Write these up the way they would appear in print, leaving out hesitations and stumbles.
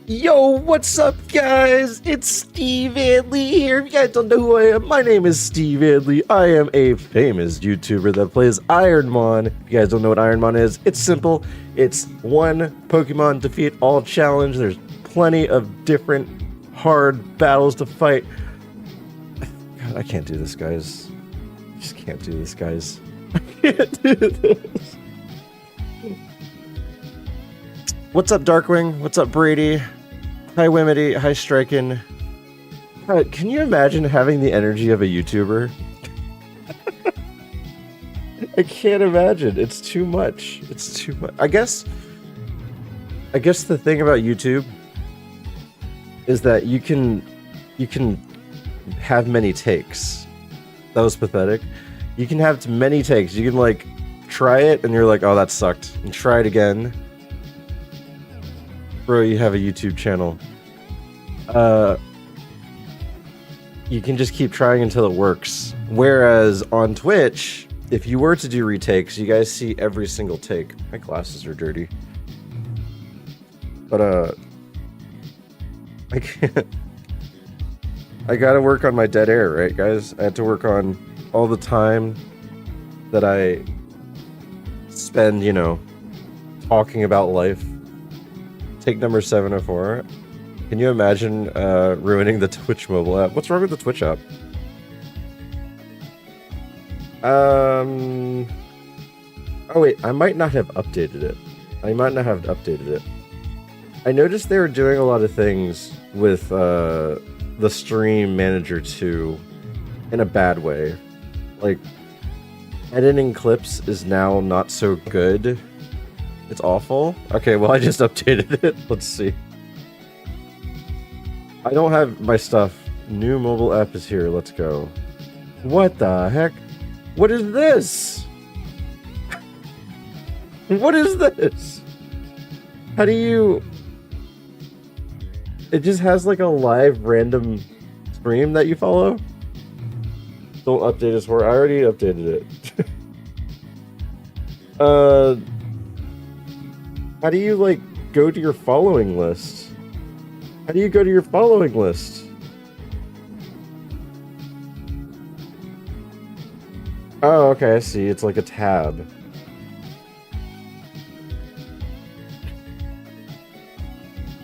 Yo, what's up, guys? It's Steve Adley here. If you guys don't know who I am, my name is Steve Adley. I am a famous YouTuber that plays ironMON. If you guys don't know what ironMON is, it's simple. It's one Pokemon defeat all challenge. There's plenty of different hard battles to fight. God, I can't do this, guys. I just can't do this, guys. I can't do this. What's up, Darkwing? What's up, Brady? Hi, Wimity. Hi, Striken. God, can you imagine having the energy of a YouTuber? I can't imagine. It's too much. It's too much. I guess the thing about YouTube is that you can have many takes. That was pathetic. You can have many takes. You can like try it and you're like, oh, that sucked, and try it again. Bro, you have a YouTube channel. You can just keep trying until it works. Whereas on Twitch, if you were to do retakes, you guys see every single take. My glasses are dirty. But, I can't. I gotta work on my dead air, right, guys? I have to work on all the time that I spend, you know, talking about life. Take number 704. Can you imagine ruining the Twitch mobile app? What's wrong with the Twitch app? Oh wait, I might not have updated it. I noticed they were doing a lot of things with the Stream Manager 2 in a bad way. Like, editing clips is now not so good. It's awful? Okay, well, I just updated it. Let's see. I don't have my stuff. New mobile app is here. Let's go. What the heck? What is this? What is this? How do you... It just has like a live random stream that you follow? Don't update us for... I already updated it. How do you, like, go to your following list? How do you go to your following list? Oh, okay, I see. It's like a tab.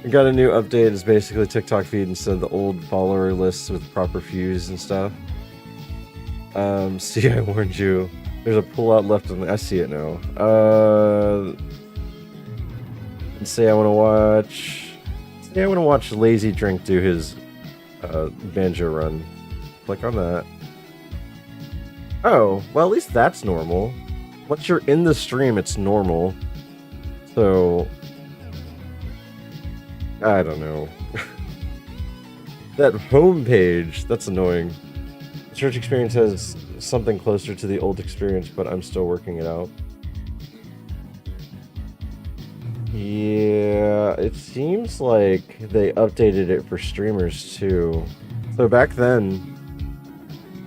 I got a new update. It's basically a TikTok feed instead of the old follower lists with proper views and stuff. See, I warned you. There's a pullout left on the... I see it now. And say I want to watch Lazy Drink do his banjo run. Click on that. Oh, well, at least that's normal. Once you're in the stream, it's normal. So, I don't know. That homepage, that's annoying. The search experience has something closer to the old experience, but I'm still working it out. Yeah, it seems like they updated it for streamers too. So back then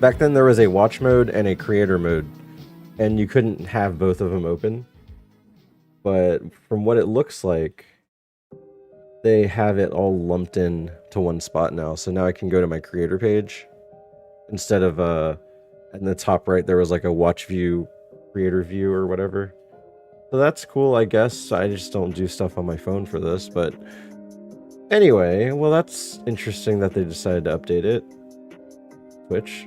there was a watch mode and a creator mode, and you couldn't have both of them open. But from what it looks like, they have it all lumped in to one spot now. So now I can go to my creator page instead of in the top right there was like a watch view, creator view or whatever. So that's cool, I guess. I just don't do stuff on my phone for this, but anyway, well, that's interesting that they decided to update it. Twitch.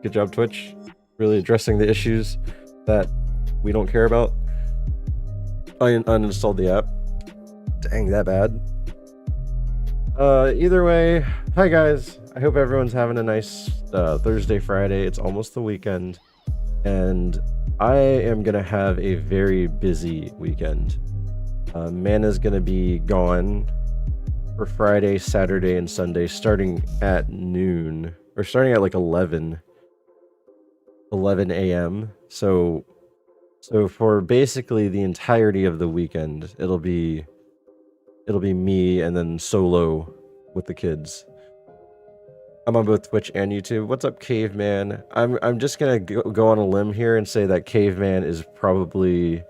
Good job, Twitch. Really addressing the issues that we don't care about. I uninstalled the app. Dang, that bad. Either way, hi guys. I hope everyone's having a nice Thursday, Friday. It's almost the weekend, and I am gonna have a very busy weekend. Mana's gonna be gone for Friday, Saturday, and Sunday, starting at noon, or starting at like 11 a.m. So for basically the entirety of the weekend, it'll be me and then solo with the kids. I'm on both Twitch and YouTube. What's up, Caveman? I'm just gonna go on a limb here and say that Caveman is probably...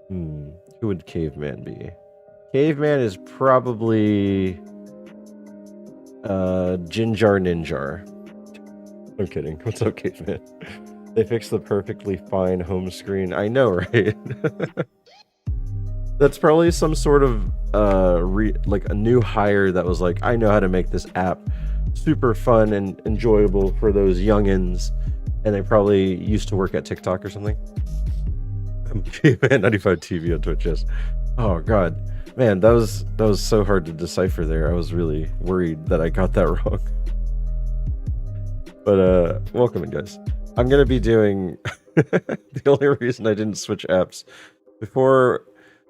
who would Caveman be? Caveman is probably Jinjar Ninjar. I'm kidding. What's up, Caveman? They fixed the perfectly fine home screen. I know, right? That's probably some sort of like a new hire that was like, I know how to make this app super fun and enjoyable for those youngins, and they probably used to work at TikTok or something. Caveman 95 TV on Twitch, yes. Oh god, man, that was so hard to decipher there. I was really worried that I got that wrong. But welcome in, guys. I'm gonna be doing the only reason I didn't switch apps before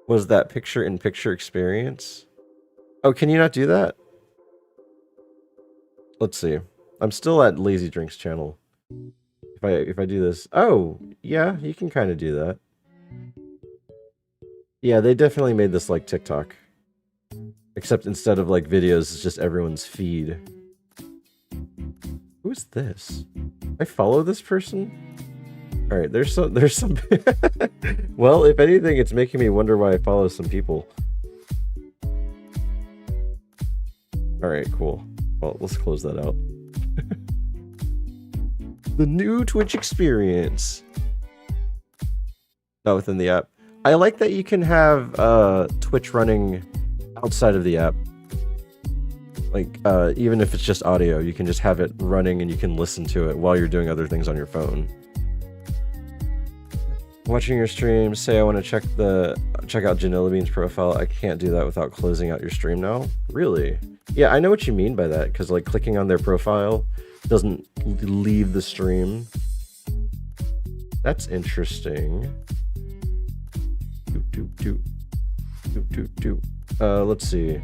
was that picture-in-picture experience. Oh, can you not do that? Let's see. I'm still at Lazy Drinks channel. If I do this, oh yeah, you can kind of do that. Yeah, they definitely made this like TikTok, except instead of like videos, it's just everyone's feed. Who is this? I follow this person? All right, there's some well, if anything, it's making me wonder why I follow some people. All right, cool. Well, let's close that out. The new Twitch experience. Not within the app. I like that you can have Twitch running outside of the app. Like, even if it's just audio, you can just have it running and you can listen to it while you're doing other things on your phone. Watching your stream, say I want to check out Janilla profile. I can't do that without closing out your stream now. Really? Yeah, I know what you mean by that, because like clicking on their profile doesn't leave the stream. That's interesting. Let's see.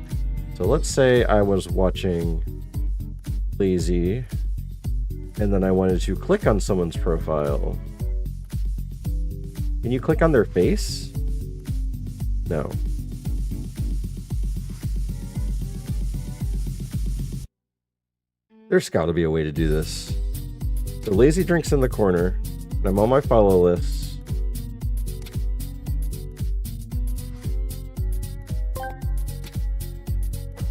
So let's say I was watching Lazy, and then I wanted to click on someone's profile. Can you click on their face? No. There's got to be a way to do this. So Lazy Drink's in the corner, and I'm on my follow list.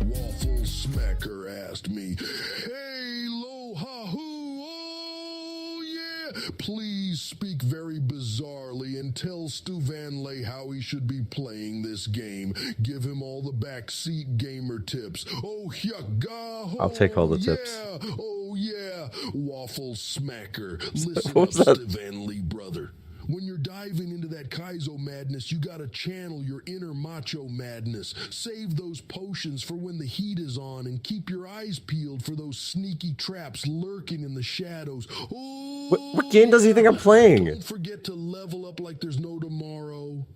Waffle Smacker asked me, "Hey, lo ha hoo, oh yeah, please speak very bizarrely and tell Stu Van Lay how he should be playing this game. Give him all the backseat gamer tips. Oh, yucka, I'll take all the tips. Oh yeah, Waffle Smacker. Listen What was up, that? Stu Van Lee, brother. When you're diving into that Kaizo madness, you gotta channel your inner macho madness. Save those potions for when the heat is on and keep your eyes peeled for those sneaky traps lurking in the shadows. Oh, What game does he think I'm playing? Don't forget to level up like there's no tomorrow.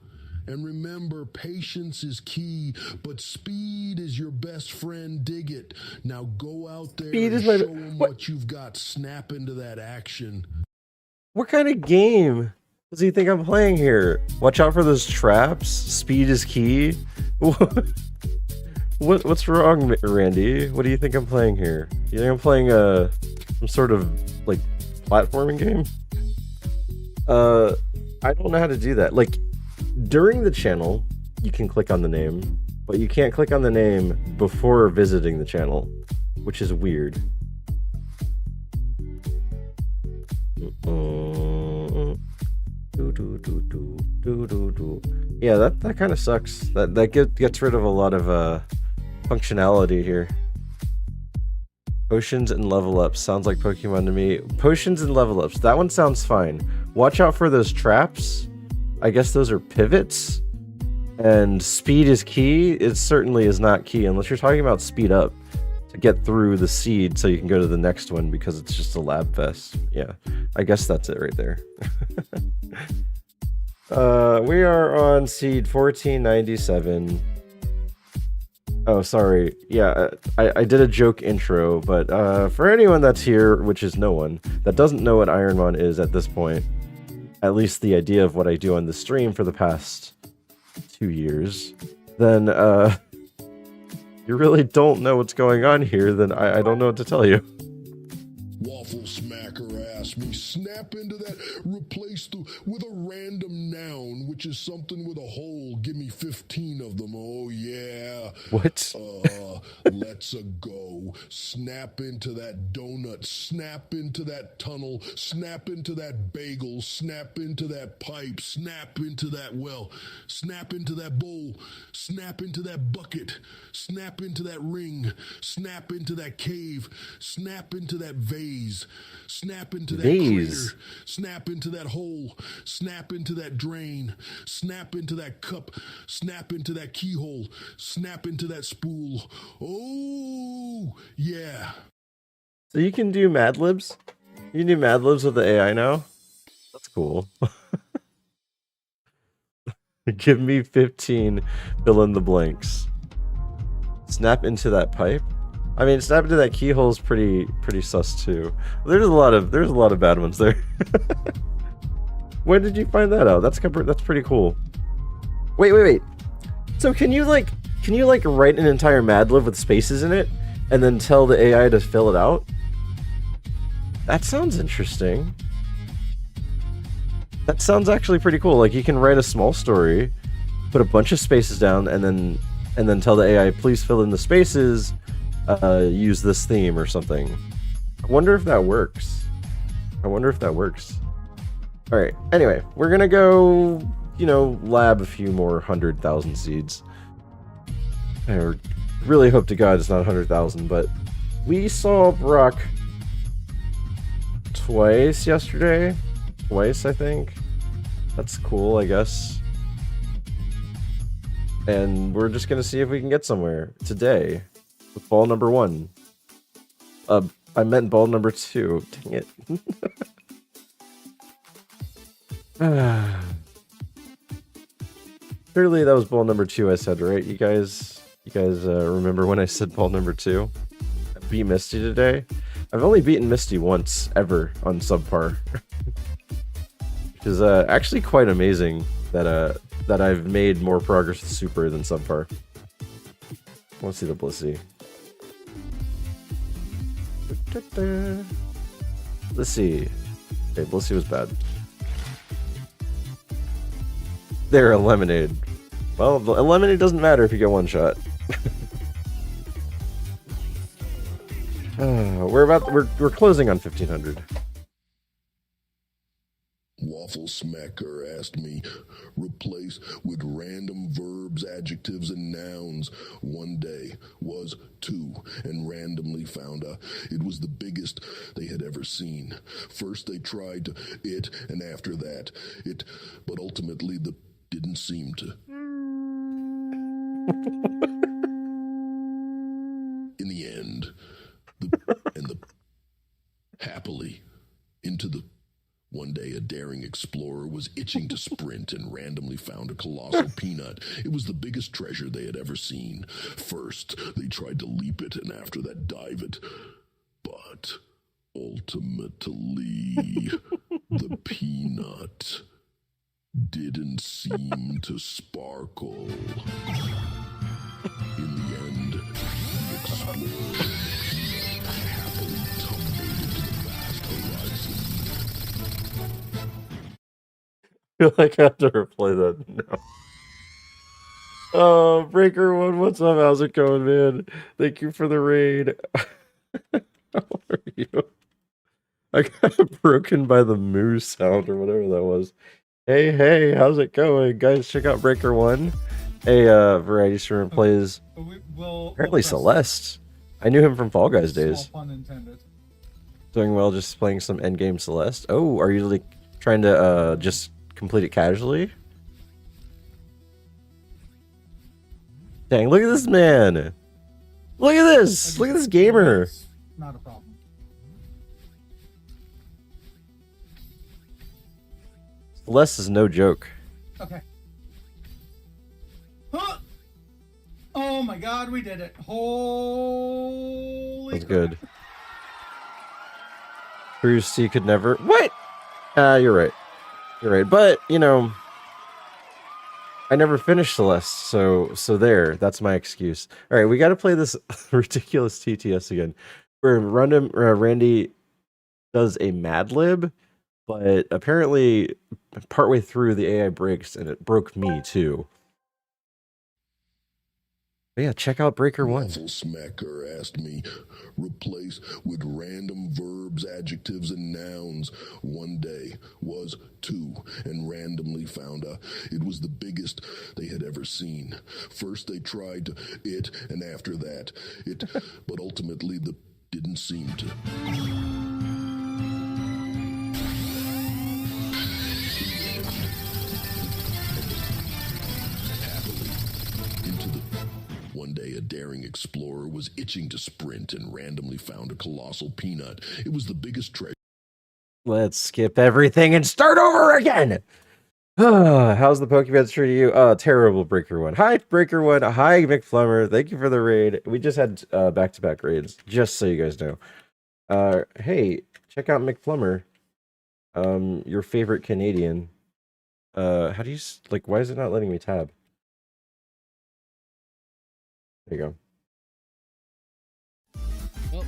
And remember, patience is key, but speed is your best friend. Dig it. Now go out there and show them what you've got. Snap into that action. What kind of game does he think I'm playing here? Watch out for those traps. Speed is key. What's wrong, Randy? What do you think I'm playing here? You think I'm playing some sort of like platforming game? I don't know how to do that. Like during the channel, you can click on the name, but you can't click on the name before visiting the channel, which is weird. Yeah, that kind of sucks. That gets rid of a lot of functionality here. Potions and level ups sounds like Pokemon to me. Potions and level ups, that one sounds fine. Watch out for those traps. I guess those are pivots. And speed is key. It certainly is not key unless you're talking about speed up to get through the seed so you can go to the next one because it's just a lab fest. Yeah, I guess that's it right there. We are on seed 1497. Oh, sorry. Yeah, I did a joke intro, but for anyone that's here, which is no one, that doesn't know what ironMON is at this point, at least the idea of what I do on the stream for the past 2 years, then you really don't know what's going on here, then I don't know what to tell you. Waffle Smacker asked asked me. Snap into that, replace the with a random noun, which is something with a hole. Give me 15 of them. Oh yeah. What? Let's a go. Snap into that donut. Snap into that tunnel. Snap into that bagel. Snap into that pipe. Snap into that well. Snap into that bowl. Snap into that bucket. Snap into that ring. Snap into that cave. Snap into that vase. Snap into that Vase. crater. Snap into that hole. Snap into that drain. Snap into that cup. Snap into that keyhole. Snap into that spool. Oh, yeah. So you can do Mad Libs? You can do Mad Libs with the AI now? That's cool. Give me 15, fill in the blanks. Snap into that pipe? I mean, snap into that keyhole is pretty sus too. There's a lot of bad ones there. When did you find that out? That's pretty cool. Wait. So can you like write an entire Mad Lib with spaces in it and then tell the AI to fill it out? That sounds interesting. That sounds actually pretty cool. Like you can write a small story, put a bunch of spaces down, and then tell the AI, please fill in the spaces, use this theme or something. I wonder if that works. Alright, anyway, we're gonna go, lab a few more 100,000 seeds. I really hope to God it's not 100,000, but we saw Brock twice yesterday. Twice, I think. That's cool, I guess. And we're just gonna see if we can get somewhere today with ball number 1. I meant ball number 2. Dang it. Clearly that was ball number 2 I said, right? You guys remember when I said ball number 2? I beat Misty today. I've only beaten Misty once, ever, on Subpar. Which is actually quite amazing that I've made more progress with Super than Subpar. I want to see the Blissey. Blissey. Okay, Blissey was bad. There, a lemonade. Well, a lemonade doesn't matter if you get one shot. We're closing on 1500. Waffle Smacker asked me, replace with random verbs, adjectives, and nouns. One day was 2 and randomly found it was the biggest they had ever seen. First they tried it, and after that it, but ultimately the didn't seem to. In the end, happily into the. One day, a daring explorer was itching to sprint and randomly found a colossal peanut. It was the biggest treasure they had ever seen. First, they tried to leap it, and after that, dive it. But ultimately, the peanut didn't seem to sparkle. In the end, the explorer happily tumbled into the vast horizon. I feel like I have to replay that now. Oh, Breaker One, what's up? How's it going, man? Thank you for the raid. How are you? I got broken by the moo sound or whatever that was. Hey, how's it going? Guys, check out Breaker One. A variety streamer plays apparently Celeste. I knew him from Fall Guys days. Pun intended. Doing well, just playing some endgame Celeste. Oh, are you like trying to just complete it casually? Dang, look at this man. Look at this. Look at this gamer. Not a problem. Celeste is no joke. Okay. Huh! Oh my god, we did it. Holy That's crap. good. Cruise C could never. What? You're right. You're right. But, I never finished Celeste, so there. That's my excuse. All right, we got to play this ridiculous TTS again. Where Randy does a Mad Lib, but apparently partway through the AI breaks and it broke me too. But yeah, check out Breaker 1. Waffle Smacker asked me, replace with random verbs, adjectives, and nouns. One day was 2, and randomly found it was the biggest they had ever seen. First they tried it, and after that it, but ultimately the didn't seem to. One day, a daring explorer was itching to sprint and randomly found a colossal peanut. It was the biggest treasure. Let's skip everything and start over again! How's the Pokemon treating you? Terrible, Breaker 1. Hi, Breaker 1. Hi, McPlumber. Thank you for the raid. We just had back-to-back raids, just so you guys know. Hey, check out McPlumber. Your favorite Canadian. How do you... Like, why is it not letting me tab? There you go. Oh.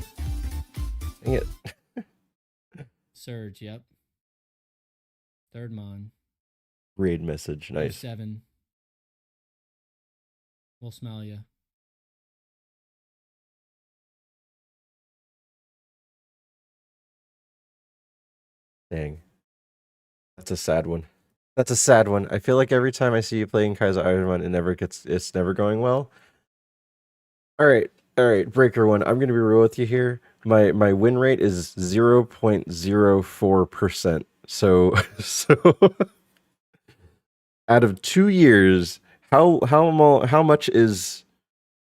Dang it. Surge, yep. Third Mon. Raid message, nice. 7. We'll smell you. Dang. That's a sad one. That's a sad one. I feel like every time I see you playing Kaizo ironMON, it's never going well. Alright, Breaker 1, I'm gonna be real with you here. My win rate is 0.04%. So out of 2 years, how much is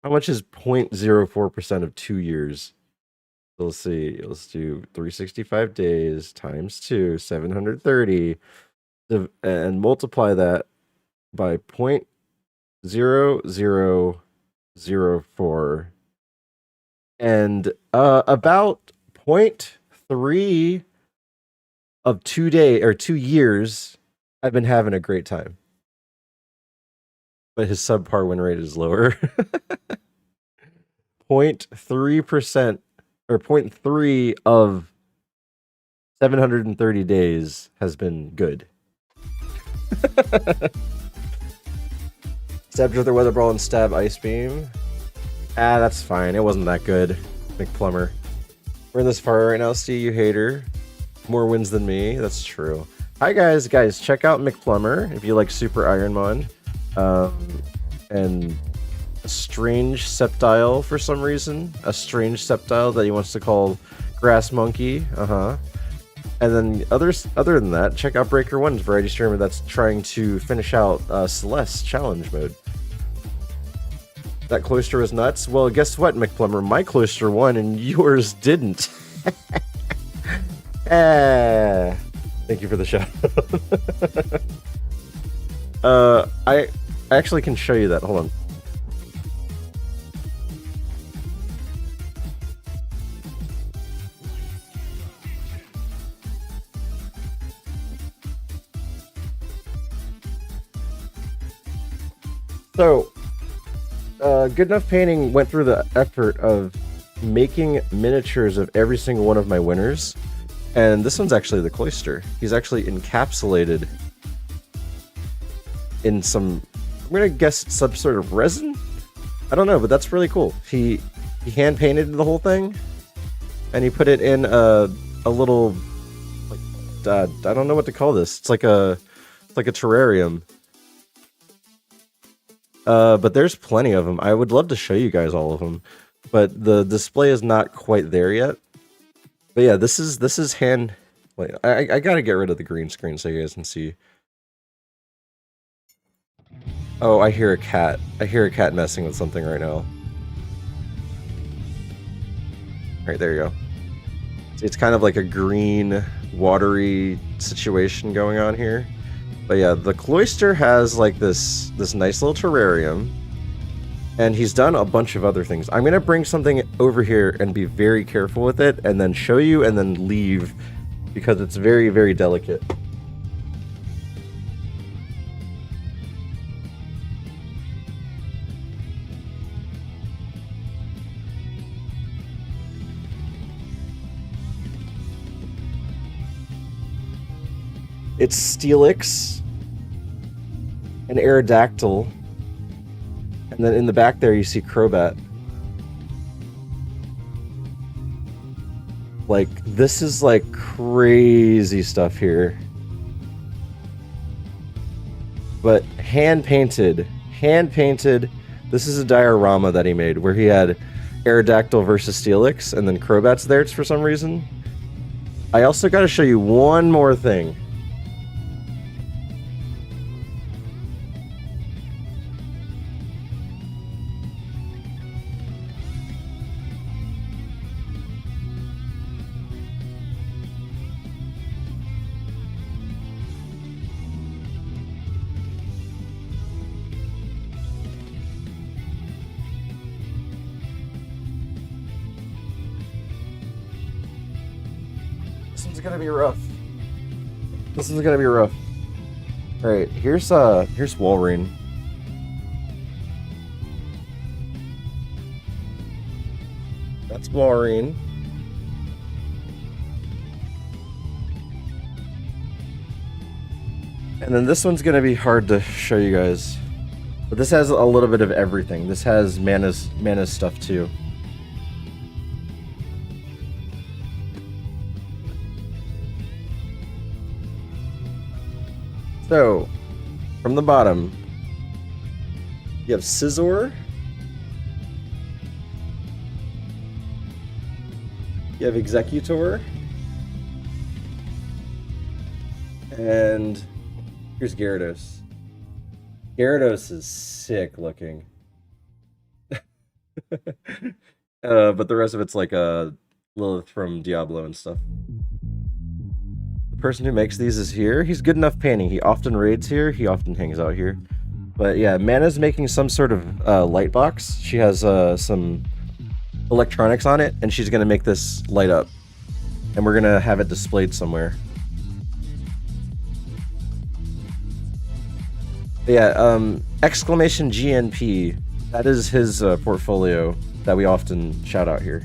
0.04% of 2 years? So let's see. Let's do 365 days times 2, 730, and multiply that by 0.0004, and about 0.3 of 2 years, I've been having a great time. But his subpar win rate is lower. 0.3% or 0.3 of 730 days has been good. Sceptre the Weather Brawl and Stab Ice Beam. That's fine. It wasn't that good. McPlumber. We're in this far right now. See you, hater. More wins than me. That's true. Hi, guys. Guys, check out McPlumber if you like Super ironMON. And a strange Sceptile for some reason. A strange Sceptile that he wants to call Grass Monkey. And then other than that, check out Breaker 1's variety streamer that's trying to finish out Celeste challenge mode. That cloister was nuts. Well, guess what, McPlumber? My cloister won and yours didn't. Thank you for the shout. I actually can show you that. Hold on. So, Good Enough Painting went through the effort of making miniatures of every single one of my winners, and this one's actually the cloister. He's actually encapsulated in some, I'm gonna guess, some sort of resin? I don't know, but that's really cool. He hand painted the whole thing, and he put it in a little, like, I don't know what to call this. It's like a terrarium. But there's plenty of them. I would love to show you guys all of them, but the display is not quite there yet. But yeah, this is hand. Wait, I gotta get rid of the green screen so you guys can see. Oh, I hear a cat. I hear a cat messing with something right now. Alright, there you go. See, it's kind of like a green, watery situation going on here. But yeah, the cloister has like this nice little terrarium, and he's done a bunch of other things. I'm gonna bring something over here and be very careful with it, and then show you, and then leave, because it's very, very delicate. It's Steelix, an Aerodactyl, and then in the back there you see Crobat. Like, this is like crazy stuff here. But hand painted. This is a diorama that he made where he had Aerodactyl versus Steelix and then Crobat's there for some reason. I also got to show you one more thing. This one's gonna be rough. This is gonna be rough. All right, here's Walrein. That's Walrein. And then this one's gonna be hard to show you guys, but this has a little bit of everything. This has Mana's stuff too. So, from the bottom, you have Scizor, you have Executor, and here's Gyarados. Gyarados is sick looking. But the rest of it's like Lilith from Diablo and stuff. Person who makes these is here. He's good enough painting. He often raids here. He often hangs out here. But yeah, Mana's making some sort of light box. She has some electronics on it, and she's gonna make this light up. And we're gonna have it displayed somewhere. But yeah, exclamation GNP. That is his portfolio that we often shout out here.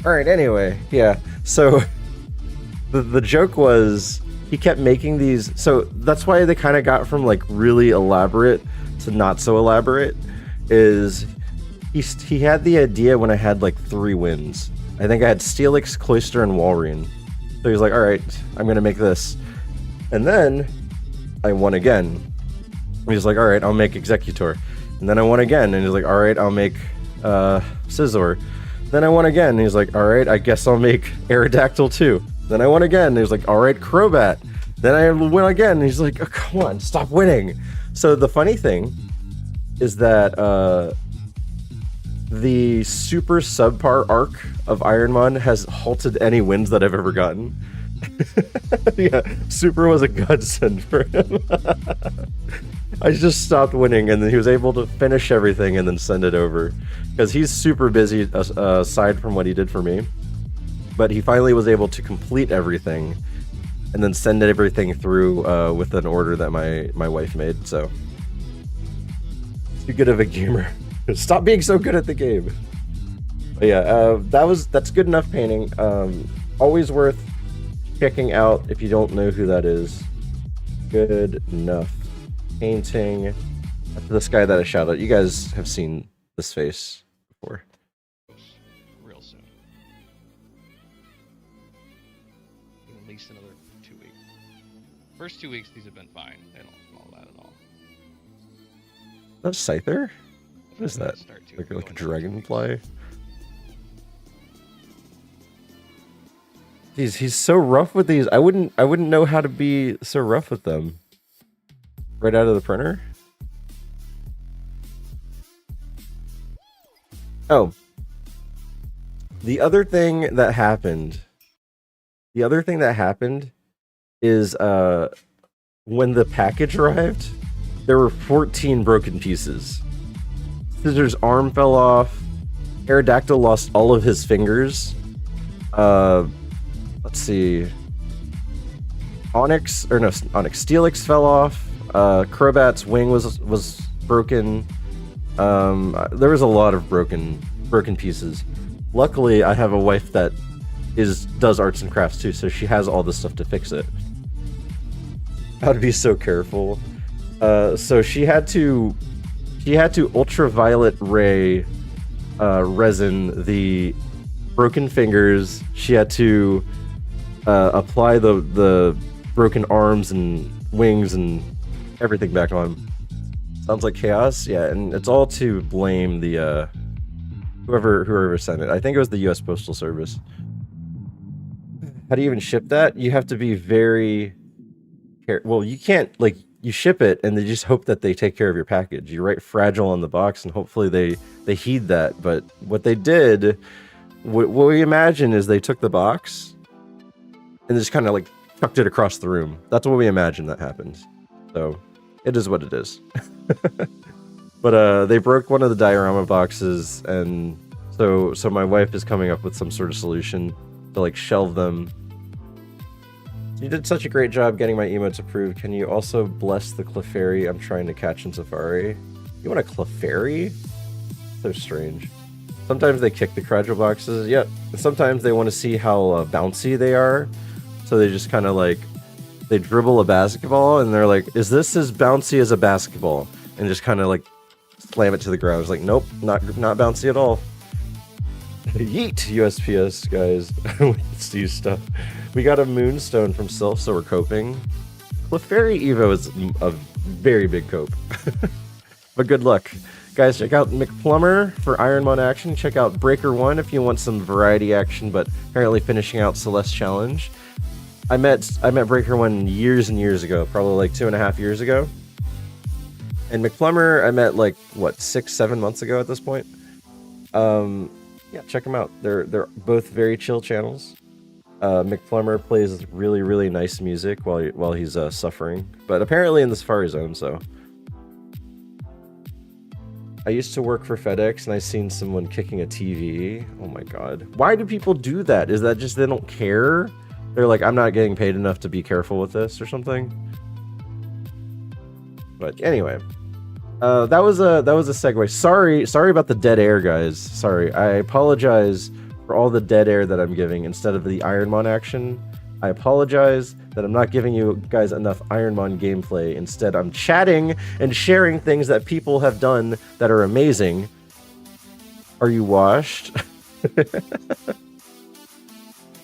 Alright, anyway, yeah, so the joke was he kept making these, so that's why they kind of got from like really elaborate to not so elaborate, is he had the idea when I had like 3 wins. I think I had Steelix, Cloyster, and Walrein. So he's like, alright, I'm gonna make this. And then I won again. He's like, alright, I'll make Executor. And then I won again, and he's like, alright, I'll make Scizor. Then I won again, and he's like, alright, I guess I'll make Aerodactyl too. Then I won again, and he's like, alright, Crobat. Then I win again, and he's like, oh, come on, stop winning. So the funny thing is that the super subpar arc of ironMON has halted any wins that I've ever gotten. Yeah, super was a godsend for him. I just stopped winning, and then he was able to finish everything and then send it over. Because he's super busy aside from what he did for me. But he finally was able to complete everything and then send everything through with an order that my wife made, so. Too good of a gamer. Stop being so good at the game. But yeah, that's good enough painting. Always worth checking out if you don't know who that is. Good enough painting. After this guy that I shouted out, you guys have seen this face before. Real soon. At least another 2 weeks. First 2 weeks, these have been fine. They don't smell that at all. That's Scyther? What is that? Start to Like go a into dragonfly? He's so rough with these. I wouldn't know how to be so rough with them. Right out of the printer? Oh. The other thing that happened. The other thing that happened is when the package arrived, there were 14 broken pieces. Scissor's arm fell off. Aerodactyl lost all of his fingers. Let's see. Steelix fell off. Crobat's wing was broken. There was a lot of broken pieces. Luckily, I have a wife that does arts and crafts too, so she has all the stuff to fix it. How to be so careful. So she had to ultraviolet ray resin the broken fingers. She had to apply the broken arms and wings and everything back on. Sounds like chaos. Yeah, and it's all to blame the whoever sent it. I think it was the U.S. Postal Service. How do you even ship that? You have to be very well, you can't, like, you ship it and they just hope that they take care of your package. You write fragile on the box and hopefully they heed that. But what they did, what we imagine is they took the box and just kind of like chucked it across the room. That's what we imagine that happened. So it is what it is. But they broke one of the diorama boxes, and so my wife is coming up with some sort of solution to like shelve them. You did such a great job getting my emotes approved. Can you also bless the Clefairy I'm trying to catch in Safari? You want a Clefairy? So strange. Sometimes they kick the Cragile boxes. Yep. Sometimes they want to see how bouncy they are. So they just kind of like, they dribble a basketball and they're like, is this as bouncy as a basketball? And just kind of like slam it to the ground. It's like, nope, not bouncy at all. Yeet, USPS, guys. with Steve's stuff. We got a Moonstone from Sylph, so we're coping. Clefairy Evo is a very big cope. But good luck. Guys, check out McPlumber for ironMON action. Check out Breaker 1 if you want some variety action, but apparently finishing out Celeste Challenge. I met Breaker 1 years and years ago, probably like 2.5 years ago. And McPlumber I met like, what, 6-7 months ago at this point? Yeah, check them out. They're both very chill channels. McPlumber plays really, really nice music while he's suffering, but apparently in the Safari Zone, so. I used to work for FedEx and I seen someone kicking a TV. Oh my god. Why do people do that? Is that just they don't care? They're like, I'm not getting paid enough to be careful with this or something? But anyway. That was a segue. Sorry about the dead air, guys. Sorry. I apologize for all the dead air that I'm giving instead of the ironMON action. I apologize that I'm not giving you guys enough ironMON gameplay. Instead, I'm chatting and sharing things that people have done that are amazing. Are you washed?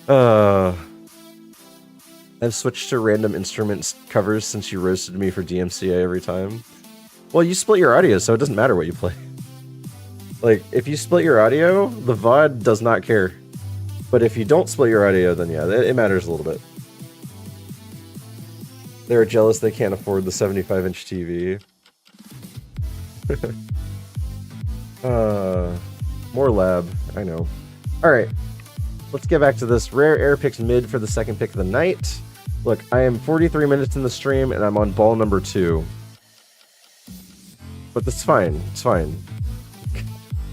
I've switched to random instruments covers since you roasted me for DMCA every time. Well, you split your audio, so it doesn't matter what you play. Like, if you split your audio, the VOD does not care. But if you don't split your audio, then yeah, it matters a little bit. They're jealous they can't afford the 75-inch TV. More lab, I know. Alright, let's get back to this. Rare Air picks mid for the second pick of the night. Look, I am 43 minutes in the stream, and I'm on ball number 2. But that's fine, it's fine.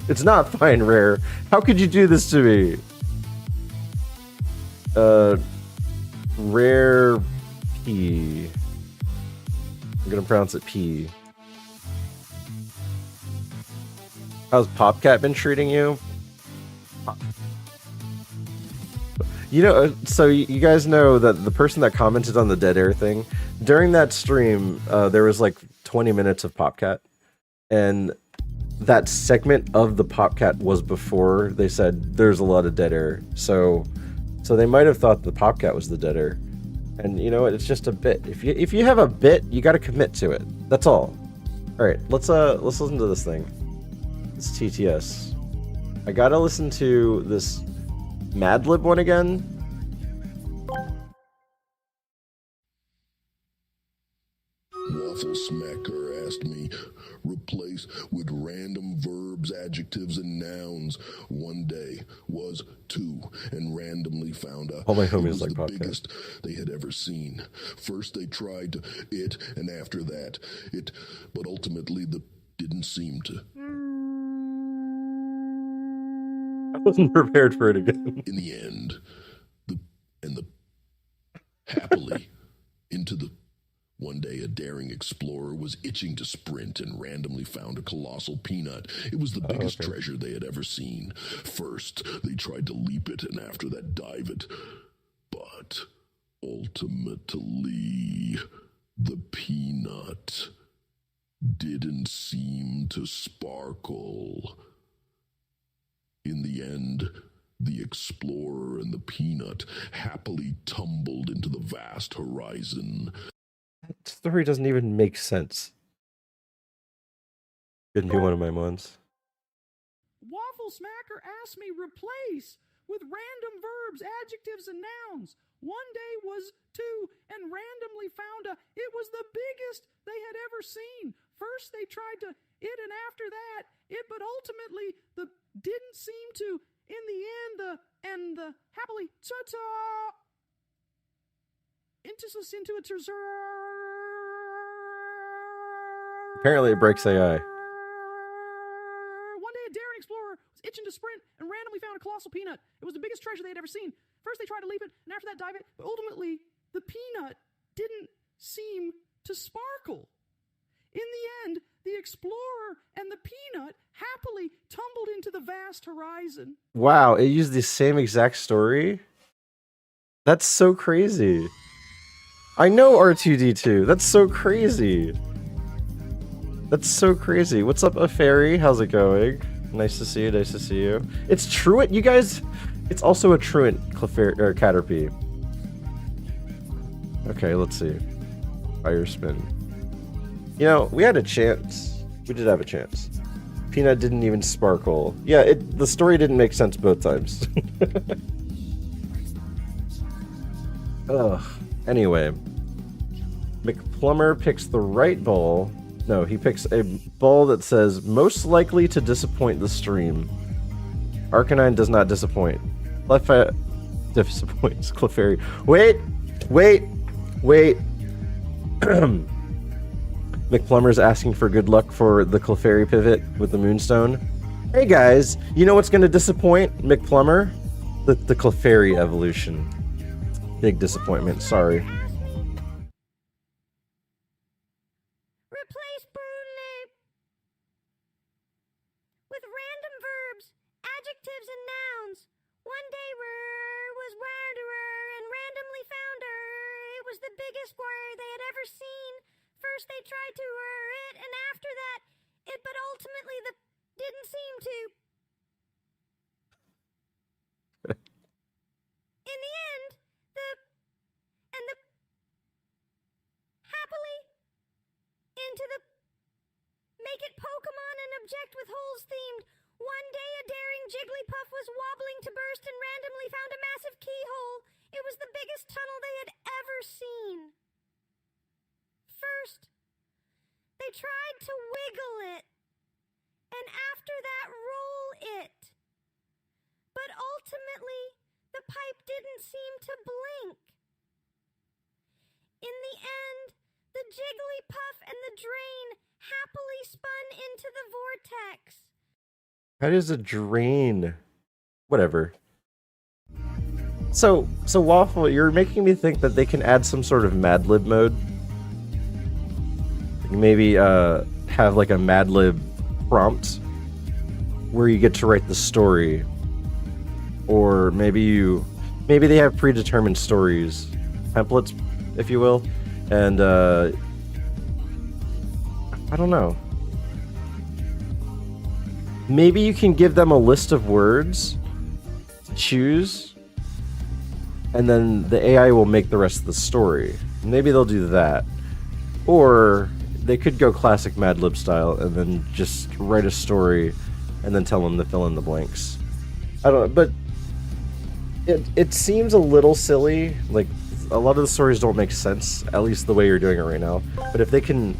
It's not fine, Rare. How could you do this to me? Rare P. I'm gonna pronounce it P. How's Popcat been treating you? You know, so you guys know that the person that commented on the dead air thing, during that stream, there was like 20 minutes of Popcat. And that segment of the Popcat was before they said there's a lot of dead air. So they might have thought the Popcat was the dead air. And you know what? It's just a bit. If you have a bit, you got to commit to it. That's all. All right, let's listen to this thing. This TTS. I gotta listen to this Madlib one again. Waffle Smacker asked me, replace with random verbs, adjectives, and nouns. One day was two, and randomly found out All my it homies was like the podcasts. biggest they had ever seen. First they tried to it, and after that it, but ultimately the didn't seem to. I wasn't prepared for it again. In the end, the happily into the. One day, a daring explorer was itching to sprint and randomly found a colossal peanut. It was the biggest treasure they had ever seen. First, they tried to leap it, and after that, dive it. But ultimately, the peanut didn't seem to sparkle. In the end, the explorer and the peanut happily tumbled into the vast horizon. That story doesn't even make sense. Couldn't be one of my ones. Waffle Smacker asked me replace with random verbs, adjectives, and nouns. One day was two, and randomly found it was the biggest they had ever seen. First they tried to it, and after that it, but ultimately the didn't seem to. In the end, the happily ta-ta into it. Apparently it breaks AI. One day a daring explorer was itching to sprint and randomly found a colossal peanut. It was the biggest treasure they had ever seen. First they tried to leap it, and after that dive it, but ultimately the peanut didn't seem to sparkle. In the end, the explorer and the peanut happily tumbled into the vast horizon. Wow, it used the same exact story? That's so crazy. I know R2D2. That's so crazy. That's so crazy. What's up, a fairy? How's it going? Nice to see you. Nice to see you. It's Truant, you guys. It's also a Truant or Caterpie. Okay, let's see. Fire spin. You know, we had a chance. We did have a chance. Peanut didn't even sparkle. Yeah, the story didn't make sense both times. Ugh. Anyway, McPlumber picks the right ball. No, he picks a ball that says most likely to disappoint the stream. Arcanine does not disappoint. Clefairy disappoints. Clefairy. Wait. McPlumber's asking for good luck for the Clefairy pivot with the Moonstone. Hey guys, you know what's going to disappoint McPlumber? The Clefairy evolution. Big disappointment, sorry. Replace brunette with random verbs, adjectives, and nouns. One day was wanderer and randomly found her. It was the biggest warrior they had ever seen. First they tried to it, and after that it, but ultimately the didn't seem to. In the end, the happily into the make it Pokemon and object with holes themed. One day a daring Jigglypuff was wobbling to burst and randomly found a massive keyhole. It was the biggest tunnel they had ever seen. First, they tried to wiggle it, and after that roll it. But ultimately, the pipe didn't seem to blink. In the end, the Jigglypuff and the drain happily spun into the vortex. How does a drain? Whatever. So Waffle, you're making me think that they can add some sort of Mad Lib mode. Maybe have like a Mad Lib prompt where you get to write the story, or maybe they have predetermined stories, templates, if you will, and I don't know. Maybe you can give them a list of words to choose, and then the AI will make the rest of the story. Maybe they'll do that. Or they could go classic Mad Lib style and then just write a story and then tell them to fill in the blanks. I don't know, but it seems a little silly. Like, a lot of the stories don't make sense, at least the way you're doing it right now. But if they can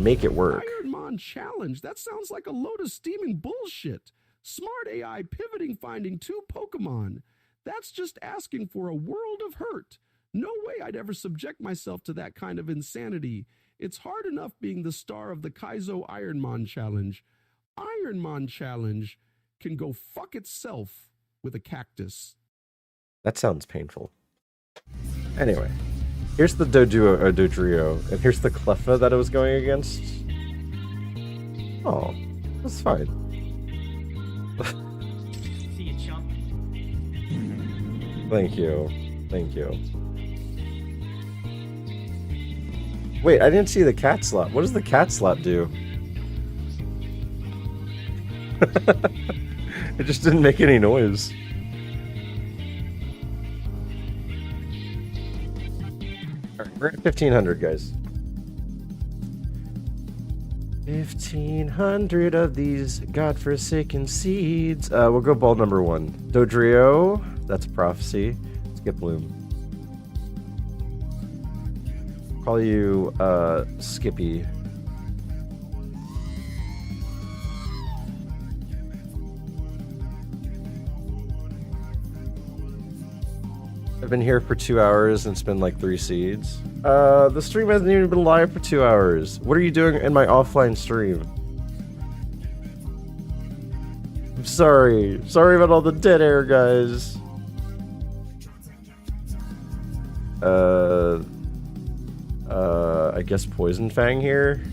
make it work. ironMON challenge. That sounds like a load of steaming bullshit. Smart AI pivoting finding 2 Pokemon. That's just asking for a world of hurt. No way I'd ever subject myself to that kind of insanity. It's hard enough being the star of the Kaizo ironMON challenge. ironMON challenge can go fuck itself with a cactus. That sounds painful. Anyway, here's the Dodrio, and here's the Cleffa that I was going against. Oh, that's fine. See you, chump. Thank you. Thank you. Wait, I didn't see the cat slap. What does the cat slap do? It just didn't make any noise. Alright, we're at 1500, guys. 1500 of these godforsaken seeds. We'll go ball number 1. Dodrio, that's a prophecy. Skip Bloom. Call you, Skippy. I've been here for 2 hours and it's been like 3 seeds. The stream hasn't even been live for 2 hours. What are you doing in my offline stream? I'm sorry. Sorry about all the dead air, guys. I guess Poison Fang here.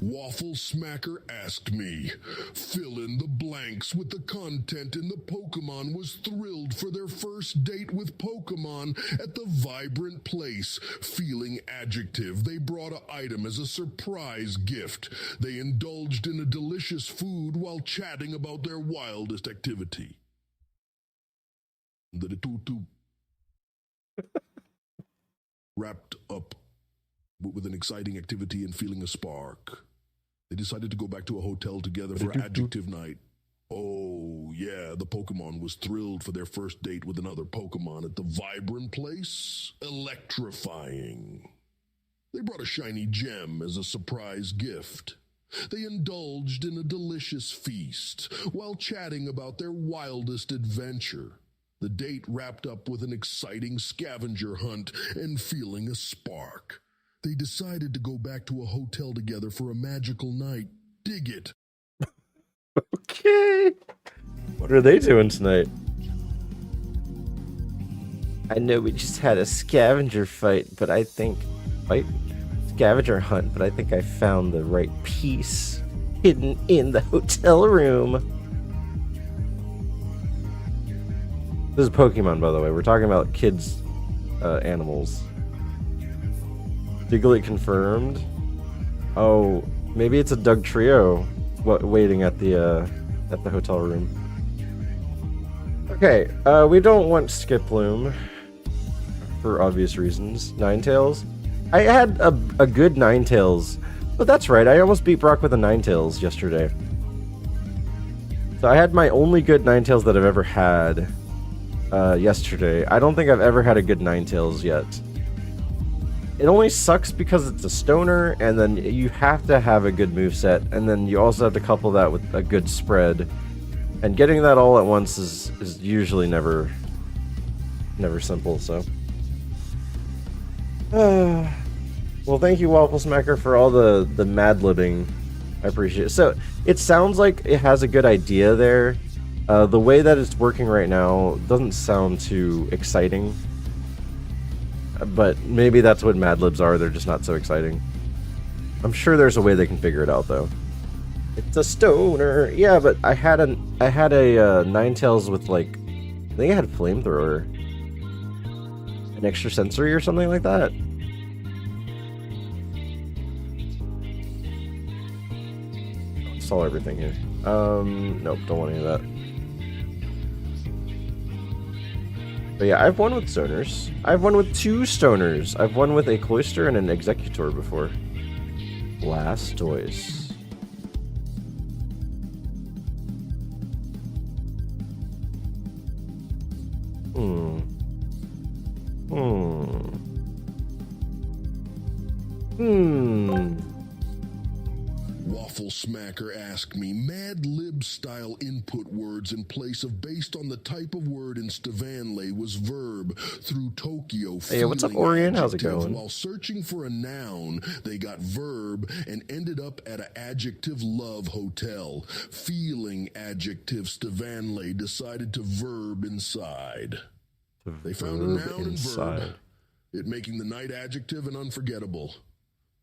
Waffle Smacker asked me, fill in the blanks with the content in the Pokemon was thrilled for their first date with Pokemon at the vibrant place. Feeling adjective, they brought an item as a surprise gift. They indulged in a delicious food while chatting about their wildest activity. The tutu wrapped up with an exciting activity and feeling a spark. They decided to go back to a hotel together for adjective night. Oh, yeah, the Pokemon was thrilled for their first date with another Pokemon at the vibrant place. Electrifying. They brought a shiny gem as a surprise gift. They indulged in a delicious feast while chatting about their wildest adventure. The date wrapped up with an exciting scavenger hunt and feeling a spark. They decided to go back to a hotel together for a magical night. Dig it. Okay. What are they doing tonight? I know we just had a scavenger fight, but I think... Scavenger hunt, but I think I found the right piece hidden in the hotel room. This is Pokemon, by the way. We're talking about kids' animals. Diglett confirmed. Oh, maybe it's a Doug Trio waiting at the hotel room. Okay, we don't want Skiploom for obvious reasons. Ninetales. I had a good Ninetales, but that's right. I almost beat Brock with a Ninetales yesterday. So I had my only good Ninetales that I've ever had yesterday. I don't think I've ever had a good Ninetales yet. It only sucks because it's a stoner, and then you have to have a good moveset, and then you also have to couple that with a good spread. And getting that all at once is usually never simple, so. Well, thank you, Waffle Smacker, for all the mad-libbing. I appreciate it. So, it sounds like it has a good idea there. The way that it's working right now doesn't sound too exciting. But maybe that's what Mad Libs are, they're just not so exciting. I'm sure there's a way they can figure it out, though. It's a stoner! Yeah, but I had a Ninetales with, like... I think I had a Flamethrower. An extra sensory or something like that. Saw everything here. Nope, don't want any of that. But yeah, I've won with stoners. I've won with 2 stoners. I've won with a Cloyster and an Executor before. Blastoise. Waffle Smacker asked me Mad Lib style input words in place of based on the type of word in Stevanley was verb through Tokyo. Hey, what's up, feeling Orion? How's it adjective. going? While searching for a noun, they got verb and ended up at an adjective love hotel. Feeling adjective Stevanley decided to verb inside. They found a noun and verb, it making the night adjective and unforgettable.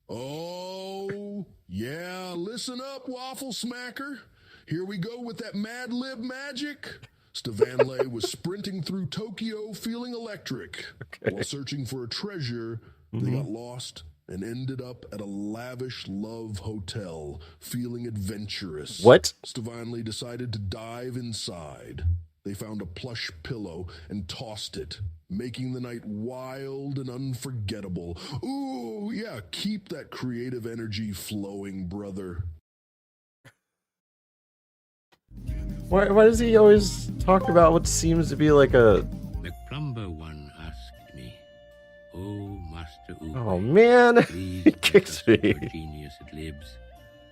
Oh, yeah, listen up, Waffle Smacker. Here we go with that Mad Lib magic. Stevanley was sprinting through Tokyo feeling electric. While searching for a treasure, they got lost and ended up at a lavish love hotel feeling adventurous. What? Stevanley decided to dive inside. They found a plush pillow and tossed it, making the night wild and unforgettable. Ooh, yeah, keep that creative energy flowing, brother. Why does he always talk about what seems to be like a... The plumber one asked me, "Oh, Master Uwe, Oh, man. please He let kicks us me. super genius it libs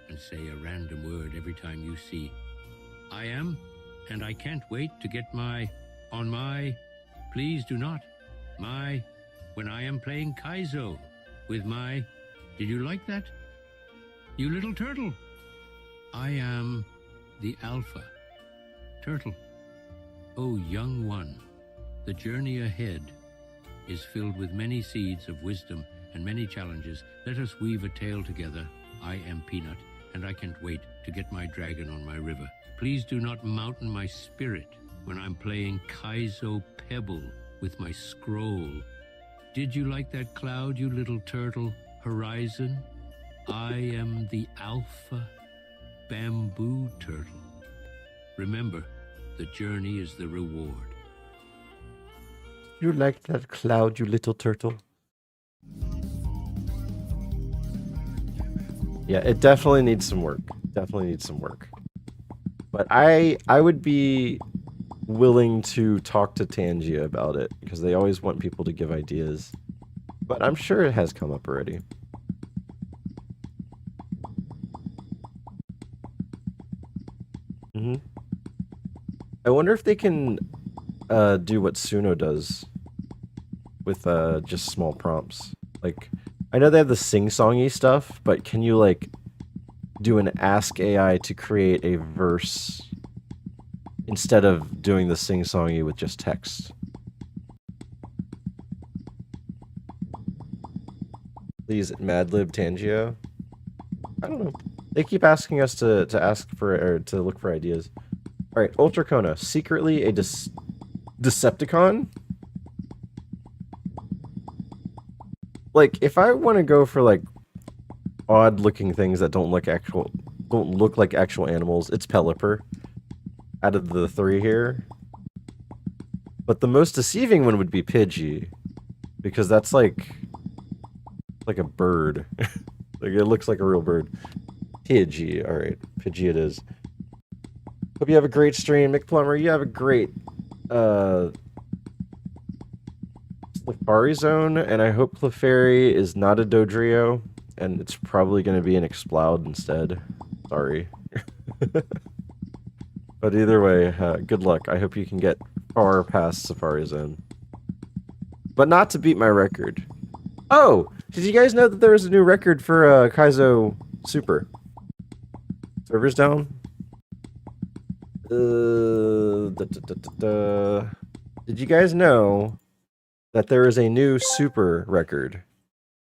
and say a random word every time you see I am, and I can't wait to get my, on my, please do not, my, when I am playing Kaizo with my, did you like that? You little turtle. I am the Alpha Turtle. Oh, young one, the journey ahead is filled with many seeds of wisdom and many challenges. Let us weave a tale together. I am Peanut, and I can't wait to get my dragon on my river. Please do not mountain my spirit when I'm playing Kaizo Pebble with my scroll. Did you like that cloud, you little turtle? Horizon? I am the Alpha Bamboo Turtle. Remember, the journey is the reward. You like that cloud, you little turtle? Yeah, it definitely needs some work. Definitely needs some work. But I would be willing to talk to Tangia about it, because they always want people to give ideas. But I'm sure it has come up already. I wonder if they can do what Suno does with just small prompts. Like, I know they have the sing-songy stuff, but can you, like, do an Ask AI to create a verse instead of doing the sing-songy with just text? Please, Madlib Tangio? I don't know. They keep asking us to ask for, or to look for ideas. Alright, Ultracona, secretly a Decepticon? Like, if I want to go for, like, odd-looking things that don't look like actual animals, it's Pelipper. Out of the three here. But the most deceiving one would be Pidgey. Because that's like a bird. Like, it looks like a real bird. Pidgey. Alright, Pidgey it is. Hope you have a great stream. McPlumber, you have a great Safari Zone, and I hope Clefairy is not a Dodrio, and it's probably going to be an Exploud instead. Sorry. But either way, good luck. I hope you can get far past Safari Zone. But not to beat my record. Oh! Did you guys know that there was a new record for Kaizo Super? Servers down? Did you guys know that there is a new Super record?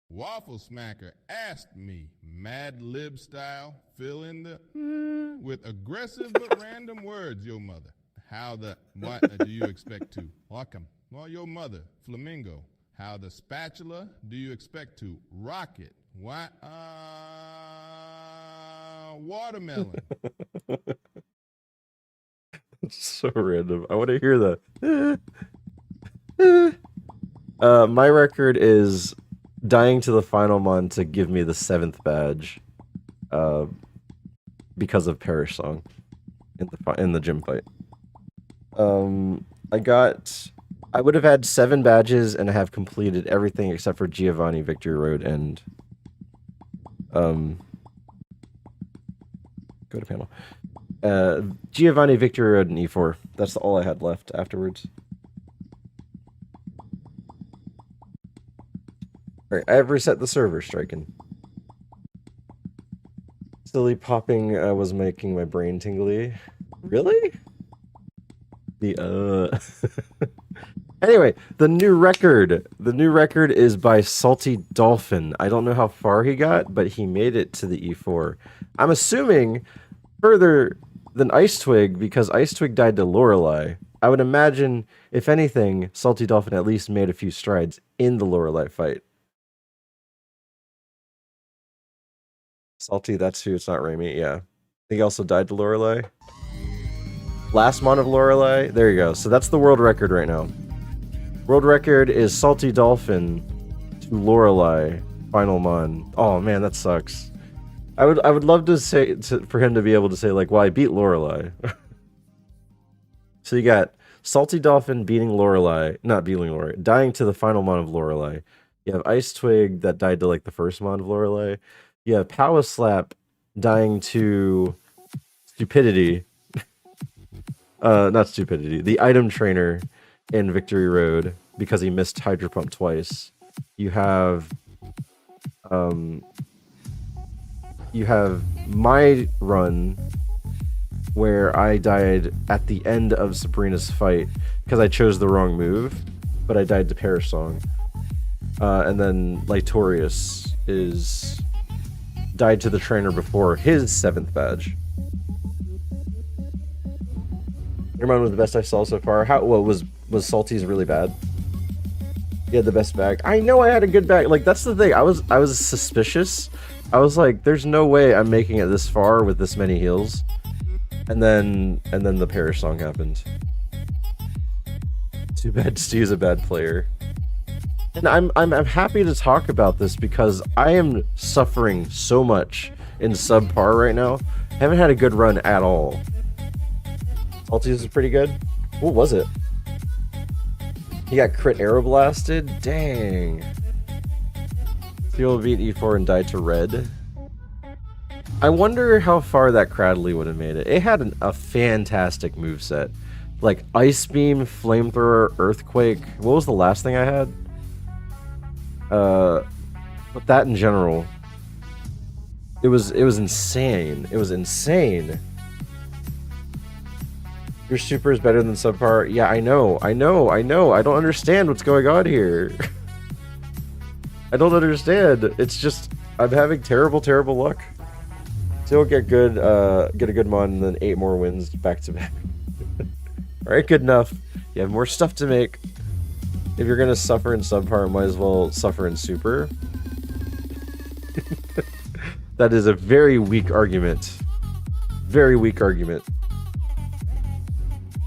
Waffle Smacker asked me, Mad Lib style, fill in the with aggressive but random words, your mother. How the, what do you expect to? Welcome. Well, your mother, Flamingo. How the spatula do you expect to? Rocket. What? Watermelon. It's so random. I want to hear that. My record is dying to the final mon to give me the 7th badge. Because of Perish Song in the gym fight. I got I would have had 7 badges and have completed everything except for Giovanni, Victory Road, and go to panel. Giovanni, Victory Road, and E4. That's all I had left afterwards. Alright, I have reset the server, striking. Silly popping was making my brain tingly. Really? The Anyway, the new record. The new record is by Salty Dolphin. I don't know how far he got, but he made it to the E4. I'm assuming further than Ice Twig, because Ice Twig died to Lorelei. I would imagine, if anything, Salty Dolphin at least made a few strides in the Lorelei fight. Salty, that's who, it's not Raimi, yeah. He also died to Lorelei. Last Mon of Lorelei, there you go. So that's the world record right now. World record is Salty Dolphin to Lorelei, final Mon. Oh man, that sucks. I would love to say for him to be able to say like, well, I beat Lorelei. So you got Salty Dolphin beating Lorelei, not beating Lorelei, dying to the final Mon of Lorelei. You have Ice Twig that died to like the first Mon of Lorelei. You have Power Slap dying to Stupidity. Not Stupidity. The item trainer in Victory Road because he missed Hydro Pump twice. You have my run where I died at the end of Sabrina's fight because I chose the wrong move, but I died to Perish Song. And then Lytorius died to the trainer before his 7th badge. ironMON was the best I saw so far. Was Salty's really bad? He had the best bag. I know I had a good bag. Like that's the thing. I was suspicious. I was like, there's no way I'm making it this far with this many heals. And then the Perish Song happened. Too bad Stu's a bad player. And I'm happy to talk about this because I am suffering so much in subpar right now. I haven't had a good run at all. Salty's is pretty good. What was it? He got crit arrow blasted? Dang. Fuel beat E4 and died to red. I wonder how far that Cradley would have made it. It had a fantastic moveset. Like Ice Beam, Flamethrower, Earthquake. What was the last thing I had? But that in general. It was insane. It was insane. Your super is better than subpar. Yeah, I know. I don't understand what's going on here. I don't understand. It's just I'm having terrible luck. Still get a good Mon and then 8 more wins back to back. Alright, good enough. You have more stuff to make. If you're gonna suffer in subpar, might as well suffer in super. That is a very weak argument. Very weak argument.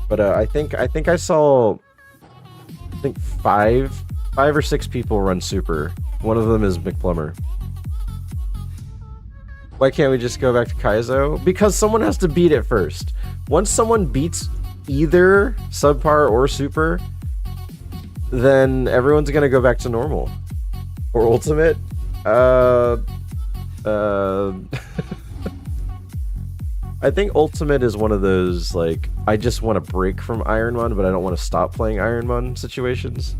But I think I saw five or 6 people run super. One of them is McPlumber. Why can't we just go back to Kaizo? Because someone has to beat it first. Once someone beats either subpar or super, then everyone's gonna go back to normal. Or ultimate. I think ultimate is one of those, like, I just want to break from ironMON, but I don't want to stop playing ironMON situations.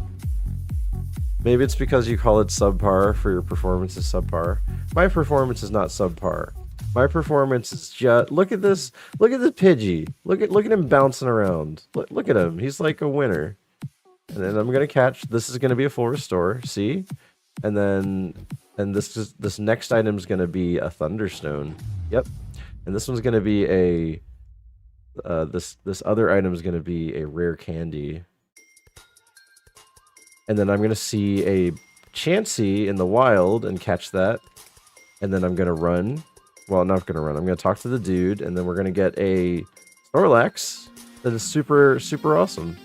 Maybe it's because you call it subpar for your performance is subpar. My performance is not subpar. My performance is just, look at this Pidgey. Look at him bouncing around. Look at him. He's like a winner. And then I'm gonna catch. This is gonna be a full restore. See, and this next item is gonna be a Thunderstone. Yep. And this one's gonna be a this other item is gonna be a rare candy. And then I'm gonna see a Chansey in the wild and catch that. And then I'm gonna run. Well, I'm not gonna run. I'm gonna talk to the dude, and then we're gonna get a Snorlax that is super awesome.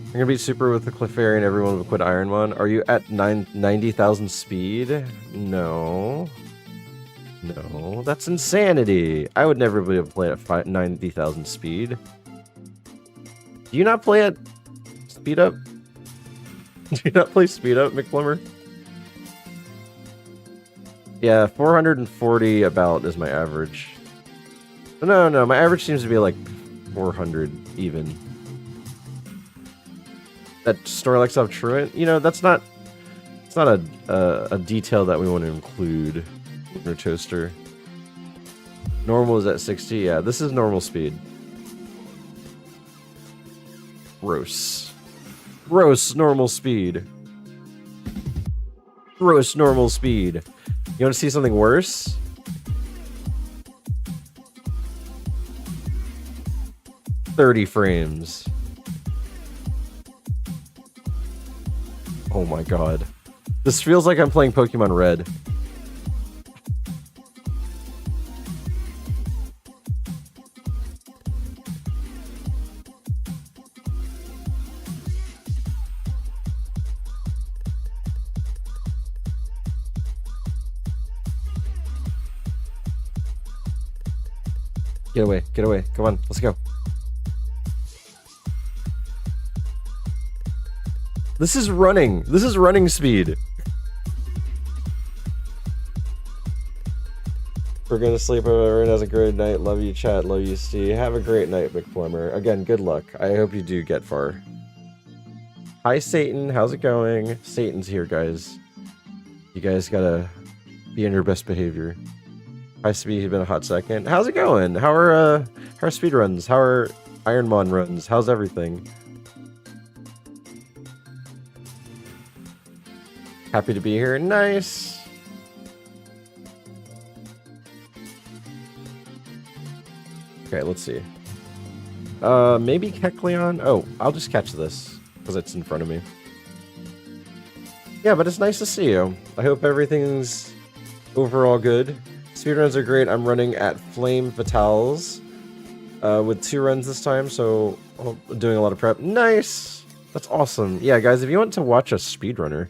I'm gonna beat super with the Clefairy, everyone will quit ironMON. Are you at 90,000 speed? No. No, that's insanity. I would never be able to play at 90,000 speed. Do you not play at speed up? Do you not play speed up, McPlumber? Yeah, 440 about is my average. No, my average seems to be like 400 even. That Snorlax off Truant, you know, that's not. It's not a detail that we want to include in our toaster. Normal is at 60. Yeah, this is normal speed. Gross. Gross normal speed. Gross normal speed. You want to see something worse? "30 frames. Oh my god. This feels like I'm playing Pokemon Red. Get away, get away. Come on, let's go. This is running. This is running speed. We're gonna sleep. Everyone has a great night. Love you, chat. Love you, Steve. Have a great night, McPlumber. Again, good luck. I hope you do get far. Hi, Satan. How's it going? Satan's here, guys. You guys gotta be on your best behavior. Hi, Speed. It's been a hot second. How's it going? How are speed runs? How are ironMON runs? How's everything? Happy to be here. Nice. Okay, let's see. Maybe Kecleon? Oh, I'll just catch this because it's in front of me. Yeah, but it's nice to see you. I hope everything's overall good. Speedruns are great. I'm running at Flame Fatales with 2 runs this time, so I'm doing a lot of prep. Nice! That's awesome. Yeah, guys, if you want to watch a speedrunner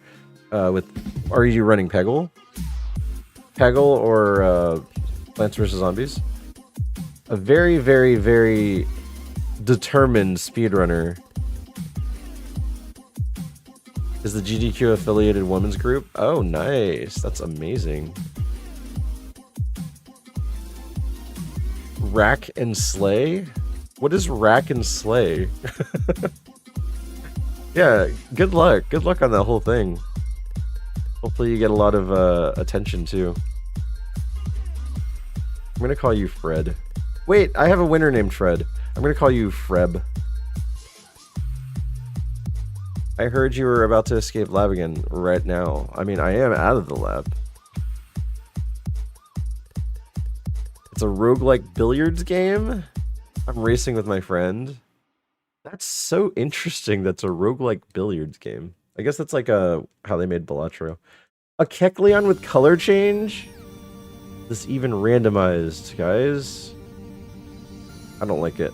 are you running Peggle? Peggle or Plants vs. Zombies? A very, very, very determined speedrunner is the GDQ affiliated women's group. Oh, nice. That's amazing. Rack and Slay? What is Rack and Slay? Yeah, good luck. Good luck on that whole thing. Hopefully you get a lot of attention too. I'm gonna call you Fred. Wait, I have a winner named Fred. I'm gonna call you Freb. I heard you were about to escape lab again right now. I mean, I am out of the lab. It's a roguelike billiards game? I'm racing with my friend. That's so interesting. That's a roguelike billiards game. I guess that's like how they made Balatro. A Kecleon with color change? This even randomized, guys. I don't like it.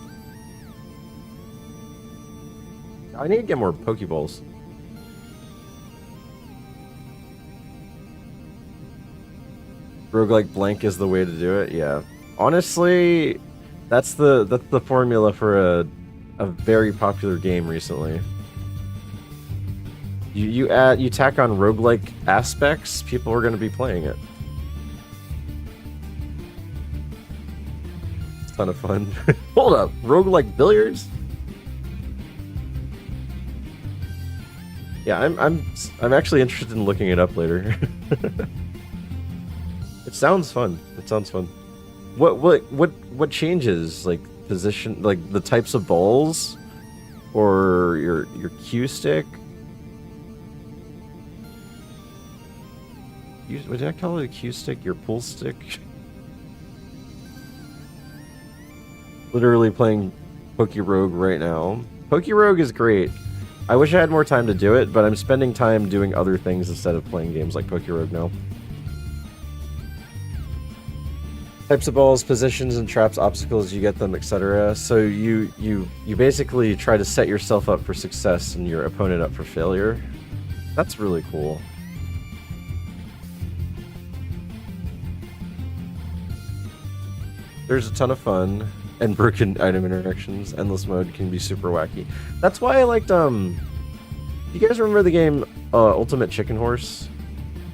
I need to get more Pokeballs. Roguelike blank is the way to do it. Yeah. Honestly, that's the formula for a very popular game recently. You tack on roguelike aspects, people are going to be playing it. It's a ton of fun. Hold up, roguelike billiards? Yeah, I'm actually interested in looking it up later. It sounds fun. It sounds fun. What changes? Like position, like the types of balls, or your cue stick? What did I call it? A cue stick? Your pull stick? Literally playing Pokerogue right now. Pokerogue is great. I wish I had more time to do it, but I'm spending time doing other things instead of playing games like Pokerogue now. Types of balls, positions and traps, obstacles, you get them, etc. So you basically try to set yourself up for success and your opponent up for failure. That's really cool. There's a ton of fun. and broken item interactions. Endless mode can be super wacky. That's why I liked you guys remember the game Ultimate Chicken Horse?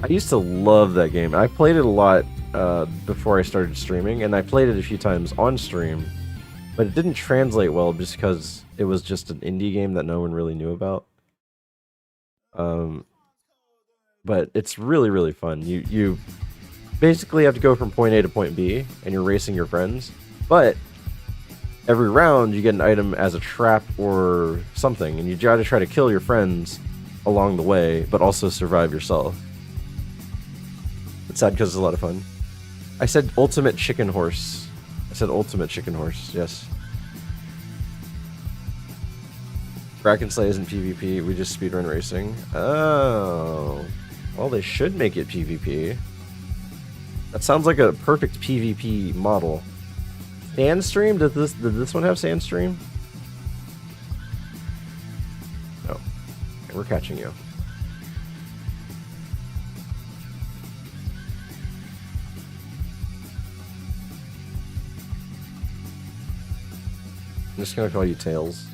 I used to love that game. I played it a lot before I started streaming, and I played it a few times on stream, but it didn't translate well just because it was just an indie game that no one really knew about. But it's really, really fun. You basically have to go from point A to point B, and you're racing your friends, but every round you get an item as a trap or something, and you gotta try to kill your friends along the way, but also survive yourself. It's sad because it's a lot of fun. I said Ultimate Chicken Horse. I said Ultimate Chicken Horse, yes. Bracken Slay isn't PvP, we just speedrun racing. Oh. Well, they should make it PvP. That sounds like a perfect PvP model. Sandstream? Did this one have Sandstream? No. Okay, we're catching you. I'm just gonna call you Tails.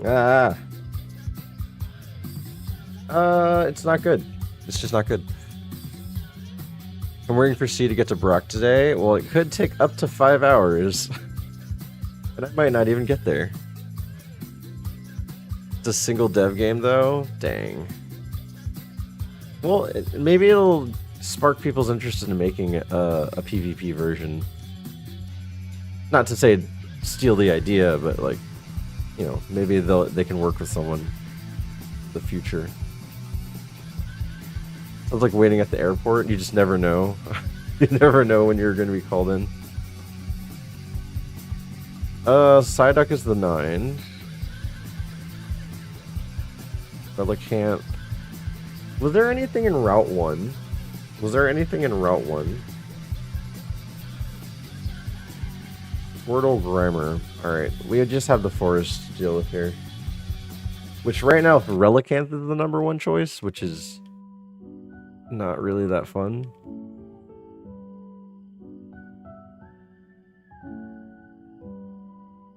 Ah. It's not good. It's just not good. I'm waiting for C to get to Brock today. Well, it could take up to 5 hours. And I might not even get there. It's a single dev game, though? Dang. Well, maybe it'll spark people's interest in making a PvP version. Not to say steal the idea, but like, you know, maybe they can work with someone in the future. Sounds like waiting at the airport. You just never know. You never know when you're going to be called in. Psyduck is the 9. Relic Camp. Was there anything in Route 1? Was there anything in Route 1? Squirtle Grammar. Alright, we just have the forest to deal with here. Which right now, Relicanth is the number 1 choice, which is not really that fun.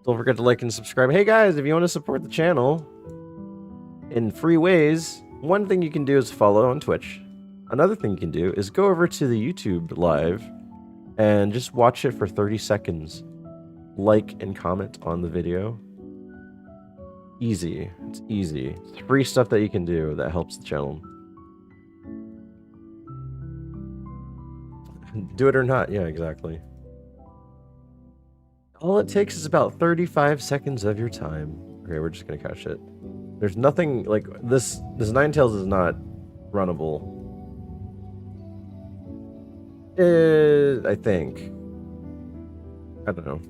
Don't forget to like and subscribe. Hey guys, if you want to support the channel in free ways, one thing you can do is follow on Twitch. Another thing you can do is go over to the YouTube live and just watch it for 30 seconds. Like and comment on the video. Easy. It's easy. It's free stuff that you can do that helps the channel. Do it or not. Yeah, exactly. All it takes is about 35 seconds of your time. Okay, we're just gonna catch it. There's nothing like this. This Ninetales is not runnable. I think. I don't know.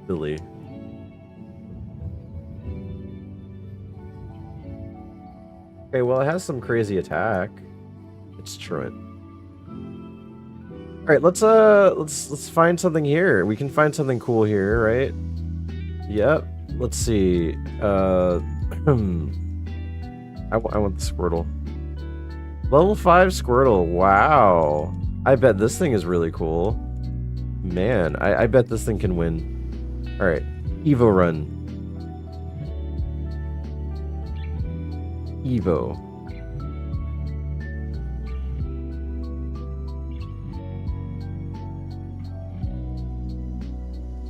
Silly. Okay, well, it has some crazy attack. It's truant. All right, let's find something here. We can find something cool here, right? Yep. Let's see. I want the Squirtle. Level 5 Squirtle. Wow. I bet this thing is really cool. Man, I bet this thing can win. All right, Evo Run. Evo.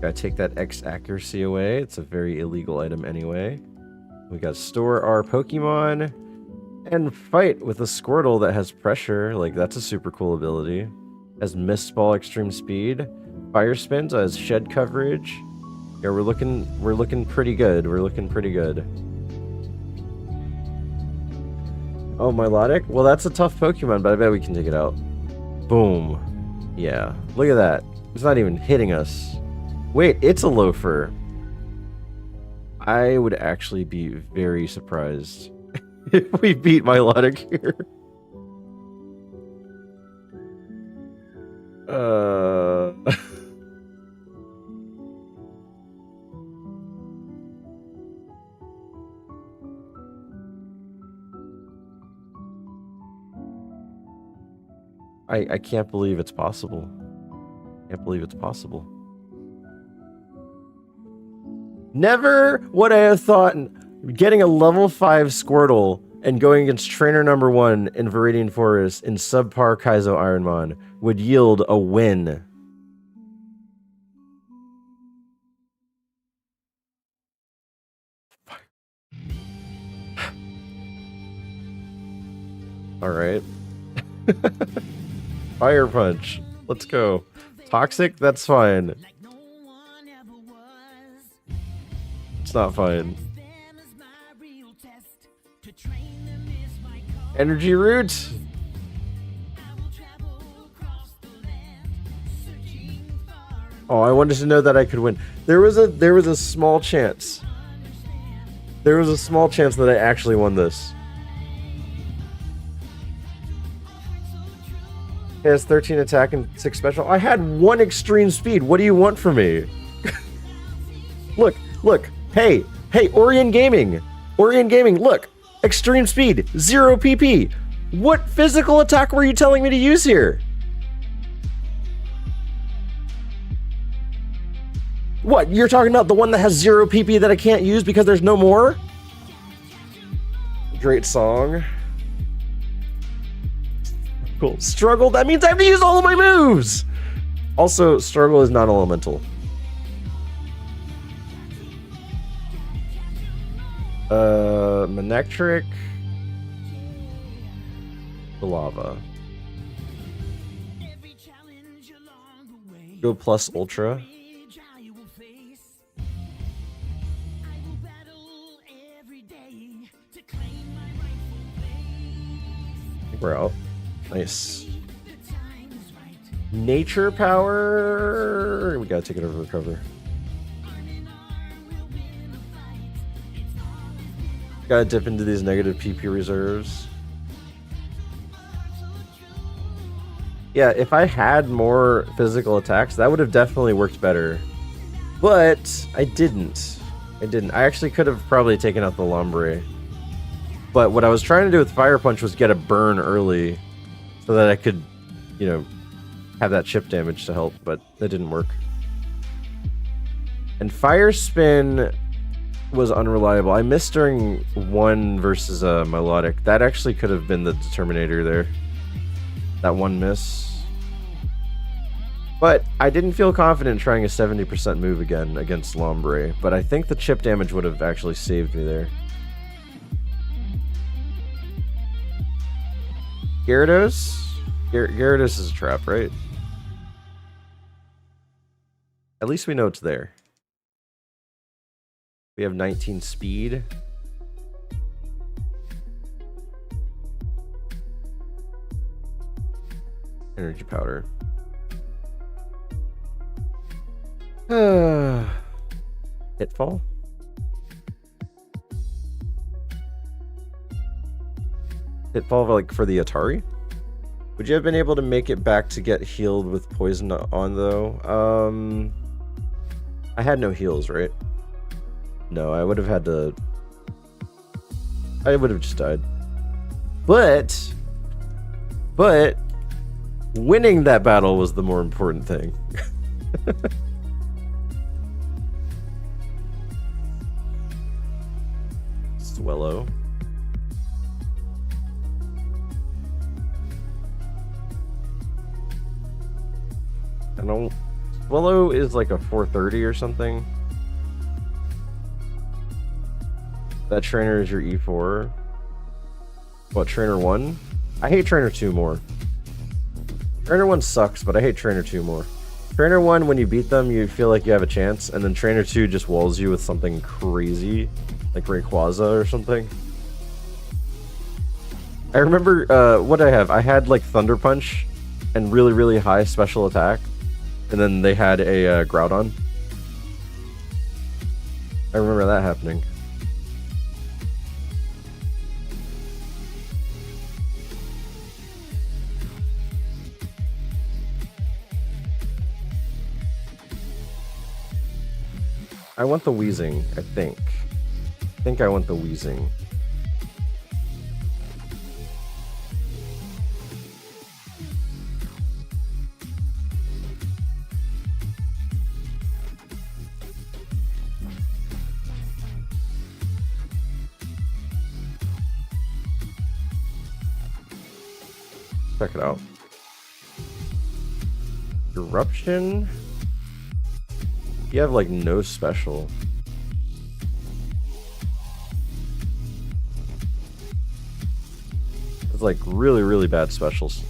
Gotta take that X accuracy away. It's a very illegal item anyway. We got store our Pokemon and fight with a Squirtle that has pressure. Like, that's a super cool ability. Has Mist Ball extreme speed. Fire Spin has shed coverage. Yeah, we're looking pretty good. We're looking pretty good. Oh, Milotic? Well, that's a tough Pokemon, but I bet we can take it out. Boom. Yeah. Look at that. It's not even hitting us. Wait, it's a Loafer. I would actually be very surprised if we beat Milotic here. I can't believe it's possible. Can't believe it's possible. Never would I have thought getting a level 5 Squirtle and going against trainer number 1 in Viridian Forest in Subpar Kaizo ironMON would yield a win. Alright. Fire Punch. Let's go. Toxic? That's fine. It's not fine. Energy Root? Oh, I wanted to know that I could win. There was a small chance. There was a small chance that I actually won this. He has 13 attack and 6 special. I had 1 extreme speed. What do you want from me? Look, look. Hey, Orion Gaming. Orion Gaming, look. Extreme speed, 0 PP. What physical attack were you telling me to use here? What, you're talking about the one that has 0 PP that I can't use because there's no more? Great song. Cool. Struggle, that means I have to use all of my moves! Also, Struggle is non-elemental. Manectric. Lava. Go plus Ultra. I think we're out. Nice. Nature Power. We gotta take it over the cover. Gotta dip into these negative PP reserves. Yeah, if I had more physical attacks, that would have definitely worked better. But I didn't. I actually could have probably taken out the Lombre. But what I was trying to do with Fire Punch was get a burn early so that I could, you know, have that chip damage to help, but that didn't work. And Fire Spin was unreliable. I missed during 1 versus Melodic. That actually could have been the determinator there. That 1 miss. But I didn't feel confident trying a 70% move again against Lombre, but I think the chip damage would have actually saved me there. Gyarados? Gyarados is a trap, right? At least we know it's there. We have 19 speed. Energy powder. Hitfall? Hitfall like for the Atari? Would you have been able to make it back to get healed with poison on though? I had no heals, right? No, I would have had to... I would have just died. But winning that battle was the more important thing. Swellow. I don't... Swellow is like a 430 or something. That trainer is your E4. What, trainer 1? I hate trainer 2 more. Trainer 1 sucks, but I hate trainer 2 more. Trainer 1, when you beat them, you feel like you have a chance, and then trainer 2 just walls you with something crazy, like Rayquaza or something. I remember, what did I have? I had like Thunder Punch and really, really high special attack, and then they had a Groudon. I remember that happening. I want the Wheezing, I think. I think I want the Wheezing. Check it out. Eruption. You have like no special. It's like really, really bad specials.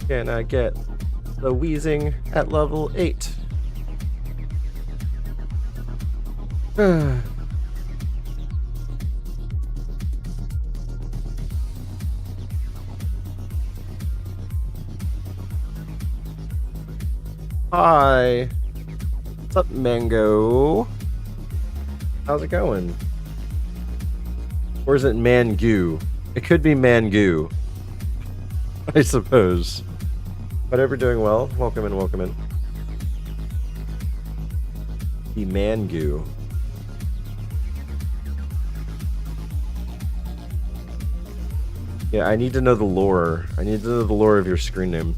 Can I get the wheezing at level 8? Hi. What's up, Mango? How's it going? Or is it Mangoo? It could be Mangoo, I suppose. Whatever, doing well. Welcome in, welcome in. The Mangoo. Yeah, I need to know the lore. I need to know the lore of your screen name.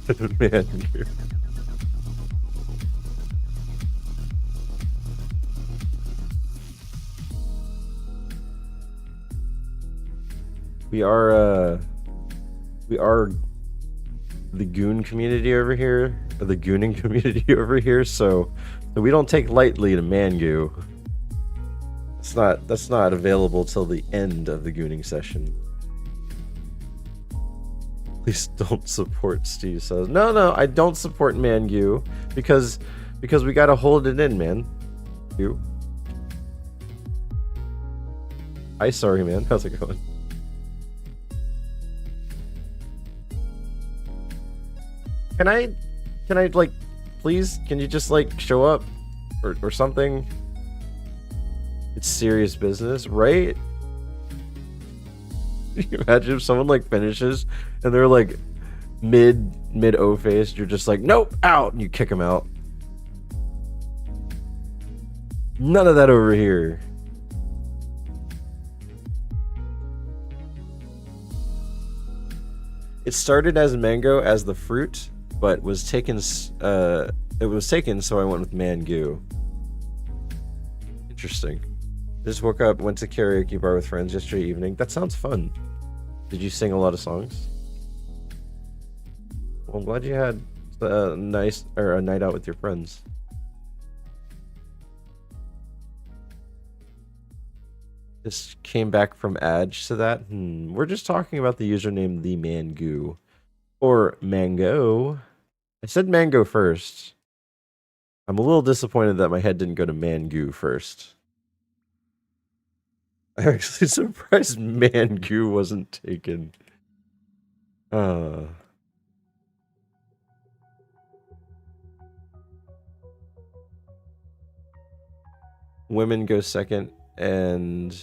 Mangoo. We are the goon community over here, or the gooning community over here, so we don't take lightly to Mangoo. That's not available till the end of the gooning session. Please don't support, Steve says. No, I don't support Mangoo because we gotta hold it in, man. You. Hi, sorry, man. How's it going? Can I like, please, can you just like show up or something? It's serious business, right? Can you imagine if someone like finishes and they're like mid O faced, you're just like, nope, out, and you kick them out. None of that over here. It started as mango as the fruit, but was taken. It was taken, so I went with Mangoo. Interesting. Just woke up, went to karaoke bar with friends yesterday evening. That sounds fun. Did you sing a lot of songs? Well, I'm glad you had a nice a night out with your friends. Just came back from Adge to that. We're just talking about the username the Mangoo or Mango. I said Mango first. I'm a little disappointed that my head didn't go to Mangoo first. I'm actually surprised Mangoo wasn't taken. Women go second and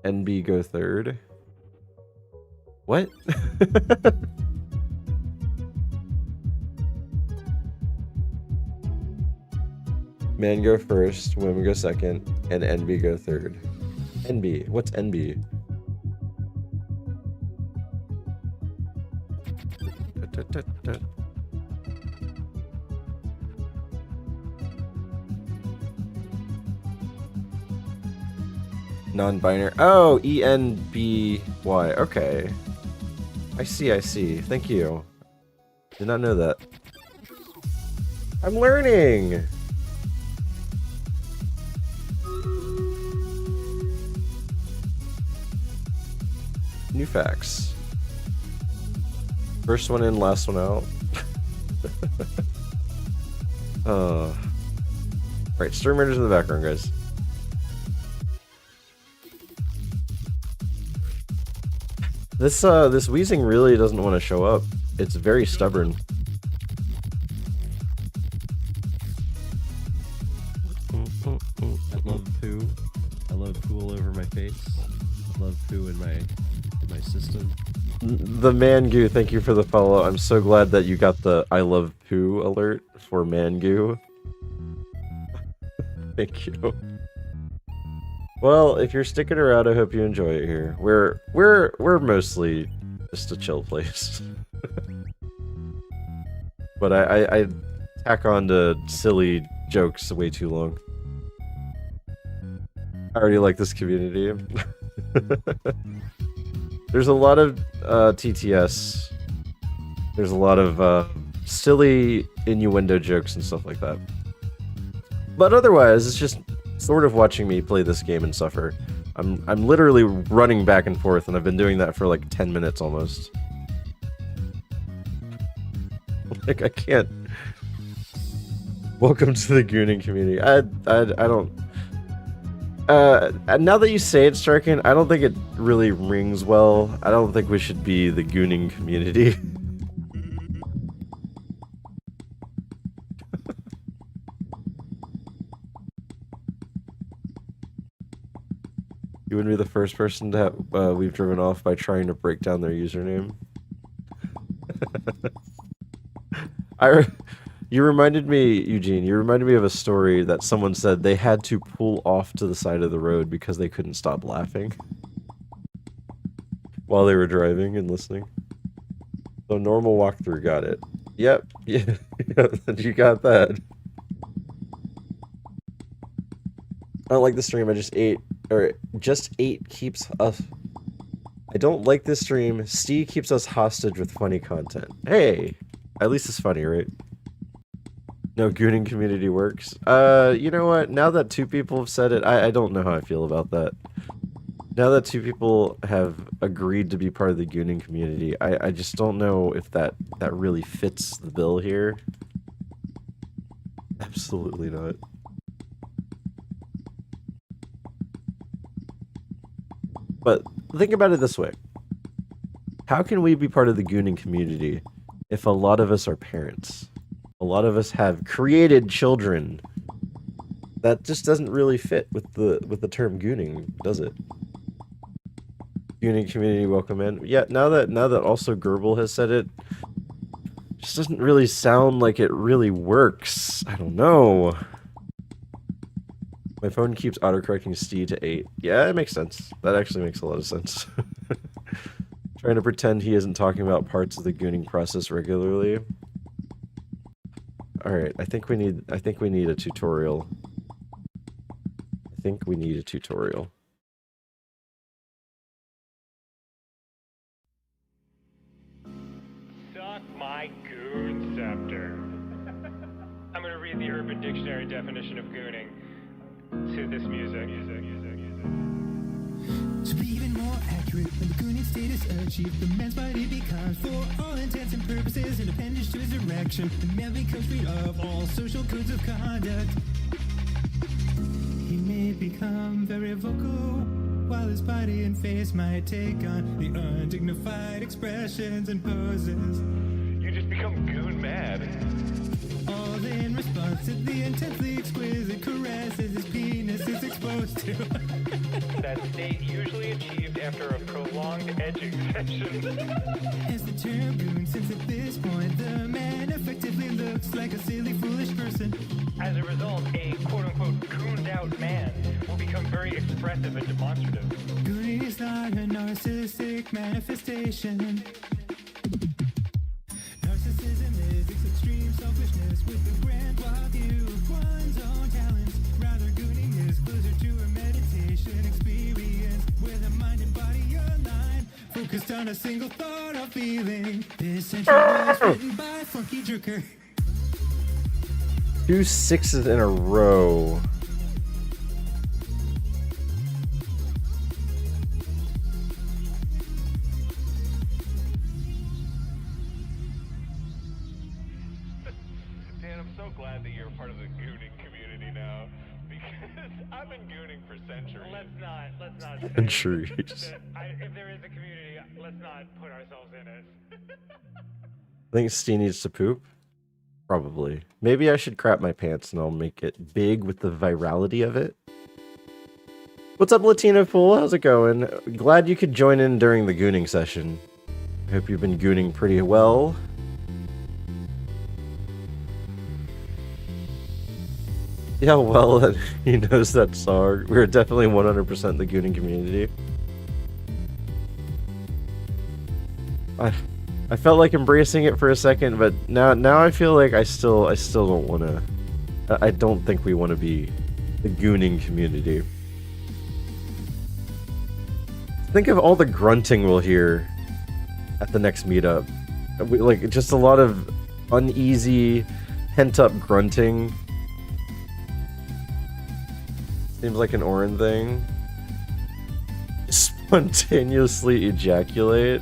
NB go third. What? Men go first, women go second, and NB go third. NB, what's NB? Non-binary. Oh, ENBY. Okay. I see. Thank you. Did not know that. I'm learning! New facts. First one in, last one out. Right, Storm Raiders in the background, guys. This wheezing really doesn't want to show up. It's very stubborn. I love poo. I love poo all over my face. I love poo in my system. The Mangu, thank you for the follow. I'm so glad that you got the I love poo alert for Mangu. Thank you. Well, if you're sticking around, I hope you enjoy it here. We're mostly just a chill place. But I tack on to silly jokes way too long. I already like this community. There's a lot of TTS. There's a lot of silly innuendo jokes and stuff like that. But otherwise, it's just sort of watching me play this game and suffer. I'm literally running back and forth, and I've been doing that for like 10 minutes almost. Like, I can't. Welcome to the gooning community. I don't. Now that you say it, Starkin, I don't think it really rings well. I don't think we should be the gooning community. You wouldn't be the first person that we've driven off by trying to break down their username. You reminded me, Eugene, you reminded me of a story that someone said they had to pull off to the side of the road because they couldn't stop laughing while they were driving and listening. So normal walkthrough, got it. Yep, yeah, you got that. I don't like the stream, I just ate keeps us... I don't like this stream, Steve keeps us hostage with funny content. Hey, at least it's funny, right? No gooning community works. You know what? Now that two people have said it, I don't know how I feel about that. Now that two people have agreed to be part of the gooning community, I just don't know if that really fits the bill here. Absolutely not. But think about it this way. How can we be part of the gooning community if a lot of us are parents? A lot of us have created children. That just doesn't really fit with the term gooning, does it? Gooning community, welcome in. Yeah, now that also Gerbil has said it, just doesn't really sound like it really works. I don't know. My phone keeps autocorrecting Steve to 8. Yeah, it makes sense. That actually makes a lot of sense. Trying to pretend he isn't talking about parts of the gooning process regularly. Alright, I think we need a tutorial. I think we need a tutorial. Suck my goon, Scepter. I'm gonna read the Urban Dictionary definition of gooning to this music. To be even more accurate, when the gooning state is achieved, the man's body becomes, for all intents and purposes, an appendage to his erection. The man becomes freed of all social codes of conduct. He may become very vocal, while his body and face might take on the undignified expressions and poses. You just become goon mad. All in response to the intensely exquisite caresses his penis is exposed to. That state usually achieved after a prolonged edging session. As the term goon, since at this point the man effectively looks like a silly, foolish person. As a result, a quote-unquote gooned-out man will become very expressive and demonstrative. Gooning is not a narcissistic manifestation. Narcissism is extreme selfishness with a grand wild view of one's own talents. Rather, gooning is closer to a meditation experience where the mind and body align, focused on a single thought or feeling. This entry was written by Funky Jerker. 2 6s in a row. Dan, I'm so glad that you're part of the gooning community now, because I've been gooning for centuries. Let's not. Centuries. If there is a community, let's not put ourselves in it. I think Steve needs to poop. Probably. Maybe I should crap my pants and I'll make it big with the virality of it. What's up, Latino Pool? How's it going? Glad you could join in during the gooning session. I hope you've been gooning pretty well. Yeah, well, he knows that song. We're definitely 100% the gooning community. I felt like embracing it for a second, but now I feel like I still don't want to. I don't think we want to be the gooning community. Think of all the grunting we'll hear at the next meetup. Like just a lot of uneasy, pent-up grunting. Seems like an Orin thing. Spontaneously ejaculate.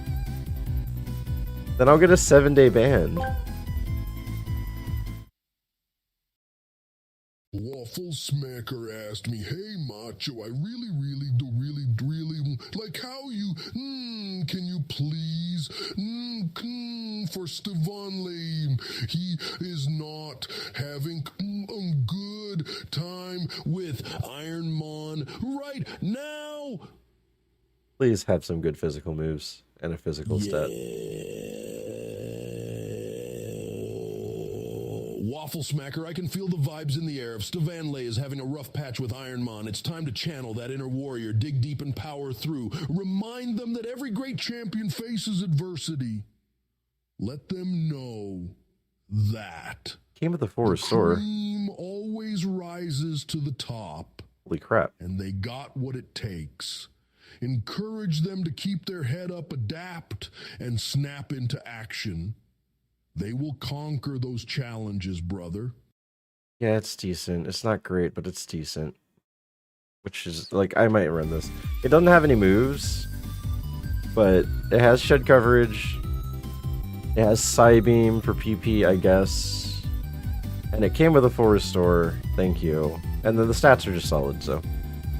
Then I'll get a 7-day ban. Waffle Smacker asked me, hey Macho, I really like how you, can you please, for Stevanle, he is not having a good time with ironMON right now. Please have some good physical moves and a physical stat. Waffle Smacker, I can feel the vibes in the air. If Stevanle is having a rough patch with ironMON, it's time to channel that inner warrior, dig deep and power through. Remind them that every great champion faces adversity. Let them know that. Came with a 4 restore. Cream always rises to the top. Holy crap. And they got what it takes. Encourage them to keep their head up, adapt, and snap into action. They will conquer those challenges, brother. Yeah, it's decent. It's not great, but it's decent. Which is, like, I might run this. It doesn't have any moves, but it has shed coverage. It has Psybeam for PP, I guess. And it came with a 4 restore. Thank you. And then the stats are just solid, so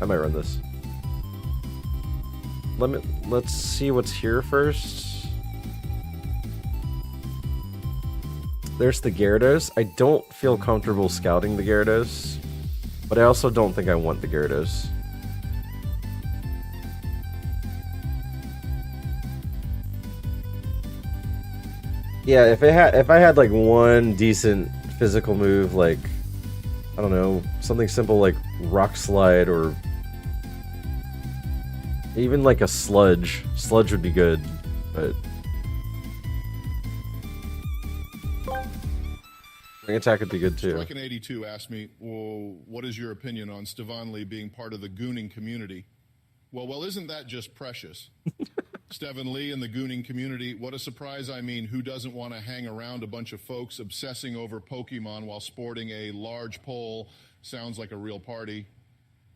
I might run this. Let's see what's here first. There's the Gyarados. I don't feel comfortable scouting the Gyarados, but I also don't think I want the Gyarados. Yeah, if I had like one decent physical move, like I don't know, something simple like Rock Slide or even like a Sludge. Sludge would be good, but Ring Attack would be good too. Like an 82 asked me, well, what is your opinion on Stevanle being part of the gooning community? Well, isn't that just precious? Stevan Lee and the gooning community, what a surprise. I mean, who doesn't want to hang around a bunch of folks obsessing over Pokemon while sporting a large pole? Sounds like a real party.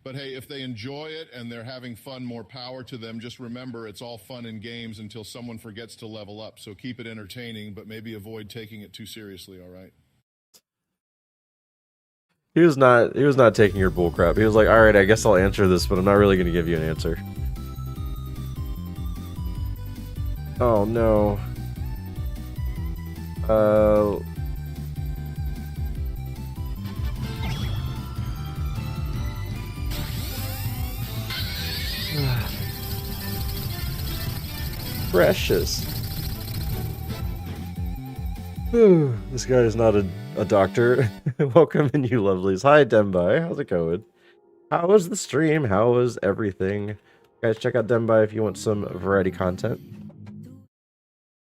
But hey, if they enjoy it and they're having fun, more power to them. Just remember, it's all fun and games until someone forgets to level up. So keep it entertaining, but maybe avoid taking it too seriously, all right? He was not taking your bullcrap. He was like, alright, I guess I'll answer this, but I'm not really going to give you an answer. Oh no. Precious. This guy is not a doctor. Welcome in, you lovelies. Hi, Dembai. How's it going? How was the stream? How was everything? Guys, check out Dembai if you want some variety content.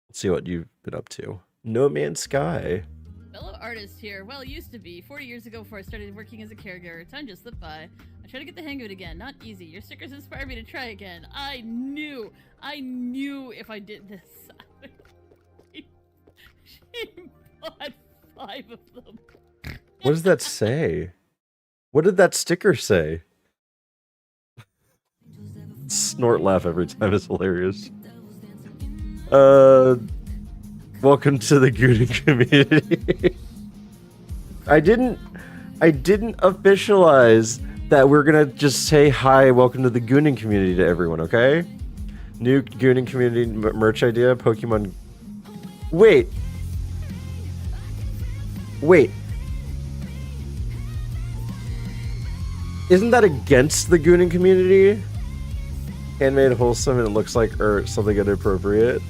Let's see what you've been up to. No Man's Sky. Fellow artist here. Well, used to be. 40 years ago before I started working as a caregiver. Time just slipped by. I try to get the hang of it again. Not easy. Your stickers inspired me to try again. I knew if I did this. She bought 5 of them. What does that say? What did that sticker say? Snort laugh every time is hilarious. Welcome to the gooning community. I didn't officialize that we're gonna just say hi, welcome to the gooning community to everyone, okay? New gooning community merch idea, Pokemon. Wait. Isn't that against the gooning community? Handmade, wholesome, and it looks like something inappropriate.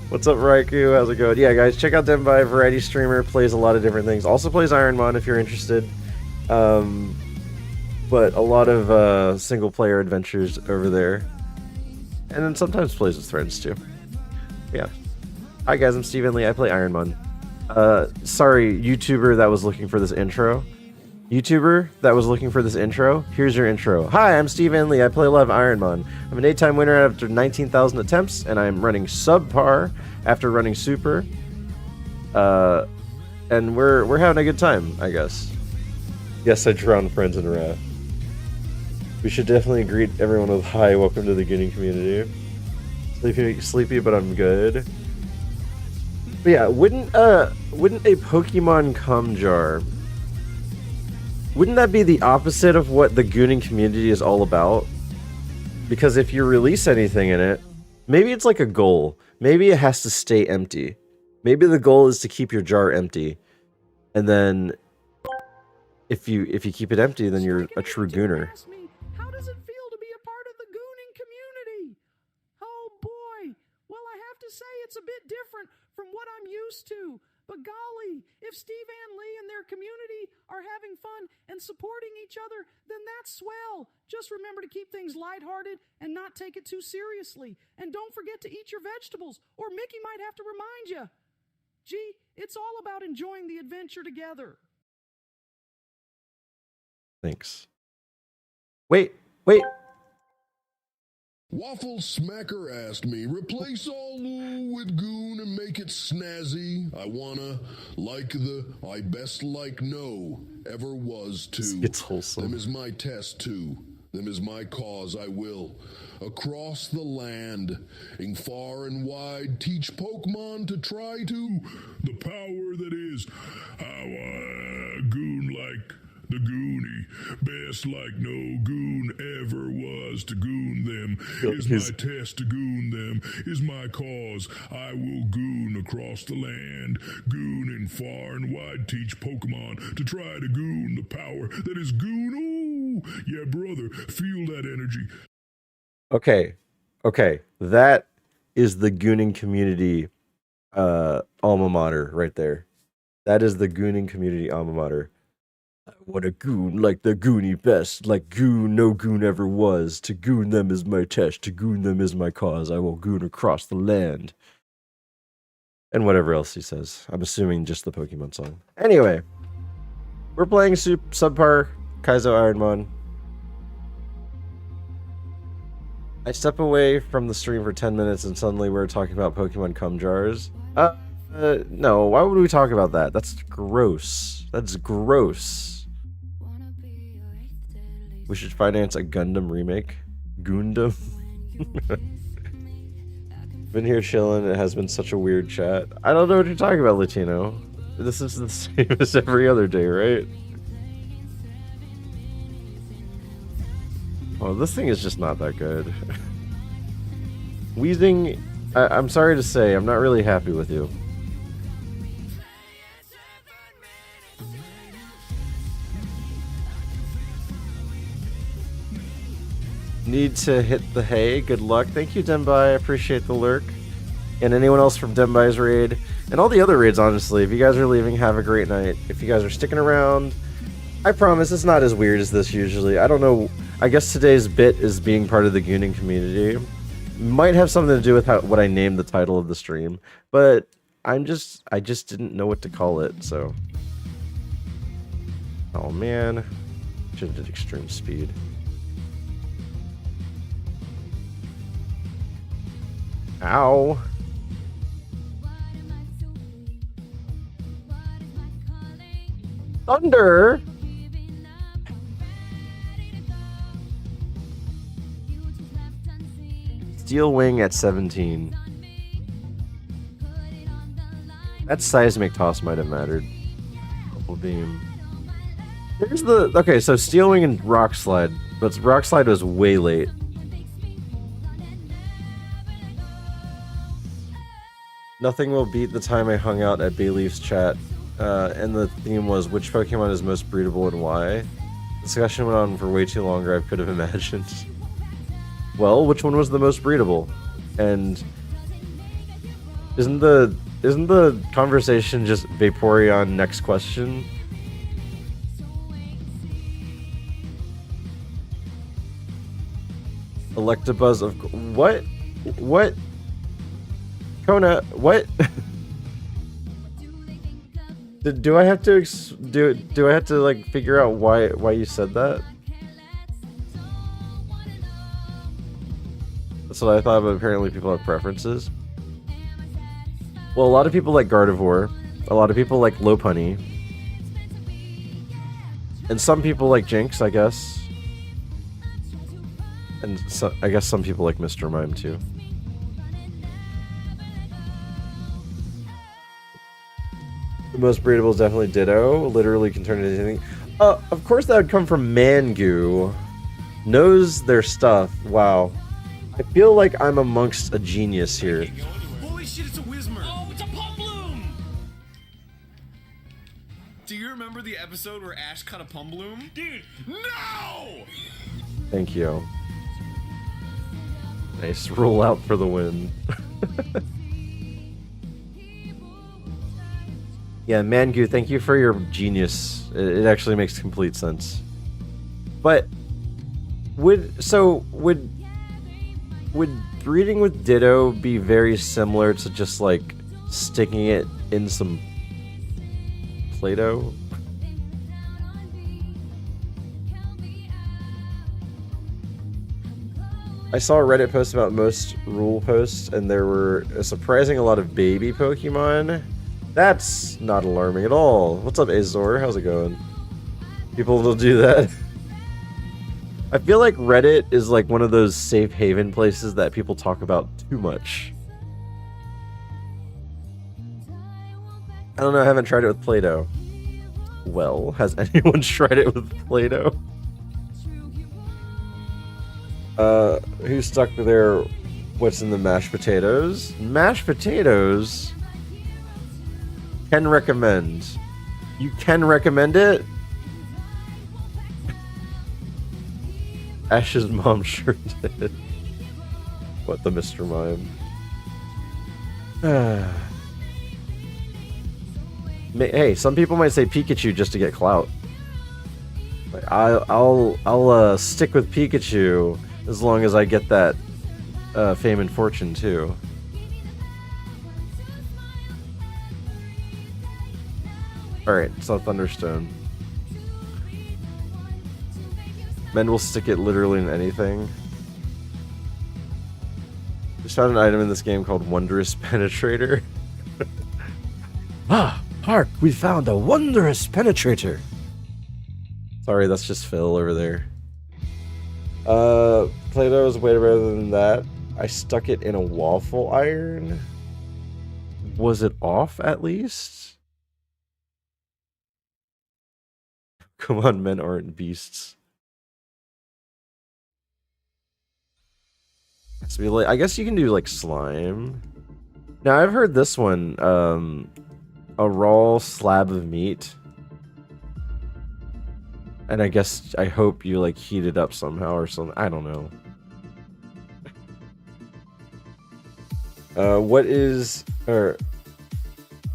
What's up, Raikou? How's it going? Yeah, guys, check out Denbai, variety streamer, plays a lot of different things. Also plays ironMON if you're interested. But a lot of single player adventures over there. And then sometimes plays with friends too. Yeah. Hi guys, I'm Steven Lee. I play ironMON. Sorry, YouTuber that was looking for this intro. YouTuber that was looking for this intro, here's your intro. Hi, I'm Steven Lee. I play a lot of ironMON. I'm an 8-time winner after 19,000 attempts, and I'm running subpar after running super. And we're having a good time, I guess. Yes, I drown friends in wrath. We should definitely greet everyone with hi, welcome to the Gooning community. Sleepy, but I'm good. But yeah, wouldn't a Pokemon cum jar, wouldn't that be the opposite of what the Gooning community is all about? Because if you release anything in it, maybe it's like a goal. Maybe it has to stay empty. Maybe the goal is to keep your jar empty. And then if you keep it empty, then you're a true gooner. How does it feel to be a part of the Gooning community? Oh boy, well I have to say it's a bit different from what I'm used to. But golly, if Steve and Lee and their community are having fun and supporting each other, then that's swell. Just remember to keep things lighthearted and not take it too seriously. And don't forget to eat your vegetables, or Mickey might have to remind you. Gee, it's all about enjoying the adventure together. Thanks. Wait. Waffle Smacker asked me, replace all Lou with Goon and make it snazzy. I wanna like the I best like no ever was to. It's wholesome. Them is my test too. Them is my cause I will. Across the land, in far and wide, teach Pokemon to try to the power that is how Goon like the Goonie, best like no goon ever was to goon them, is my test to goon them, is my cause, I will goon across the land, goon in far and wide, teach Pokemon to try to goon the power that is goon, ooh, yeah brother, feel that energy. Okay, that is the Gooning community alma mater right there. That is the Gooning community alma mater. I want a goon like the Goonie best, like goon no goon ever was. To goon them is my test, to goon them is my cause. I will goon across the land. And whatever else he says. I'm assuming just the Pokemon song. Anyway, we're playing Subpar Kaizo ironMON. I step away from the stream for 10 minutes and suddenly we're talking about Pokemon cum jars. No, why would we talk about that? That's gross. That's gross. We should finance a Gundam remake. Gundam. Been here chilling. It has been such a weird chat. I don't know what you're talking about, Latino. This is the same as every other day, right? Oh, this thing is just not that good. Wheezing, I'm sorry to say, I'm not really happy with you. Need to hit the hay. Good luck. Thank you, Denbai. I appreciate the lurk. And anyone else from Denbai's raid. And all the other raids, honestly. If you guys are leaving, have a great night. If you guys are sticking around, I promise it's not as weird as this usually. I don't know. I guess today's bit is being part of the Gooning community. Might have something to do with what I named the title of the stream. But I just didn't know what to call it, so. Oh man. Should have did extreme speed. Ow. Thunder? Steel Wing at 17. That seismic toss might have mattered. Double beam. Here's the... Okay, so Steel Wing and Rock Slide. But Rock Slide was way late. Nothing will beat the time I hung out at Bayleaf's chat, and the theme was which Pokemon is most breedable and why. Discussion went on for way too longer I could have imagined. Well, which one was the most breedable? And Isn't the conversation just Vaporeon next question? Electabuzz of what? What? Kona, what? do I have to do I have to like figure out why you said that? That's what I thought, but apparently people have preferences. Well, a lot of people like Gardevoir, a lot of people like Lopunny, and some people like Jinx, I guess. And so, I guess some people like Mr. Mime too. The most breedable is definitely Ditto. Literally can turn into anything. Of course that would come from Mangu. Knows their stuff. Wow. I feel like I'm amongst a genius here. Holy shit, it's a Whismer! Oh, it's a Pumbloom! Do you remember the episode where Ash caught a Pumbloom? Dude, no! Thank you. Nice roll out for the win. Yeah, Mangu, thank you for your genius. It actually makes complete sense. But would breeding with Ditto be very similar to just like sticking it in some Play-Doh? I saw a Reddit post about most rule posts, and there were a surprising a lot of baby Pokemon. That's not alarming at all. What's up, Azor? How's it going? People will do that. I feel like Reddit is like one of those safe haven places that people talk about too much. I don't know, I haven't tried it with Play-Doh. Well, has anyone tried it with Play-Doh? Who stuck there? What's in the mashed potatoes? Mashed potatoes? Can recommend. You can recommend it? Ash's mom sure did. What the Mr. Mime? Hey, some people might say Pikachu just to get clout. Like, I'll stick with Pikachu as long as I get that fame and fortune too. Alright, so Thunderstone. Men will stick it literally in anything. Just found an item in this game called Wondrous Penetrator. Ah, hark, we found a Wondrous Penetrator. Sorry, that's just Phil over there. Play-Doh is way better than that. I stuck it in a waffle iron. Was it off at least? Come on, men aren't beasts. So like, I guess you can do like slime. Now I've heard this one, a raw slab of meat. And I guess, I hope you like heat it up somehow or something. I don't know. What is, or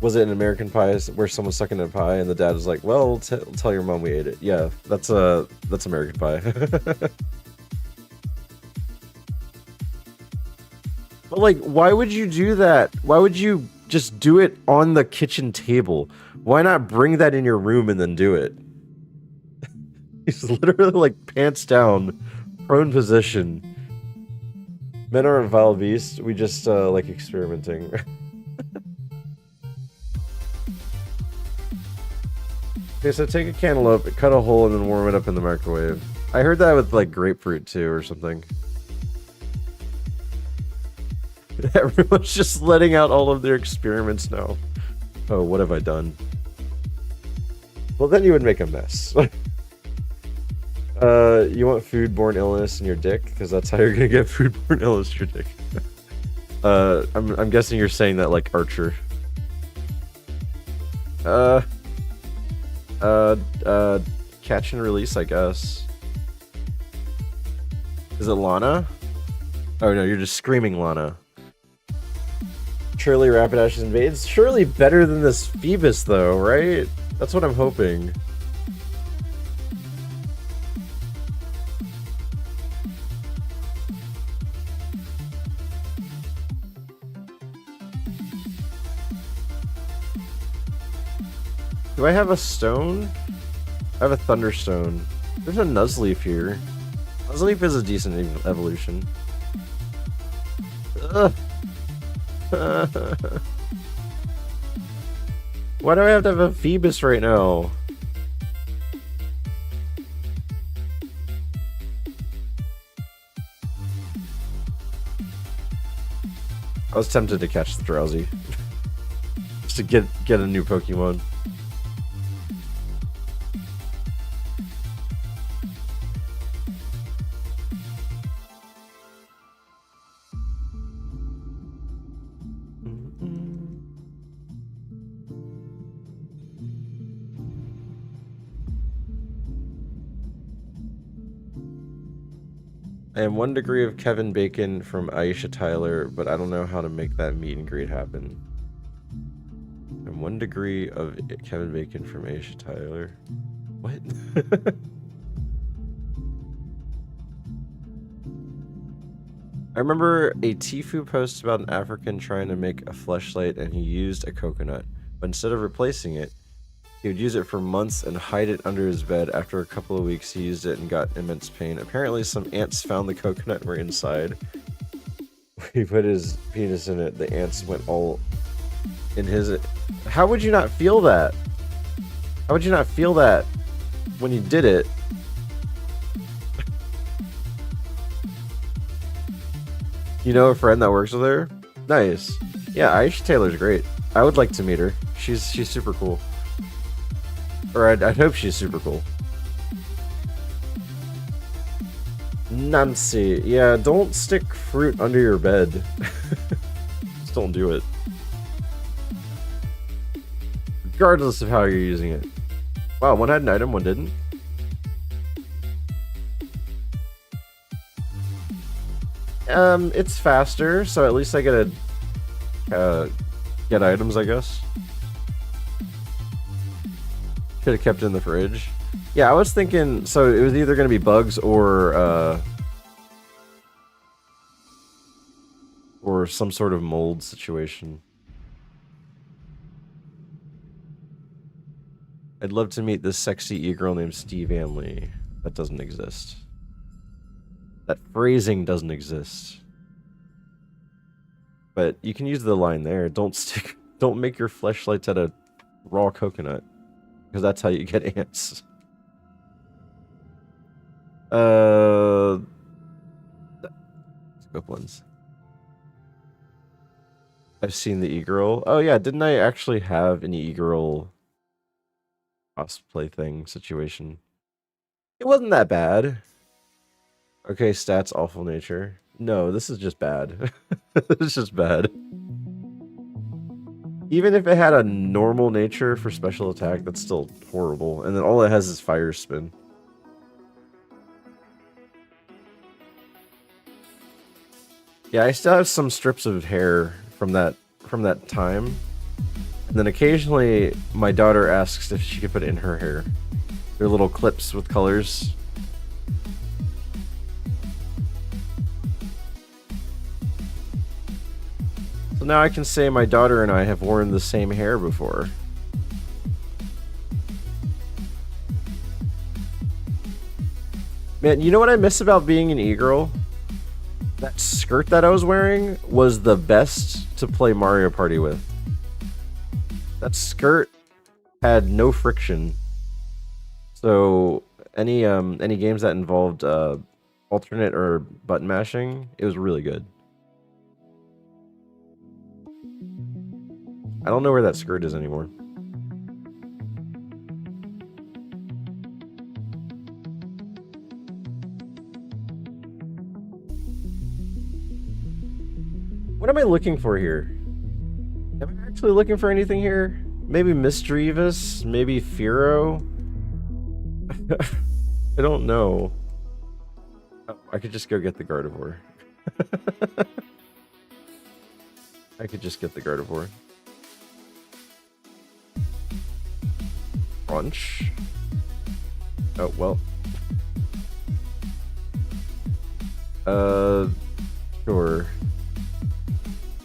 was it an American Pie where someone stuck in a pie and the dad was like, well, tell your mom we ate it. Yeah, that's American Pie. But like, why would you do that? Why would you just do it on the kitchen table? Why not bring that in your room and then do it? He's literally like pants down, prone position. Men aren't vile beasts. We just like experimenting. Okay, so take a cantaloupe, cut a hole, and then warm it up in the microwave. I heard that with like grapefruit too, or something. Everyone's just letting out all of their experiments now. Oh, what have I done? Well, then you would make a mess. You want foodborne illness in your dick? Because that's how you're gonna get foodborne illness in your dick. I'm guessing you're saying that like Archer. Catch and release, I guess. Is it Lana? Oh no, you're just screaming Lana. Surely Rapidash invades. Surely better than this Phoebus, though, right? That's what I'm hoping. Do I have a stone? I have a Thunderstone. There's a Nuzleaf here. Nuzleaf is a decent evolution. Ugh. Why do I have to have a Phoebus right now? I was tempted to catch the Drowsy. Just to get a new Pokemon. I am 1 degree of Kevin Bacon from Aisha Tyler, but I don't know how to make that meet and greet happen. I'm 1 degree of Kevin Bacon from Aisha Tyler. What? I remember a Tfue post about an African trying to make a fleshlight and he used a coconut, but instead of replacing it, he would use it for months and hide it under his bed. After a couple of weeks, he used it and got immense pain. Apparently, some ants found the coconut and were inside. He put his penis in it. The ants went all in his... How would you not feel that? How would you not feel that when you did it? You know a friend that works with her? Nice. Yeah, Aisha Taylor's great. I would like to meet her. She's super cool. Or I'd hope she's super cool. Nancy. Yeah, don't stick fruit under your bed. Just don't do it. Regardless of how you're using it. Wow, one had an item, one didn't. It's faster, so at least I get a get items, I guess. Could have kept it in the fridge. Yeah, I was thinking, so it was either going to be bugs or some sort of mold situation. I'd love to meet this sexy e-girl named Steve Anley. That doesn't exist. That phrasing doesn't exist. But you can use the line there. Don't make your fleshlights out of raw coconut. Because that's how you get ants. Scope ones. I've seen the e-girl. Oh yeah, didn't I actually have an e-girl cosplay thing situation? It wasn't that bad. Okay, stats, awful nature. No, this is just bad. It's just bad. Even if it had a normal nature for special attack, that's still horrible. And then all it has is fire spin. Yeah, I still have some strips of hair from that time. And then occasionally my daughter asks if she could put it in her hair. They're little clips with colors. So now I can say my daughter and I have worn the same hair before. Man, you know what I miss about being an e-girl? That skirt that I was wearing was the best to play Mario Party with. That skirt had no friction. So any games that involved alternate or button mashing, it was really good. I don't know where that skirt is anymore. What am I looking for here? Am I actually looking for anything here? Maybe Misdreavus? Maybe Firo? I don't know. Oh, I could just go get the Gardevoir. I could just get the Gardevoir. Crunch. Oh, well. Sure.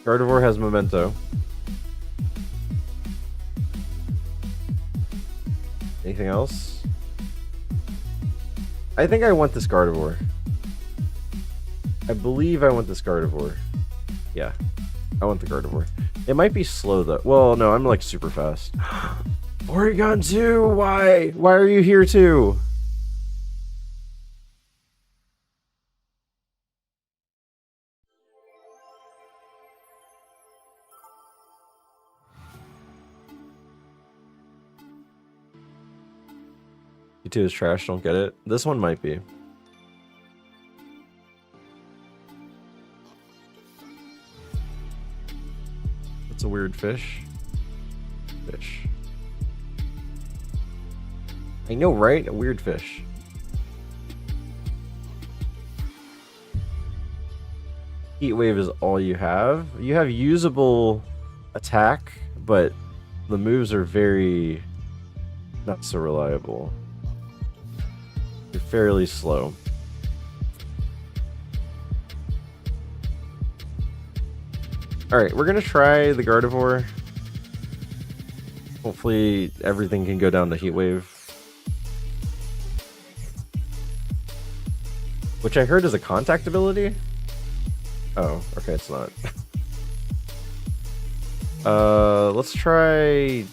Gardevoir has Memento. Anything else? I think I want this Gardevoir. I believe I want this Gardevoir. Yeah, I want the Gardevoir. It might be slow though. Well, no, I'm like super fast. Oregon 2, why? Why are you here too? You2 is trash, don't get it. This one might be. It's a weird fish. Fish. I know, right? A weird fish. Heat Wave is all you have. You have usable attack, but the moves are very not so reliable. You're fairly slow. Alright, we're gonna try the Gardevoir. Hopefully everything can go down to Heat Wave. Which I heard is a contact ability? Oh, okay, it's not. Let's try...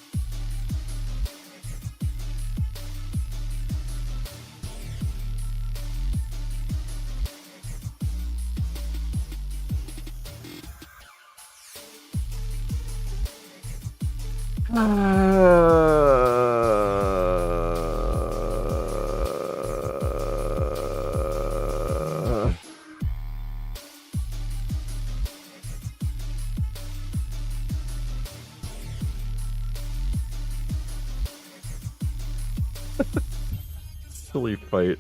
Silly fight.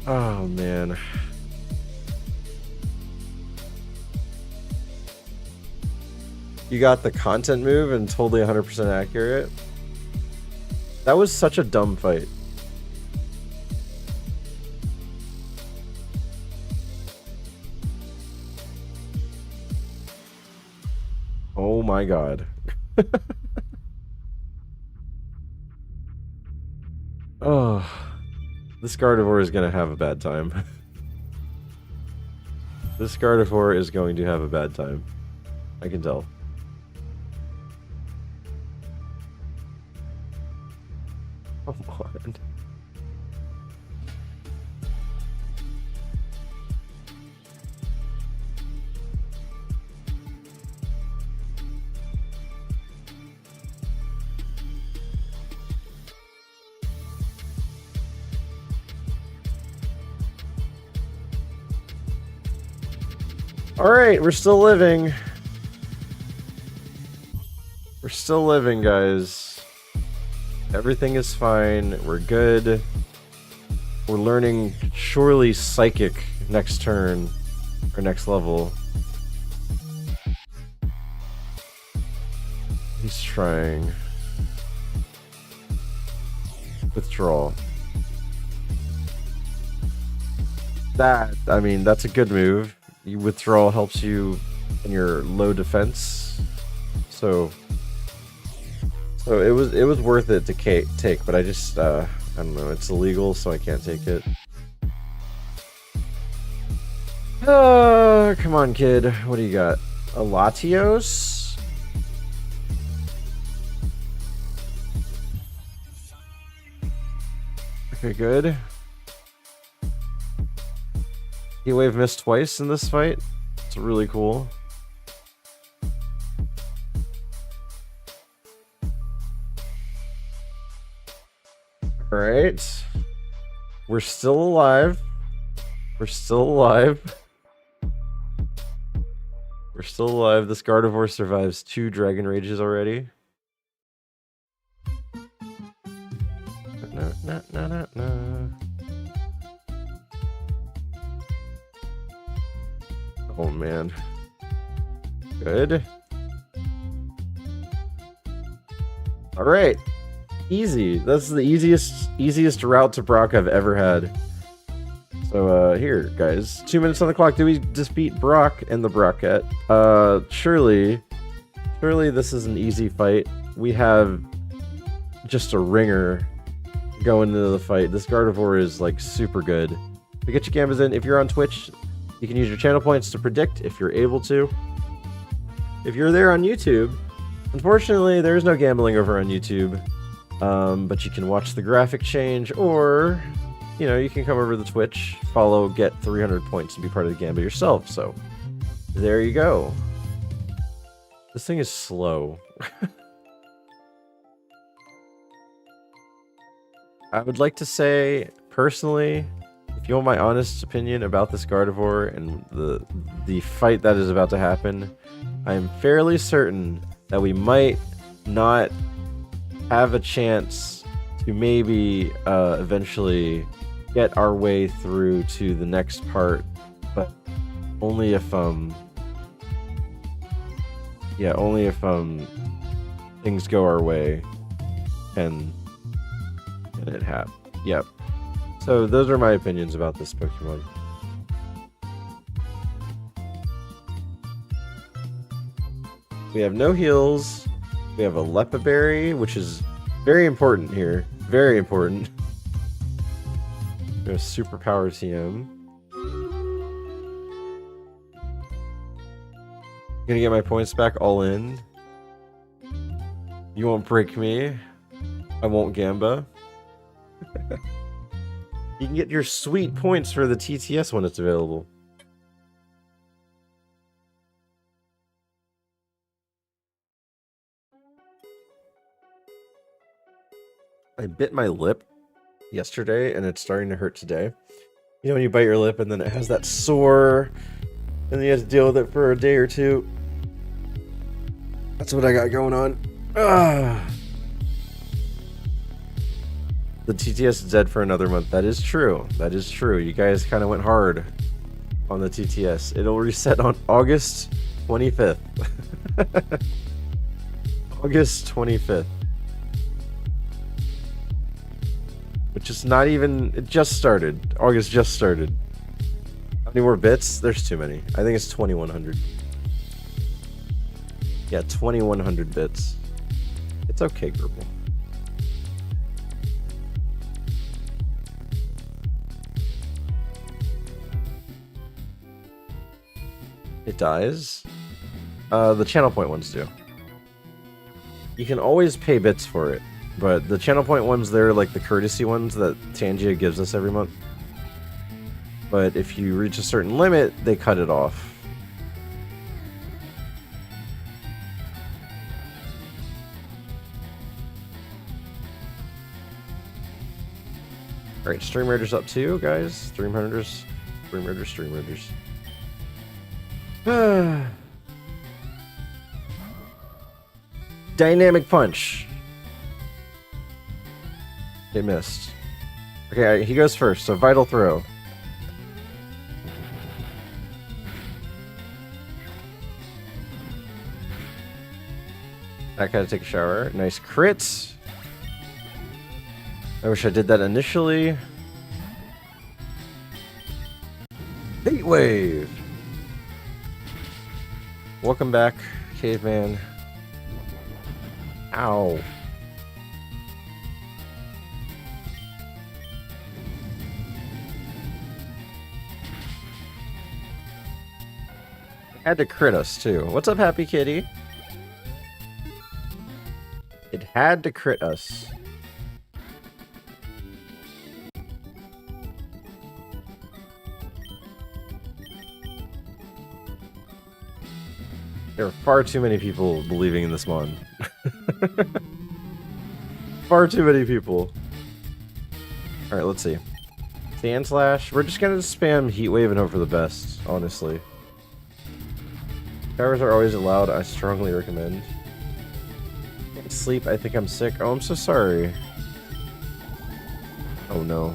Oh man. You got the content move and totally 100% accurate. That was such a dumb fight. Oh my god. Oh, this Gardevoir is going to have a bad time. This Gardevoir is going to have a bad time. I can tell. Come on. Alright, we're still living. We're still living, guys. Everything is fine. We're good. We're learning surely Psychic next turn, or next level. He's trying. Withdrawal. That, I mean, that's a good move. Withdrawal helps you in your low defense, so it was worth it to take, but I just I don't know, it's illegal, so I can't take it. Come on, kid. What do you got? A Latios? Okay, good. Heat Wave missed twice in this fight. It's really cool. Alright. We're still alive. We're still alive. We're still alive. This Gardevoir survives 2 Dragon Rages already. Oh man. Good. All right. Easy. That's the easiest route to Brock I've ever had. So here, guys. 2 minutes on the clock. Do we just beat Brock and the Brockette? Surely this is an easy fight. We have just a ringer going into the fight. This Gardevoir is like super good. To get your gambas in, if you're on Twitch, you can use your channel points to predict if you're able to. If you're there on YouTube, unfortunately, there is no gambling over on YouTube. But you can watch the graphic change, or, you know, you can come over to Twitch, follow, get 300 points, and be part of the gambit yourself. So, there you go. This thing is slow. I would like to say, personally, if you want my honest opinion about this Gardevoir and the fight that is about to happen, I'm fairly certain that we might not have a chance to maybe eventually get our way through to the next part, but only if things go our way and it happen. Yep. So those are my opinions about this Pokemon. We have no heals. We have a Lepaberry, which is very important here. Very important. We have a Superpower TM. Gonna get my points back all in. You won't break me. I won't Gamba. You can get your sweet points for the TTS when it's available. I bit my lip yesterday and it's starting to hurt today. You know when you bite your lip and then it has that sore and then you have to deal with it for a day or two? That's what I got going on. Ugh. The TTS is dead for another month. That is true. That is true. You guys kind of went hard on the TTS. It'll reset on August 25th. August 25th. Which is not even... It just started. August just started. How many more bits? There's too many. I think it's 2,100. Yeah, 2,100 bits. It's okay, Gerbil. It dies. The channel point ones do. You can always pay bits for it, but the channel point ones, they're like the courtesy ones that Tangia gives us every month. But if you reach a certain limit, they cut it off. Alright, Stream Raiders up too, guys. Stream Raiders. Stream Raiders, Stream Raiders. Dynamic Punch. It missed. Okay, he goes first, so Vital Throw. I gotta take a shower. Nice crit. I wish I did that initially. Heat Wave. Welcome back, Caveman. Ow. It had to crit us too. What's up, Happy Kitty? It had to crit us. There are far too many people believing in this mon. Far too many people. Alright, let's see. Sand Slash. We're just gonna spam Heat Wave and hope for the best, honestly. Showers are always allowed. I strongly recommend. Can't sleep. I think I'm sick. Oh, I'm so sorry. Oh no.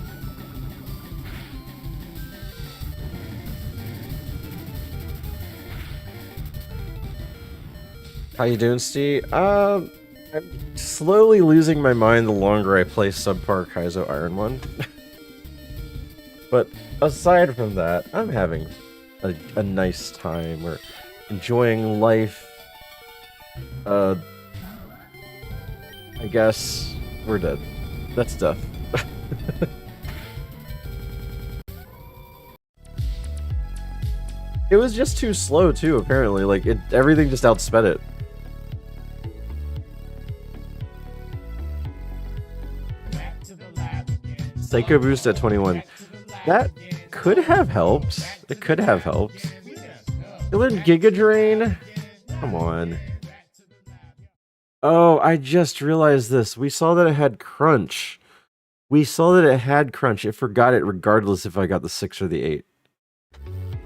How you doing, Steve? I'm slowly losing my mind the longer I play Subpar Kaizo ironMON. But aside from that, I'm having a nice time. We're enjoying life. I guess we're dead. That's death. It was just too slow too, apparently. Like everything just outsped it. Psycho boost at 21. That could have helped. It could have helped. You learned Giga Drain? Come on. Oh, I just realized this. We saw that it had crunch. We saw that it had crunch. It forgot it regardless if I got the 6 or the 8.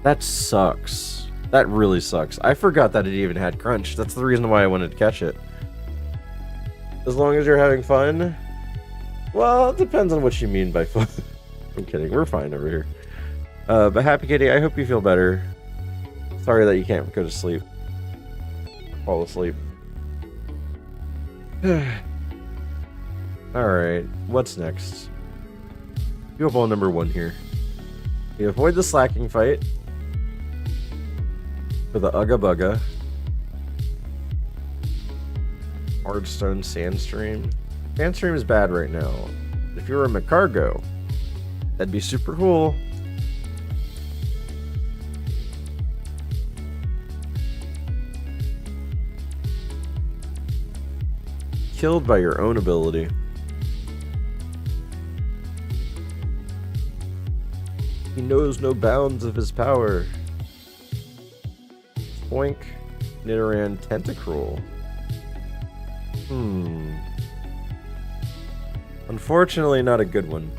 That sucks. That really sucks. I forgot that it even had crunch. That's the reason why I wanted to catch it. As long as you're having fun. Well, it depends on what you mean by fun. I'm kidding. We're fine over here. But Happy Kitty, I hope you feel better. Sorry that you can't go to sleep. Fall asleep. Alright, what's next? You have ball number 1 here. You avoid the slacking fight. For the Ugga Bugga. Hardstone Sandstream. Sandstream is bad right now. If you were a McCargo, that'd be super cool. Killed by your own ability. He knows no bounds of his power. Boink. Nidoran Tentacruel. Unfortunately, not a good one.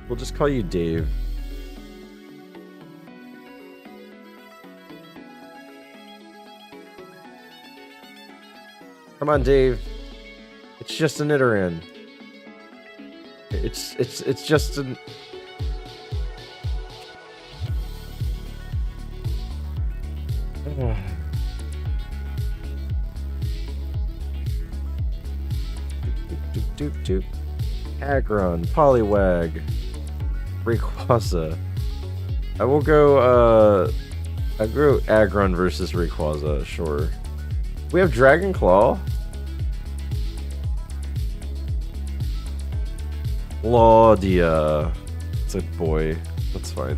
We'll just call you Dave. Come on, Dave. It's just a Nidoran. It's just an... Doop. Aggron, Poliwag, Rayquaza. I will go, I go Aggron versus Rayquaza, sure. We have Dragon Claw. Laudia. It's a boy. That's fine.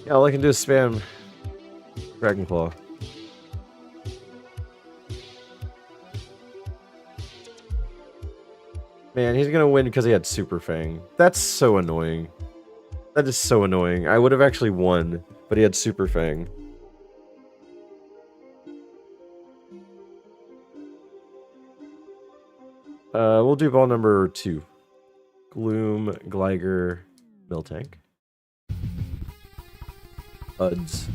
Yeah, all I can do is spam Dragon Claw. Man, he's gonna win because he had Super Fang. That's so annoying. That is so annoying. I would have actually won, but he had Super Fang. We'll do ball number 2. Gloom, Gligar, Miltank. Uds.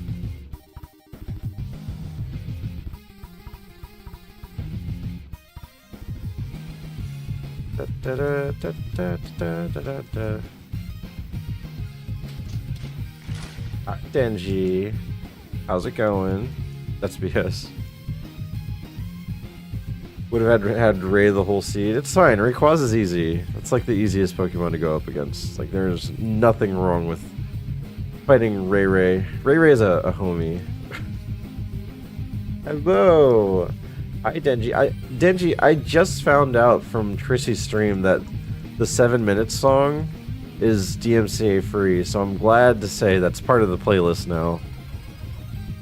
Denji, how's it going? That's BS. Would have had Ray the whole seed. It's fine. Rayquaza's easy. It's like the easiest Pokemon to go up against. Like there's nothing wrong with fighting Ray. Ray is a homie. Hello. Hi, Denji. Denji, I just found out from Trissy's stream that the 7 Minutes song is DMCA free, so I'm glad to say that's part of the playlist now.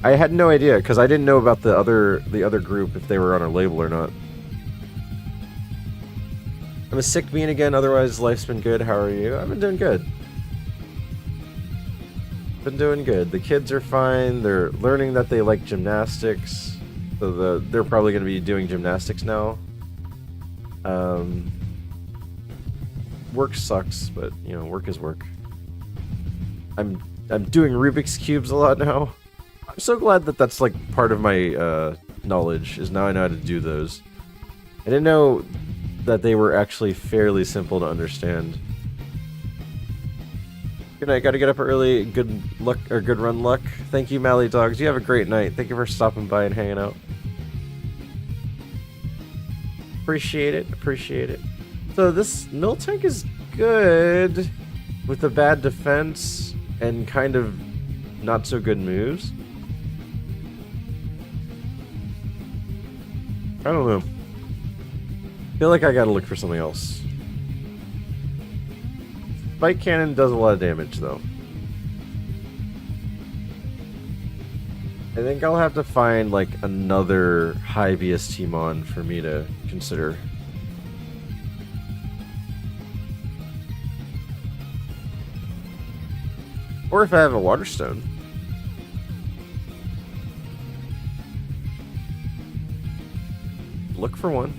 I had no idea, because I didn't know about the other group, if they were on our label or not. I'm a sick bean again, otherwise life's been good. How are you? I've been doing good. Been doing good. The kids are fine. They're learning that they like gymnastics. So they're probably going to be doing gymnastics now. Work sucks, but you know, work is work. I'm doing Rubik's Cubes a lot now. I'm so glad that that's like part of my knowledge, is now I know how to do those. I didn't know that they were actually fairly simple to understand. Good night, gotta get up early. Good luck, or good run luck. Thank you, Mally Dogs. You have a great night. Thank you for stopping by and hanging out. Appreciate it, appreciate it. So this mill tank is good with the bad defense and kind of not so good moves. I don't know. Feel like I gotta look for something else. Spike cannon does a lot of damage, though. I think I'll have to find, like, another high BST mon for me to consider. Or if I have a water stone. Look for one.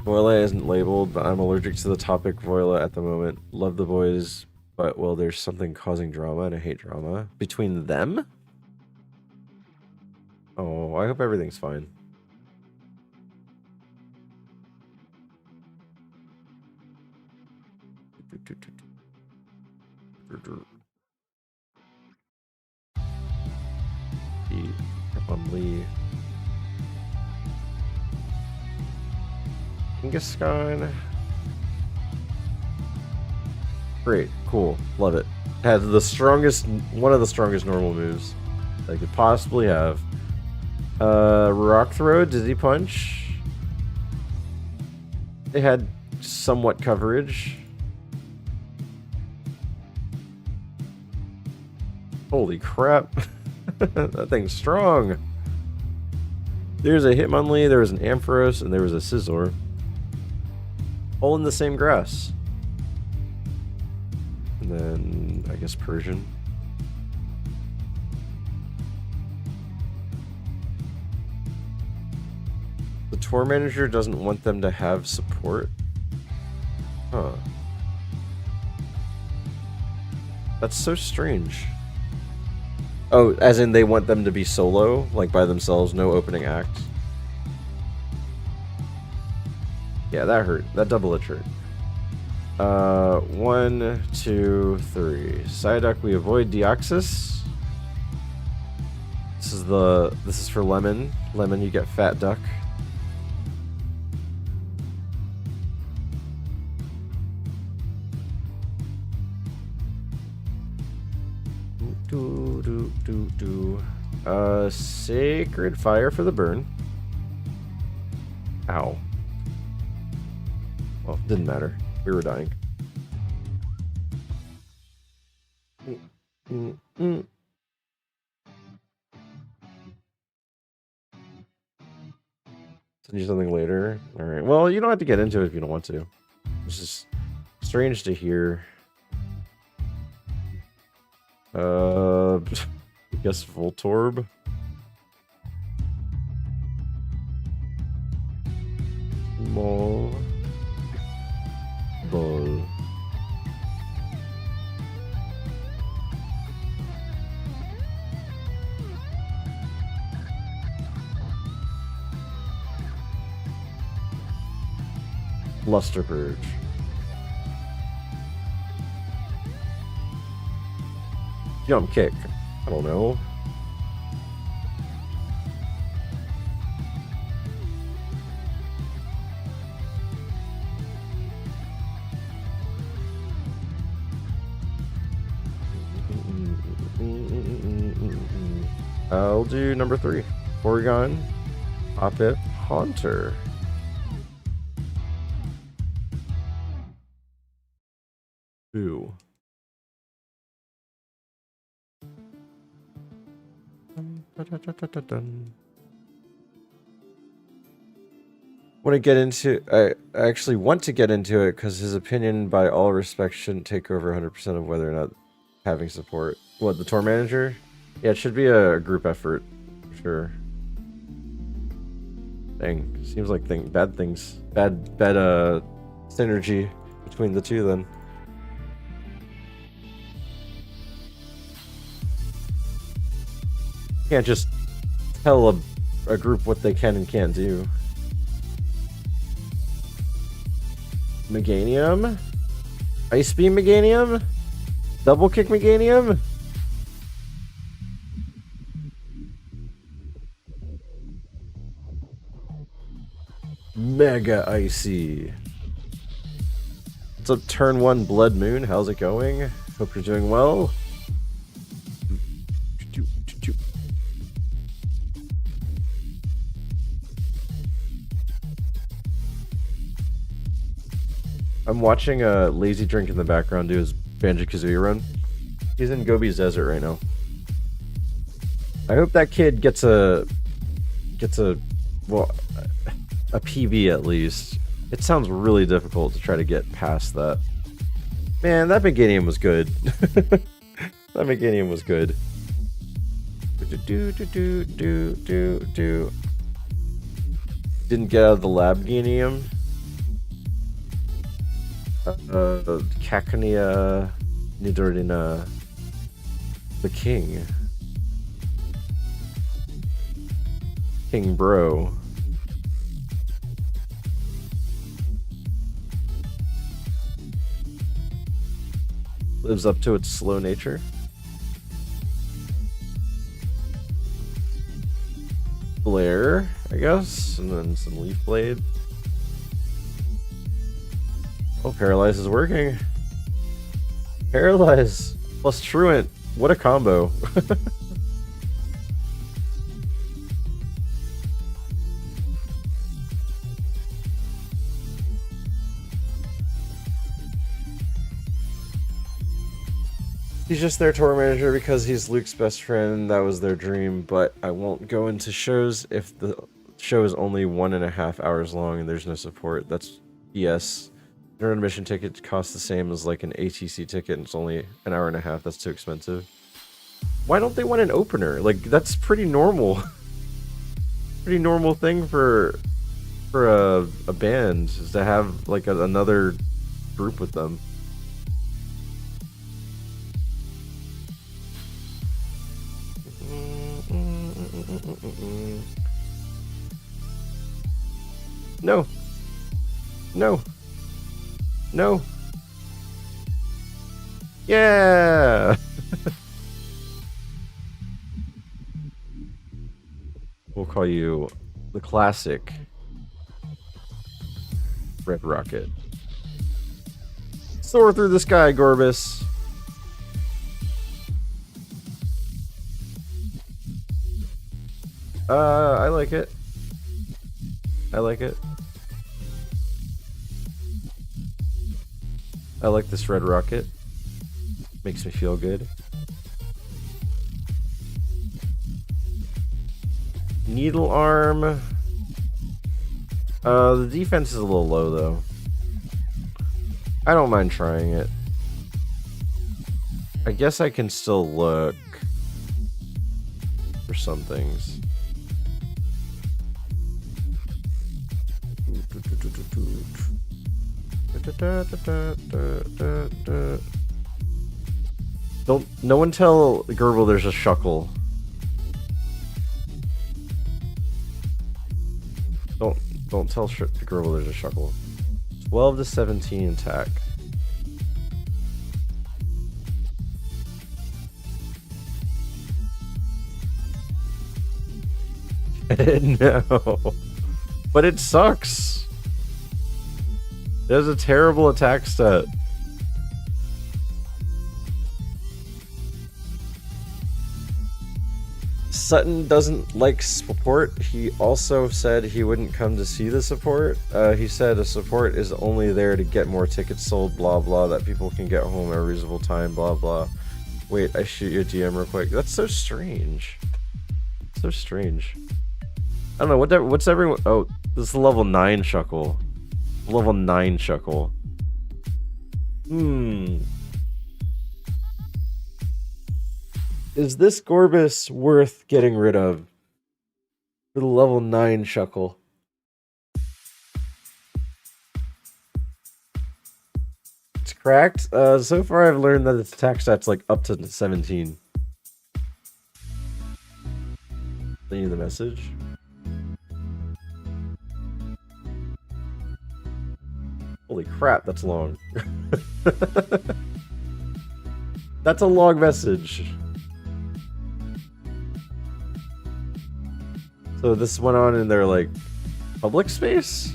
Voila isn't labeled, but I'm allergic to the topic Voila at the moment. Love the boys, but well, there's something causing drama, and I hate drama. Between them? Oh, I hope everything's fine. Lee. Kangaskhan. Great, cool, love it. Has the strongest, one of the strongest normal moves I could possibly have. Rock Throw, Dizzy Punch. They had somewhat coverage. Holy crap. That thing's strong. There's a Hitmonlee, there was an Ampharos, and there was a Scizor. All in the same grass. And then, I guess, Persian. The tour manager doesn't want them to have support? Huh. That's so strange. Oh, as in they want them to be solo, like by themselves, no opening act. Yeah, that hurt. That double edge hurt. 1, 2, 3. Psyduck, we avoid Deoxys. This is for Lemon. Lemon, you get Fat Duck. Sacred Fire for the burn. Ow. Well, didn't matter. We were dying. Send you something later. Alright. Well, you don't have to get into it if you don't want to. It's just strange to hear. I guess Voltorb. Mole. Ball. Luster Purge. Jump kick. I don't know. I'll do number 3. Porygon, Hoppip, Haunter. Ooh. Want to get into? I actually want to get into it because his opinion, by all respect, shouldn't take over 100% of whether or not having support. What, the tour manager? Yeah, it should be a group effort, for sure. Dang, seems like bad synergy between the two then. Can't just tell a group what they can and can't do. Meganium? Ice Beam Meganium? Double Kick Meganium? Mega Icy. What's up, turn 1 Blood Moon? How's it going? Hope you're doing well. I'm watching a Lazy Drink in the background do his Banjo-Kazooie run. He's in Gobi's Desert right now. I hope that kid gets a well, a PB at least. It sounds really difficult to try to get past that. Man, that Meganium was good. That Meganium was good. Didn't get out of the Labganium. Caconia Nidorina. The King. King Bro. Lives up to its slow nature. Blair, I guess, and then some Leaf Blade. Oh, Paralyze is working. Paralyze plus Truant. What a combo. He's just their tour manager because he's Luke's best friend. That was their dream, but I won't go into shows if the show is only 1.5 hours long and there's no support. That's BS. An admission ticket costs the same as like an ATC ticket and it's only 1.5 hours. That's too expensive. Why don't they want an opener? Like, that's pretty normal. Pretty normal thing for a band is to have like another group with them. No. No. No. Yeah. We'll call you the classic Red Rocket. Soar through the sky, Gorbis. I like it. I like it. I like this Red Rocket. Makes me feel good. Needle Arm. The defense is a little low, though. I don't mind trying it. I guess I can still look for some things. No one tell Gerbil there's a Shuckle. Don't tell Gerbil there's a Shuckle. 12 to 17 attack. No. But it sucks. It has a terrible attack stat. Sutton doesn't like support. He also said he wouldn't come to see the support. He said a support is only there to get more tickets sold, blah blah, that people can get home at a reasonable time, blah blah. Wait, I shoot you a DM real quick. That's so strange. So strange. I don't know, what's everyone... Oh, this is level 9 Shuckle. Level 9 Shuckle. Is this Gorbis worth getting rid of? For the level 9 Shuckle. It's cracked. So far I've learned that its attack stat's like up to 17. Send you the message. Holy crap, that's long. That's a long message. So this went on in their, like, public space?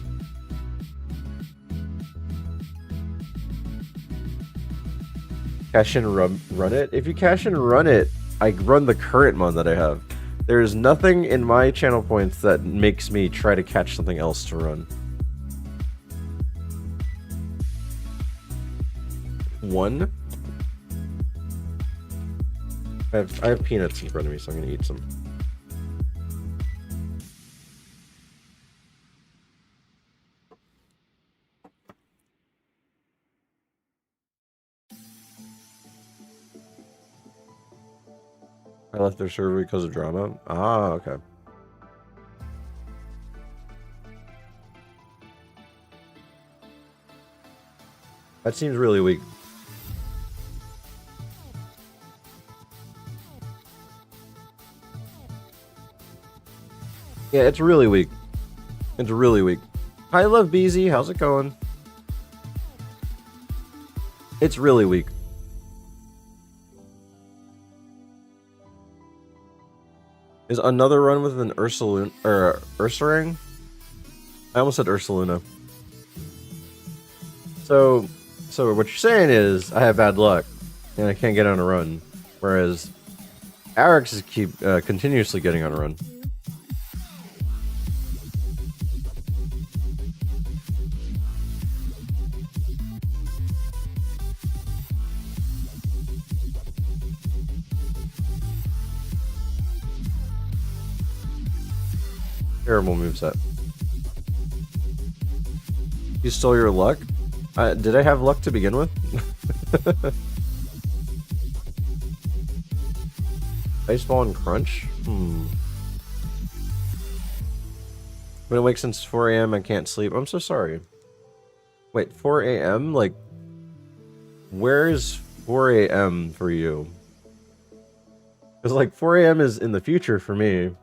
Cash in, run it? If you cash in, run it, I run the current mon that I have. There is nothing in my channel points that makes me try to catch something else to run. One. I have peanuts in front of me, so I'm gonna eat some. I left their server because of drama. Ah, okay. That seems really weak. Yeah, it's really weak. It's really weak. Hi, Love BZ. How's it going? It's really weak. Is another run with an Ursaring? I almost said Ursaluna. So what you're saying is I have bad luck and I can't get on a run, whereas Arix is continuously getting on a run. Terrible moveset. You stole your luck? Did I have luck to begin with? Baseball and crunch? Been awake since 4 a.m. I can't sleep. I'm so sorry. Wait, 4 a.m.? Like, where is 4 a.m. for you? Because, like, 4 a.m. is in the future for me.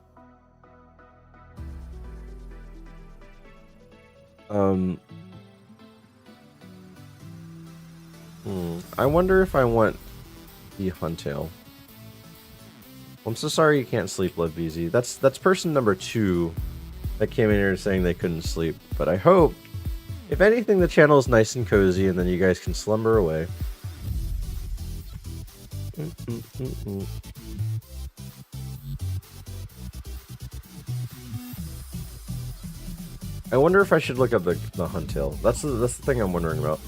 I wonder if I want the Huntail. I'm so sorry you can't sleep, Love BZ. That's person number 2 that came in here saying they couldn't sleep. But I hope, if anything, the channel is nice and cozy and then you guys can slumber away. I wonder if I should look up the Huntail. That's the thing I'm wondering about.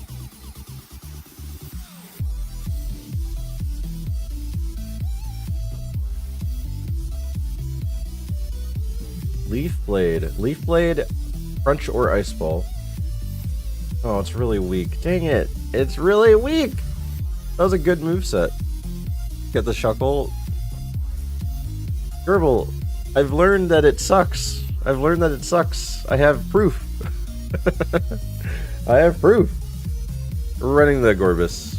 Leaf Blade, Crunch or Ice Ball. Oh, it's really weak. Dang it. It's really weak. That was a good moveset. Get the Shuckle. Gerbil, I've learned that it sucks. I have proof. I have proof. We're running the Gorbis.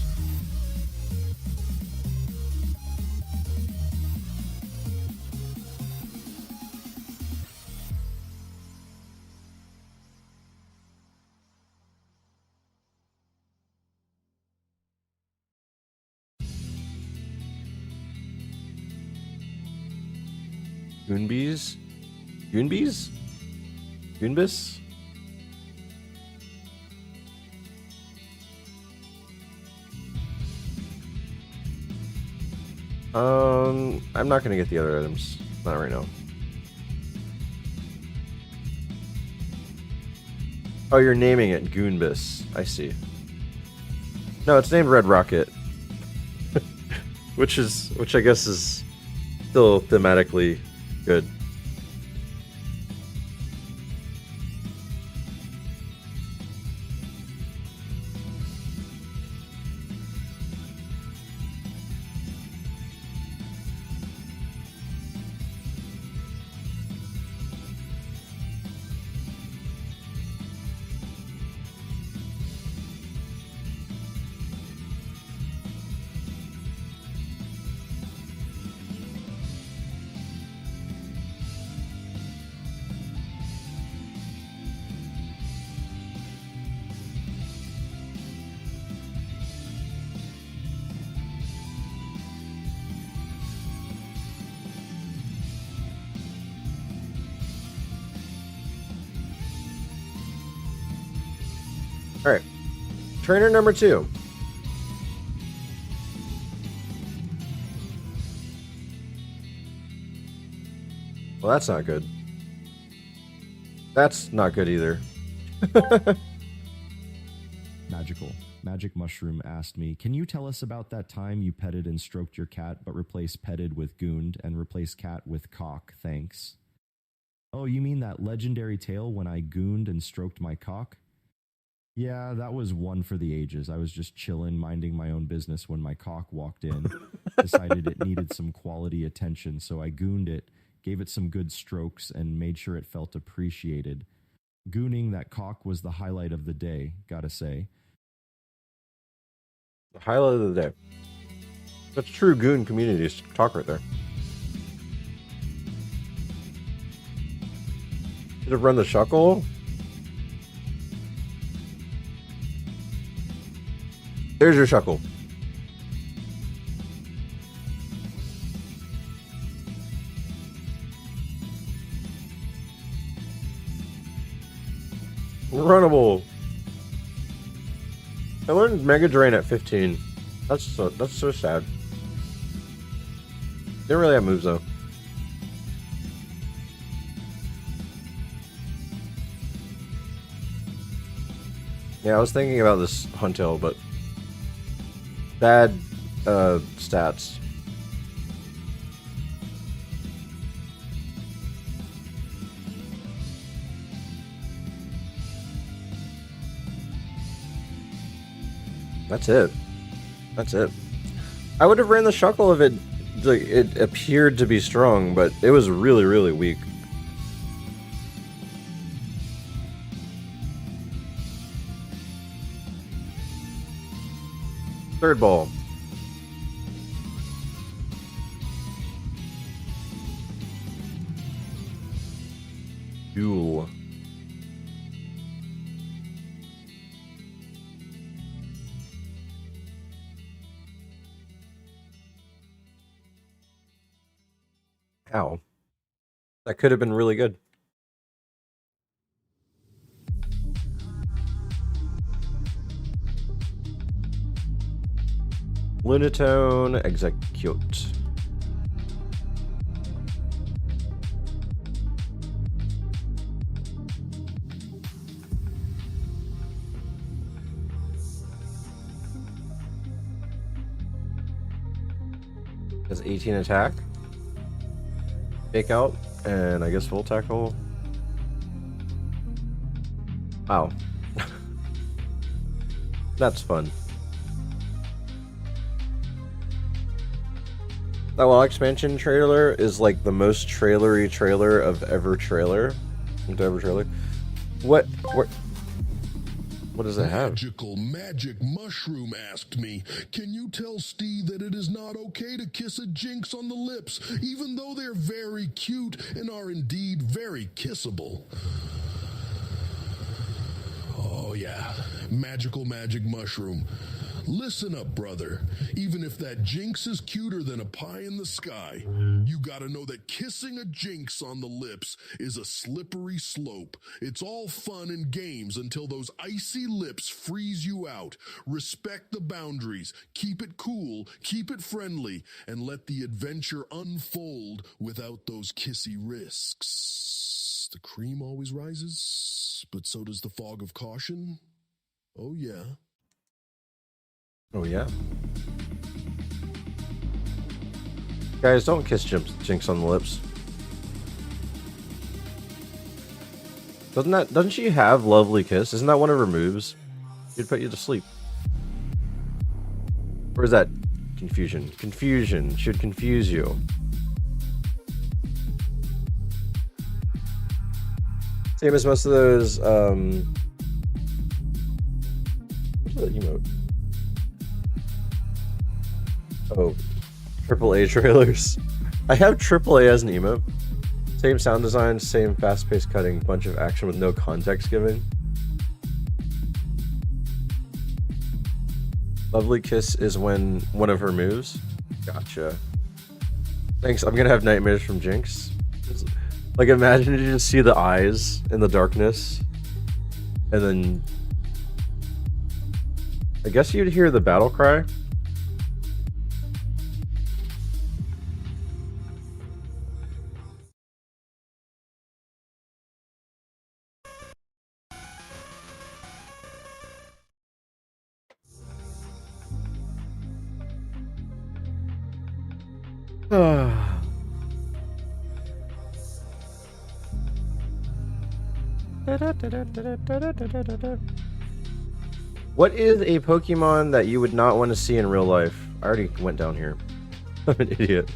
Goonbees? Goonbees? Goonbis? I'm not gonna get the other items. Not right now. Oh, you're naming it Goonbis. I see. No, it's named Red Rocket. which I guess is still thematically good. All right. Trainer number 2. Well, that's not good. That's not good either. Magic Mushroom asked me, can you tell us about that time you petted and stroked your cat, but replaced petted with gooned and replaced cat with cock? Thanks. Oh, you mean that legendary tale when I gooned and stroked my cock? Yeah, that was one for the ages. I was just chillin', minding my own business when my cock walked in. Decided it needed some quality attention, so I gooned it, gave it some good strokes, and made sure it felt appreciated. Gooning that cock was the highlight of the day, gotta say. The highlight of the day. That's true goon community talk right there. Should have run the shuckle. There's your shuckle. Runnable. I learned Mega Drain at 15. That's so sad. Didn't really have moves though. Yeah, I was thinking about this Huntail, but bad stats. That's it. That's it. I would have ran the shuckle if it appeared to be strong, but it was really, really weak. Third ball. Duel. Ow. That could have been really good. Lunatone, execute. Has 18 attack. Fake out, and I guess full tackle. Wow. That's fun. That WoW expansion trailer is like the most trailery trailer of ever trailer. What does it have? Magical Magic Mushroom asked me, can you tell Steve that it is not okay to kiss a jinx on the lips, even though they're very cute and are indeed very kissable? Oh yeah, Magical Magic Mushroom. Listen up, brother. Even if that jinx is cuter than a pie in the sky, you gotta know that kissing a jinx on the lips is a slippery slope. It's all fun and games until those icy lips freeze you out. Respect the boundaries. Keep it cool, keep it friendly, and let the adventure unfold without those kissy risks. The cream always rises, but so does the fog of caution. Oh yeah. Oh yeah. Guys, don't kiss Jinx on the lips. Doesn't she have Lovely Kiss? Isn't that one of her moves? She'd put you to sleep. Or is that confusion? Confusion should confuse you. Same as most of those what's that emote? Oh, AAA trailers. I have AAA as an emote. Same sound design, same fast-paced cutting, bunch of action with no context given. Lovely Kiss is when one of her moves. Gotcha. Thanks, I'm gonna have nightmares from Jinx. Like, imagine you just see the eyes in the darkness, and then I guess you'd hear the battle cry. What is a Pokemon that you would not want to see in real life? I already went down here. I'm an idiot.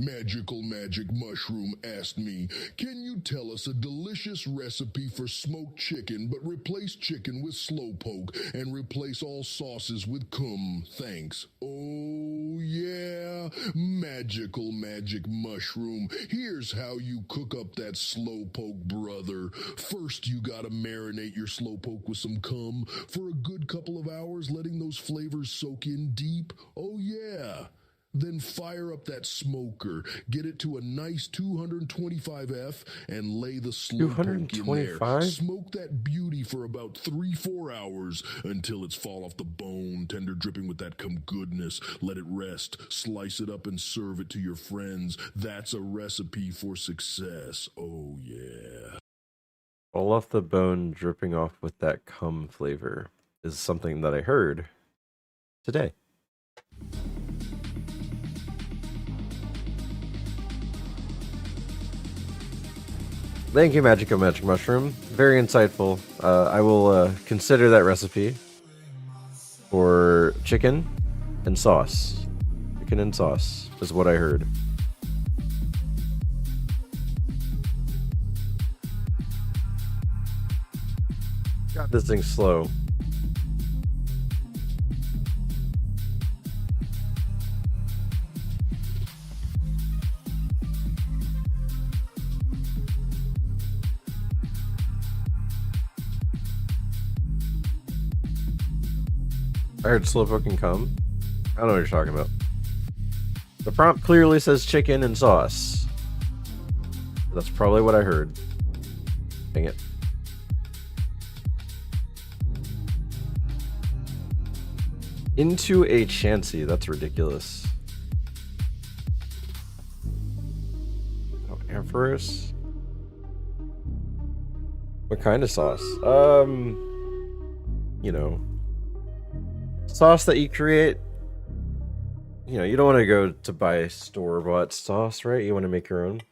Magical Magic Mushroom asked me, can you tell us a delicious recipe for smoked chicken, but replace chicken with slowpoke and replace all sauces with cum? Thanks. Oh yeah, Magical Magic Mushroom. Here's how you cook up that slowpoke, brother. First, you gotta marinate your slowpoke with some cum for a good couple of hours, letting those flavors soak in deep. Oh yeah. Then fire up that smoker, get it to a nice 225F, and lay the slowpoke in there. 225? Smoke that beauty for about 3-4 hours until it's fall off the bone, tender dripping with that cum goodness. Let it rest, slice it up and serve it to your friends. That's a recipe for success. Oh yeah. All off the bone dripping off with that cum flavor is something that I heard today. Thank you, Magic Mushroom. Very insightful. I will consider that recipe for chicken and sauce. Chicken and sauce is what I heard. God, this thing's slow. I heard slowpoke and cum. I don't know what you're talking about. The prompt clearly says chicken and sauce. That's probably what I heard. Dang it. Into a Chansey. That's ridiculous. Oh, Ampharos? What kind of sauce? You know, sauce that you create. You know, you don't want to go to buy store-bought sauce, right? You want to make your own.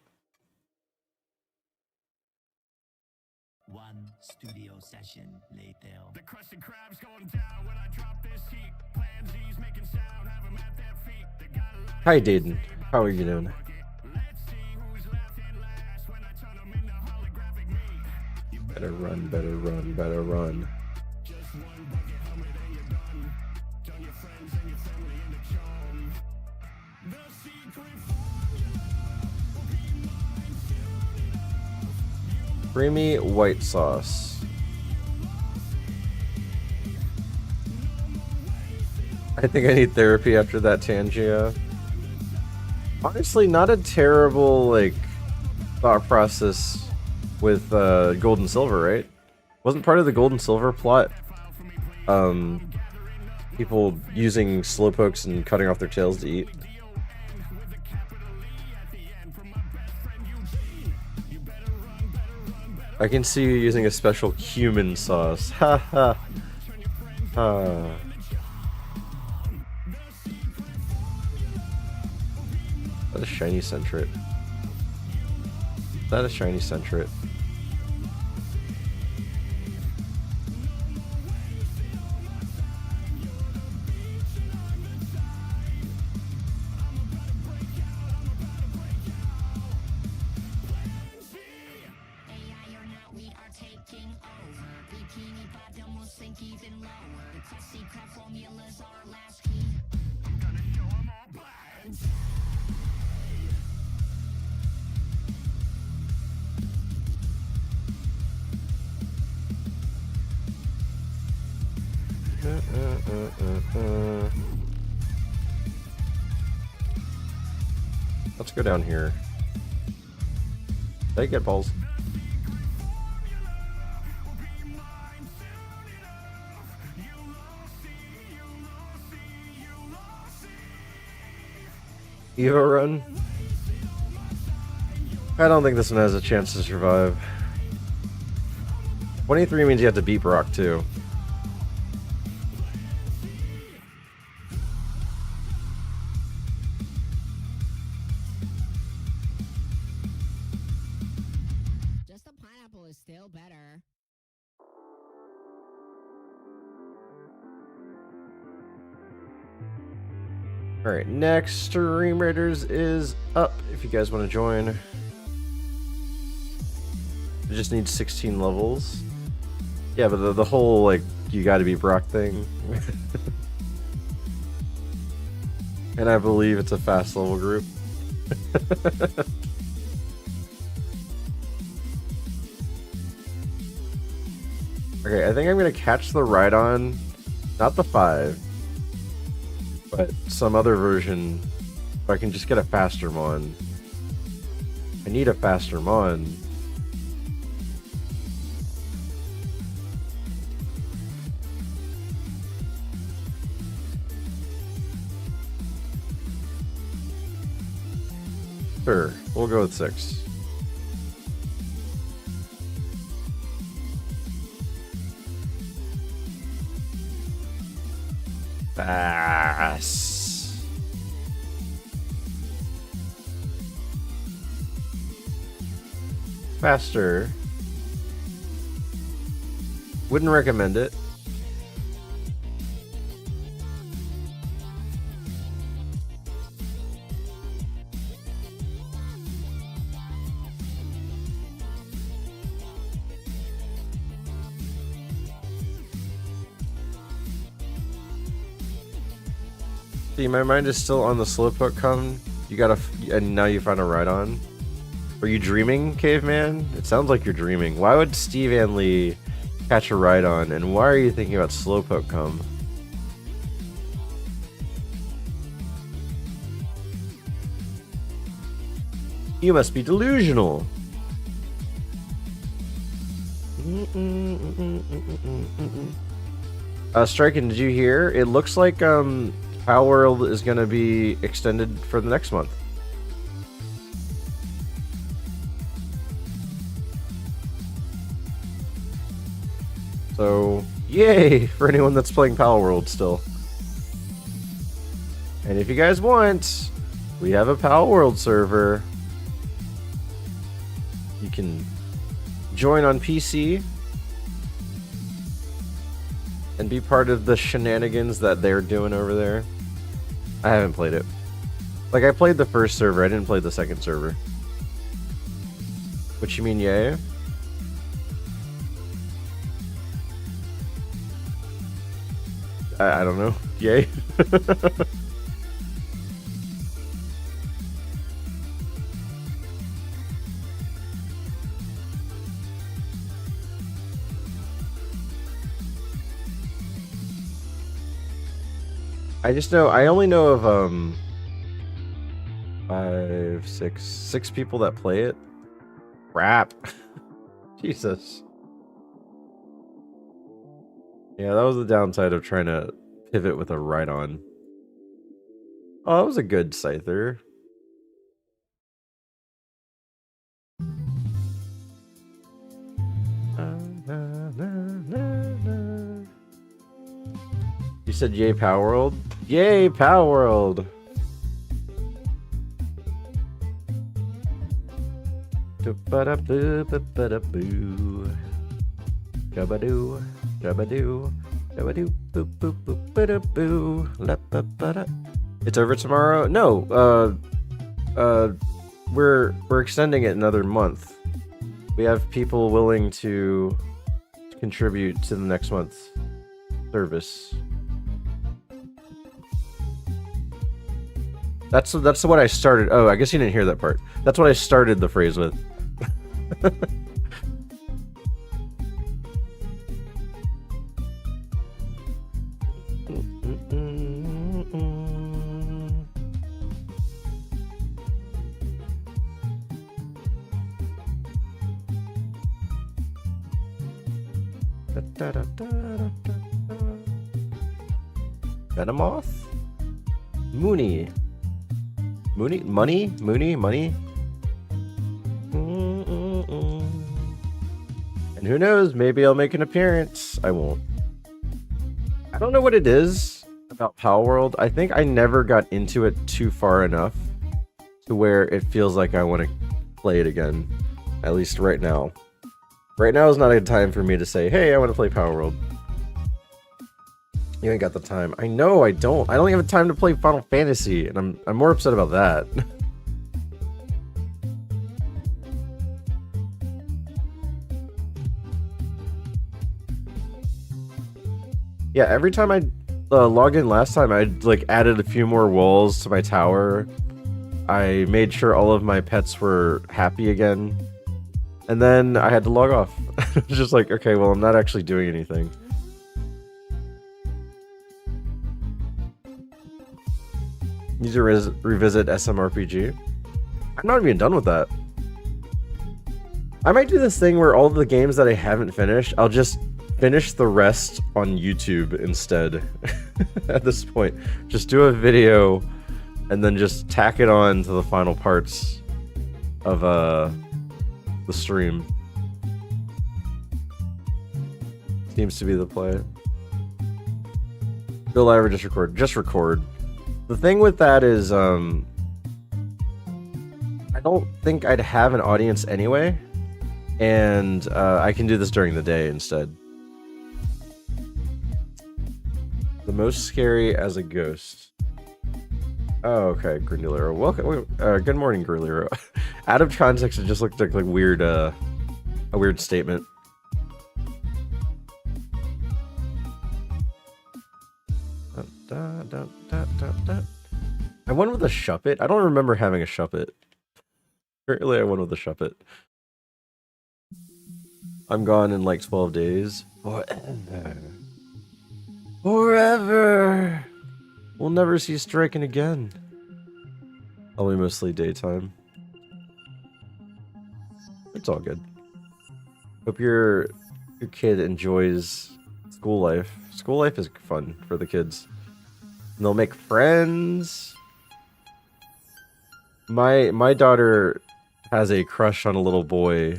One studio session later. The crusted crabs going down when I drop this heat. Plan Z's making sound, have 'em at their feet. They got a lot. Hi, Dayton. How are you doing? Better run, better run, better run. Creamy white sauce. I think I need therapy after that Tangia. Honestly, not a terrible, like, thought process with gold and silver, right? Wasn't part of the gold and silver plot people using slowpokes and cutting off their tails to eat? I can see you using a special cumin sauce. Ha ha. Ha. Is that a shiny Sceptre? Is that a shiny Sceptre? Let's go down here. They get balls. Evo run? I don't think this one has a chance to survive. 23 means you have to beat Brock too. Just a pineapple is still better. Alright, next Stream Raiders is up if you guys want to join. It just needs 16 levels. Yeah, but the whole, like, you gotta be Brock thing. And I believe it's a fast level group. Okay, I think I'm gonna catch the Rhydon, not the 5. But some other version, if I can just get a faster Mon. I need a faster Mon. Sure, we'll go with 6. Fast. Faster. Wouldn't recommend it. See, my mind is still on the Slowpoke come. You gotta, and now you find a Rhydon. Are you dreaming, caveman? It sounds like you're dreaming. Why would Steve and Lee catch a Rhydon, and why are you thinking about Slowpoke come? You must be delusional. Striken, did you hear? It looks like Power World is going to be extended for the next month. So, yay for anyone that's playing Power World still. And if you guys want, we have a Power World server. You can join on PC and be part of the shenanigans that they're doing over there. I haven't played it. Like, I played the first server, I didn't play the second server. What you mean, yay? I don't know. Yay? I just know, I only know of, 6 people that play it. Crap. Jesus. Yeah, that was the downside of trying to pivot with a Rhydon. Oh, that was a good Scyther. You said yay Power World? Yay Power World! Ba-da-boo. Jabba-doo, jabba-doo, jabba-doo, boop, boop, boop, ba-da-boo, la-ba-ba-da. It's over tomorrow? No, we're extending it another month. We have people willing to contribute to the next month's service. That's what I started. Oh, I guess you didn't hear that part. That's what I started the phrase with. Venomoth? Mooney. Mooney? Money? Mooney? Money? And who knows, maybe I'll make an appearance. I won't. I don't know what it is about Palworld. I think I never got into it too far enough to where it feels like I want to play it again. At least right now. Right now is not a time for me to say, hey, I want to play Palworld. You ain't got the time. I know I don't. I don't even have time to play Final Fantasy, and I'm more upset about that. Yeah, every time I logged in last time, I like added a few more walls to my tower. I made sure all of my pets were happy again. And then I had to log off. Just like, okay, well, I'm not actually doing anything. Need to revisit SMRPG. I'm not even done with that. I might do this thing where all the games that I haven't finished, I'll just finish the rest on YouTube instead. At this point, just do a video and then just tack it on to the final parts of the stream. Seems to be the play. Go live or just record? Just record. The thing with that is, I don't think I'd have an audience anyway, and I can do this during the day instead. The most scary as a ghost. Oh, okay, Grindulero. Welcome. Good morning, Grindulero. Out of context, it just looked like weird, a weird statement. I won with a Shuppet. I don't remember having a Shuppet. Apparently, I won with a Shuppet. I'm gone in like 12 days. Forever. Forever. We'll never see striking again. I'll be mostly daytime. It's all good. Hope your kid enjoys school life. School life is fun for the kids. And they'll make friends. My daughter has a crush on a little boy,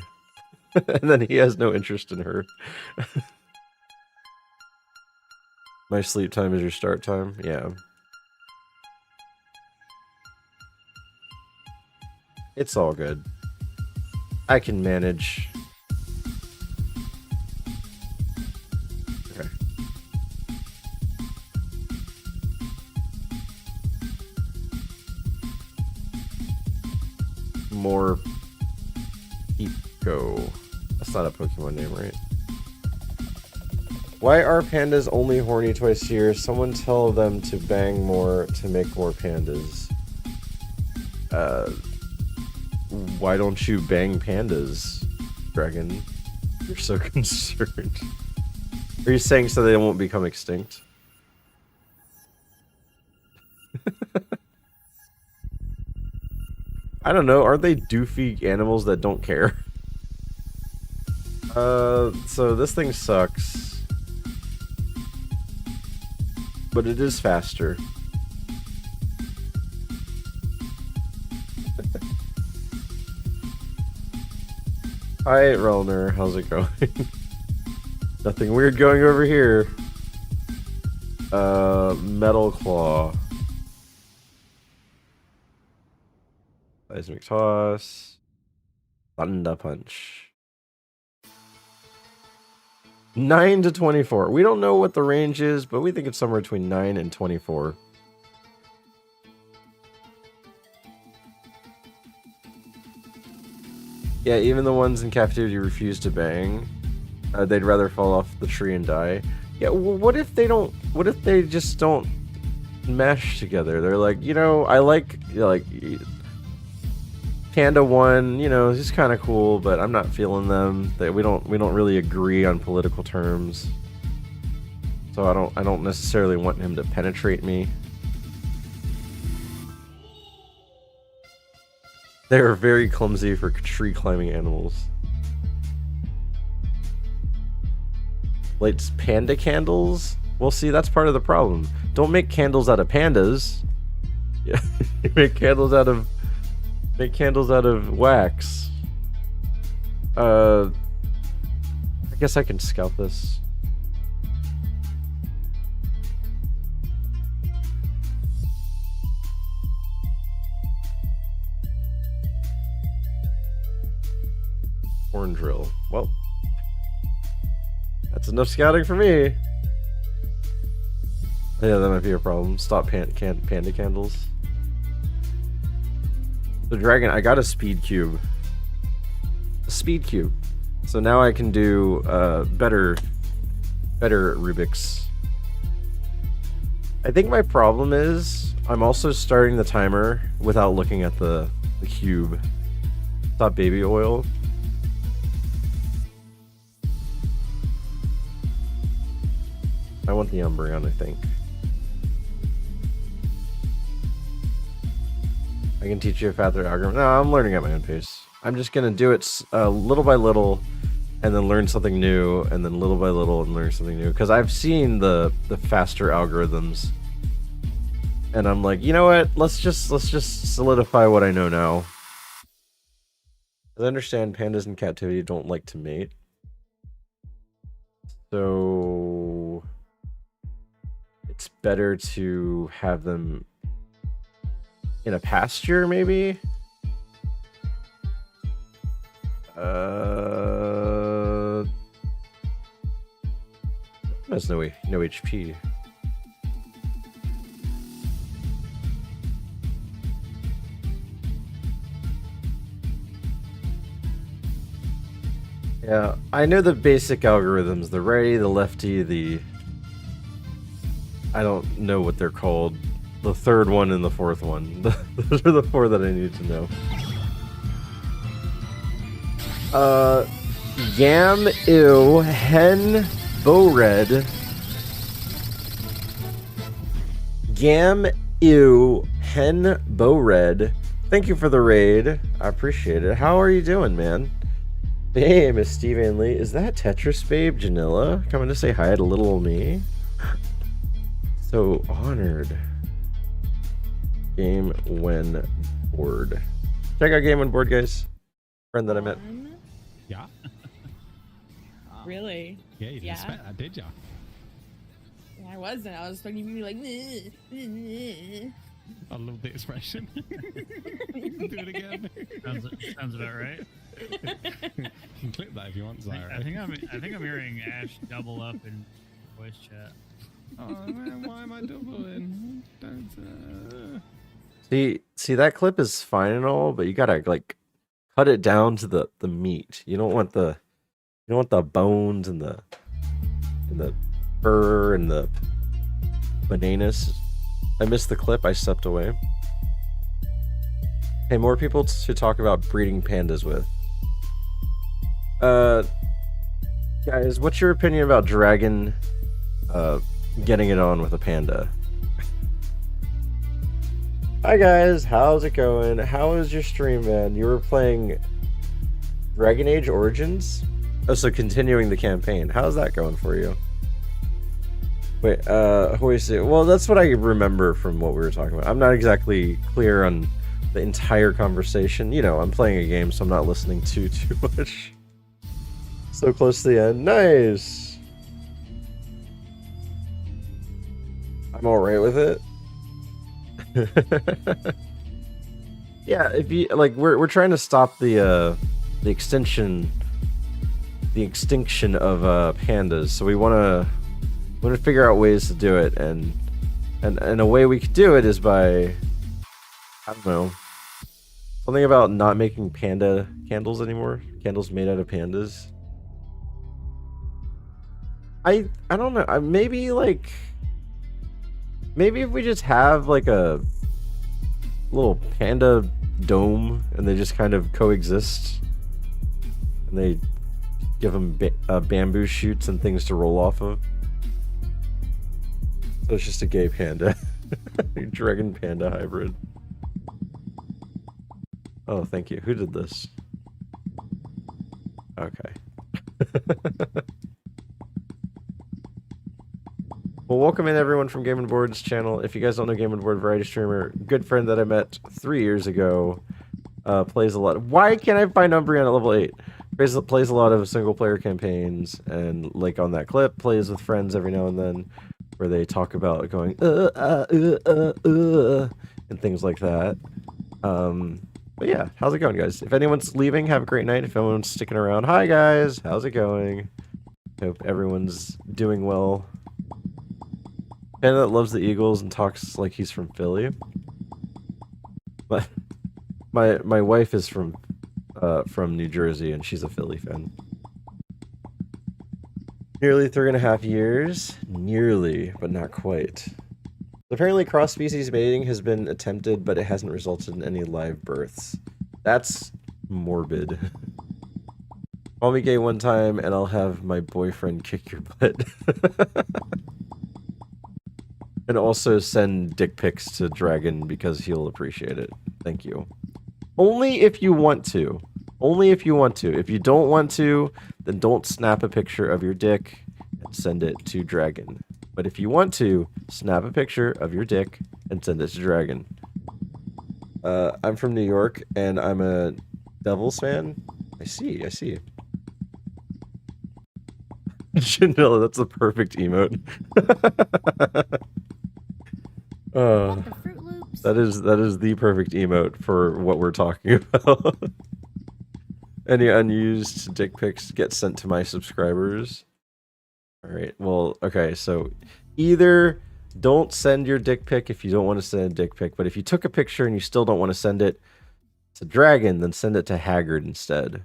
and then he has no interest in her. My sleep time is your start time? Yeah. It's all good. I can manage. Okay. More Pico. That's not a Pokemon name, right? Why are pandas only horny twice a year? Someone tell them to bang more to make more pandas. Why don't you bang pandas, Dragon? You're so concerned. Are you saying so they won't become extinct? I don't know. Aren't they doofy animals that don't care? So this thing sucks. But it is faster. Hi, Relner. How's it going? Nothing weird going over here. Metal Claw. Seismic Toss. Thunder Punch. 9 to 24. We don't know what the range is, but we think it's somewhere between 9 and 24. Yeah, even the ones in captivity refuse to bang. They'd rather fall off the tree and die. Yeah, well, what if they don't? What if they just don't mesh together? They're like, you know, I like Panda 1, you know, he's kind of cool, but I'm not feeling them. We don't really agree on political terms. So I don't necessarily want him to penetrate me. They are very clumsy for tree climbing animals. lights panda candles. Well, see, that's part of the problem. Don't make candles out of pandas. Yeah, make candles out of wax. I guess I can scout this. Horn drill. Well, that's enough scouting for me. Yeah, that might be a problem. Stop panda candles. The dragon, I got a speed cube. A speed cube. So now I can do better Rubik's. I think my problem is I'm also starting the timer without looking at the cube. Stop baby oil. I want the Umbreon, I think. I can teach you a faster algorithm. No, I'm learning at my own pace. I'm just gonna do it little by little, and then learn something new, and then little by little, and learn something new. Because I've seen the faster algorithms, and I'm like, you know what? Let's just solidify what I know now. I understand pandas in captivity don't like to mate, so it's better to have them in a pasture, maybe? That's no HP. Yeah, I know the basic algorithms, the righty, the lefty, the... I don't know what they're called. The third one and the fourth one. Those are the four that I need to know. Gam, ew, hen, bow red. Gam, ew, hen, bow red. Thank you for the raid. I appreciate it. How are you doing, man? Hey, Miss Steve Ann Lee. Is that Tetris Babe Janilla coming to say hi to little old me? So honored. Game when bored. Check out Game when bored, guys. Friend that I met. Yeah. Really? Yeah, you didn't expect that, did ya? Yeah, I wasn't. I was expecting you to be like, I love the expression. Do it again. Sounds about right. You can clip that if you want, Zyra. I think I'm hearing Ash double up in voice chat. Oh man, why am I doubling? See that clip is fine and all, but you gotta like cut it down to the meat. You don't want the bones and the fur and the bananas. I missed the clip. I stepped away. Hey, more people to talk about breeding pandas with. Guys, what's your opinion about Dragon getting it on with a panda? Hi guys, how's it going? How was your stream, man? You were playing Dragon Age Origins? Oh, so continuing the campaign. How's that going for you? Wait, well, that's what I remember from what we were talking about. I'm not exactly clear on the entire conversation. You know, I'm playing a game, so I'm not listening too much. So close to the end. Nice! I'm alright with it. Yeah, if you like, we're trying to stop the extinction of pandas, so we want to figure out ways to do it, and a way we could do it is by, I don't know, something about not making panda candles anymore. Candles made out of pandas. I don't know. Maybe if we just have like a little panda dome and they just kind of coexist, and they give them bamboo shoots and things to roll off of. So it's just a gay panda. Dragon panda hybrid. Oh, thank you. Who did this? Okay. Well, welcome in everyone from Game and Board's channel. If you guys don't know, Game and Board variety streamer, good friend that I met 3 years ago, plays a lot. Why can't I find Umbreon at level 8? Plays a lot of single player campaigns, and like on that clip, plays with friends every now and then, where they talk about going and things like that. But yeah, how's it going, guys? If anyone's leaving, have a great night. If anyone's sticking around, hi guys, how's it going? Hope everyone's doing well. Panda that loves the Eagles and talks like he's from Philly. But my wife is from New Jersey, and she's a Philly fan. Nearly 3.5 years. Nearly, but not quite. Apparently, cross-species mating has been attempted, but it hasn't resulted in any live births. That's morbid. Call me gay one time, and I'll have my boyfriend kick your butt. And also send dick pics to Dragon, because he'll appreciate it. Thank you. Only if you want to. Only if you want to. If you don't want to, then don't snap a picture of your dick and send it to Dragon. But if you want to, snap a picture of your dick and send it to Dragon. I'm from New York, and I'm a Devils fan. I see. Janilla, that's the perfect emote. That is the perfect emote for what we're talking about. Any unused dick pics get sent to my subscribers. Alright, well, okay, so either don't send your dick pic if you don't want to send a dick pic, but if you took a picture and you still don't want to send it to Dragon, then send it to Haggard instead.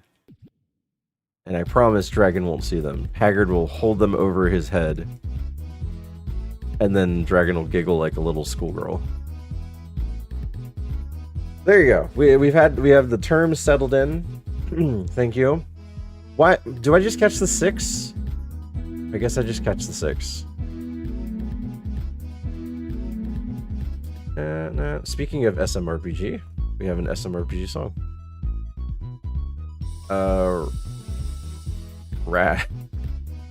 And I promise Dragon won't see them. Haggard will hold them over his head. And then Dragon will giggle like a little schoolgirl. There you go. We have the terms settled in. Thank you. Why do I just catch the 6? I guess I just catch the 6. Speaking of SMRPG, we have an SMRPG song.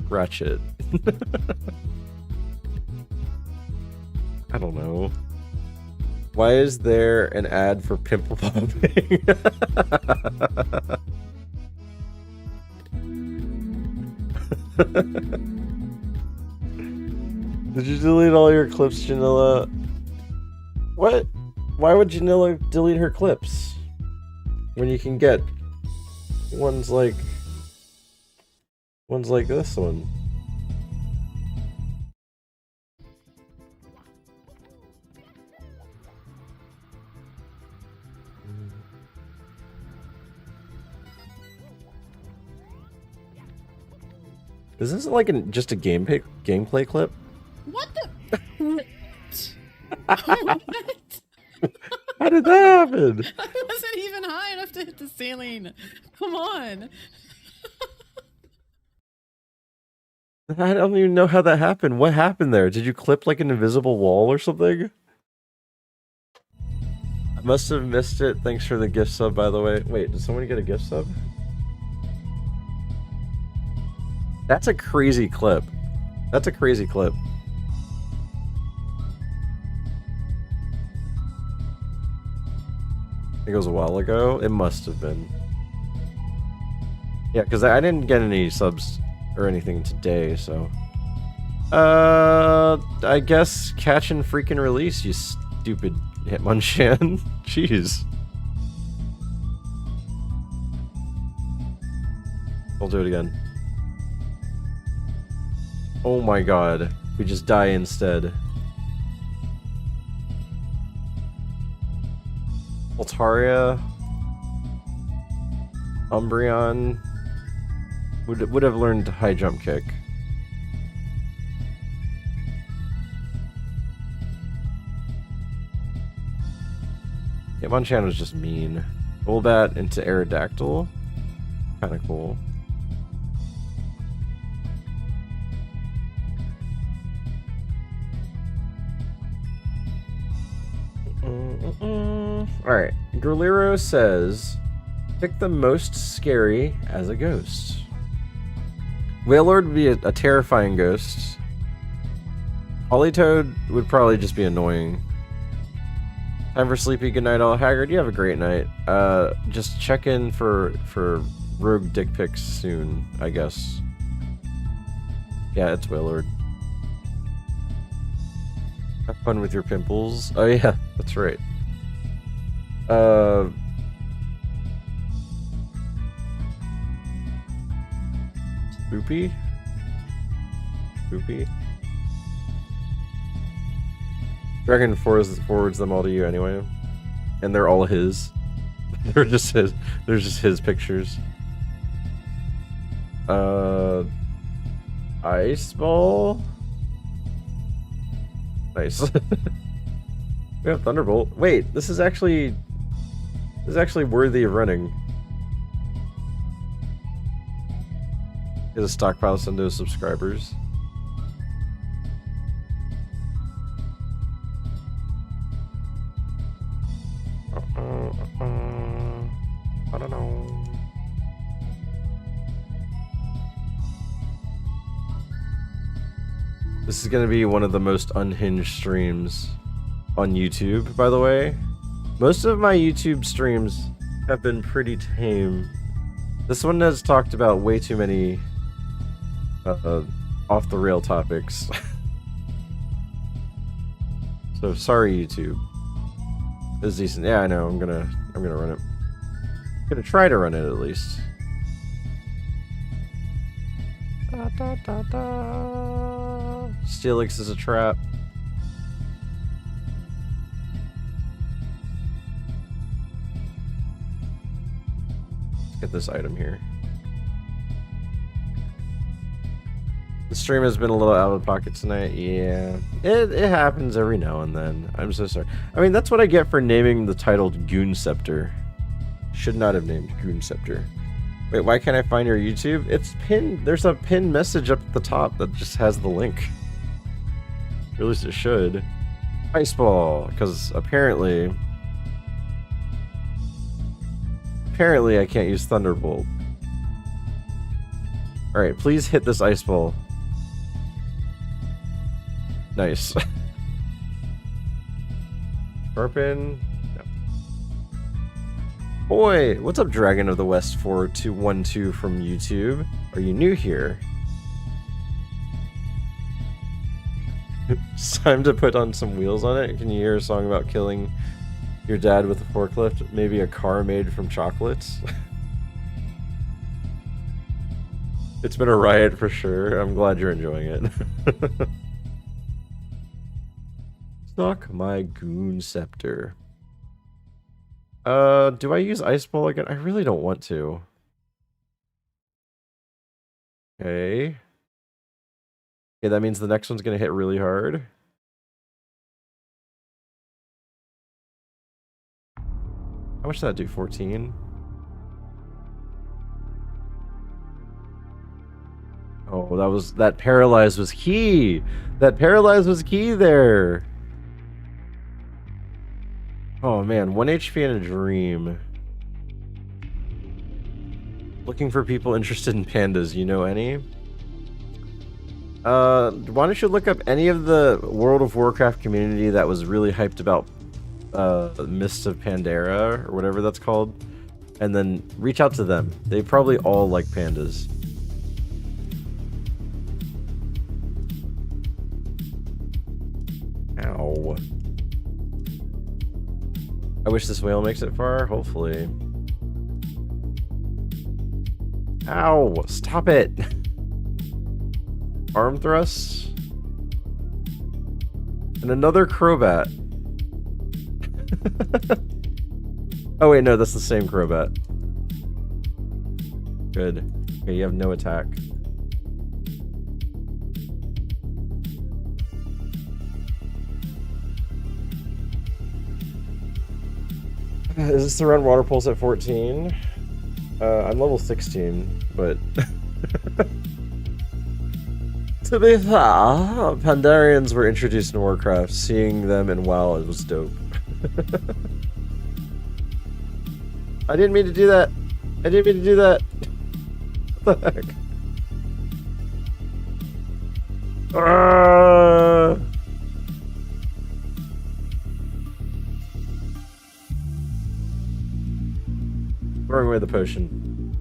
Ratchet. I don't know. Why is there an ad for pimple popping? Did you delete all your clips, Janilla? What? Why would Janilla delete her clips? When you can get ones like this one. Is this like just a gameplay clip? What the? What? How did that happen? I wasn't even high enough to hit the ceiling. Come on. I don't even know how that happened. What happened there? Did you clip like an invisible wall or something? I must have missed it. Thanks for the gift sub, by the way. Wait, did someone get a gift sub? That's a crazy clip. That's a crazy clip. I think it was a while ago. It must have been. Yeah, because I didn't get any subs or anything today, so... I guess catch and freaking release, you stupid Hitmonchan. Jeez. I'll do it again. Oh my god. We just die instead. Altaria. Umbreon. Would have learned high jump kick. Hitmonchan was just mean. Golbat into Aerodactyl. Kinda cool. Alright, Grolero says, pick the most scary as a ghost. Wailord would be a terrifying ghost. Polytoad would probably just be annoying. Time for sleepy. Good night, all. Haggard, you have a great night. Just check in for rogue dick pics soon, I guess. Yeah, it's Willard. Have fun with your pimples. Oh yeah, that's right. Spoopy? Spoopy? Dragon forwards them all to you anyway. And they're all his. They're just his. They're just his pictures. Ice ball? Nice. We have Thunderbolt. Wait, this is actually worthy of running. Get a stockpile, send those subscribers. I don't know. This is gonna be one of the most unhinged streams on YouTube, by the way. Most of my YouTube streams have been pretty tame. This one has talked about way too many off the rail topics. So sorry, YouTube. It's decent. Yeah, I know. I'm gonna run it. I'm gonna try to run it at least. Da, da, da, da. Steelix is a trap. Let's get this item here. The stream has been a little out of pocket tonight. Yeah, it happens every now and then. I'm so sorry. I mean, that's what I get for naming the title Goon Scepter. Should not have named Goon Scepter. Wait, why can't I find your YouTube? It's pinned. There's a pinned message up at the top that just has the link. Or at least it should. Ice ball, because apparently I can't use Thunderbolt. All right, please hit this ice ball. Nice. Sharpen. No. Boy, what's up, Dragon of the West 4212 from YouTube? Are you new here? It's time to put on some wheels on it. Can you hear a song about killing your dad with a forklift? Maybe a car made from chocolates? It's been a riot for sure. I'm glad you're enjoying it. Suck my Goon Scepter. Do I use Ice Ball again? I really don't want to. Okay. Okay, that means the next one's gonna hit really hard. How much did that do? 14? Oh, that paralyze was key. That paralyze was key there. Oh man, 1 HP in a dream. Looking for people interested in pandas. You know any? Why don't you look up any of the World of Warcraft community that was really hyped about Mists of Pandaria or whatever that's called, and then reach out to them. They probably all like pandas. Ow. I wish this whale makes it far. Hopefully. Ow! Stop it! Arm thrusts. And another Crobat. Oh wait, no, that's the same Crobat. Good. Okay, you have no attack. Is this to run water pulse at 14? I'm level 16, but to be fair, Pandarians were introduced in Warcraft. Seeing them in WoW, it was dope. I didn't mean to do that. I didn't mean to do that. What the heck? Throwing away the potion.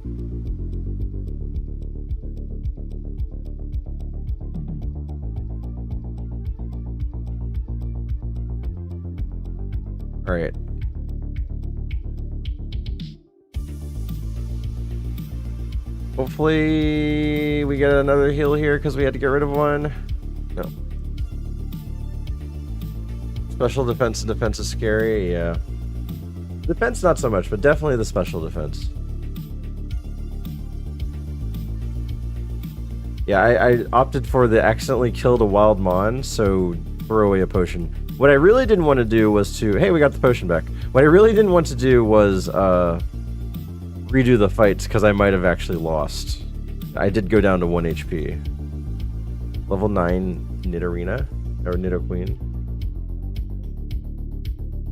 All right. Hopefully we get another heal here because we had to get rid of one. No. Special defense and defense is scary, yeah. Defense not so much, but definitely the special defense. Yeah, I opted for the accidentally killed a wild mon, so throw away a potion. What I really didn't want to do was to... Hey, we got the potion back. What I really didn't want to do was redo the fights, because I might have actually lost. I did go down to 1 HP. Level 9 Nidorina, or Nidoqueen.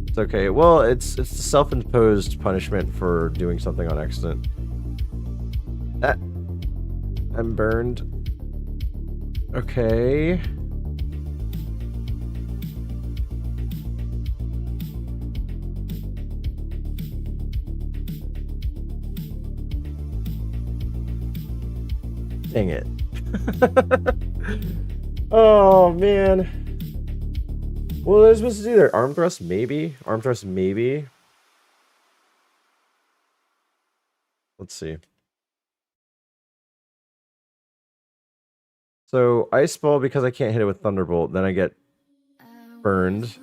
It's okay. Well, it's the self-imposed punishment for doing something on accident. I'm burned. Okay. Dang it. Oh, man. What are they supposed to do there? Arm thrust, maybe? Arm thrust, maybe? Let's see. So, Ice Ball because I can't hit it with Thunderbolt, then I get burned.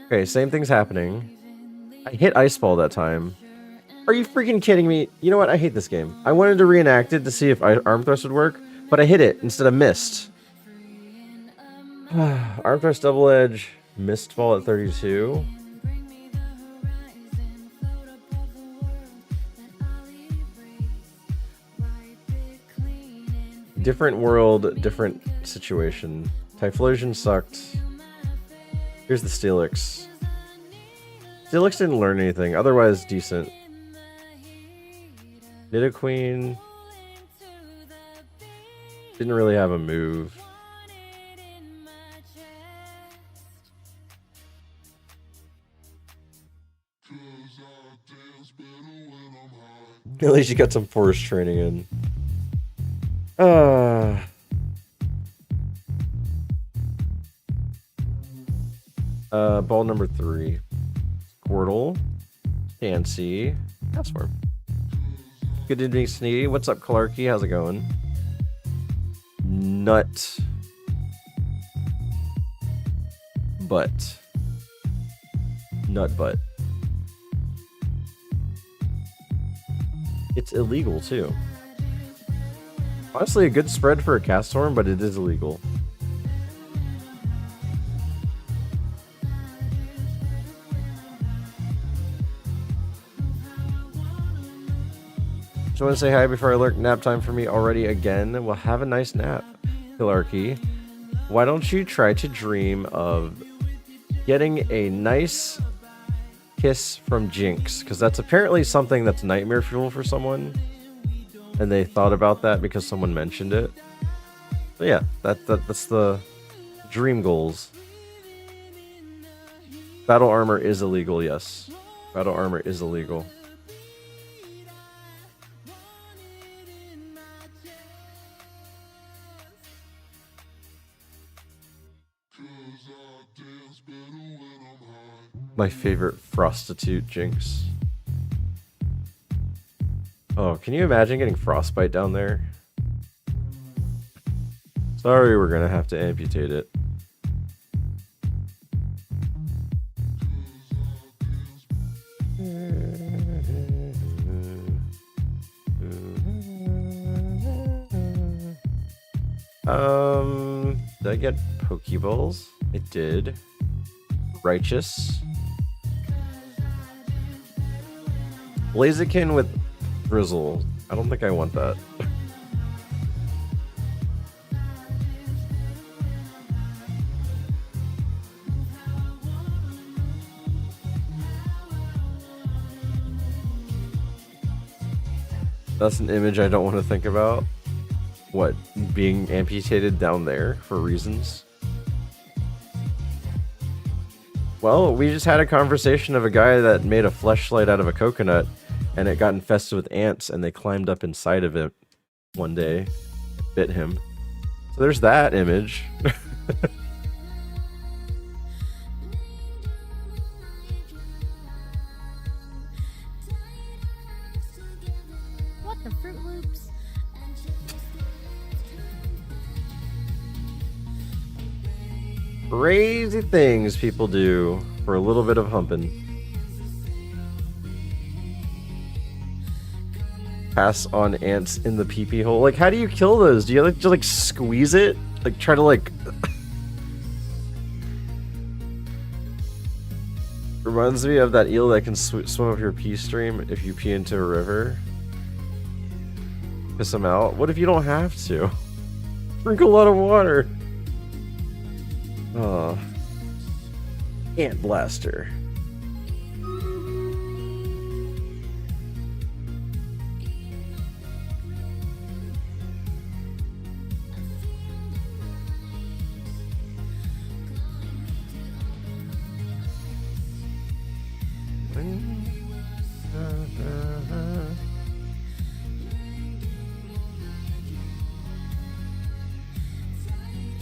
Okay, same thing's happening. I hit Ice Ball that time. Are you freaking kidding me? You know what? I hate this game. I wanted to reenact it to see if Arm Thrust would work, but I hit it instead of missed. Arm Thrust Double Edge, missed fall at 32. Different world, different situation. Typhlosion sucked. Here's the Steelix. Steelix didn't learn anything, otherwise decent. Nidoqueen didn't really have a move. At least you got some forest training in. Ball number 3. Squirtle. Fancy. Password. Good evening, Sneedy. What's up, Clarky? How's it going? Nut. Butt. Nut butt. It's illegal, too. Honestly, a good spread for a Castorm, but it is illegal. Just want to say hi before I lurk. Nap time for me already again. Well, have a nice nap, Hilarchy. Why don't you try to dream of getting a nice kiss from Jinx? Because that's apparently something that's nightmare fuel for someone. And they thought about that because someone mentioned it. But yeah, that's the dream goals. Battle armor is illegal, yes. Battle armor is illegal. My favorite prostitute, Jinx. Oh, can you imagine getting frostbite down there? Sorry, we're gonna have to amputate it. Did I get Pokeballs? I did. Righteous. Blaziken with Drizzle. I don't think I want that. That's an image I don't want to think about. What? Being amputated down there for reasons? Well, we just had a conversation of a guy that made a fleshlight out of a coconut, and it got infested with ants, and they climbed up inside of it one day, bit him. So there's that image. What the Fruit Loops? Crazy things people do for a little bit of humping. Pass on ants in the pee-pee hole. Like, how do you kill those? Do you like just like squeeze it? Like, try to like... Reminds me of that eel that can swim up your pee stream if you pee into a river. Piss them out. What if you don't have to? Drink a lot of water. Oh. Ant blaster.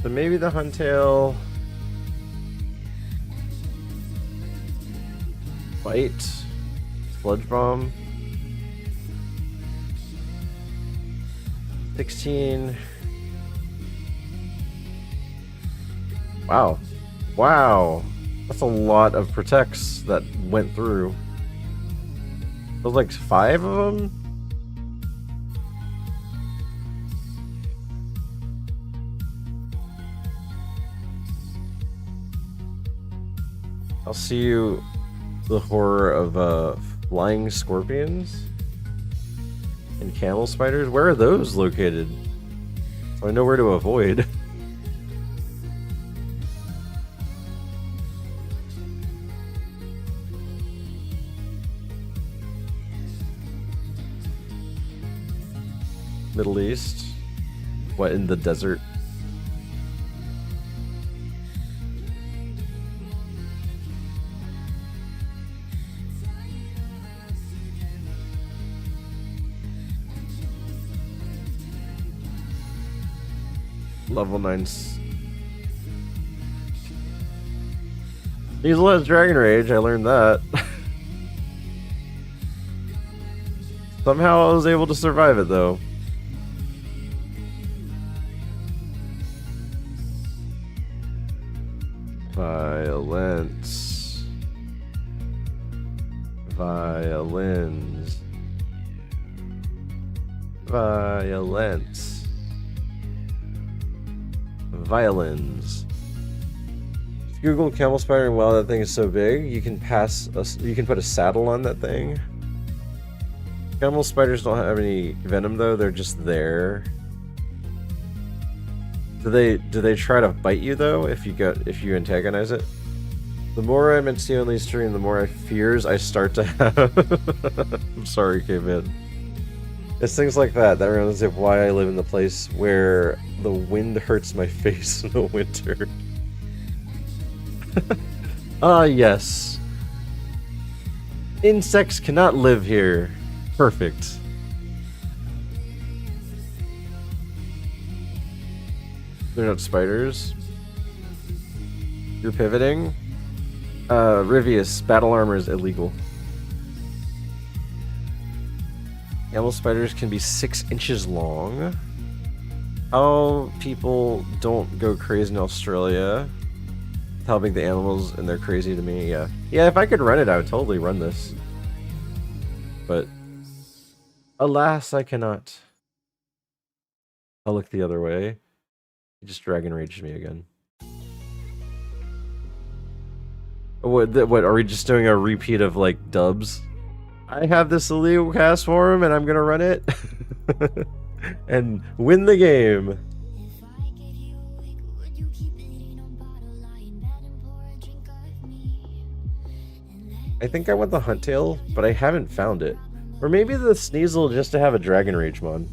So maybe the Huntail Bite, Sludge Bomb, 16. Wow. Wow. That's a lot of protects that went through. There's like 5 of them? I'll see you the horror of flying scorpions and camel spiders. Where are those located? So I know where to avoid. Middle East. What, in the desert? Level 9. Diesel has Dragon Rage, I learned that. Somehow I was able to survive it though. Violence. Violins. Violence. Violins. If you Google camel spider and wow, that thing is so big, you can you can put a saddle on that thing. Camel spiders don't have any venom though, they're just there. Do they try to bite you though if you antagonize it? The more I'm in Stevenly stream, the more fears I start to have. I'm sorry, K-Man. It's things like that reminds me of why I live in the place where the wind hurts my face in the winter. Ah, yes. Insects cannot live here. Perfect. They're not spiders. You're pivoting. Rivius, battle armor is illegal. Camel spiders can be 6 inches long. How people don't go crazy in Australia. How big the animals, and they're crazy to me, yeah. Yeah, if I could run it, I would totally run this. But alas, I cannot. I'll look the other way. He just Dragon Raged me again. What, are we just doing a repeat of, like, dubs? I have this illegal cast for him, and I'm gonna run it. And win the game. I think I want the Huntail, but I haven't found it. Or maybe the Sneasel just to have a Dragon Rage mon.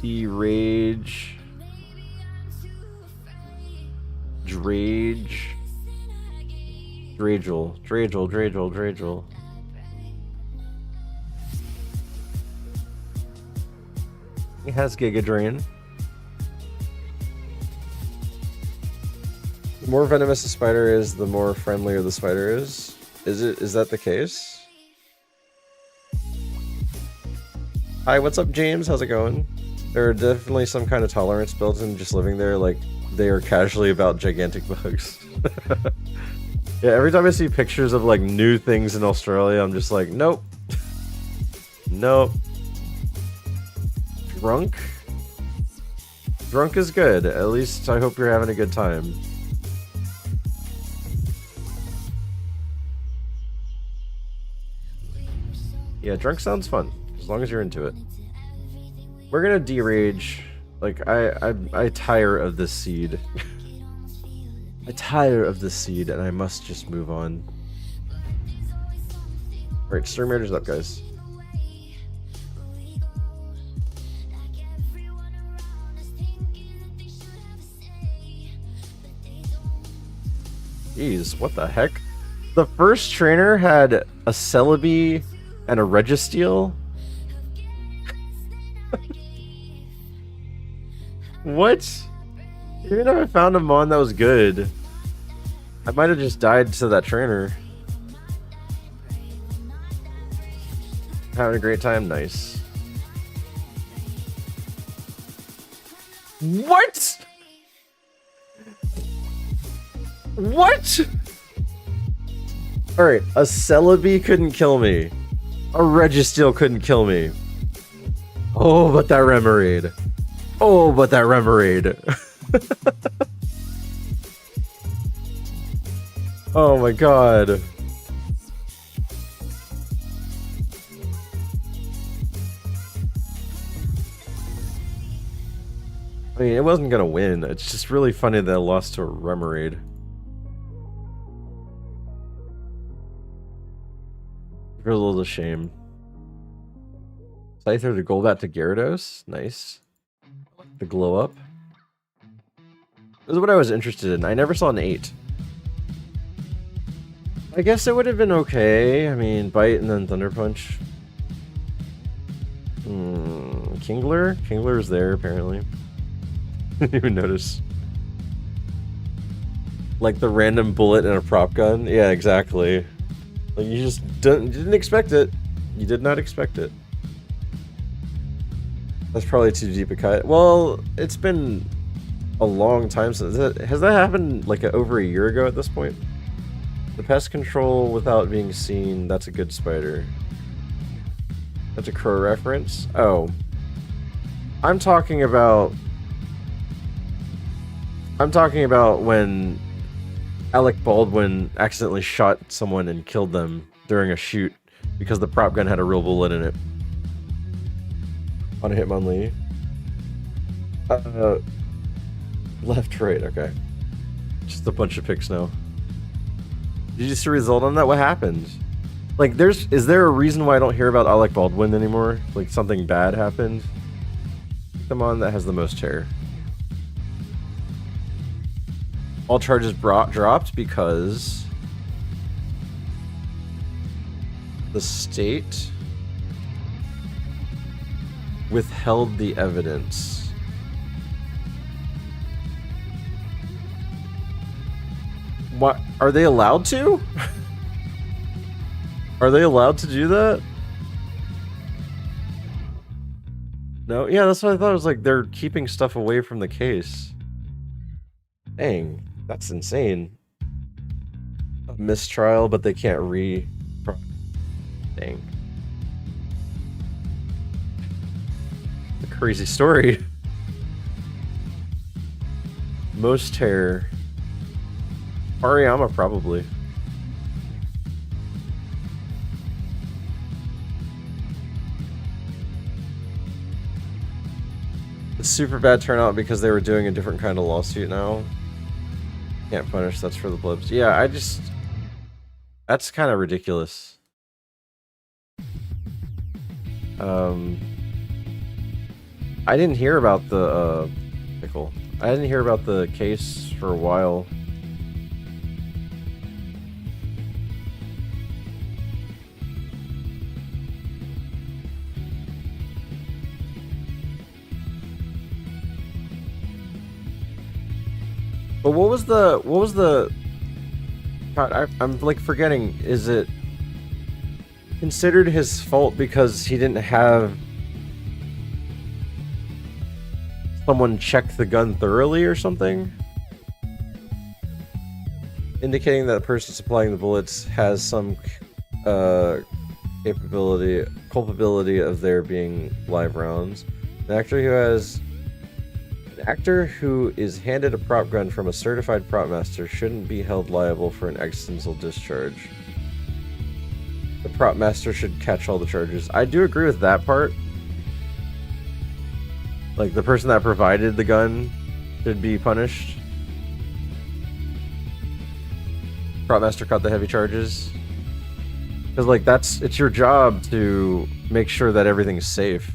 D-Rage. Drage. Dragel. He has Giga Drain. The more venomous a spider is, the more friendlier the spider is. Is that the case? Hi, what's up, James? How's it going? There are definitely some kind of tolerance built in just living there, like they are casually about gigantic bugs. Yeah, every time I see pictures of like new things in Australia, I'm just like, nope. Nope. Drunk? Drunk is good. At least I hope you're having a good time. Yeah, drunk sounds fun, as long as you're into it. We're gonna derage. Like, I tire of this seed. I tire of this seed, and I must just move on. Alright, Stream Raiders up, guys. Jeez, what the heck? The first trainer had a Celebi and a Registeel? What? Even if I found a Mon that was good, I might have just died to that trainer. Having a great time, nice. What? What? Alright, a Celebi couldn't kill me. A Registeel couldn't kill me. Oh, but that Remoraid. Oh, but that Remoraid. Oh my god. I mean, it wasn't gonna win. It's just really funny that I lost to a Remoraid. It was a little shame. Scyther to Golbat to Gyarados. Nice. The glow up. This is what I was interested in. I never saw an 8. I guess it would have been okay. I mean, Bite and then Thunder Punch. Kingler? Kingler's there, apparently. Didn't even notice. Like the random bullet in a prop gun? Yeah, exactly. Like, you just didn't expect it. You did not expect it. That's probably too deep a cut. Well, it's been a long time since... Has that happened like over a year ago at this point? The pest control without being seen, that's a good spider. That's a Crow reference? Oh. I'm talking about when Alec Baldwin accidentally shot someone and killed them during a shoot because the prop gun had a real bullet in it. On a Hitmonlee. Left, right, okay. Just a bunch of picks now. Did you see a result on that? What happened? Like, is there a reason why I don't hear about Alec Baldwin anymore? Like, something bad happened? Come on, that has the most hair. All charges dropped because the state withheld the evidence. What? Are they allowed to? Are they allowed to do that? No? Yeah, that's what I thought. It was like they're keeping stuff away from the case. Dang, that's insane. A mistrial, but they can't Dang. A crazy story. Most hair. Ariyama, probably. It's super bad turnout because they were doing a different kind of lawsuit now. Can't punish, that's for the blibs. Yeah, that's kind of ridiculous. I didn't hear about the pickle. I didn't hear about the case for a while. But what was the God, I'm like forgetting, is it considered his fault because he didn't have someone check the gun thoroughly or something? Indicating that the person supplying the bullets has some culpability of there being live rounds. An actor who is handed a prop gun from a certified prop master shouldn't be held liable for an accidental discharge. The prop master should catch all the charges. I do agree with that part. Like, the person that provided the gun should be punished. Prop master caught the heavy charges. Because, like, it's your job to make sure that everything's safe.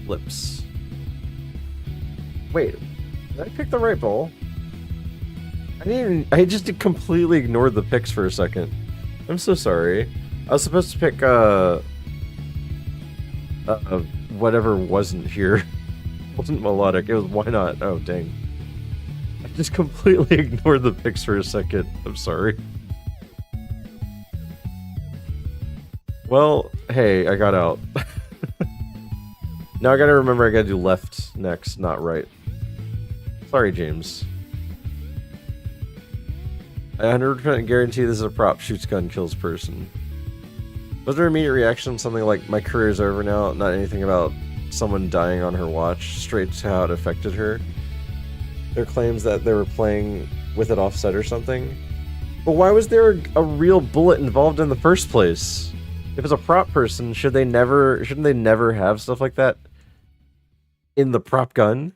Lips. Wait, did I pick the right bowl? I just completely ignored the picks for a second. I'm so sorry. I was supposed to pick whatever wasn't here. It wasn't melodic. It was why not? Oh dang. I just completely ignored the picks for a second. I'm sorry. Well, hey, I got out. Now I gotta remember I gotta do left next, not right. Sorry, James. I 100% guarantee this is a prop. Shoots gun, kills person. Was there immediate reaction? Something like, my career's over now, not anything about someone dying on her watch, straight to how it affected her. Their claims that they were playing with it offset or something. But why was there a real bullet involved in the first place? If it's a prop person, shouldn't they never have stuff like that in the prop gun?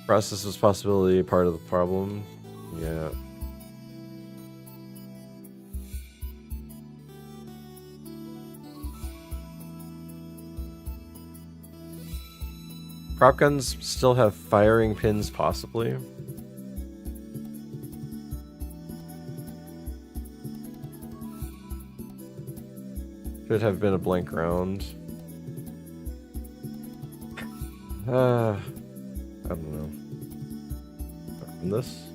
Process was possibility part of the problem. Yeah. Prop guns still have firing pins, possibly. Should have been a blank round. I don't know. Open this.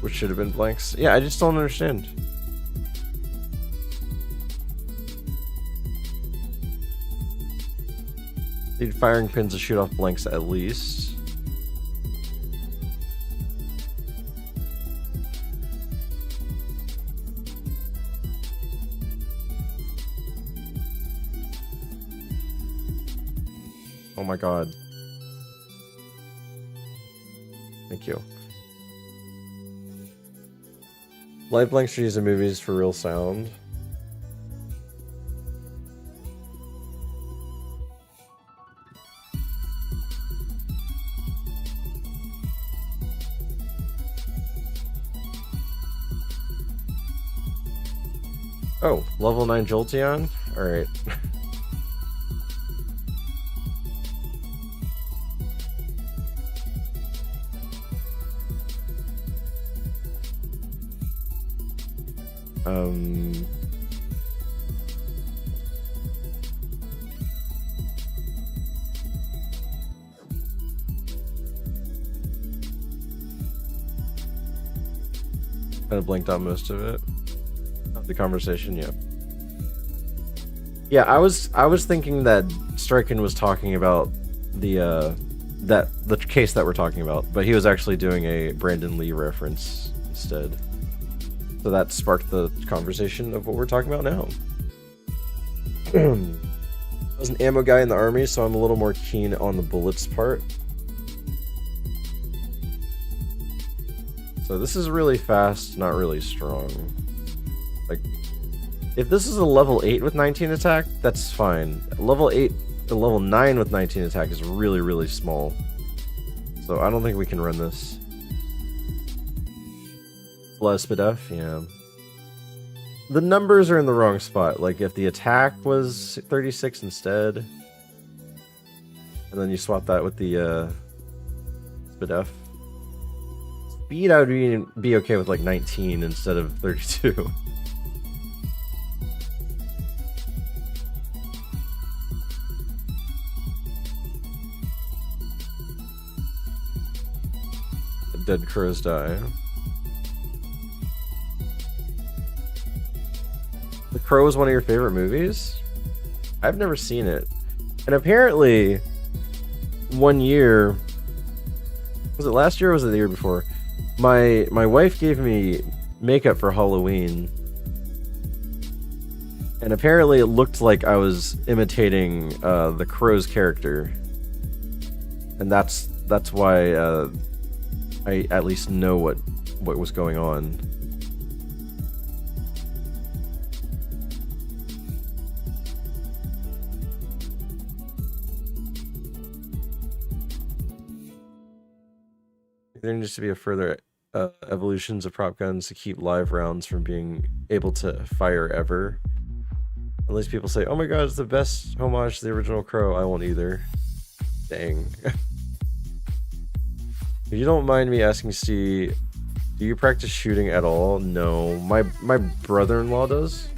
Which should have been blanks. Yeah, I just don't understand. Need firing pins to shoot off blanks at least. Oh my god. Thank you. Light blanks are used in movies for real sound. Oh, level 9 Jolteon? Alright. Kind of blinked out most of it. Of the conversation, yeah. Yeah, I was thinking that Striken was talking about the case that we're talking about, but he was actually doing a Brandon Lee reference instead. So that sparked the conversation of what we're talking about now. I was an ammo guy in the army, so I'm a little more keen on the bullets part. So So this is really fast, not really strong. Like, if this is a level 8 with 19 attack, that's fine. Level 8 to level 9 with 19 attack is really, really small. So I don't think we can run this. Lespidef, yeah. The numbers are in the wrong spot. Like, if the attack was 36 instead, and then you swap that with the Spidef. Speed, I would be okay with like 19 instead of 32. Dead crows die. The Crow is one of your favorite movies? I've never seen it. And apparently, one year, was it last year or was it the year before? My wife gave me makeup for Halloween. And apparently it looked like I was imitating the Crow's character. And that's why I at least know what was going on. There needs to be a further evolutions of prop guns to keep live rounds from being able to fire ever. At least people say, oh my god, it's the best homage to the original Crow. I won't either. Dang. If you don't mind me asking, Steve, do you practice shooting at all? No. My brother-in-law does.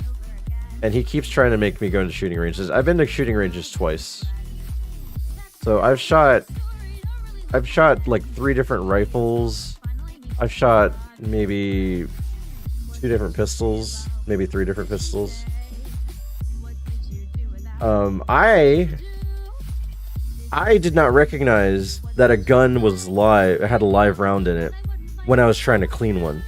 And he keeps trying to make me go into shooting ranges. I've been to shooting ranges twice. So I've shot like 3 different rifles. I've shot maybe 2 different pistols, maybe 3 different pistols. I did not recognize that a gun was live, had a live round in it when I was trying to clean one.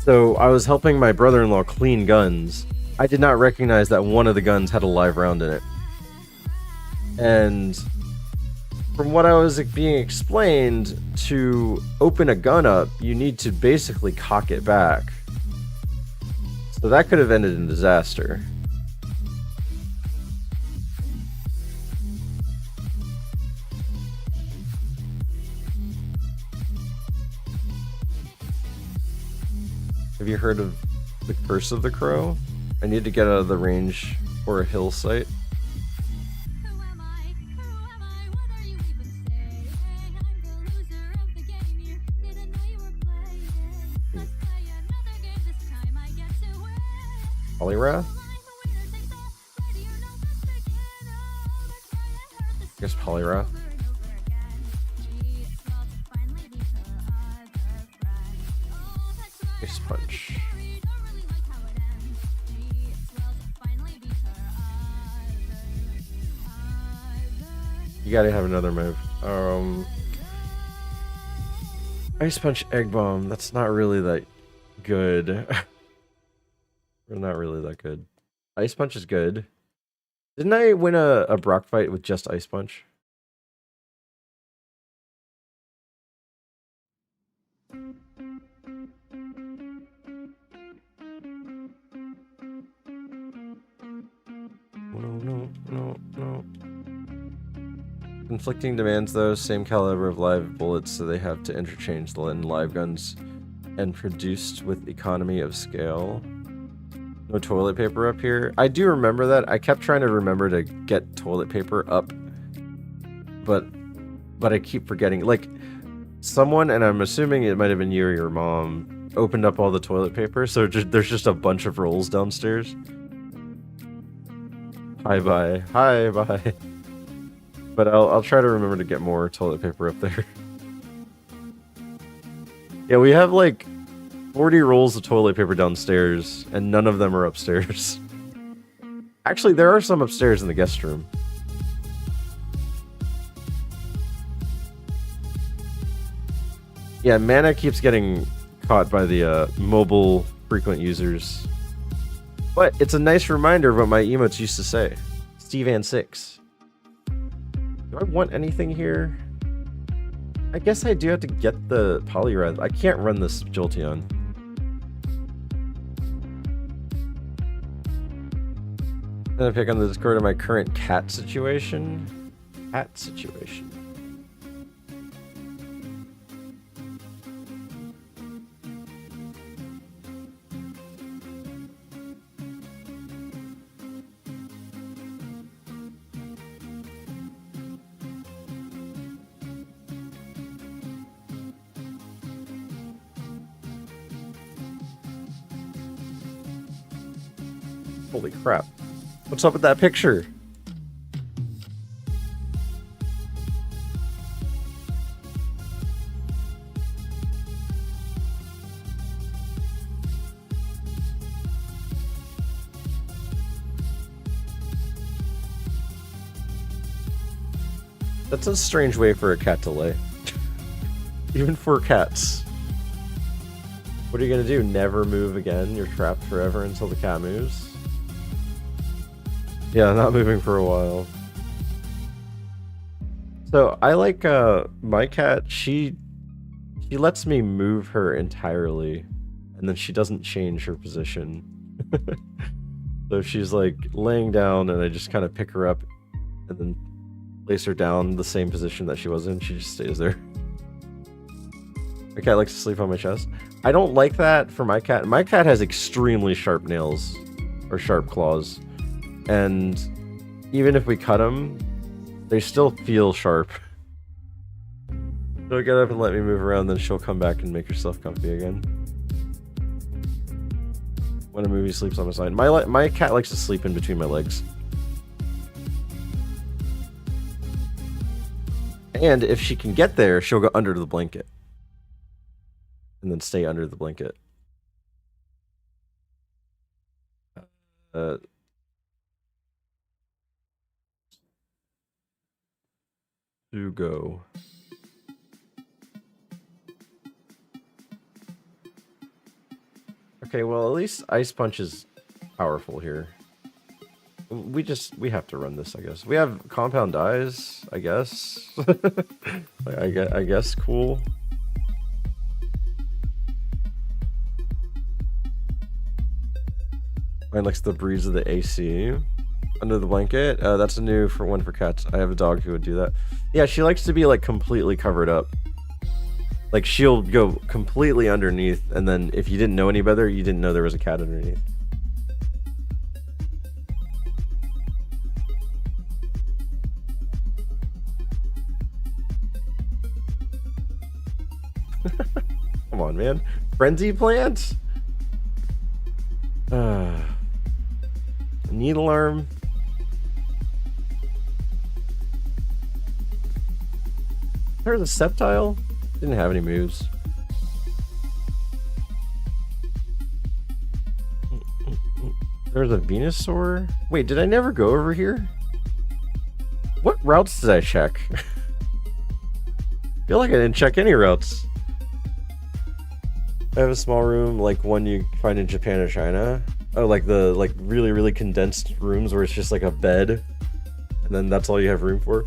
So I was helping my brother-in-law clean guns. I did not recognize that one of the guns had a live round in it. And from what I was being explained, to open a gun up, you need to basically cock it back. So that could have ended in disaster. Have you heard of the Curse of the Crow? I need to get out of the range for a hill site. Polyrath? I guess Polyrath. Ice Punch. You gotta have another move. Ice Punch, Egg Bomb. That's not really that good. They're not really that good. Ice Punch is good. Didn't I win a Brock fight with just Ice Punch? No. Conflicting demands, though. Same caliber of live bullets, so they have to interchange the live guns and produced with economy of scale. No toilet paper up here. I do remember that. I kept trying to remember to get toilet paper up, but I keep forgetting. Like, someone, and I'm assuming it might have been you or your mom, opened up all the toilet paper, so there's just a bunch of rolls downstairs. Hi bye. But I'll try to remember to get more toilet paper up there. Yeah, we have like 40 rolls of toilet paper downstairs, and none of them are upstairs. Actually, there are some upstairs in the guest room. Yeah, mana keeps getting caught by the mobile frequent users. But it's a nice reminder of what my emotes used to say. Steve and 6. Do I want anything here? I guess I do have to get the Poliwrath. I can't run this Jolteon. I'm gonna pick on the Discord of my current cat situation. Cat situation. Holy crap. What's up with that picture? That's a strange way for a cat to lay. Even for cats. What are you gonna do? Never move again? You're trapped forever until the cat moves? Yeah, not moving for a while. So I like my cat, she lets me move her entirely, and then she doesn't change her position. So she's like laying down and I just kind of pick her up and then place her down the same position that she was in. She just stays there. My cat likes to sleep on my chest. I don't like that for my cat. My cat has extremely sharp nails or sharp claws. And even if we cut them, they still feel sharp. She'll get up and let me move around, then she'll come back and make herself comfy again. When a movie sleeps on my side. My cat likes to sleep in between my legs. And if she can get there, she'll go under the blanket. And then stay under the blanket. To go. Okay, well, at least Ice Punch is powerful here. We have to run this, I guess. We have Compound Eyes, I guess. I guess cool. Mine likes the breeze of the AC. Under the blanket. That's a new one for cats. I have a dog who would do that. Yeah, she likes to be like completely covered up. Like she'll go completely underneath, and then if you didn't know any better, you didn't know there was a cat underneath. Come on, man. Frenzy plant? Needle arm. There's a Sceptile. Didn't have any moves. There's a Venusaur. Wait, did I never go over here? What routes did I check? I feel like I didn't check any routes. I have a small room like one you find in Japan or China. Oh, like the really, really condensed rooms where it's just like a bed. And then that's all you have room for.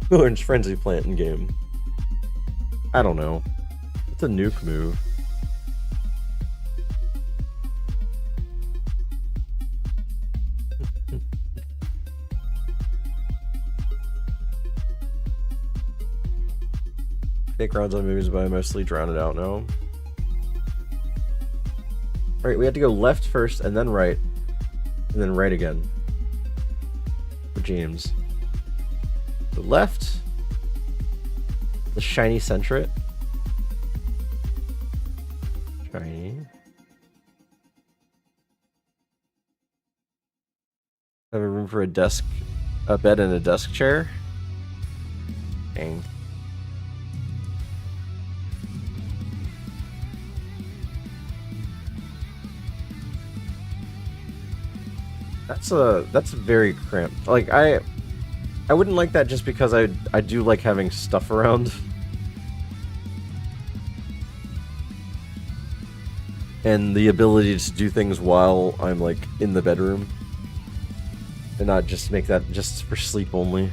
Orange Frenzy Plant in game. I don't know. It's a nuke move. Take rounds on moves, but I mostly drown it out now. Alright, we have to go left first, and then right. And then right again. For James. The left. The shiny Centret. Shiny. Have a room for a desk, a bed and a desk chair. Dang. That's very cramped. Like I wouldn't like that just because I do like having stuff around. And the ability to do things while I'm like in the bedroom. And not just make that just for sleep only.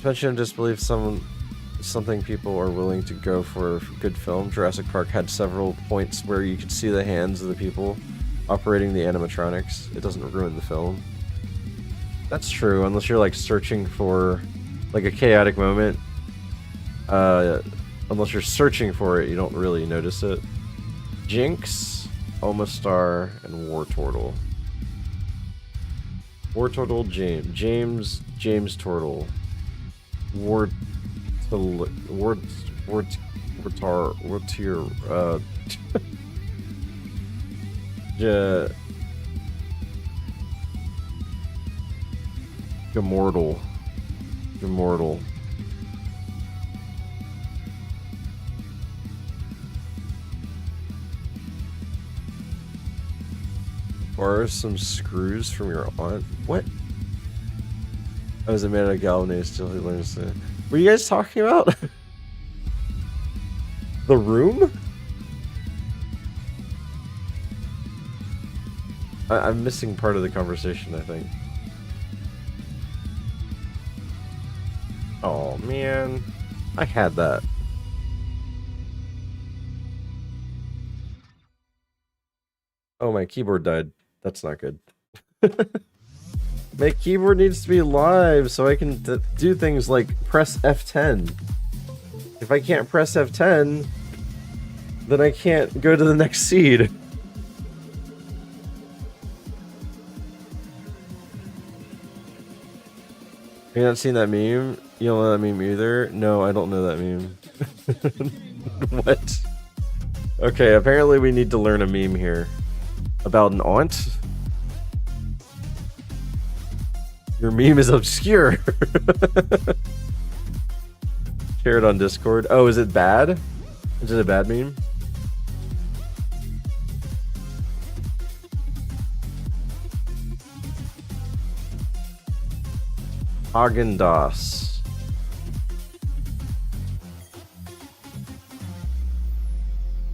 Suspension of disbelief, something people are willing to go for good film. Jurassic Park had several points where you could see the hands of the people operating the animatronics. It doesn't ruin the film. That's true, unless you're like searching for like a chaotic moment. Unless you're searching for it, you don't really notice it. Jinx, Omastar, and Wartortle. Wartortle, James Turtle. Immortal. Borrow some screws from your aunt. What? I was a man of Galvanese till he learns to. What are you guys talking about? The room? I'm missing part of the conversation, I think. Oh man, I had that. Oh, my keyboard died. That's not good. My keyboard needs to be live so I can do things like press F10. If I can't press F10, then I can't go to the next seed. You not seen that meme? You don't know that meme either? No, I don't know that meme. What? Okay, apparently we need to learn a meme here. About an aunt? Your meme is obscure. Share it on Discord. Oh, is it bad? Is it a bad meme? Haagen-Dazs.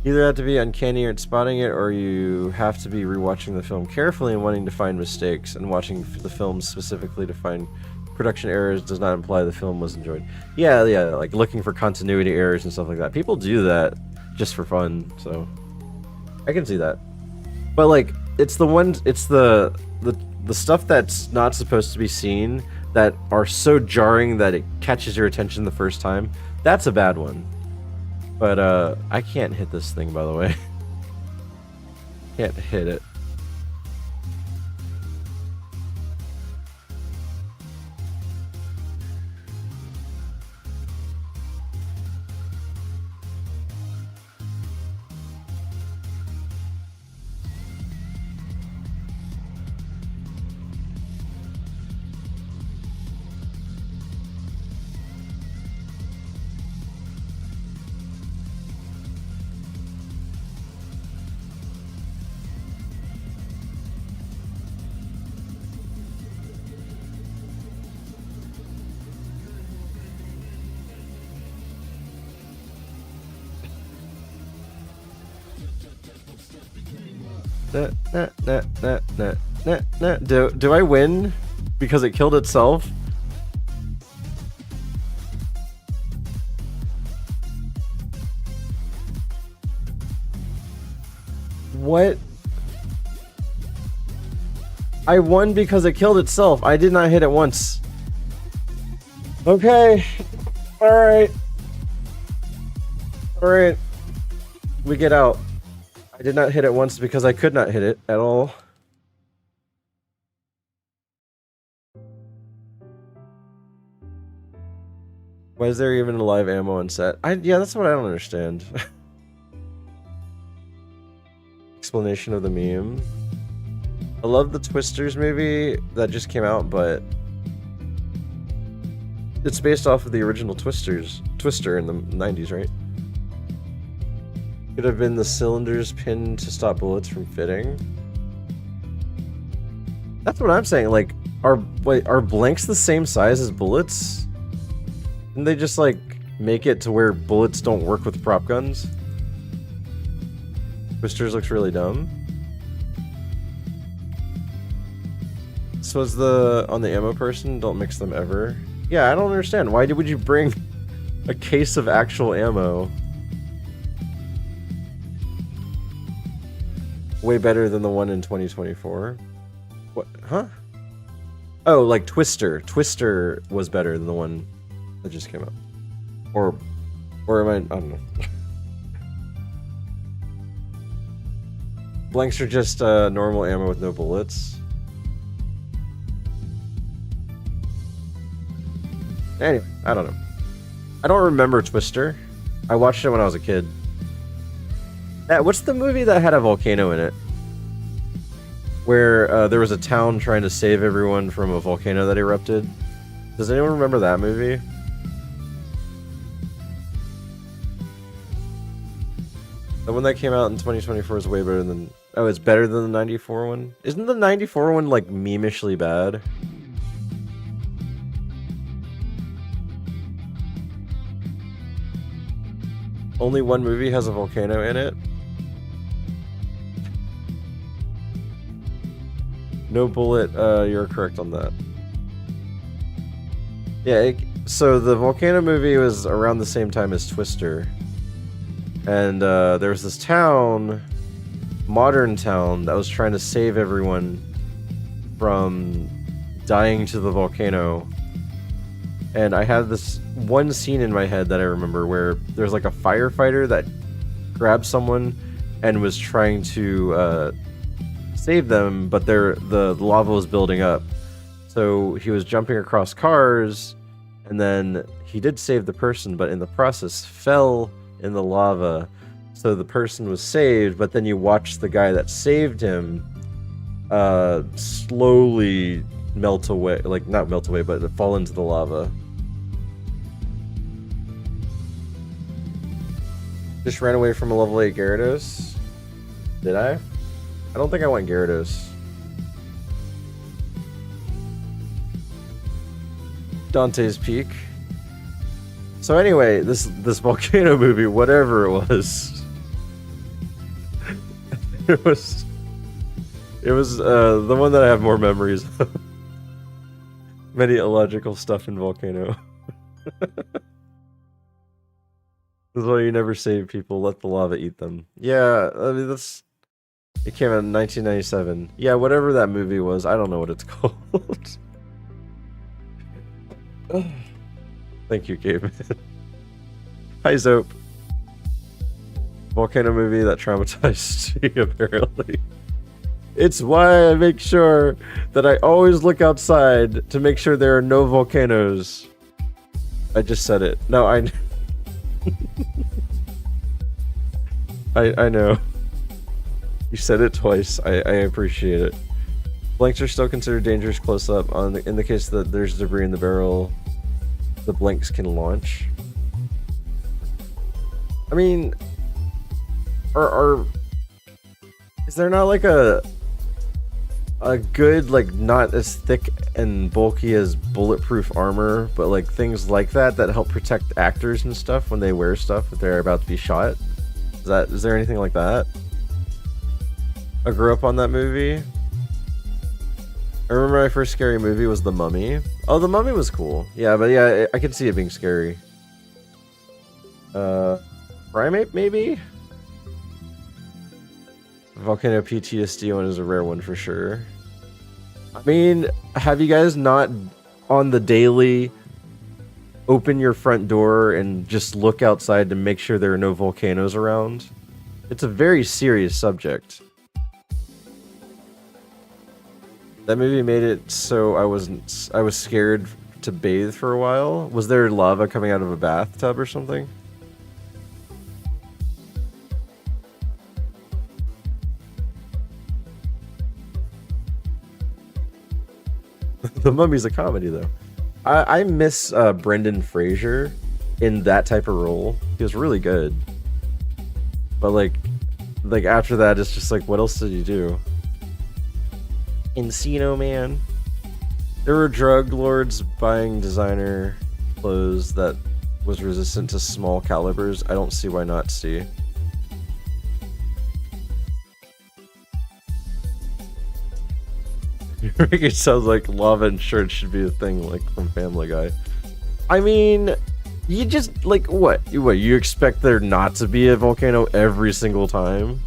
You either have to be uncanny at spotting it, or you have to be rewatching the film carefully and wanting to find mistakes, and watching the film specifically to find production errors does not imply the film was enjoyed. Yeah, like looking for continuity errors and stuff like that. People do that just for fun, so I can see that. But like, it's the stuff that's not supposed to be seen that are so jarring that it catches your attention the first time. That's a bad one. But, I can't hit this thing, by the way. Can't hit it. Do I win because it killed itself? What? I won because it killed itself. I did not hit it once. Okay. Alright. Alright. We get out. I did not hit it once because I could not hit it at all. Why is there even a live ammo on set? Yeah, that's what I don't understand. Explanation of the meme. I love the Twisters movie that just came out, but it's based off of the original Twister in the 90s, right? Could have been the cylinders pinned to stop bullets from fitting. That's what I'm saying. Like, are blanks the same size as bullets? Didn't they just like make it to where bullets don't work with prop guns? Twisters looks really dumb. So is on the ammo person, don't mix them ever. Yeah, I don't understand. Why would you bring a case of actual ammo? Way better than the one in 2024. What? Huh? Oh, like Twister. Twister was better than the one that just came out. Or am I don't know. Blanks are just normal ammo with no bullets. Anyway, I don't know. I don't remember Twister. I watched it when I was a kid. What's the movie that had a volcano in it? Where there was a town trying to save everyone from a volcano that erupted. Does anyone remember that movie? The one that came out in 2024 is way better than... Oh, it's better than the 94 one? Isn't the 94 one, like, memishly bad? Only one movie has a volcano in it? No bullet, you're correct on that. Yeah, so the volcano movie was around the same time as Twister. And there was this town, modern town, that was trying to save everyone from dying to the volcano. And I have this one scene in my head that I remember where there's like a firefighter that grabbed someone and was trying to save them, but the lava was building up. So he was jumping across cars, and then he did save the person, but in the process fell in the lava. So the person was saved, but then you watch the guy that saved him slowly melt away, like not melt away, but fall into the lava. Just ran away from a level 8 Gyarados. Did I? I don't think I went Gyarados. Dante's Peak. So anyway, this volcano movie, whatever it was, it was the one that I have more memories of. Many illogical stuff in Volcano. This is why you never save people, let the lava eat them. Yeah, I mean, it came out in 1997. Yeah, whatever that movie was, I don't know what it's called. Thank you, Gabe. Hi, Zope. Volcano movie that traumatized me, apparently. It's why I make sure that I always look outside to make sure there are no volcanoes. I just said it. No, I know. You said it twice. I appreciate it. Blanks are still considered dangerous close up. In the case that there's debris in the barrel, the blanks can launch. I mean, is there not like a good, like, not as thick and bulky as bulletproof armor, but like things like that help protect actors and stuff when they wear stuff if they're about to be shot? Is there anything like that? I grew up on that movie. I remember my first scary movie was The Mummy. Oh, The Mummy was cool. Yeah, but yeah, I could see it being scary. Primate, maybe? Volcano PTSD one is a rare one for sure. I mean, have you guys not on the daily open your front door and just look outside to make sure there are no volcanoes around? It's a very serious subject. That movie made it so I was scared to bathe for a while. Was there lava coming out of a bathtub or something? The Mummy's a comedy, though. I miss Brendan Fraser in that type of role. He was really good. But like after that, it's just like, what else did you do? Encino Man. There were drug lords buying designer clothes that was resistant to small calibers. I don't see why not, see. It sounds like lava and shirts should be a thing, like from Family Guy. I mean, you just, like, what? You expect there not to be a volcano every single time?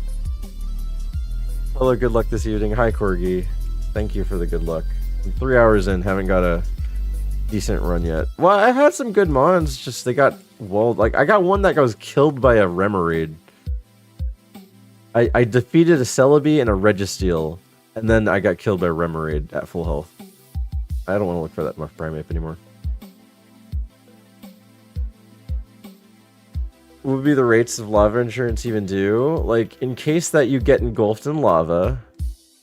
Hello, good luck this evening. Hi, Corgi. Thank you for the good luck. I'm 3 hours in, haven't got a decent run yet. Well, I've had some good mons, just they got walled. Like, I got one that was killed by a Remoraid. I defeated a Celebi and a Registeel, and then I got killed by a Remoraid at full health. I don't want to look for that much Primeape anymore. What would be the rates of lava insurance even do? Like, in case that you get engulfed in lava,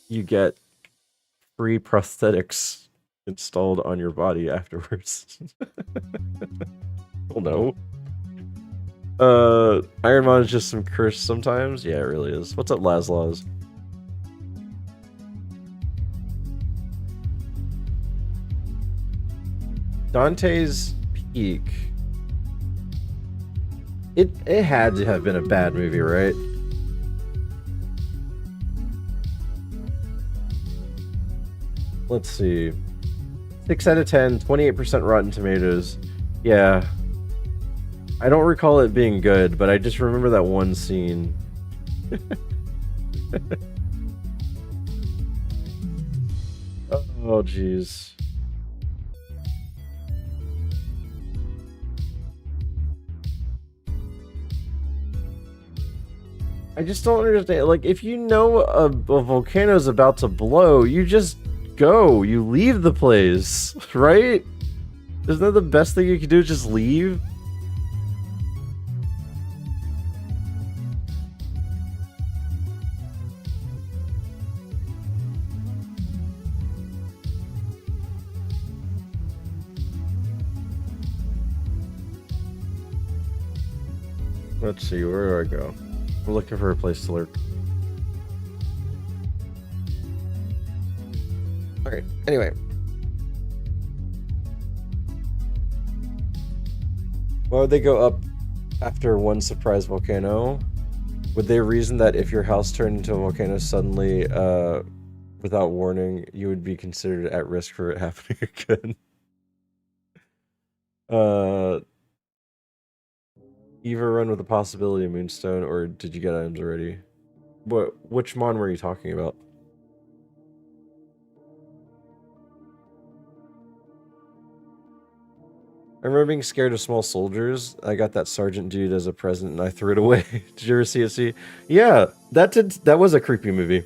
you get free prosthetics installed on your body afterwards. Oh no. ironMON is just some curse sometimes? Yeah, it really is. What's up, Laslaws? Dante's Peak. It had to have been a bad movie, right? Let's see. 6 out of 10, 28% Rotten Tomatoes. Yeah. I don't recall it being good, but I just remember that one scene. Oh, jeez. I just don't understand. Like, if you know a volcano's about to blow, you just go. You leave the place, right? Isn't that the best thing you could do? Is just leave? Let's see, where do I go? We're looking for a place to lurk. Alright, anyway. Why would they go up after one surprise volcano? Would they reason that if your house turned into a volcano suddenly, without warning, you would be considered at risk for it happening again? Eva run with the possibility of Moonstone, or did you get items already? Which mon were you talking about? I remember being scared of small soldiers. I got that sergeant dude as a present and I threw it away. Did you ever see it? See? Yeah, that was a creepy movie.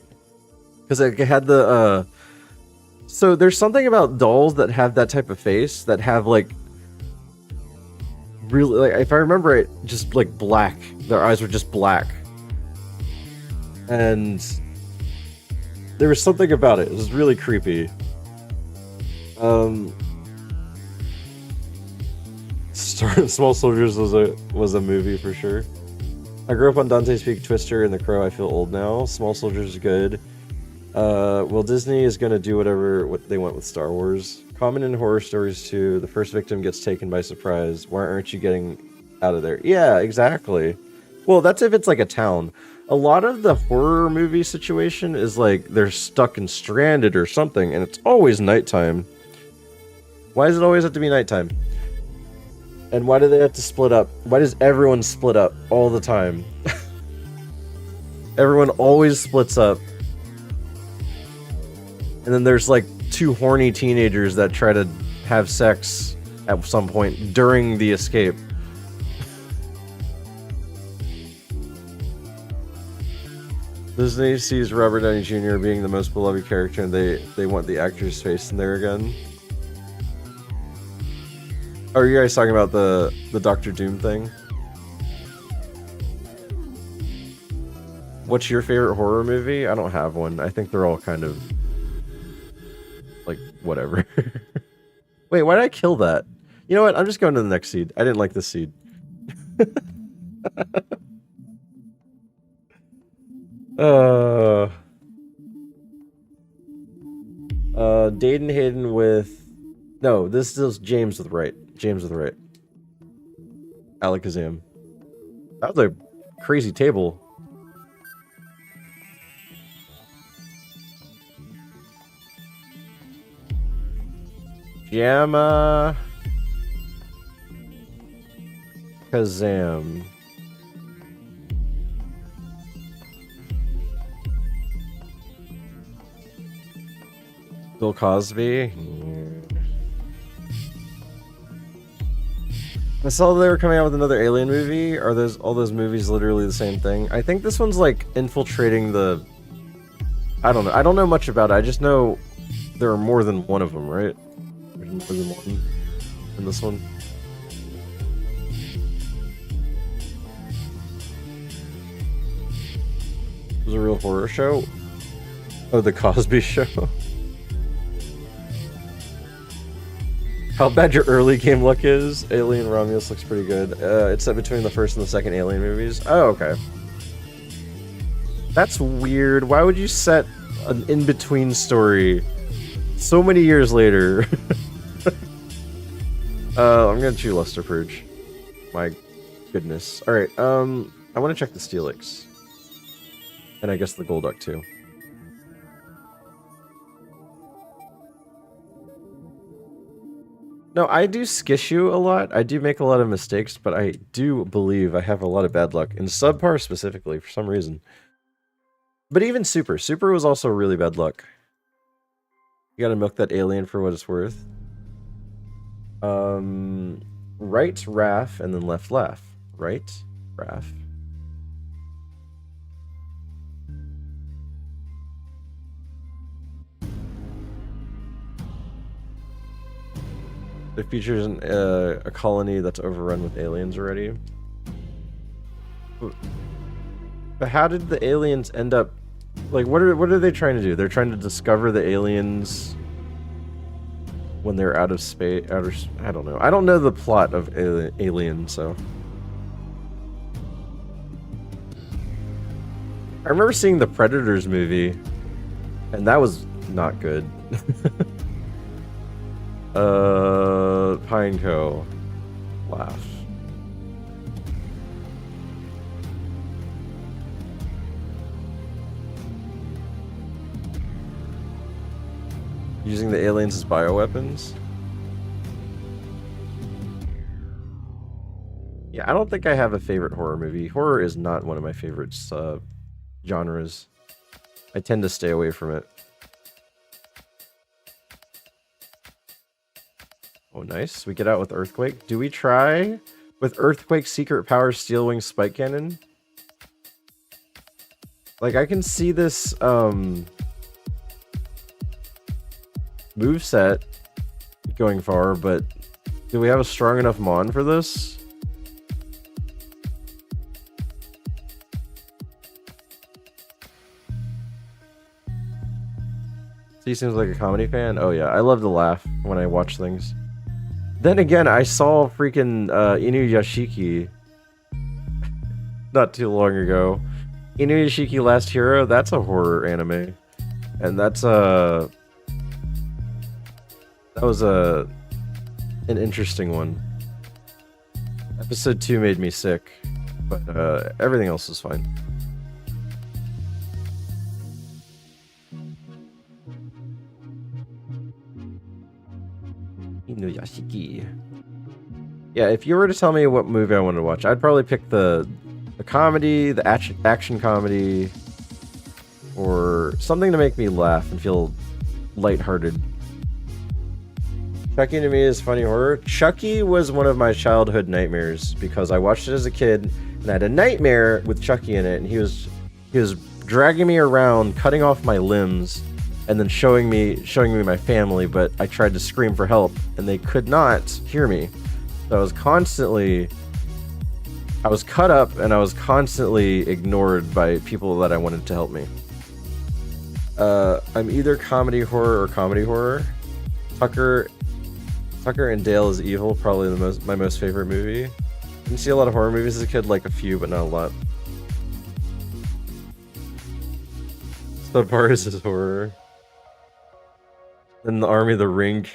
Because it had the, So there's something about dolls that have that type of face, that have, like, really, like, if I remember it, just like black. Their eyes were just black. And there was something about it. It was really creepy. Small Soldiers was a movie for sure. I grew up on Dante's Peak, Twister, and The Crow. I feel old now. Small Soldiers is good. Well, Disney is gonna do what they want with Star Wars. Common in horror stories too. The first victim gets taken by surprise. Why aren't you getting out of there? Yeah, exactly. Well, that's if it's like a town. A lot of the horror movie situation is like they're stuck and stranded or something, and it's always nighttime. Why does it always have to be nighttime? And why do they have to split up? Why does everyone split up all the time? Everyone always splits up. And then there's like two horny teenagers that try to have sex at some point during the escape. Disney sees Robert Downey Jr. being the most beloved character, and they want the actor's face in there again. Are you guys talking about the Doctor Doom thing? What's your favorite horror movie? I don't have one. I think they're all kind of like whatever. Wait, why did I kill that? You know what? I'm just going to the next seed. I didn't like this seed. Dayton Hayden with... No, this is James with right. James with right. Alakazam. That was a crazy table. Jamma. Kazam. Bill Cosby. I saw they were coming out with another Alien movie. Are those all those movies literally the same thing? I think this one's like infiltrating the. I don't know. I don't know much about it. I just know there are more than one of them, right? There's more than one in this one. It was a real horror show. Oh, the Cosby Show. How bad your early game luck is? Alien Romulus looks pretty good. It's set between the first and the second Alien movies. Oh, okay. That's weird. Why would you set an in-between story so many years later? I'm gonna choose Luster Purge. My goodness. Alright, I want to check the Steelix. And I guess the Golduck too. No, I do skish you a lot. I do make a lot of mistakes, but I do believe I have a lot of bad luck. In Subpar specifically, for some reason. But even Super. Super was also really bad luck. You gotta milk that alien for what it's worth. Right, Raph, and then left, Laugh. Right, Raph. It features a colony that's overrun with aliens already. But how did the aliens end up... Like, what are they trying to do? They're trying to discover the aliens when they're out of space. I don't know. I don't know the plot of Alien, so... I remember seeing the Predators movie, and that was not good. Pineco. Laugh. Using the aliens as bioweapons? Yeah, I don't think I have a favorite horror movie. Horror is not one of my favorite genres. I tend to stay away from it. Oh, nice. We get out with Earthquake. Do we try with Earthquake, Secret Power, Steel Wing, Spike Cannon? Like, I can see this, moveset going far, but do we have a strong enough Mon for this? He seems like a comedy fan. Oh yeah, I love to laugh when I watch things. Then again, I saw freaking Inuyashiki not too long ago. Inuyashiki Last Hero, that's a horror anime. And that's that was an interesting one. Episode 2 made me sick, but everything else is fine. Inuyashiki. Yeah, if you were to tell me what movie I wanted to watch, I'd probably pick the comedy, the action comedy, or something to make me laugh and feel lighthearted. Chucky to me is funny horror. Chucky was one of my childhood nightmares because I watched it as a kid and I had a nightmare with Chucky in it, and he was dragging me around, cutting off my limbs, and then showing me my family, but I tried to scream for help and they could not hear me. So I was cut up and I was constantly ignored by people that I wanted to help me. I'm either comedy horror or comedy horror. Tucker and Dale is Evil, probably my most favorite movie. I didn't see a lot of horror movies as a kid, like a few, but not a lot. Subpar is horror. Then the Army, The Ring.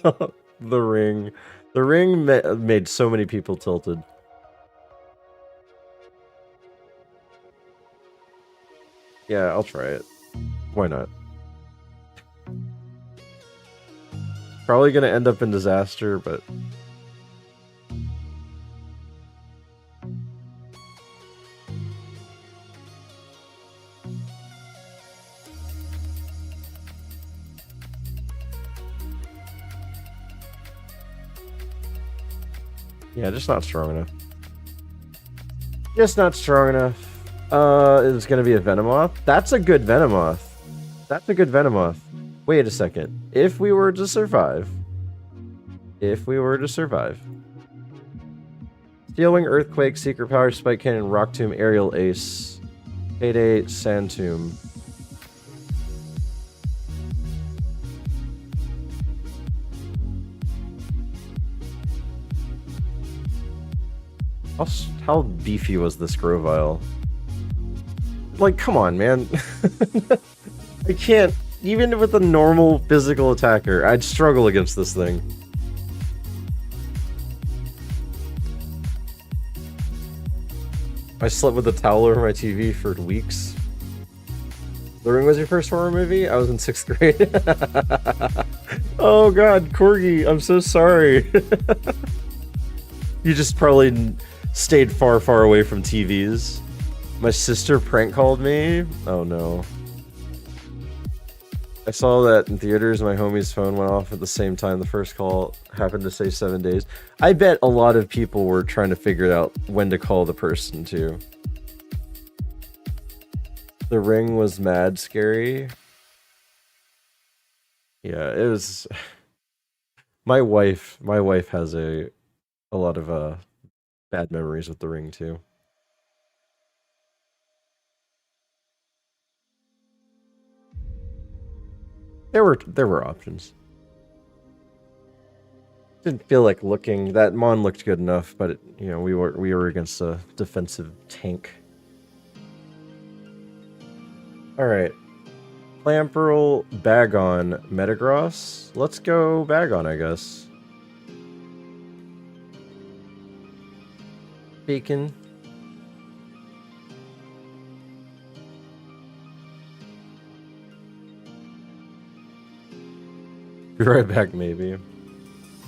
The Ring. The Ring made so many people tilted. Yeah, I'll try it. Why not? Probably gonna end up in disaster, but... Yeah, just not strong enough. Just not strong enough. It's gonna be a Venomoth. That's a good Venomoth. That's a good Venomoth. Wait a second. If we were to survive. Steelwing, Earthquake, Secret Power, Spike Cannon, Rock Tomb, Aerial Ace, Payday, Sand Tomb. How beefy was this Grovyle? Like, come on, man. I can't. Even with a normal physical attacker, I'd struggle against this thing. I slept with a towel over my TV for weeks. The Ring was your first horror movie? I was in 6th grade. Oh god, Corgi, I'm so sorry. You just probably stayed far, far away from TVs. My sister prank called me? Oh no. I saw that in theaters, my homie's phone went off at the same time the first call happened to say 7 days. I bet a lot of people were trying to figure out when to call the person too. The Ring was mad scary. Yeah, it was... My wife has a lot of bad memories with The Ring too. There were options. Didn't feel like looking. That Mon looked good enough, but it, you know, we were against a defensive tank. All right, Clamperl, Bagon, Metagross. Let's go Bagon, I guess. Bacon. Be right back, maybe.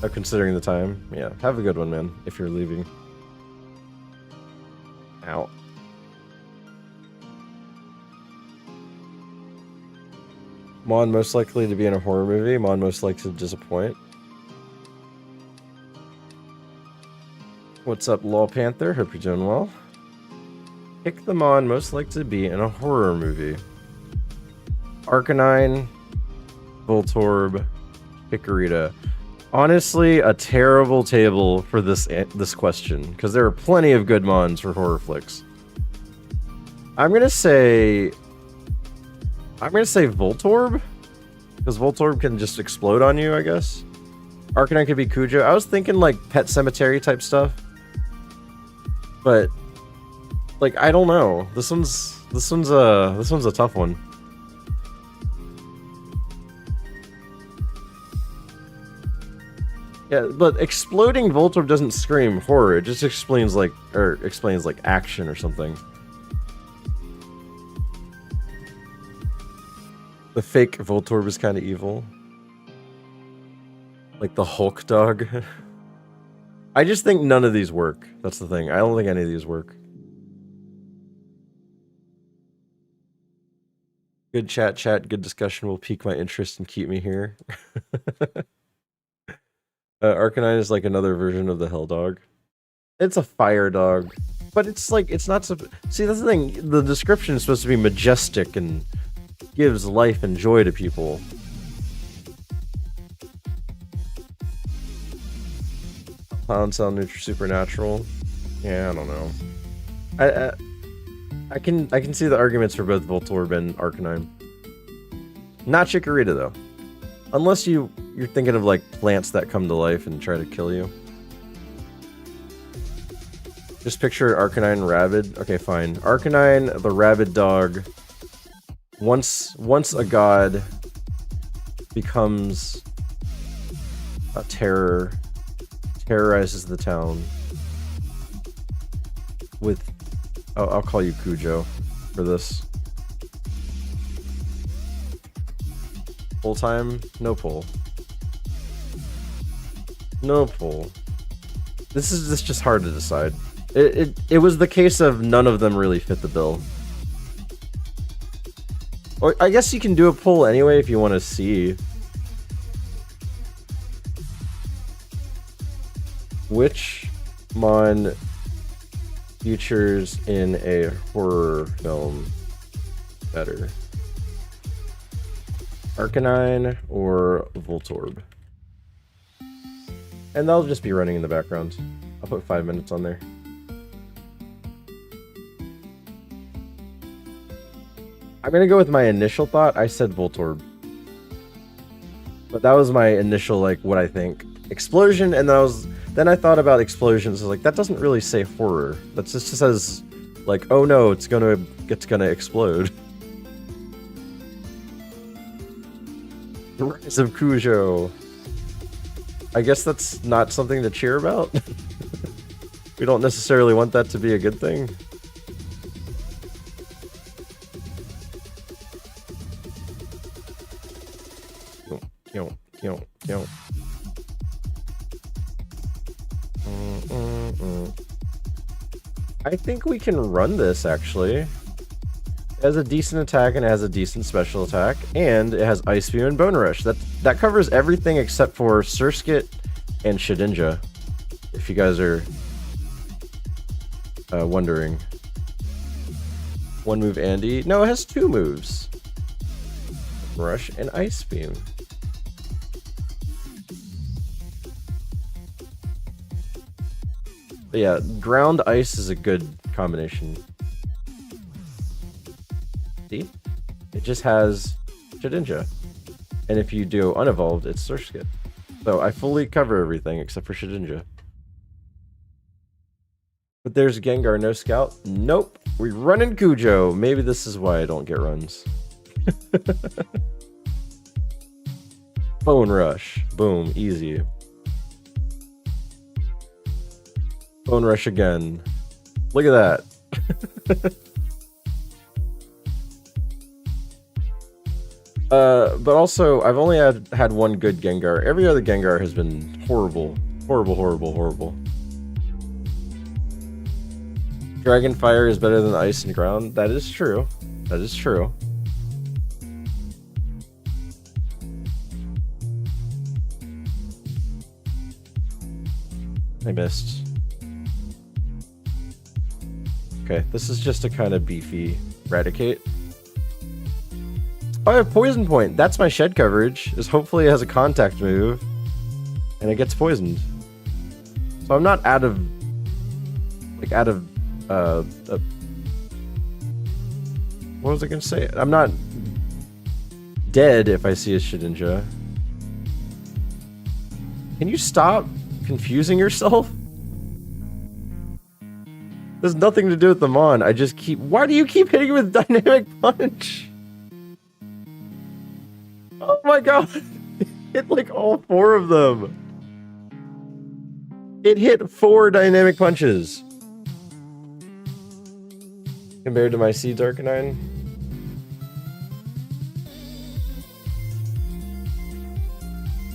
Considering the time. Yeah, have a good one, man, if you're leaving. Ow. Mon most likely to be in a horror movie. Mon most likely to disappoint. What's up, Law Panther? Hope you're doing well. Pick the Mon most likely to be in a horror movie. Arcanine, Voltorb, Hickorita. Honestly, a terrible table for this question, because there are plenty of good Mons for horror flicks. I'm gonna say Voltorb, because Voltorb can just explode on you, I guess. Arcanine could be Cujo. I was thinking like Pet Cemetery type stuff, but like I don't know. This one's a tough one. Yeah, but exploding Voltorb doesn't scream horror. It just explains like action or something. The fake Voltorb is kind of evil. Like the Hulk dog. I just think none of these work. That's the thing. I don't think any of these work. Good chat, good discussion will pique my interest and keep me here. Arcanine is like another version of the Hell Dog. It's a fire dog, but it's like, it's not so... See, that's the thing. The description is supposed to be majestic and gives life and joy to people. Clown Cell, Nutri Supernatural. Yeah, I don't know. I can see the arguments for both Voltorb and Arcanine. Not Chikorita though. Unless you're thinking of like plants that come to life and try to kill you. Just picture Arcanine Rabid. Okay, fine. Arcanine, the rabid dog. Once a god becomes a terror, terrorizes the town with... I'll call you Cujo for this. Pull time? No pull. No pull. This is just hard to decide. It was the case of none of them really fit the bill. Or I guess you can do a pull anyway if you want to see which Mon features in a horror film better? Arcanine or Voltorb? And that'll just be running in the background. I'll put 5 minutes on there. I'm gonna go with my initial thought. I said Voltorb. But that was my initial, like, what I think. Explosion, and then I thought about explosions. I was like, that doesn't really say horror. That just says, like, oh no, it's gonna explode. The Rise of Cujo. I guess that's not something to cheer about. We don't necessarily want that to be a good thing. I think we can run this, actually. It has a decent attack and it has a decent special attack, and it has Ice Beam and Bone Rush. That covers everything except for Surskit and Shedinja, if you guys are wondering. One move Andy. No, it has 2 moves. Rush and Ice Beam. But yeah, ground ice is a good combination. See? It just has Shedinja. And if you do unevolved, it's Surskit. So I fully cover everything except for Shedinja. But there's Gengar, no Scout. Nope. We run in Cujo. Maybe this is why I don't get runs. Bone Rush. Boom. Easy. Bone Rush again. Look at that. But also, I've only had one good Gengar. Every other Gengar has been horrible. Horrible, horrible, horrible. Dragon Fire is better than Ice and Ground. That is true. That is true. I missed. Okay, this is just a kind of beefy Raticate. Oh, I have Poison Point. That's my shed coverage. Is hopefully it has a contact move, and it gets poisoned. So I'm not out of what was I gonna say? I'm not dead if I see a Shedinja. Can you stop confusing yourself? There's nothing to do with the Mon. I just keep... Why do you keep hitting with Dynamic Punch? Oh my god. It hit like all 4 of them. It hit 4 Dynamic Punches. Compared to my Sea Darkanine.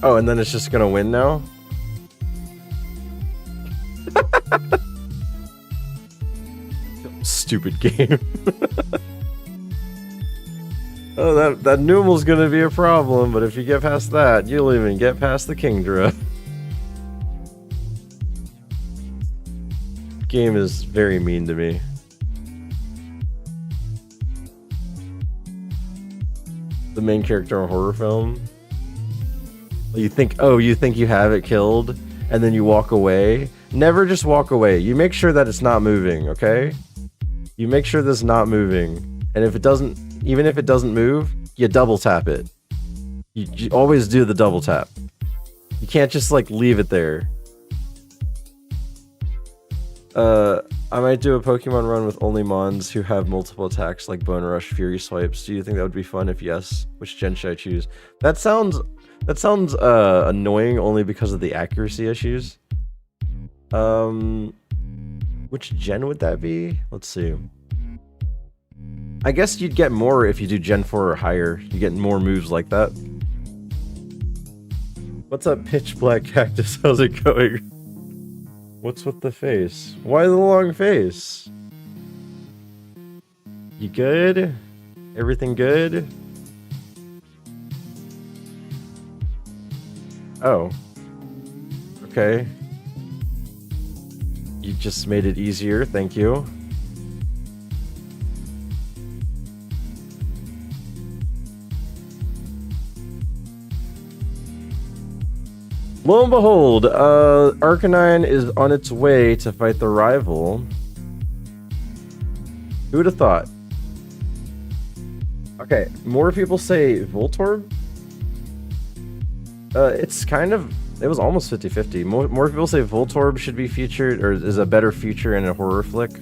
Oh, and then it's just gonna win now? Stupid game. Oh, that Numel's gonna be a problem, but if you get past that, you'll even get past the Kingdra. Game is very mean to me. The main character in a horror film. You think you have it killed, and then you walk away. Never just walk away. You make sure that it's not moving, okay? You make sure this is not moving. And if it doesn't, even if it doesn't move, you double tap it. You always do the double tap. You can't just like leave it there. I might do a Pokemon run with only Mons who have multiple attacks like Bone Rush, Fury Swipes. Do you think that would be fun? If yes, which gen should I choose? That sounds annoying only because of the accuracy issues. Which gen would that be? Let's see. I guess you'd get more if you do Gen 4 or higher. You get more moves like that. What's up, Pitch Black Cactus? How's it going? What's with the face? Why the long face? You good? Everything good? Oh. Okay. You just made it easier. Thank you. Lo and behold, Arcanine is on its way to fight the rival. Who would have thought? Okay, more people say Voltorb. It's kind of... It was almost 50-50. More people say Voltorb should be featured, or is a better feature in a horror flick.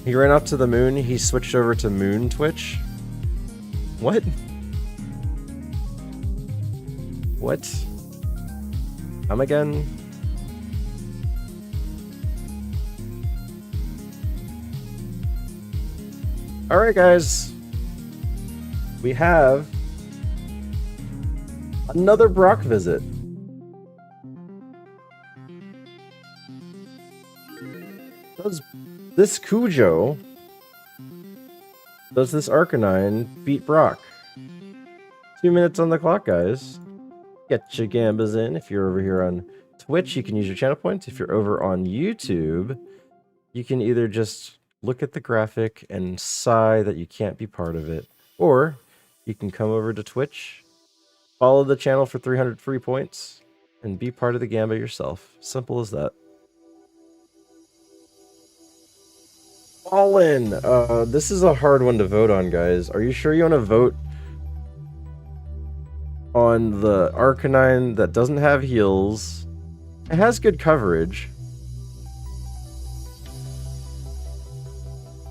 He ran up to the moon, he switched over to Moon Twitch. What? What? Come again? Alright guys. We have another Brock visit. This Cujo, does this Arcanine beat Brock? 2 minutes on the clock, guys. Get your gambas in. If you're over here on Twitch, you can use your channel points. If you're over on YouTube, you can either just look at the graphic and sigh that you can't be part of it, or you can come over to Twitch, follow the channel for 300 free points, and be part of the gamba yourself. Simple as that. All in. This is a hard one to vote on, guys. Are you sure you want to vote on the Arcanine that doesn't have heals? It has good coverage.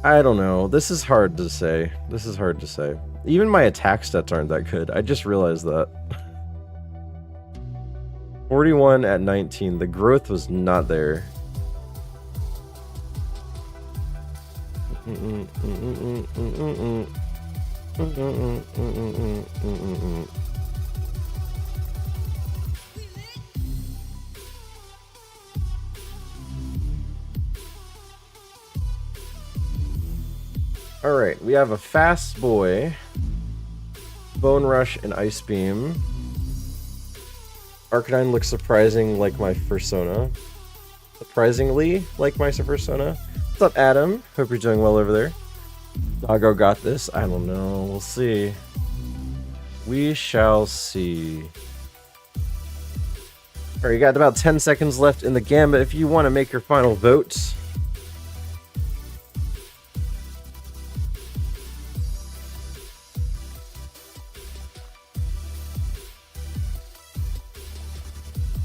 I don't know. This is hard to say. This is hard to say. Even my attack stats aren't that good. I just realized that. 41 at 19. The growth was not there. Alright, we have a fast boy, Bone Rush, and Ice Beam. Arcanine looks surprisingly like my persona. What's up, Adam? Hope you're doing well over there. Doggo got this. I don't know. We'll see. We shall see. Alright, you got about 10 seconds left in the gambit if you want to make your final vote.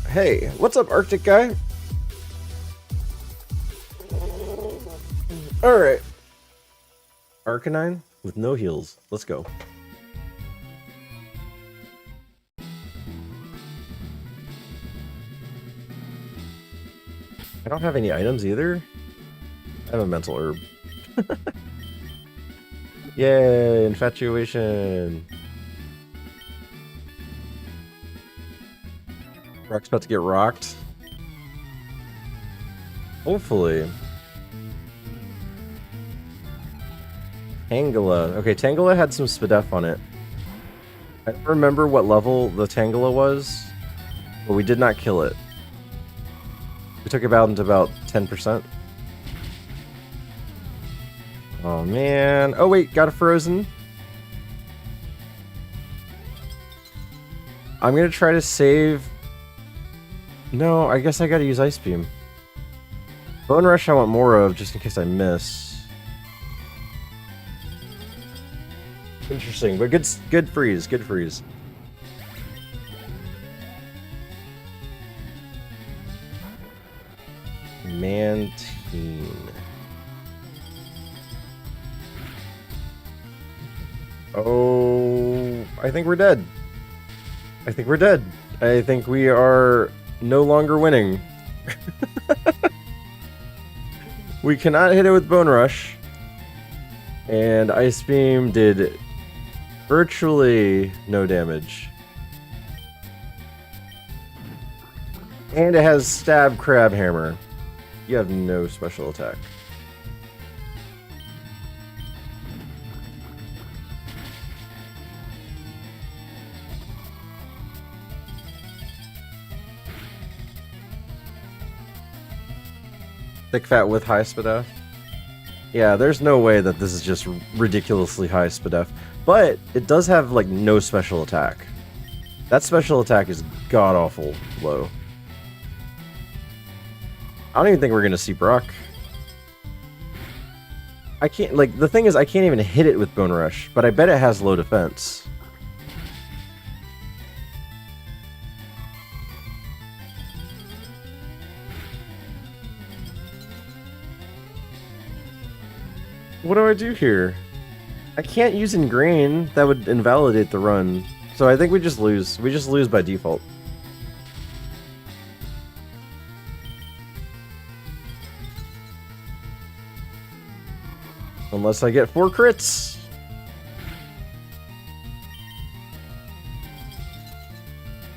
Hey, what's up, Arctic guy? Alright. Arcanine with no heals. Let's go. I don't have any items either. I have a mental herb. Yay, infatuation. Brock's about to get rocked. Hopefully. Tangela. Okay, Tangela had some Spadef on it. I don't remember what level the Tangela was, but we did not kill it. We took it out into about 10%. Oh man. Oh wait, got a frozen. I'm gonna try to save... No, I guess I gotta use Ice Beam. Bone Rush I want more of, just in case I miss. Interesting, but good freeze, good freeze. Mantine. Oh, I think we're dead. I think we're dead. I think we are no longer winning. We cannot hit it with Bone Rush. And Ice Beam did virtually no damage. And it has Stab Crab Hammer. You have no special attack. Thick fat with high SPDF. Yeah, there's no way that this is just ridiculously high SPDF. But it does have like no special attack. That special attack is god-awful low. I don't even think we're gonna see Brock. I can't, like, the thing is I can't even hit it with Bone Rush, but I bet it has low defense. What do I do here? I can't use Ingrain. That would invalidate the run. So I think we just lose. We just lose by default. Unless I get 4 crits.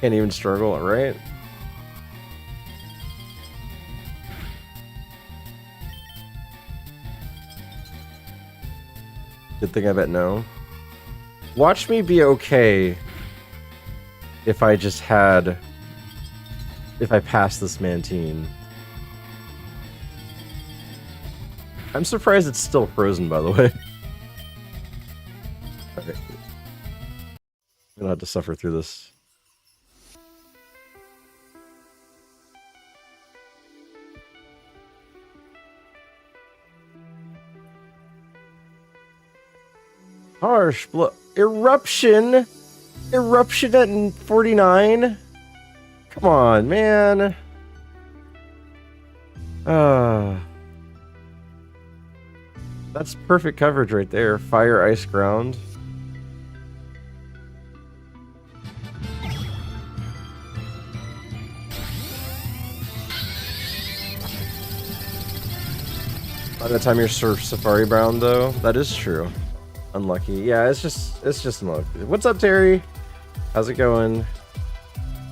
Can't even struggle, right? Good thing I bet no. Watch me be okay if I just had... if I pass this Mantine. I'm surprised it's still frozen, by the way. Okay. I'm gonna have to suffer through this. Harsh blow. Eruption! Eruption at 49? Come on, man. That's perfect coverage right there. Fire, ice, ground. By the time you're Safari Brown, though, that is true. Unlucky. Yeah, it's just unlucky. What's up, Terry? How's it going?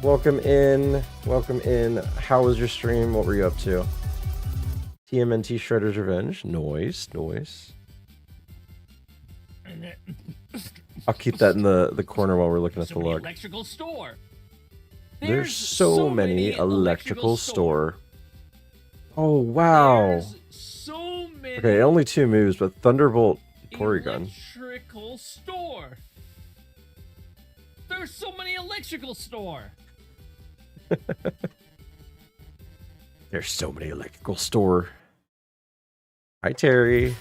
Welcome in. Welcome in. How was your stream? What were you up to? TMNT Shredder's Revenge. Noise. I'll keep that in the corner while we're looking at the log. Electrical store. There's so many electrical store. Oh, wow. So many Okay, only 2 moves, but Thunderbolt Porygon. electrical store. There's so many electrical store. There's so many electrical store. Hi, Terry.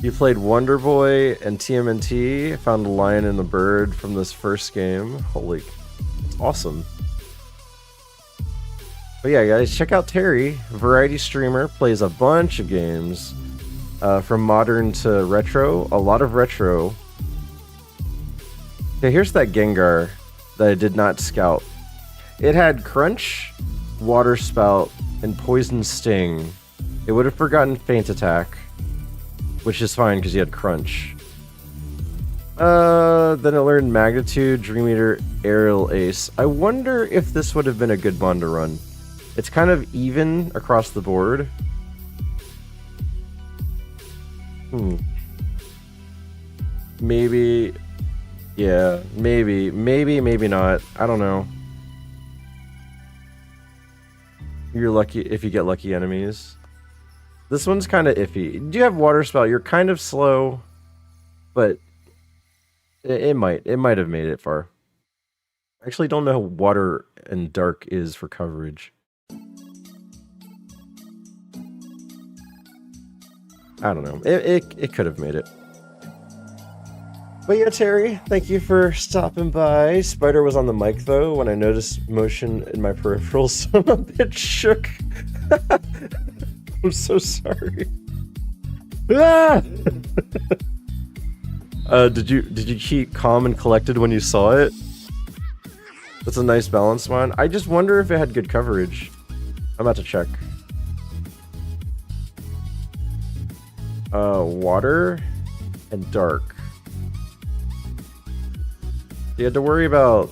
You played Wonder Boy and TMNT. Found a lion and a bird from this first game. Holy, it's awesome. But yeah, guys, check out Terry. Variety streamer, plays a bunch of games. From modern to retro. A lot of retro. Okay, here's that Gengar that I did not scout. It had Crunch, Water Spout, and Poison Sting. It would have forgotten Feint Attack, which is fine because you had Crunch. Then it learned Magnitude, Dream Eater, Aerial Ace. I wonder if this would have been a good Mon to run. It's kind of even across the board. Maybe... yeah, maybe not. I don't know. You're lucky if you get lucky enemies. This one's kind of iffy. Do you have Water Spout? You're kind of slow, but it might have made it far. I actually don't know how Water and Dark is for coverage. I don't know. It could have made it. But yeah, Terry, thank you for stopping by. Spider was on the mic, though, when I noticed motion in my peripherals, so I'm a bit shook. I'm so sorry. Ah! Did you keep calm and collected when you saw it? That's a nice balanced one. I just wonder if it had good coverage. I'm about to check. Water and Dark. You had to worry about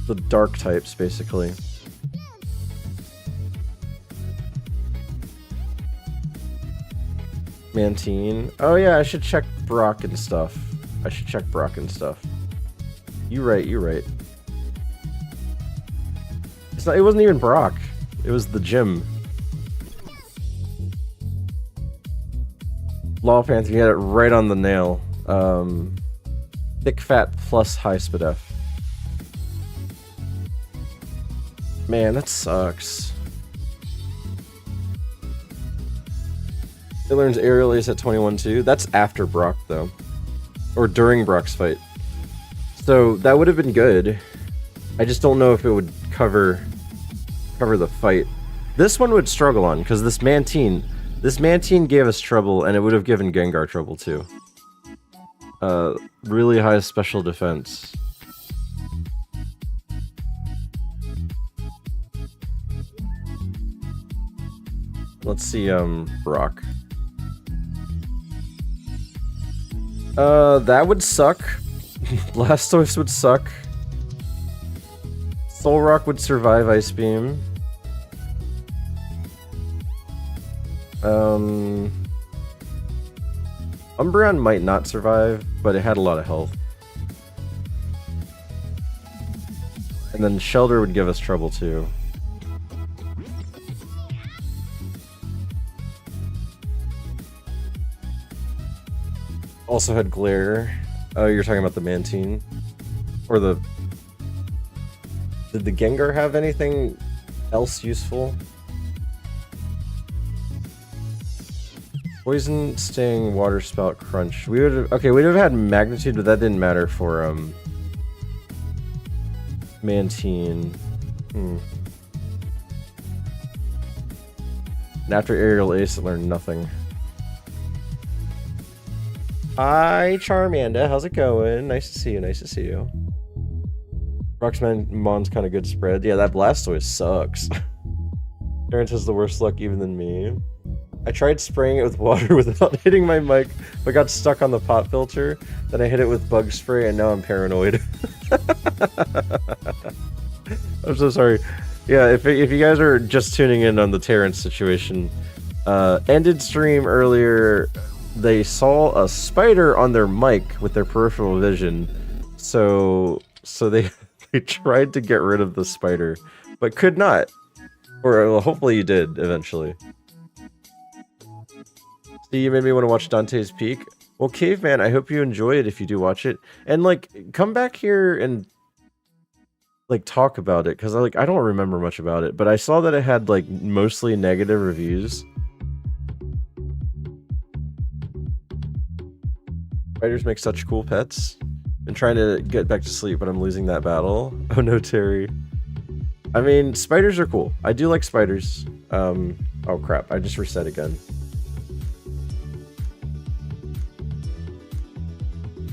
the dark types, basically. Mantine. Oh yeah, I should check Brock and stuff. You're right. It wasn't even Brock. It was the gym. Law Panther, you had it right on the nail. Thick fat plus high SPDF. Man, that sucks. It learns aerial ace at 21 too. That's after Brock though. Or during Brock's fight. So that would have been good. I just don't know if it would cover the fight. This one would struggle on, because this Mantine gave us trouble, and it would have given Gengar trouble too. Really high special defense. Let's see, Brock. That would suck. Blastoise would suck. Solrock would survive Ice Beam. Umbreon might not survive, but it had a lot of health. And then Shelter would give us trouble too. Also had Glare. Oh, you're talking about the Mantine? Or the... Did the Gengar have anything else useful? Poison, Sting, Water Spout, Crunch. We would have... Okay, we'd have had Magnitude, but that didn't matter for, Mantine. And after Aerial Ace, it learned nothing. Hi, Charmander. How's it going? Nice to see you. Nice to see you. Roxmon's kind of good spread. Yeah, that Blastoise sucks. Terrence has the worst luck even than me. I tried spraying it with water without hitting my mic, but got stuck on the pop filter. Then I hit it with bug spray, and now I'm paranoid. I'm so sorry. Yeah, if you guys are just tuning in on the Terrence situation, ended stream earlier. They saw a spider on their mic with their peripheral vision, so they tried to get rid of the spider, but could not. Or well, hopefully you did eventually. See, you made me want to watch Dante's Peak. Well, Caveman, I hope you enjoy it if you do watch it, and like come back here and like talk about it, because I don't remember much about it, but I saw that it had like mostly negative reviews. Spiders make such cool pets. Been trying to get back to sleep, but I'm losing that battle. Oh no, Terry. I mean, spiders are cool. I do like spiders. Oh crap, I just reset again.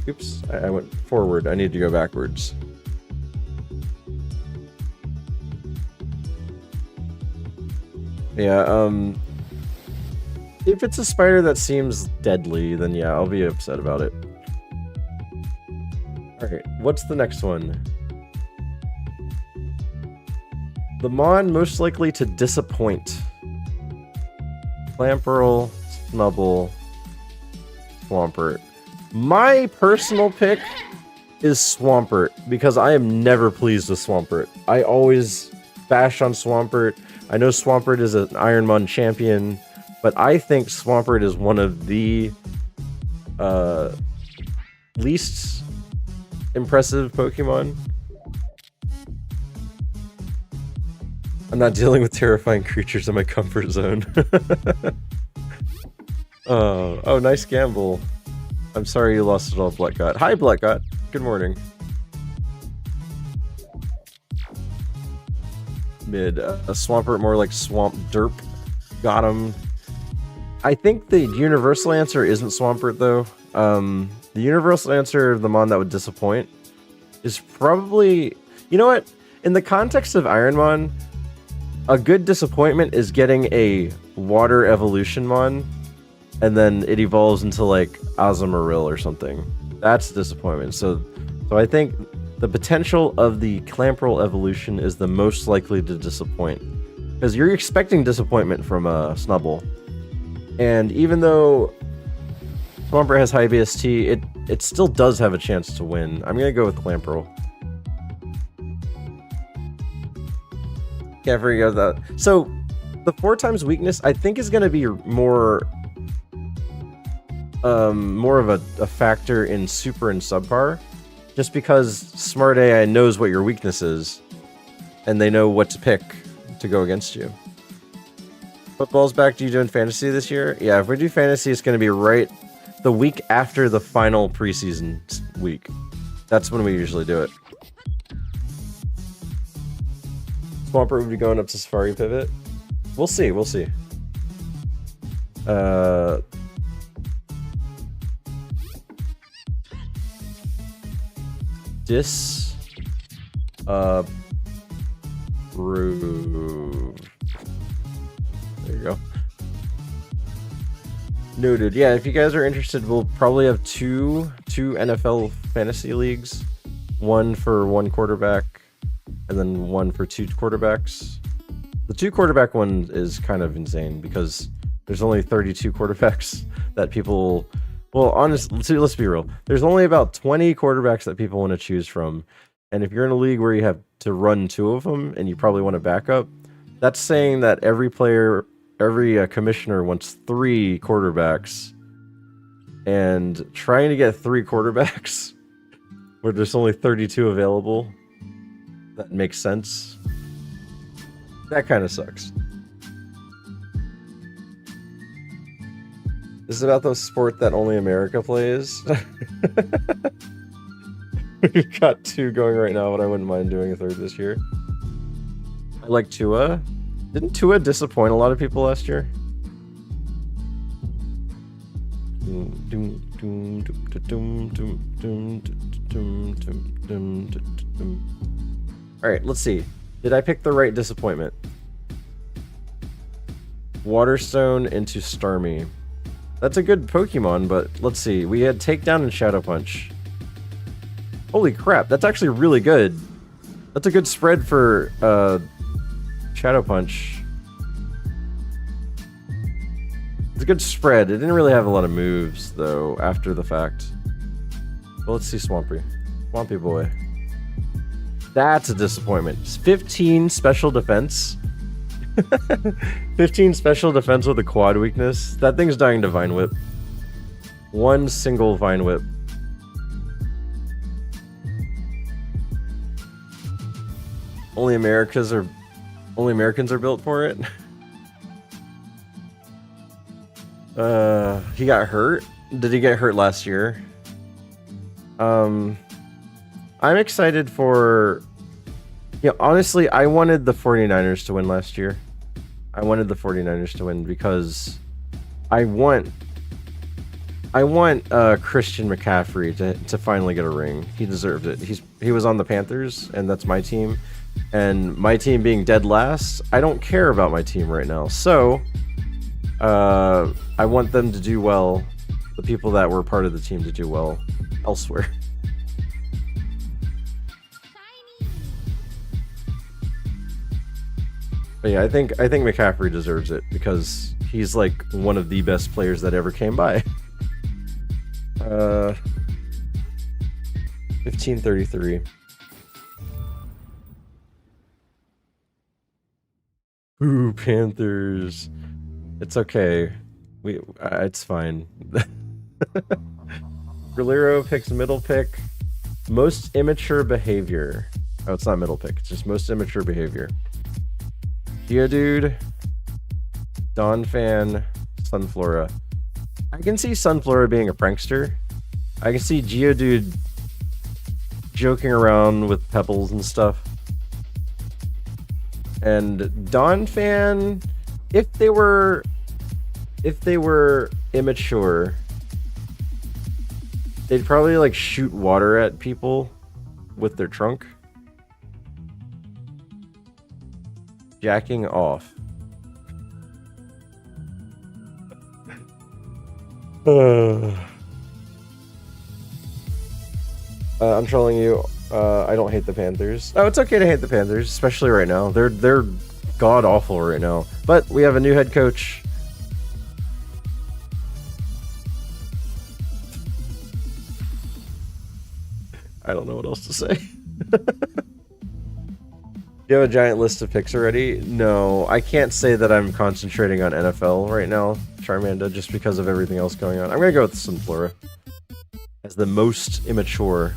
Oops, I went forward. I need to go backwards. Yeah, if it's a spider that seems deadly, then yeah, I'll be upset about it. Alright, what's the next one? The Mon most likely to disappoint. Clamperl, Snubble, Swampert. My personal pick is Swampert, because I am never pleased with Swampert. I always bash on Swampert. I know Swampert is an ironMON champion, but I think Swampert is one of the least impressive Pokemon. I'm not dealing with terrifying creatures in my comfort zone. Oh, nice gamble. I'm sorry you lost it all, Blackgot. Hi, Blackgot. Good morning. Mid. A Swampert, more like Swamp Derp. Got him. I think the universal answer isn't Swampert, though. The universal answer of the Mon that would disappoint is probably... You know what? In the context of ironMON, a good disappointment is getting a water evolution Mon, and then it evolves into, like, Azumarill or something. That's a disappointment. So I think the potential of the Clamperl evolution is the most likely to disappoint. Because you're expecting disappointment from Snubble. And even though Swampert has high BST, it still does have a chance to win. I'm gonna go with Clamperl. Can't forget that. So, the 4 times weakness, I think, is gonna be more more of a factor in Super and Subpar, just because Smart AI knows what your weakness is, and they know what to pick to go against you. Football's back. Do you doing fantasy this year? Yeah, if we do fantasy, it's going to be right the week after the final preseason week. That's when we usually do it. Swampert would be going up to Safari Pivot. We'll see. We'll see. Disapprove. There you go. Noted. Yeah, if you guys are interested, we'll probably have two NFL fantasy leagues. One for one quarterback, and then one for two quarterbacks. The two quarterback one is kind of insane because there's only 32 quarterbacks that people... Well, honestly, let's be real. There's only about 20 quarterbacks that people want to choose from. And if you're in a league where you have to run two of them and you probably want a backup, that's saying that every player, every commissioner wants 3 quarterbacks. And trying to get 3 quarterbacks where there's only 32 available, that makes sense. That kind of sucks. This is about the sport that only America plays. We've got 2 going right now, but I wouldn't mind doing a 3rd this year. I like Tua. Didn't Tua disappoint a lot of people last year? Alright, let's see. Did I pick the right disappointment? Waterstone into Starmie. That's a good Pokemon, but let's see. We had Takedown and Shadow Punch. Holy crap, that's actually really good. That's a good spread for Shadow Punch. It's a good spread. It didn't really have a lot of moves, though, after the fact. Well, let's see Swampy. Swampy boy. That's a disappointment. 15 special defense. 15 special defense with a quad weakness. That thing's dying to Vine Whip. 1 single Vine Whip. Only Americans are built for it. He got hurt. Did he get hurt last year? I'm excited for... Yeah, honestly, I wanted the 49ers to win last year. I wanted the 49ers to win because I want Christian McCaffrey to finally get a ring. He deserved it. He was on the Panthers, and that's my team. And my team being dead last, I don't care about my team right now. So, I want them to do well. The people that were part of the team to do well elsewhere. But yeah, I think McCaffrey deserves it because he's like one of the best players that ever came by. 1533. Ooh, Panthers. It's okay. It's fine. Rolero picks middle pick. Most immature behavior. Oh, it's not middle pick. It's just most immature behavior. Geodude, Donphan, Sunflora. I can see Sunflora being a prankster. I can see Geodude joking around with pebbles and stuff. And Donphan, if they were immature, they'd probably like shoot water at people with their trunk. Jacking off. I'm trolling you. I don't hate the Panthers. Oh, it's okay to hate the Panthers, especially right now. They're god awful right now. But we have a new head coach. I don't know what else to say. You have a giant list of picks already? No, I can't say that I'm concentrating on NFL right now. Charmander, just because of everything else going on. I'm gonna go with Sunflora as the most immature.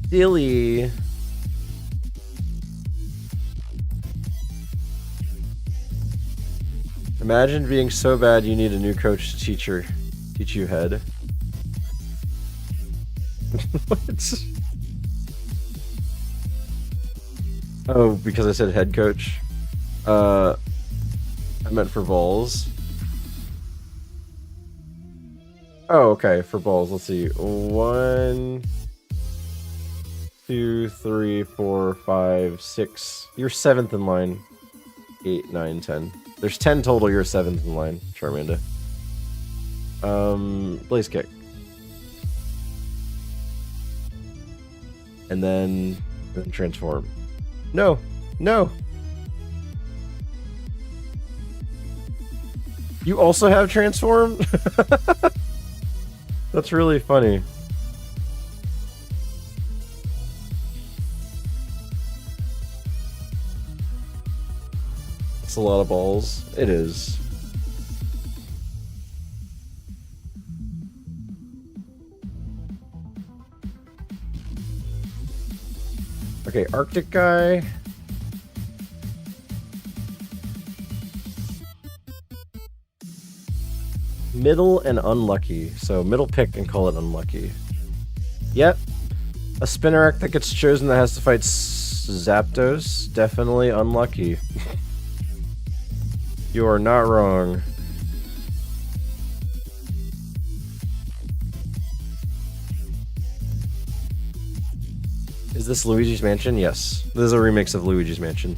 Silly. Imagine being so bad you need a new coach to teach you head. What? Oh, because I said head coach. I meant for balls. Oh, okay, for balls. Let's see. 1, 2, 3, 4, 5, 6. You're 7th in line. 8, 9, 10. There's 10 total. You're 7th in line, Charmander. Blaze kick. And then transform. No, no. You also have transform? That's really funny. It's a lot of balls. It is. Okay, Arctic guy. Middle and unlucky. So middle pick and call it unlucky. Yep. A Spinnerack that gets chosen that has to fight Zapdos. Definitely unlucky. You are not wrong. Is this Luigi's Mansion? Yes. This is a remix of Luigi's Mansion.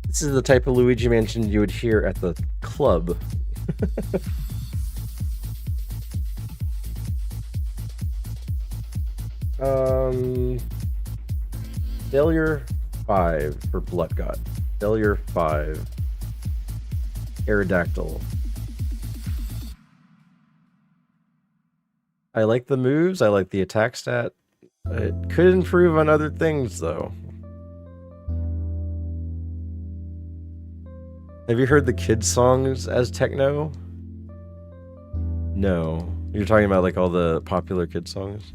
This is the type of Luigi Mansion you would hear at the club. Failure 5 for Bloodgot. Failure 5. Aerodactyl. I like the moves, I like the attack stat. It could improve on other things though. Have you heard the kids' songs as techno? No. You're talking about like all the popular kids' songs?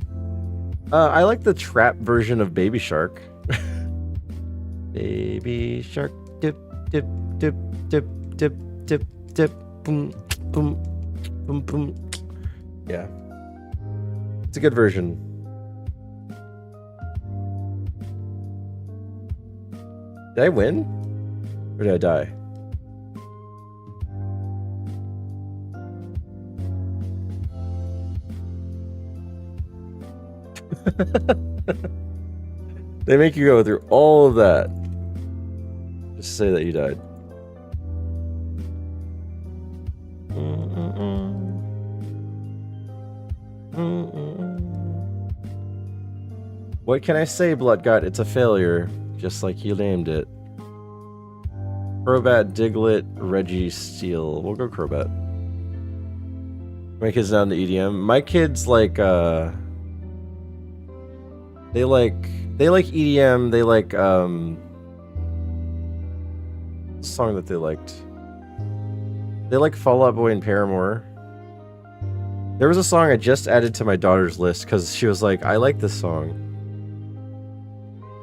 I like the trap version of Baby Shark. Baby Shark, dip, dip, dip, dip, dip, dip, dip, boom, boom, boom, boom. Yeah. It's a good version. Did I win? Or did I die? They make you go through all of that just to say that you died. What can I say, Bloodgut? It's a failure, just like you named it. Crobat, Diglett, Reggie, Steel. We'll go Crobat. My kids down to EDM. My kids like They like EDM, they like song that they liked. They like Fall Out Boy and Paramore. There was a song I just added to my daughter's list because she was like, I like this song.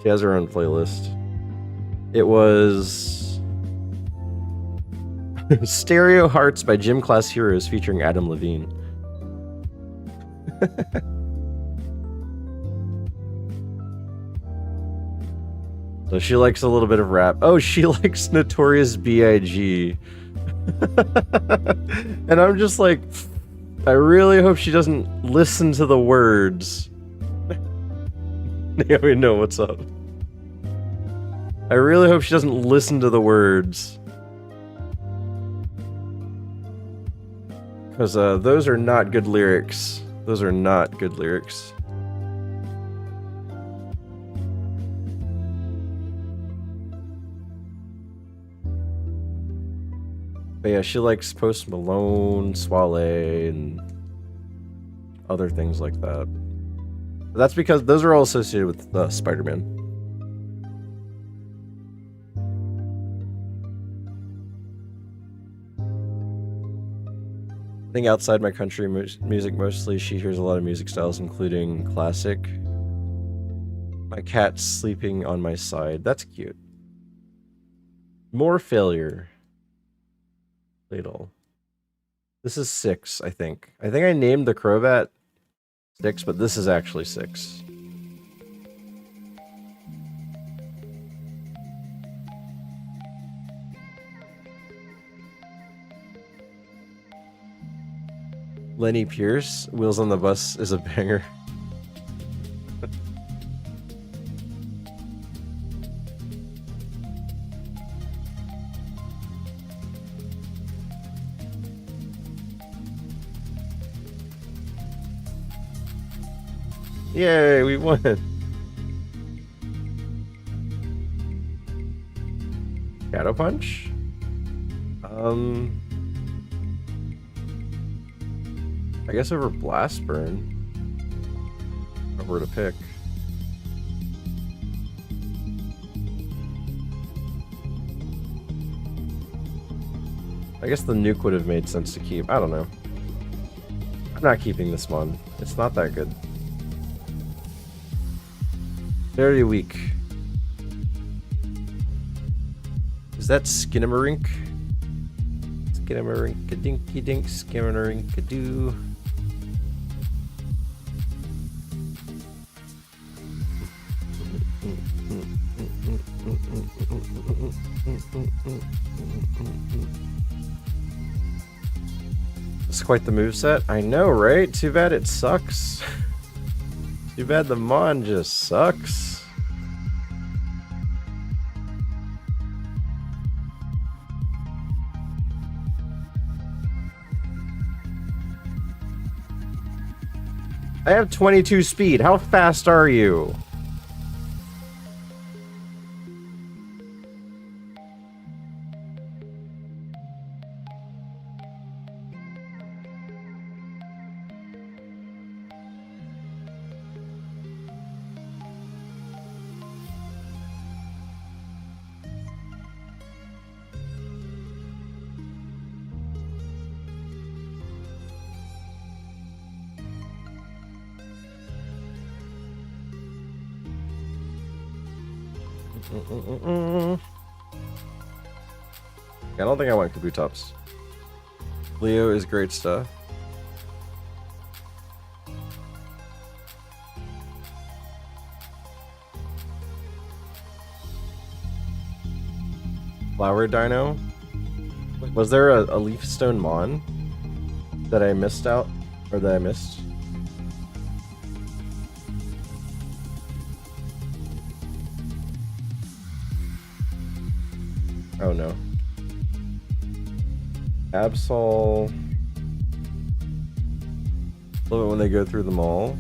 She has her own playlist. It was Stereo Hearts by Gym Class Heroes featuring Adam Levine. So she likes a little bit of rap. Oh, she likes Notorious B.I.G. And I'm just like, I really hope she doesn't listen to the words. Naomi, no, what's up? I really hope she doesn't listen to the words. Because those are not good lyrics. Those are not good lyrics. But yeah, she likes Post Malone, Swale, and other things like that. But that's because those are all associated with Spider-Man. I think outside my country music mostly, she hears a lot of music styles, including classic. My cat's sleeping on my side. That's cute. More failure. Ladle. This is 6, I think. I think I named the Crobat 6, but this is actually 6. Lenny Pierce, Wheels on the Bus is a banger. Yay, we won. Shadow Punch? I guess over Blast Burn. Where to pick. I guess the nuke would have made sense to keep. I don't know. I'm not keeping this one. It's not that good. Very weak. Is that Skinamarink? Skinamarink-a-dinky-dink, Skinamarink-a-doo. It's quite the moveset. I know, right? Too bad it sucks. Too bad the Mon just sucks. I have 22 speed. How fast are you? I don't think I want Kabutops. Leo is great stuff. Flower Dino? Was there a Leaf Stone Mon that I missed out? Or that I missed? Oh no. Absol. Love it when they go through the mall.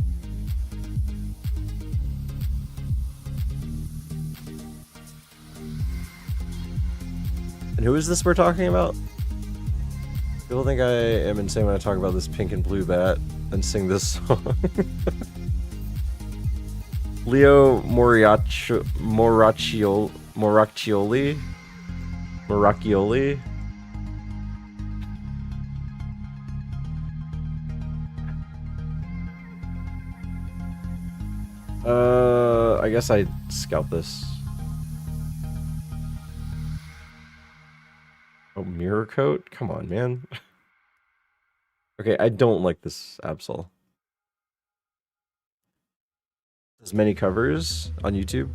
And who is this we're talking about? People think I am insane when I talk about this pink and blue bat and sing this song. Leo Moraccioli? I guess I'd scout this. Oh, Mirror Coat? Come on, man. Okay, I don't like this Absol. There's many covers on YouTube.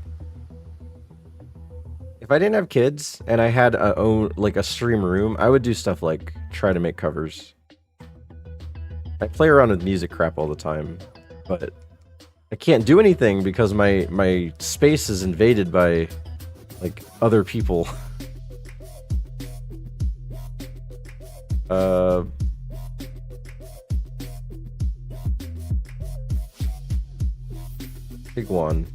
If I didn't have kids and I had a stream room, I would do stuff like try to make covers. I play around with music crap all the time, but I can't do anything because my space is invaded by like other people. Big one.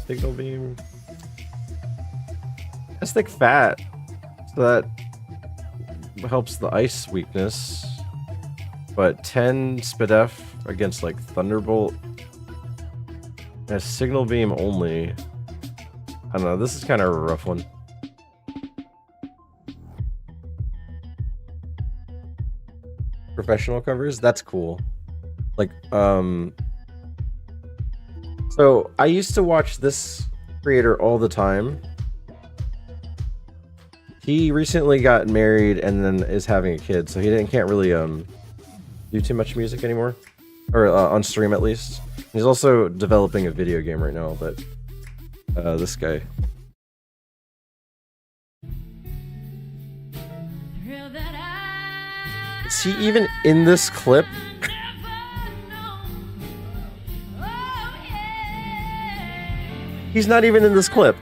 Signal beam. Mystic fat. So that helps the ice weakness. But 10 Spidef against like Thunderbolt. And a signal beam only. I don't know, this is kind of a rough one. Professional covers? That's cool. Like, so I used to watch this creator all the time. He recently got married and then is having a kid, so he can't really do too much music anymore, or on stream at least. He's also developing a video game right now, but this guy. Is he even in this clip? He's not even in this clip.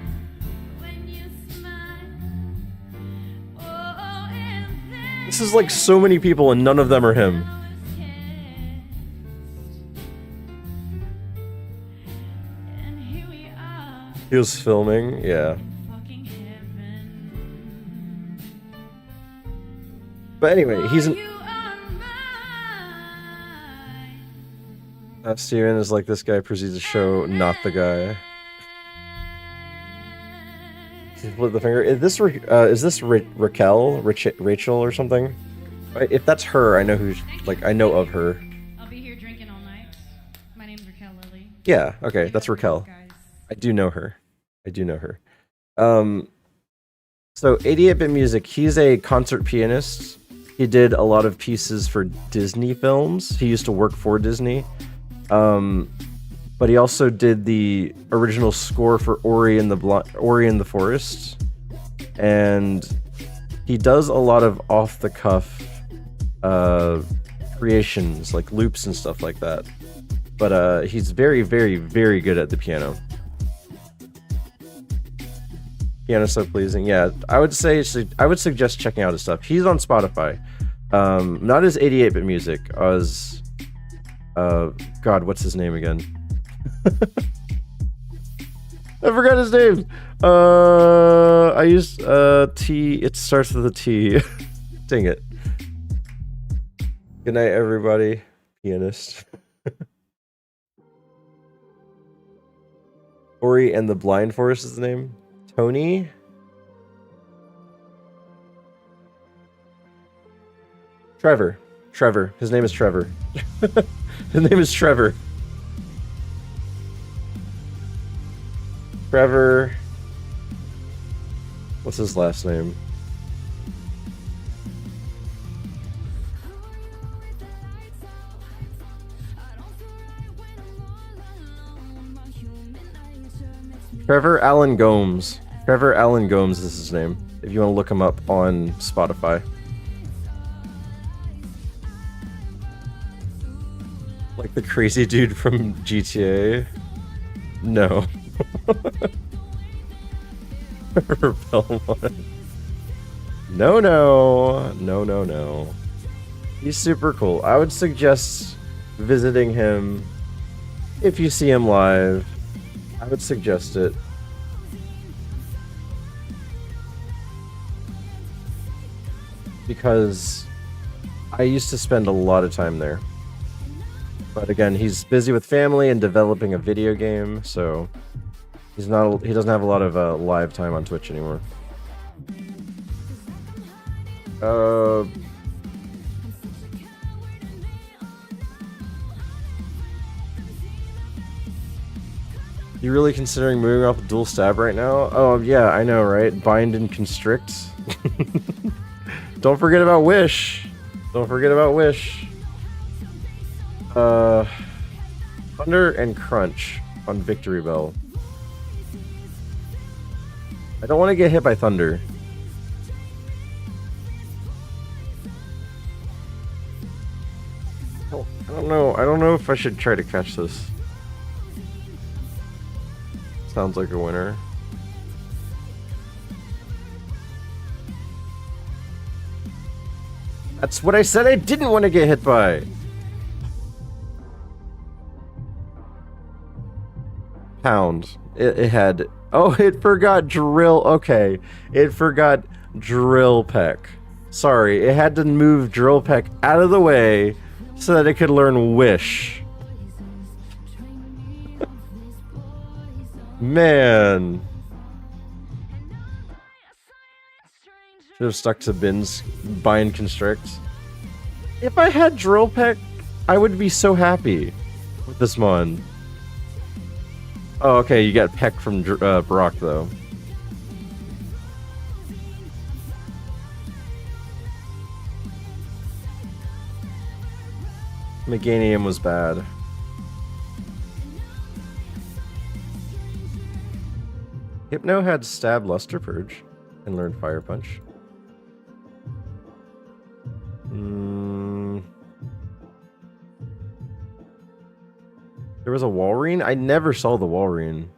This is like so many people and none of them are him. He was filming, yeah. But anyway, he's an... Steven is like, this guy proceeds to show not the guy. Split the finger. Is this Raquel? Rachel or something? If that's her, I know who's, like, I know of her. I'll be here drinking all night. My name's Raquel Lily. Yeah, okay, that's Raquel. I do know her. I do know her. So 88-bit music, he's a concert pianist. He did a lot of pieces for Disney films. He used to work for Disney. But he also did the original score for Ori and the Forest. And he does a lot of off-the-cuff creations, like loops and stuff like that. But he's very, very, very good at the piano. Piano's so pleasing. Yeah, I would suggest checking out his stuff. He's on Spotify. Not as 88-bit music, as God, what's his name again? I forgot his name. I used T. It starts with a T. Dang it. Good night, everybody. Pianist. Ori and the Blind Forest is the name. Tony. Trevor. His name is Trevor. His name is Trevor. Trevor. What's his last name? Trevor Allen Gomes. Trevor Allen Gomes is his name, if you want to look him up on Spotify. Like the crazy dude from GTA? No. Belmont. No. He's super cool. I would suggest visiting him if you see him live. I would suggest it. Because I used to spend a lot of time there. But again, he's busy with family and developing a video game, so he doesn't have a lot of live time on Twitch anymore. You really considering moving off of dual stab right now? Oh yeah, I know, right? Bind and constrict. Don't forget about Wish. Thunder and Crunch on Victory Bell. I don't want to get hit by Thunder. I don't know. I don't know if I should try to catch this. Sounds like a winner. That's what I said I didn't want to get hit by. Pound. It had... Oh, it forgot drill... Okay. It forgot drill peck. Sorry, it had to move drill peck out of the way so that it could learn wish. Man. Should have stuck to Bin's bind constrict. If I had drill peck, I would be so happy with this mon. Oh, okay, you got peck from Brock though. Meganium was bad. Hypno had stab Luster Purge and learned Fire Punch. There was a Walrein? I never saw the Walrein.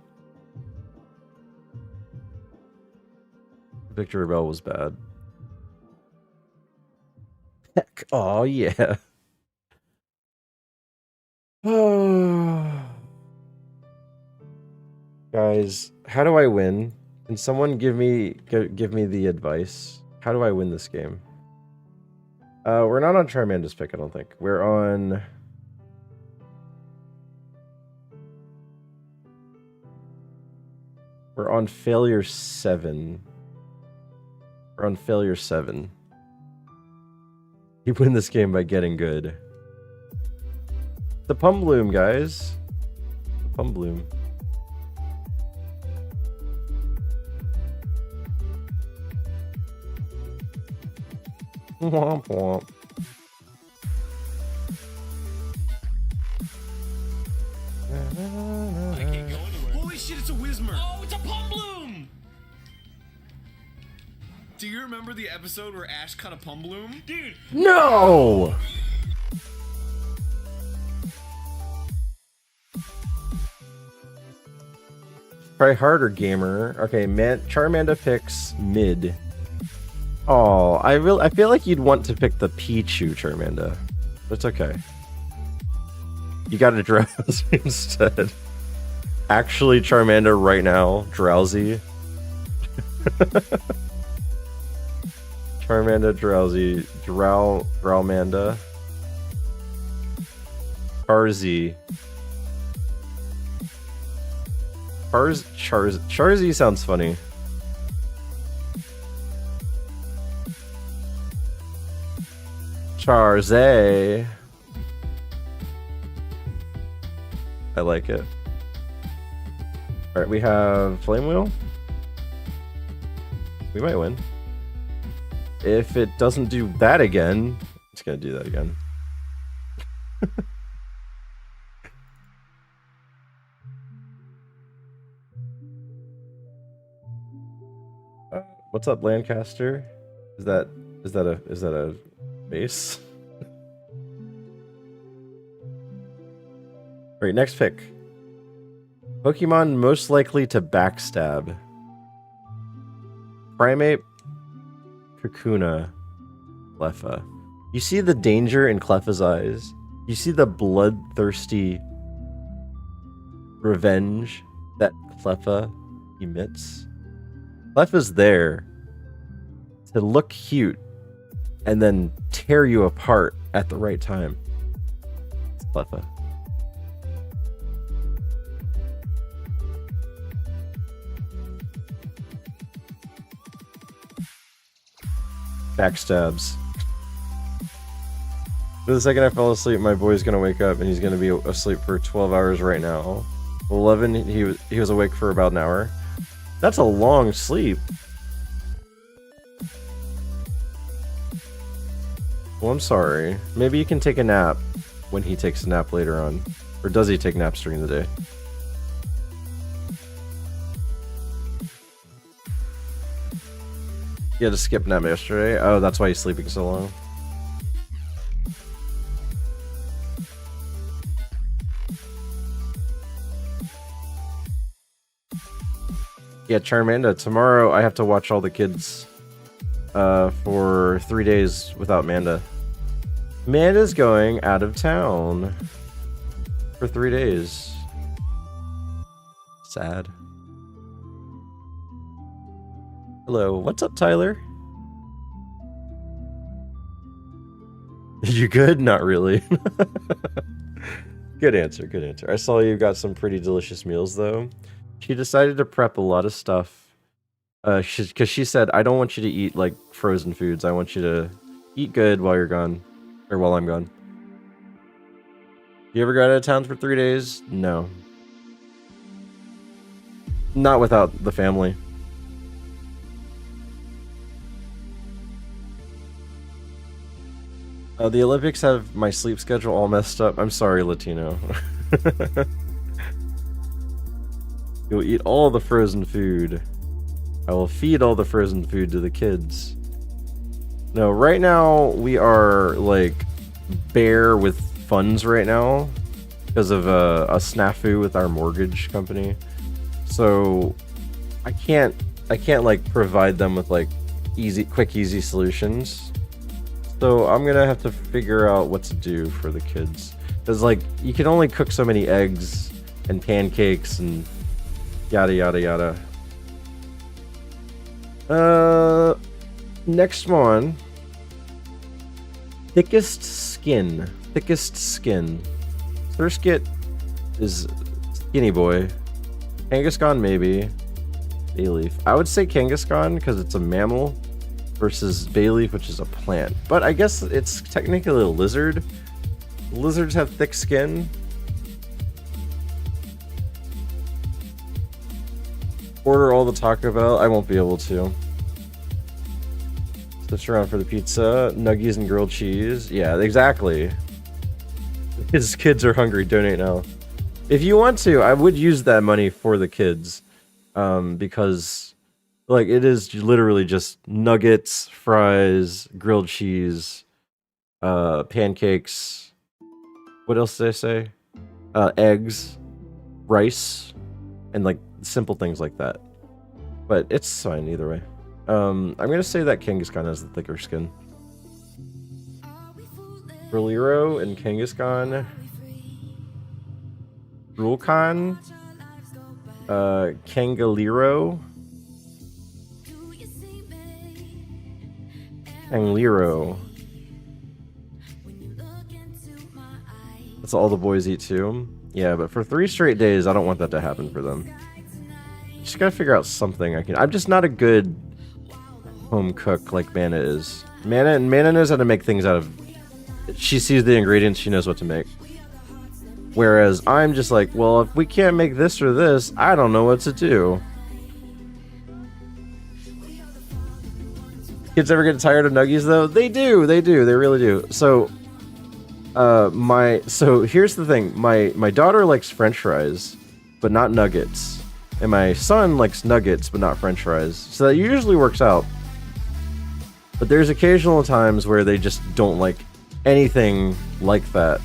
Victor Rebel was bad. Heck, oh yeah. Guys, how do I win? Can someone give me the advice? How do I win this game? We're not on Charmander's pick, I don't think. We're on failure 7. We're on failure 7. You win this game by getting good. The Pumbloom, guys. The Pumbloom. Womp womp. I can't go anywhere. Holy shit, it's a Whismer. Oh, it's a Pumbloom! Do you remember the episode where Ash caught a Pumbloom? Dude! No! Try harder, gamer. Okay, Charmander picks mid. Oh, I feel like you'd want to pick the Pichu Charmander. That's okay. You got a Drowsy instead. Actually, Charmander right now, Drowsy. Charmander, Drowsy, Drowmanda. Charzy. Charzy sounds funny. Charzy. I like it. Alright, we have Flame Wheel. We might win. If it doesn't do that again, it's gonna do that again. What's up, Lancaster? Is that a base? Alright, next pick. Pokemon most likely to backstab. Primate, Kakuna, Cleffa. You see the danger in Cleffa's eyes? You see the bloodthirsty revenge that Cleffa emits? Cleffa's there to look cute and then tear you apart at the right time. It's Cleffa. Backstabs. For the second I fell asleep, my boy's gonna wake up and he's gonna be asleep for 12 hours right now. 11, he was awake for about an hour. That's a long sleep. Well, I'm sorry. Maybe you can take a nap when he takes a nap later on. Or does he take naps during the day? You had to skip nap yesterday? Oh, that's why he's sleeping so long. Yeah, Charmander, tomorrow I have to watch all the kids for 3 days without Manda. Manda's going out of town for 3 days. Sad. Hello, what's up, Tyler? You good? Not really. Good answer, good answer. I saw you got some pretty delicious meals, though. She decided to prep a lot of stuff. Because she said, I don't want you to eat, like, frozen foods. I want you to eat good while you're gone. Or while I'm gone. You ever got out of town for 3 days? No. Not without the family. The Olympics have my sleep schedule all messed up. I'm sorry, Latino. You'll eat all the frozen food. I will feed all the frozen food to the kids. No, right now we are like bare with funds right now because of a snafu with our mortgage company. So I can't like provide them with like quick, easy solutions. So I'm gonna have to figure out what to do for the kids. Cause like you can only cook so many eggs and pancakes and yada yada yada. Next one. Thickest skin. Thurskit is Skinny Boy. Kangaskhan maybe. Bayleaf. I would say Kangaskhan because it's a mammal versus Bayleaf, which is a plant. But I guess it's technically a lizard. Lizards have thick skin. Order all the Taco Bell. I won't be able to. Switch around for the pizza. Nuggies and grilled cheese. Yeah, exactly. His kids are hungry. Donate now. If you want to, I would use that money for the kids. Because like it is literally just nuggets, fries, grilled cheese, pancakes. What else did I say? Eggs, rice, and like simple things like that. But it's fine either way. I'm gonna say that Kangaskhan has the thicker skin. Briliro and Kangaskhan. Rulkhan. Kangaliro. Kangliro. That's all the boys eat too. Yeah, but for 3 straight days, I don't want that to happen for them. Just gotta figure out something I can. I'm just not a good home cook like Mana is. Mana knows how to make things out of. She sees the ingredients, she knows what to make. Whereas I'm just like, well, if we can't make this or this, I don't know what to do. Kids ever get tired of nuggies though? They do, they really do. So here's the thing. My daughter likes French fries, but not nuggets. And my son likes nuggets, but not French fries. So that usually works out. But there's occasional times where they just don't like anything like that.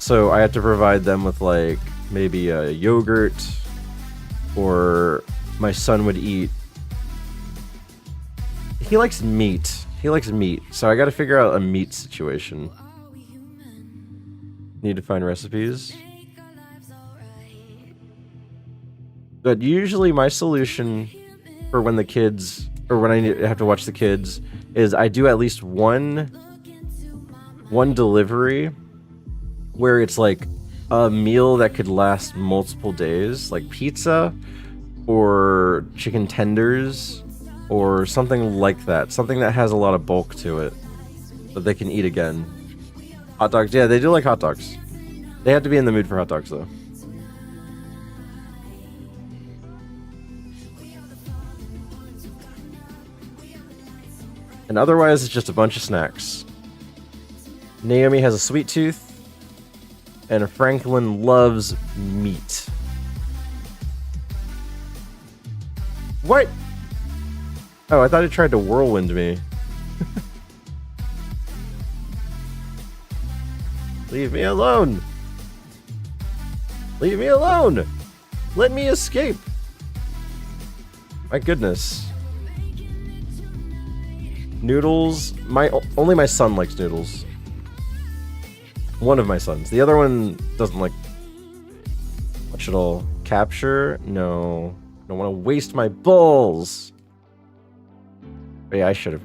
So I have to provide them with like maybe a yogurt, or my son would eat. He likes meat. So I got to figure out a meat situation. Need to find recipes. But usually my solution for when the kids, or when I have to watch the kids, is I do at least one delivery where it's like a meal that could last multiple days, like pizza or chicken tenders or something like that. Something that has a lot of bulk to it that they can eat again. Hot dogs, yeah, they do like hot dogs. They have to be in the mood for hot dogs though. And otherwise, it's just a bunch of snacks. Naomi has a sweet tooth. And Franklin loves meat. What? Oh, I thought it tried to whirlwind me. Leave me alone. Leave me alone. Let me escape. My goodness. Noodles. Only my son likes noodles. One of my sons. The other one doesn't like much at all. Capture? No. Don't want to waste my balls. But yeah, I should have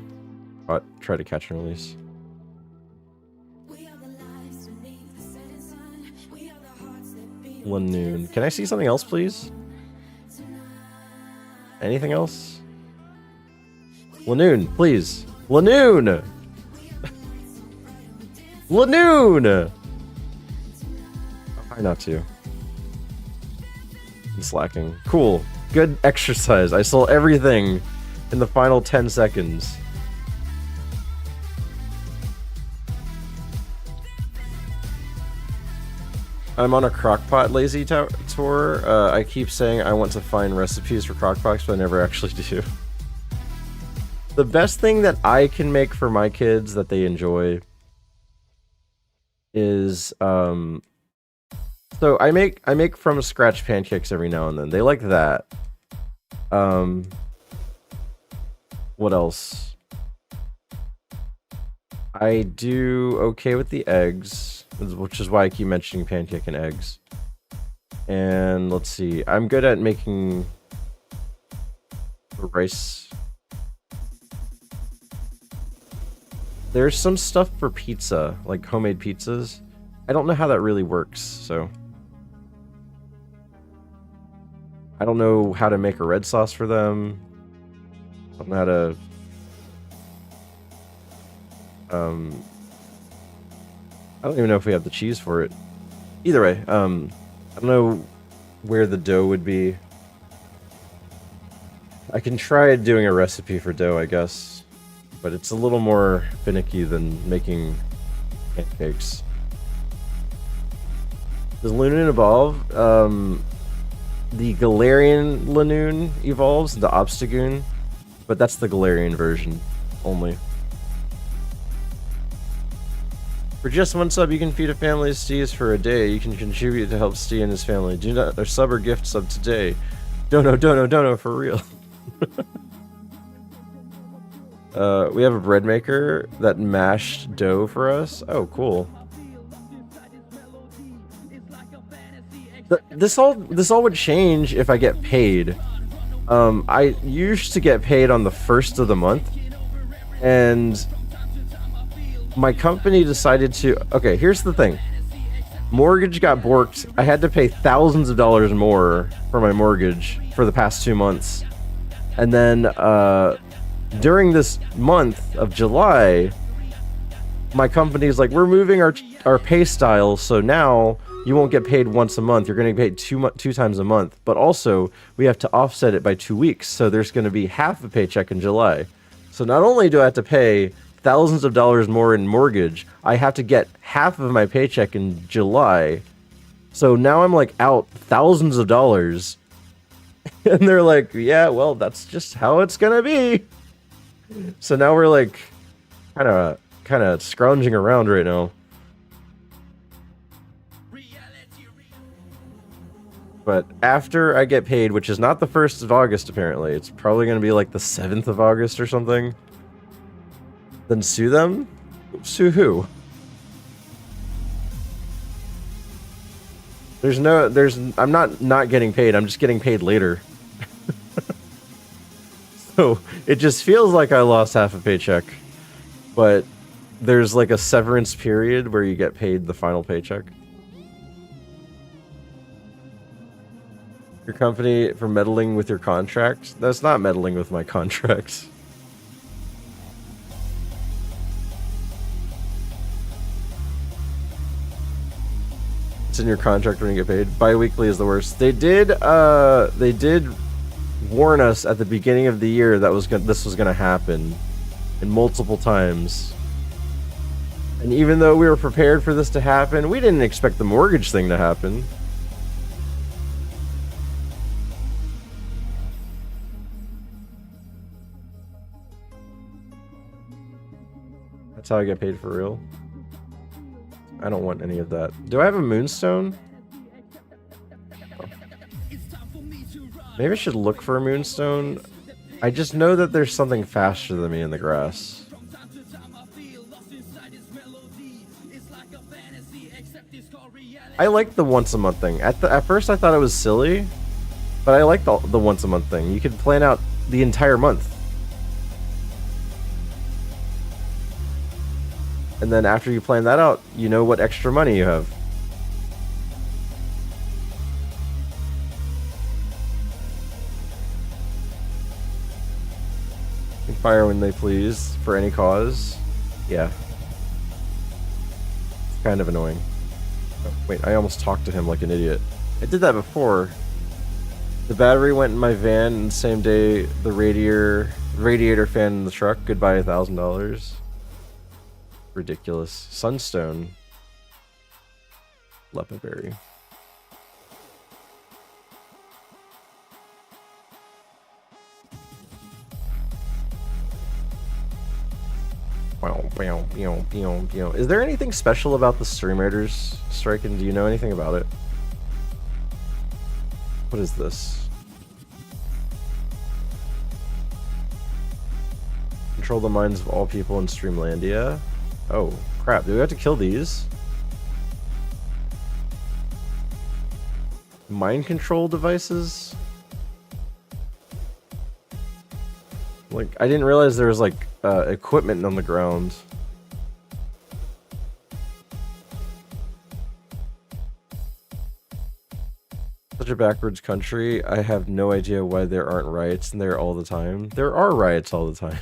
tried to catch and release. Lanoon. Can I see something else, please? Anything else? Lanoon, please. Lanoon! Lanoon! Try not to. I'm slacking. Cool. Good exercise. I saw everything in the final 10 seconds. I'm on a crockpot lazy tour. I keep saying I want to find recipes for crockpots, but I never actually do. The best thing that I can make for my kids that they enjoy is so I make from scratch pancakes every now and then. They like that. What else? I do okay with the eggs, which is why I keep mentioning pancake and eggs. And let's see, I'm good at making rice. There's some stuff for pizza, like homemade pizzas. I don't know how that really works, so I don't know how to make a red sauce for them. I don't know how to I don't even know if we have the cheese for it. Either way, I don't know where the dough would be. I can try doing a recipe for dough, I guess, but it's a little more finicky than making pancakes. Does Lanoon evolve? The Galarian Lanoon evolves into Obstagoon, but that's the Galarian version only. For just one sub, you can feed a family of Stees for a day. You can contribute to help Stee and his family. Do not or sub or gift sub today. Dono for real. We have a bread maker that mashed dough for us. Oh, cool. This all would change if I get paid. I used to get paid on the 1st of the month, and my company decided to... Okay, here's the thing. Mortgage got borked. I had to pay thousands of dollars more for my mortgage for the past 2 months. And then during this month of July, my company's like, we're moving our pay style, so now you won't get paid once a month. You're going to get paid two times a month. But also, we have to offset it by 2 weeks, so there's going to be half a paycheck in July. So not only do I have to pay thousands of dollars more in mortgage, I have to get half of my paycheck in July. So now I'm like out thousands of dollars. And they're like, yeah, well, that's just how it's gonna be. So now we're like kind of scrounging around right now. But after I get paid, which is not the 1st of August apparently, it's probably gonna be like the 7th of August or something. Then sue them? Sue who? I'm not getting paid, I'm just getting paid later. So, it just feels like I lost half a paycheck. But there's like a severance period where you get paid the final paycheck. Your company for meddling with your contract? That's not meddling with my contract. It's in your contract when you get paid. Bi-weekly is the worst. They did warn us at the beginning of the year that this was gonna happen, and multiple times. And even though we were prepared for this to happen, we didn't expect the mortgage thing to happen. That's how I get paid for real. I don't want any of that. Do I have a moonstone? Oh. Maybe I should look for a moonstone. I just know that there's something faster than me in the grass. I like the once a month thing. At first I thought it was silly, but I like the once a month thing. You could plan out the entire month. And then after you plan that out, you know what extra money you have. You can fire when they please for any cause. Yeah. It's kind of annoying. Oh, wait, I almost talked to him like an idiot. I did that before. The battery went in my van, and the same day the radiator fan in the truck. Goodbye, $1,000. Ridiculous. Sunstone. Lepaberry. Is there anything special about the Stream Raiders striking? Do you know anything about it? What is this? Control the minds of all people in Streamlandia. Oh, crap. Do we have to kill these? Mind control devices? Like, I didn't realize there was, like, equipment on the ground. Such a backwards country. I have no idea why there aren't riots in there all the time. There are riots all the time.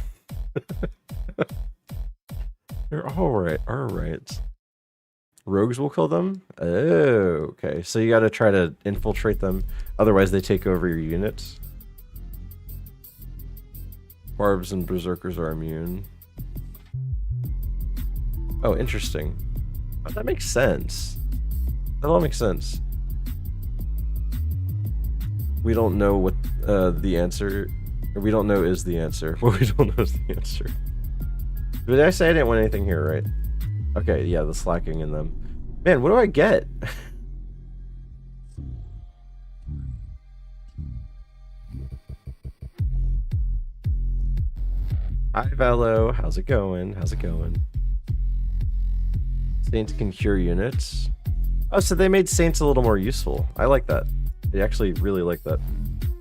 There are riots. Rogues will kill them? Oh, okay. So you gotta try to infiltrate them. Otherwise they take over your units. Barbs and berserkers are immune. Oh, interesting. Oh, that makes sense. That all makes sense. We don't know what the answer... Or we don't know is the answer. What we don't know is the answer. Did I say I didn't want anything here, right? Okay, yeah, the slacking in them. Man, what do I get? Hi, Velo. How's it going? How's it going? Saints can cure units. Oh, so they made Saints a little more useful. I like that. I actually really like that.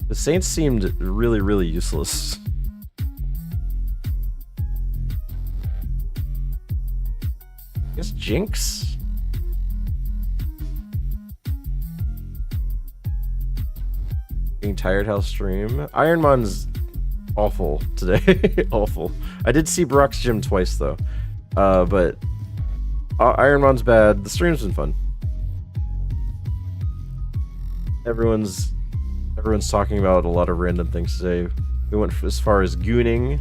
The Saints seemed really, really useless. I guess Jinx? Being tired how stream? ironMON's awful today. Awful. I did see Brock's gym twice though. But ironMON's bad. The stream's been fun. Everyone's talking about a lot of random things today. We went as far as gooning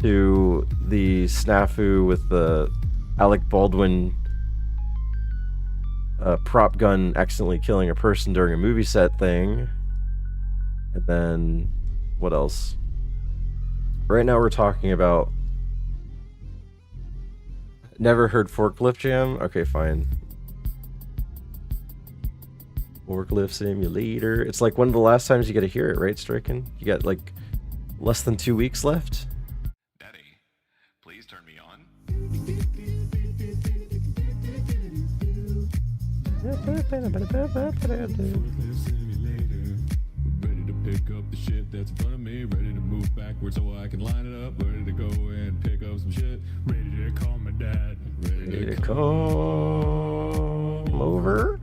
to the snafu with the Alec Baldwin prop gun accidentally killing a person during a movie set thing. And then what else? Right now we're talking about never heard Forklift Jam? Okay, fine. Forklift Simulator. It's like one of the last times you get to hear it, right, Striken? You got like less than 2 weeks left. Daddy, please turn me on. Ready to pick up the shit that's in front of me. Ready to move backwards so I can line it up. Ready to go and pick up some shit. Ready to call my dad. Ready to come over.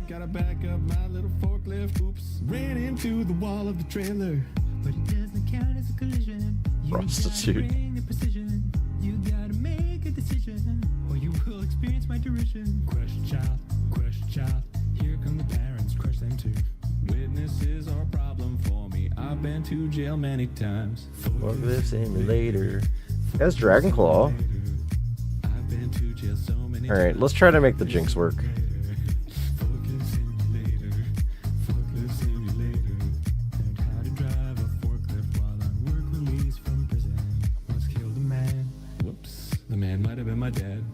Gotta back up my little forklift. Oops. Ran into the wall of the trailer. But it doesn't count as a collision. Prostitute. You gotta bring the precision. You gotta make a decision, or you will experience my derision. Crush child, here come the parents, crush them too. Witnesses are a problem for me. I've been to jail many times. Forklift Simulator. That's Dragonclaw. I've been to jail so many times. Alright, let's try to make the Jinx work. Forklift simulator. Learned how to drive a forklift while on work release from prison. Once killed a man. Whoops, the man might have been my dad.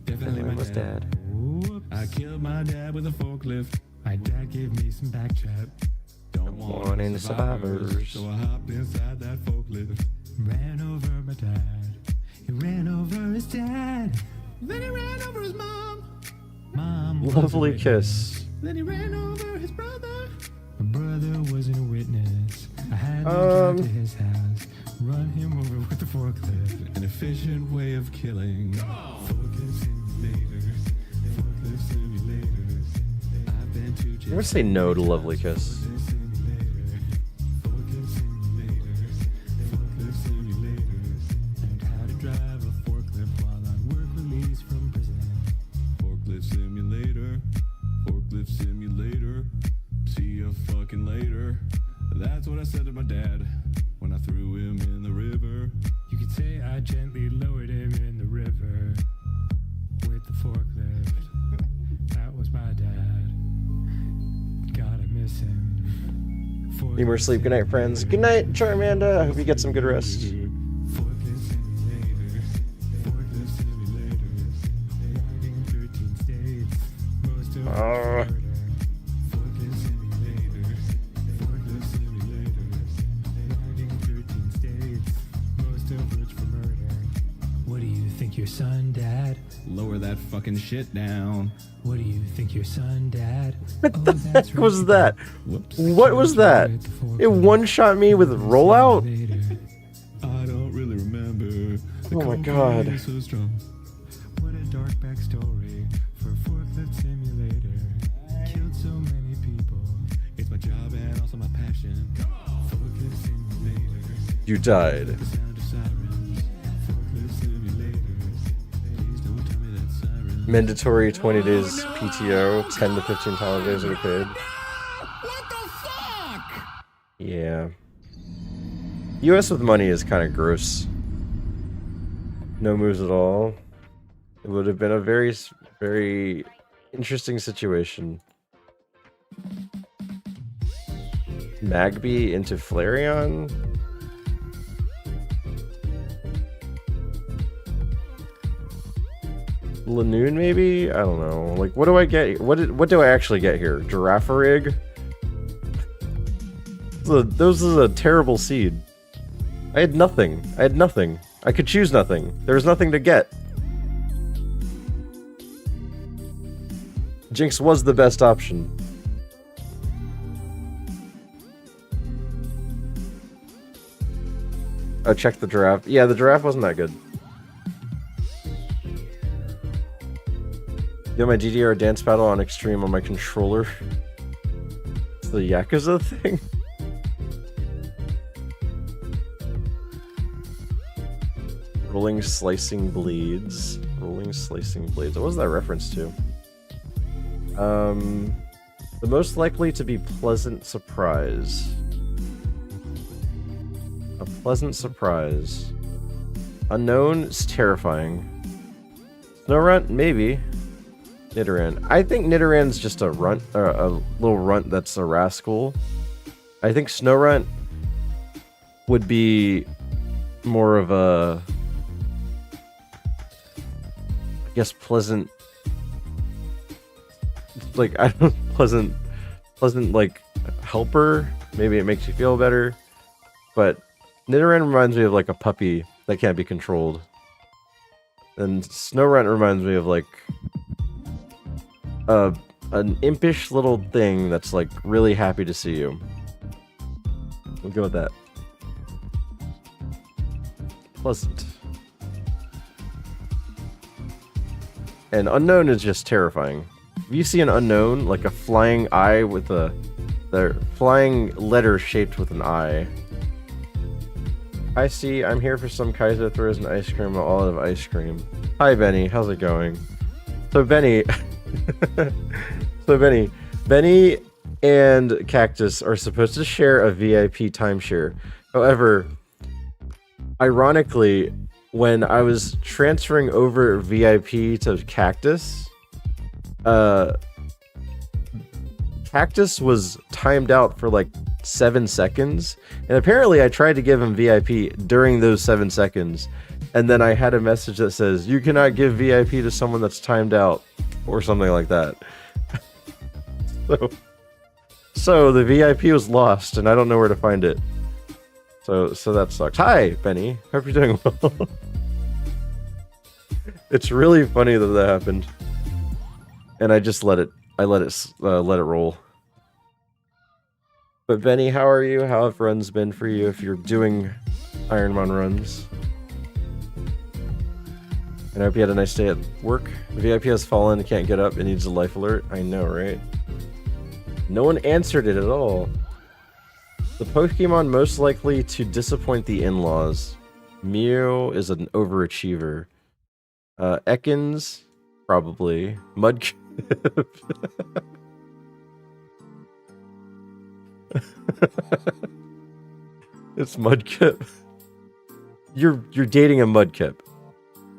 Definitely my dad. Whoops. I killed my dad with a forklift. My dad gave me some back chat. Don't want any survivors. So I hopped inside that forklift. Ran over my dad. He ran over his dad. Then he ran over his mom. Mom was Lovely a kiss. Then he ran over his brother. My brother wasn't a witness. I had to drive to his house, run him over with the forklift. An efficient way of killing. Forklift simulators. Forklift simulators. I've been to I'm gonna say no to Lovely Kiss. Forklift simulators. Learned how to drive a forklift while on work release from prison. Forklift simulator. Forklift simulator. See you fucking later. That's what I said to my dad when I threw him in the river. You could say I gently lowered him in the river with the forklift. That was my dad. God, I miss him. Need more sleep. Good night, friends. Good night, Charmanda. I hope you get some good rest. Forklift simulators. Forklift simulators. Riding 13 states. Most of which for murder. Forklift simulators. Forklift simulators. Riding 13 states. Most of which for murder. What do you think your son, Dad? Lower that fucking shit down. What do you think your son, Dad? What the heck was that? What was that? It one-shot me with rollout? I don't really remember. Oh my god. So strong. What a dark backstory for Forklift Simulator. Killed so many people. It's my job and also my passion. Forklift Simulator. You died. The sound of sirens. Forklift Simulators. Please don't tell me that sirens. Mandatory 20 days PTO, 10 to 15 holidays are paid. What the fuck? Yeah. US with money is kind of gross. No moves at all. It would have been a very, very interesting situation. Magby into Flareon? Lanoon maybe? I don't know. Like, what do I get? What do I actually get here? Giraffe-rig? Those is a terrible seed. I had nothing. I had nothing. I could choose nothing. There was nothing to get. Jinx was the best option. I checked the giraffe. Yeah, the giraffe wasn't that good. Get my DDR dance battle on extreme on my controller. It's the Yakuza thing. Rolling slicing blades. Rolling slicing blades. What was that reference to? The most likely to be pleasant surprise. A pleasant surprise. Unknown is terrifying. Snorunt, maybe. Nidoran. I think Nidoran's just a runt, or a little runt that's a rascal. I think Snorunt would be more of a, I guess, pleasant, like, I don't know, pleasant, like, helper. Maybe it makes you feel better. But Nidoran reminds me of, like, a puppy that can't be controlled. And Snorunt reminds me of, like, an impish little thing that's, like, really happy to see you. We'll go with that. Pleasant. And Unknown is just terrifying. If you see an Unknown, like a flying eye with a... the flying letter shaped with an eye. I see, I'm here for some Kaizo throws and ice cream, all out of ice cream. Hi Benny, how's it going? So Benny... Benny and Cactus are supposed to share a VIP timeshare. However, ironically, when I was transferring over VIP to Cactus, Cactus was timed out for like 7 seconds, and apparently I tried to give him VIP during those 7 seconds, and then I had a message that says, you cannot give VIP to someone that's timed out, or something like that. So the VIP was lost, and I don't know where to find it. So that sucks. Hi, Benny. Hope you're doing well. It's really funny that happened. and I just let it roll. But Benny, how are you? How have runs been for you if you're doing ironMON runs? And I hope you had a nice day at work. The VIP has fallen, can't get up, it needs a life alert. I know, right? No one answered it at all. The Pokemon most likely to disappoint the in-laws. Mew is an overachiever. Ekans, probably. Mudkip. It's Mudkip. You're dating a Mudkip.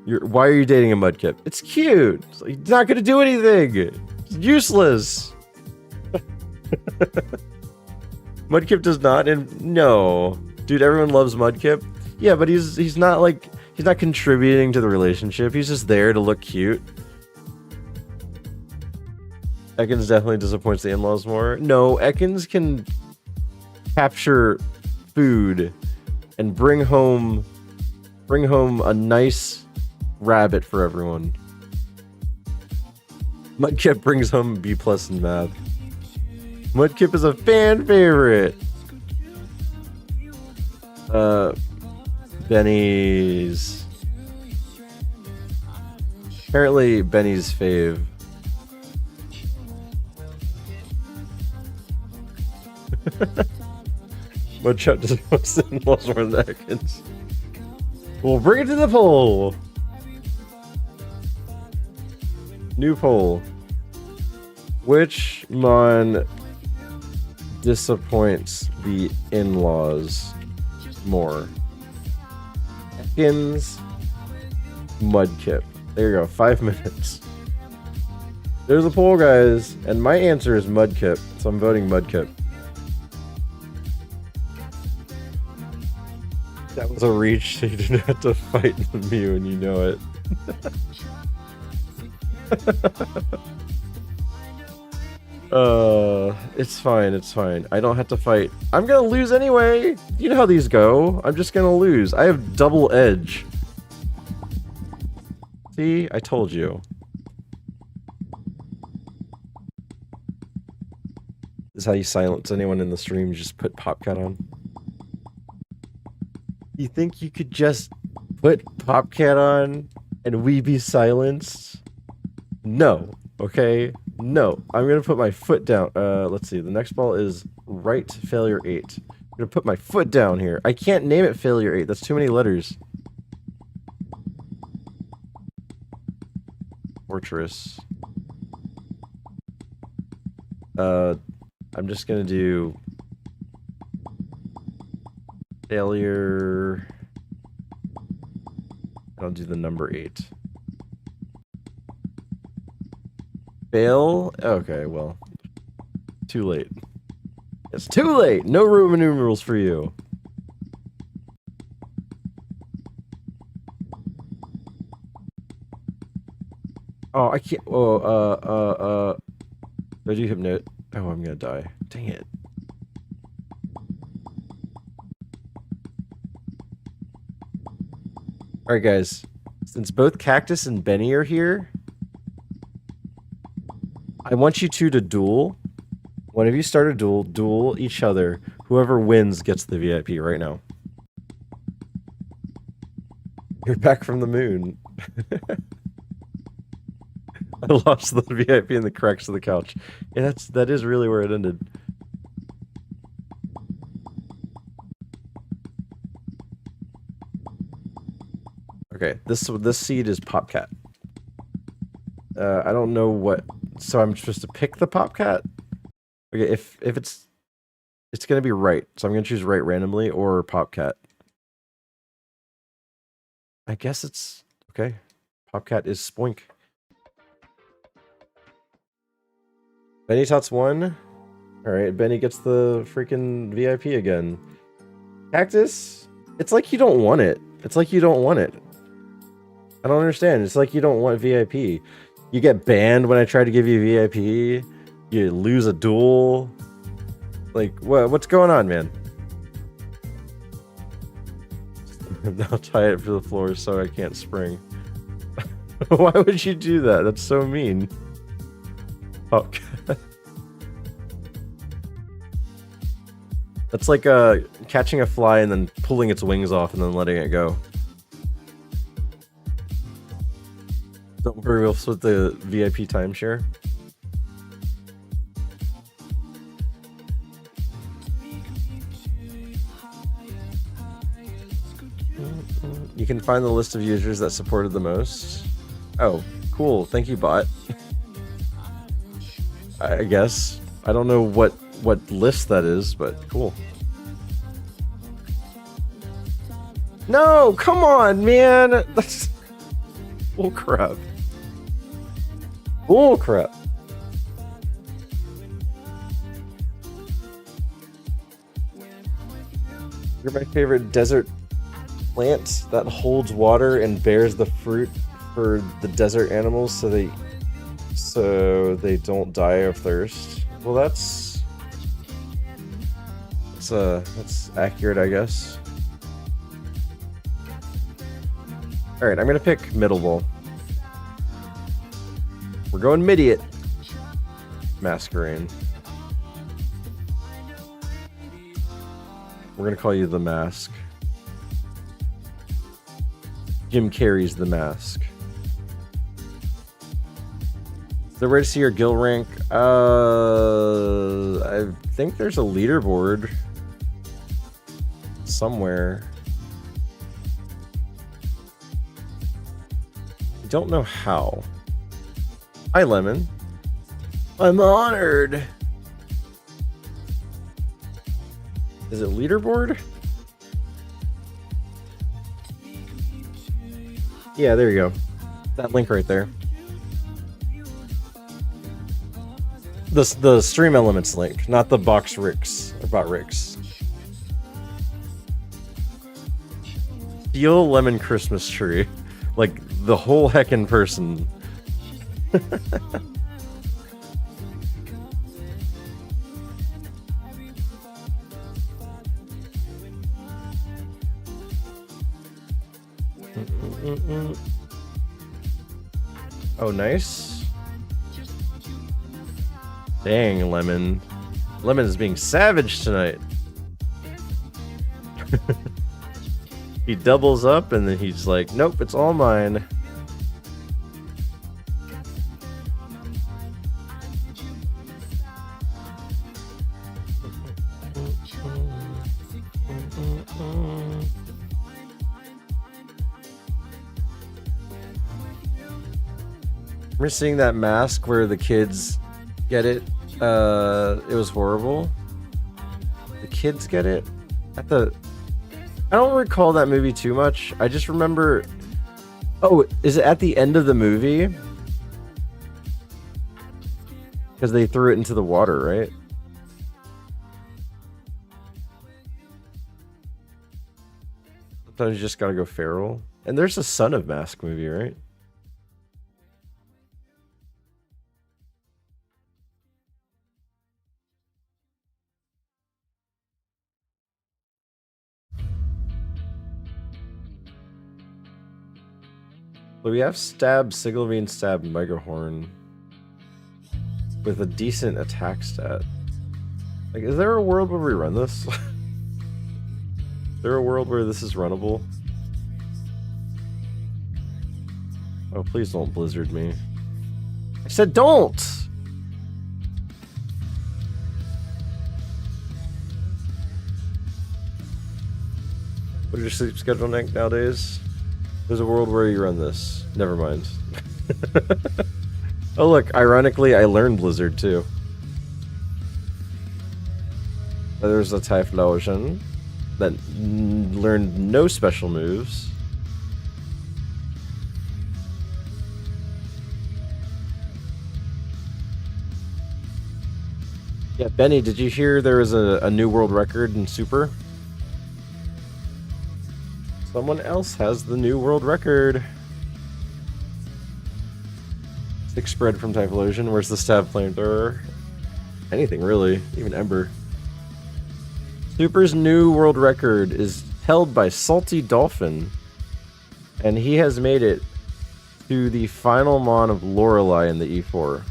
Why are you dating a Mudkip? It's cute. It's not gonna do anything. It's useless. Mudkip does not, and no, dude. Everyone loves Mudkip. Yeah, but he's not contributing to the relationship. He's just there to look cute. Ekans definitely disappoints the in-laws more. No, Ekans can capture food and bring home a nice rabbit for everyone. Mudkip brings home B+ in math. Mudkip is a fan favorite. Benny's apparently Benny's fave. Mudkip doesn't want to in-laws more than Ekans. We'll bring it to the poll. New poll. Which Mon disappoints the in-laws more? Ekans, Mudkip. There you go, 5 minutes. There's a poll, guys, and my answer is Mudkip, so I'm voting Mudkip. That was a reach, so you didn't have to fight the Mew, and you know it. It's fine, it's fine. I don't have to fight. I'm gonna lose anyway! You know how these go. I'm just gonna lose. I have double edge. See? I told you. This is how you silence anyone in the stream. You just put Popcat on. You think you could just put Popcat on and we be silenced? No. Okay? No. I'm gonna put my foot down. Let's see. The next ball is right failure 8. I'm gonna put my foot down here. I can't name it failure 8. That's too many letters. Fortress. I'm just gonna do failure. I'll do the number 8. Fail? Okay, well. Too late. It's too late! No Roman numerals for you. Oh, I can't. Oh, do I do hypnote? Oh, I'm gonna die. Dang it. Alright, guys. Since both Cactus and Benny are here, I want you two to duel. One of you start a duel, duel each other. Whoever wins gets the VIP right now. You're back from the moon. I lost the VIP in the cracks of the couch. Yeah, that is really where it ended. Okay, this seed is Popcat. I don't know what. So I'm supposed to pick the Popcat? Okay, if it's gonna be right, so I'm gonna choose right randomly or Popcat. I guess it's okay. Popcat is Spoink. Benny Tots won. Alright, Benny gets the freaking VIP again. Cactus? It's like you don't want it. It's like you don't want it. I don't understand. It's like you don't want VIP. You get banned when I try to give you VIP. You lose a duel. Like, what's going on, man? I'll tie it for the floor so I can't spring. Why would you do that? That's so mean. Oh. That's like catching a fly and then pulling its wings off and then letting it go. Don't worry, we'll split the VIP timeshare. You can find the list of users that supported the most. Oh, cool. Thank you, bot. I guess. I don't know what list that is, but cool. No, come on, man. That's bull crap. Bull crap. You're my favorite desert plant that holds water and bears the fruit for the desert animals so they don't die of thirst. Well, that's accurate, I guess. All right, I'm gonna pick middle bowl. We're going Midiot. Masquerade. We're gonna call you the Mask. Jim Carrey's The Mask. Is there a way to see your guild rank? I think there's a leaderboard somewhere. I don't know how. Hi, Lemon. I'm honored. Is it leaderboard? Yeah, there you go. That link right there. The stream elements link, not the box Ricks or bot Ricks. Feel lemon Christmas tree, like the whole heckin' person. Oh, nice. Dang, Lemon. Lemon is being savage tonight. He doubles up and then he's like, nope, it's all mine. We're seeing that mask where the kids get it. It was horrible. The kids get it at the. I don't recall that movie too much. I just remember. Oh, is it at the end of the movie? Because they threw it into the water, right? Sometimes you just gotta go feral. And there's a Son of Mask movie, right? So we have Stab, Siglevine, Stab, Megahorn with a decent attack stat. Like, is there a world where we run this? Is there a world where this is runnable? Oh, please don't Blizzard me. I said don't! What is your sleep schedule nowadays? There's a world where you run this. Never mind. Oh look, ironically, I learned Blizzard too. There's a Typhlosion that learned no special moves. Yeah, Benny, did you hear there was a new world record in Super? Someone else has the new world record. 6 spread from Typhlosion. Where's the Stab Flamethrower? Anything, really. Even Ember. Super's new world record is held by Salty Dolphin. And he has made it to the final mon of Lorelei in the E4.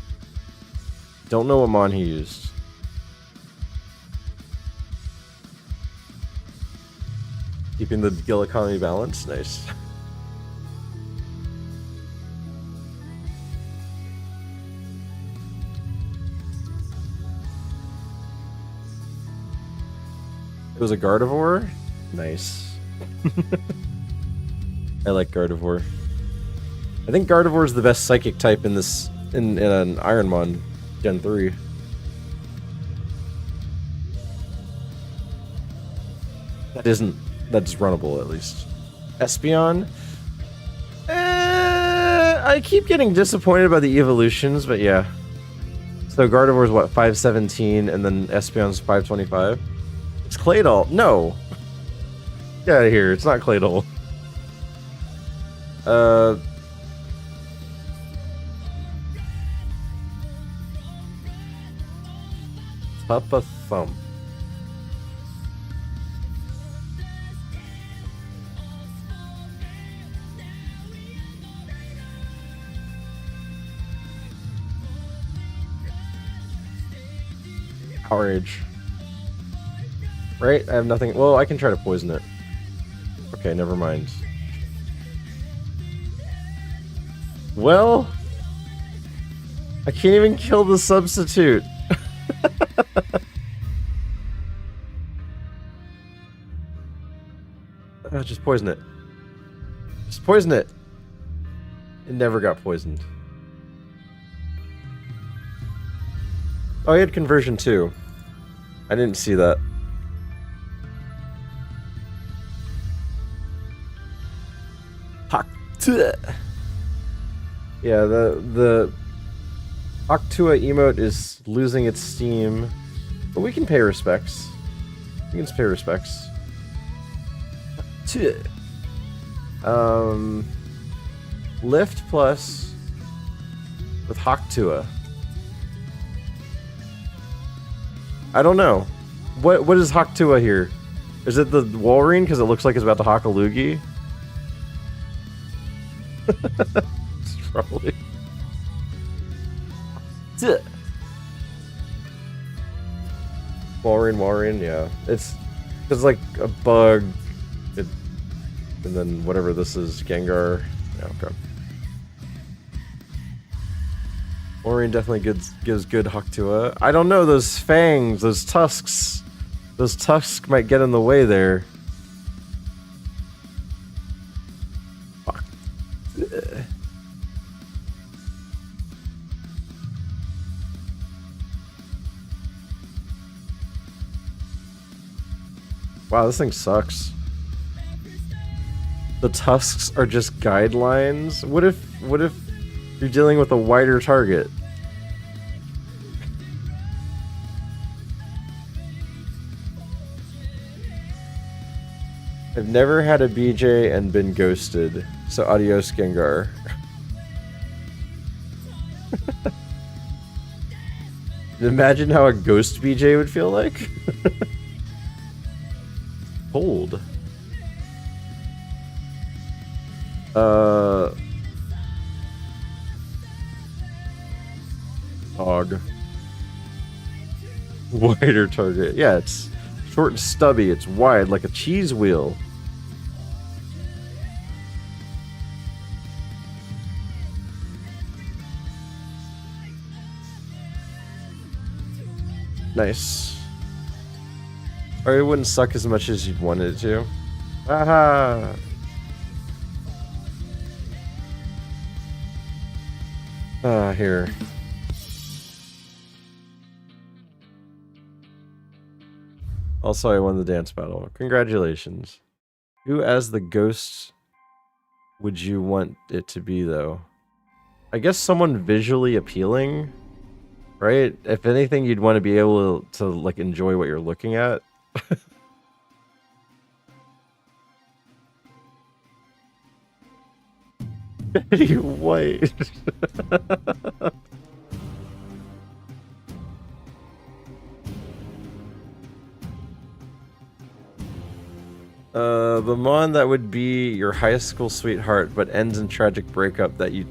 Don't know what mon he used. Keeping the guild economy balanced. Nice. It was a Gardevoir? Nice. I like Gardevoir. I think Gardevoir is the best psychic type in this in an ironMON Gen 3. That's runnable at least. Espeon? I keep getting disappointed by the evolutions, but yeah. So Gardevoir's what, 517, and then Espeon's 525? It's Claydol. No! Get out of here, it's not Claydol. Papa Thump. Power Age. Right? I have nothing. Well, I can try to poison it. Okay, never mind. Well, I can't even kill the substitute. Just poison it. Just poison it. It never got poisoned. Oh, he had conversion too. I didn't see that. Yeah, the Octua emote is losing its steam, but we can pay respects. We can pay respects. Lift plus with Hawktua. I don't know. What is Hawktua here? Is it the Walrein because it looks like it's about to hawk a Loogie? Probably. Walrein, yeah. It's like a bug. And then whatever this is, Gengar. Yeah, okay. Walrein definitely gives good Hawktua. I don't know, those fangs, those tusks. Those tusks might get in the way there. Fuck. Wow, this thing sucks. The tusks are just guidelines. What if you're dealing with a wider target? I've never had a BJ and been ghosted, so adios Gengar. Imagine how a ghost BJ would feel like. Cold. Dog. Wider target. Yeah, it's short and stubby. It's wide like a cheese wheel. Nice. Or it wouldn't suck as much as you'd want it to. Aha! Here. Also, I won the dance battle. Congratulations. Who as the ghost would you want it to be, though? I guess someone visually appealing, right? If anything, you'd want to be able to like, enjoy what you're looking at. Betty White. The mon that would be your high school sweetheart, but ends in tragic breakup that you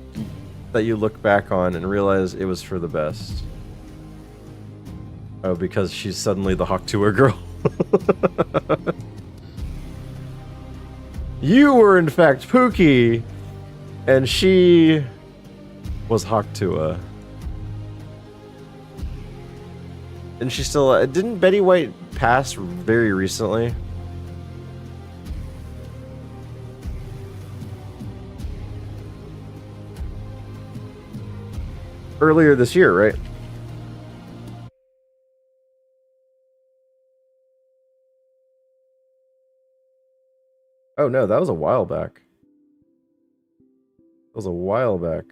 look back on and realize it was for the best. Oh, because she's suddenly the Hawk Tuah girl. You were in fact Pookie, and she was Hawk Tuah. And she still didn't Betty White pass very recently? Earlier this year, right? Oh no, that was a while back. That was a while back.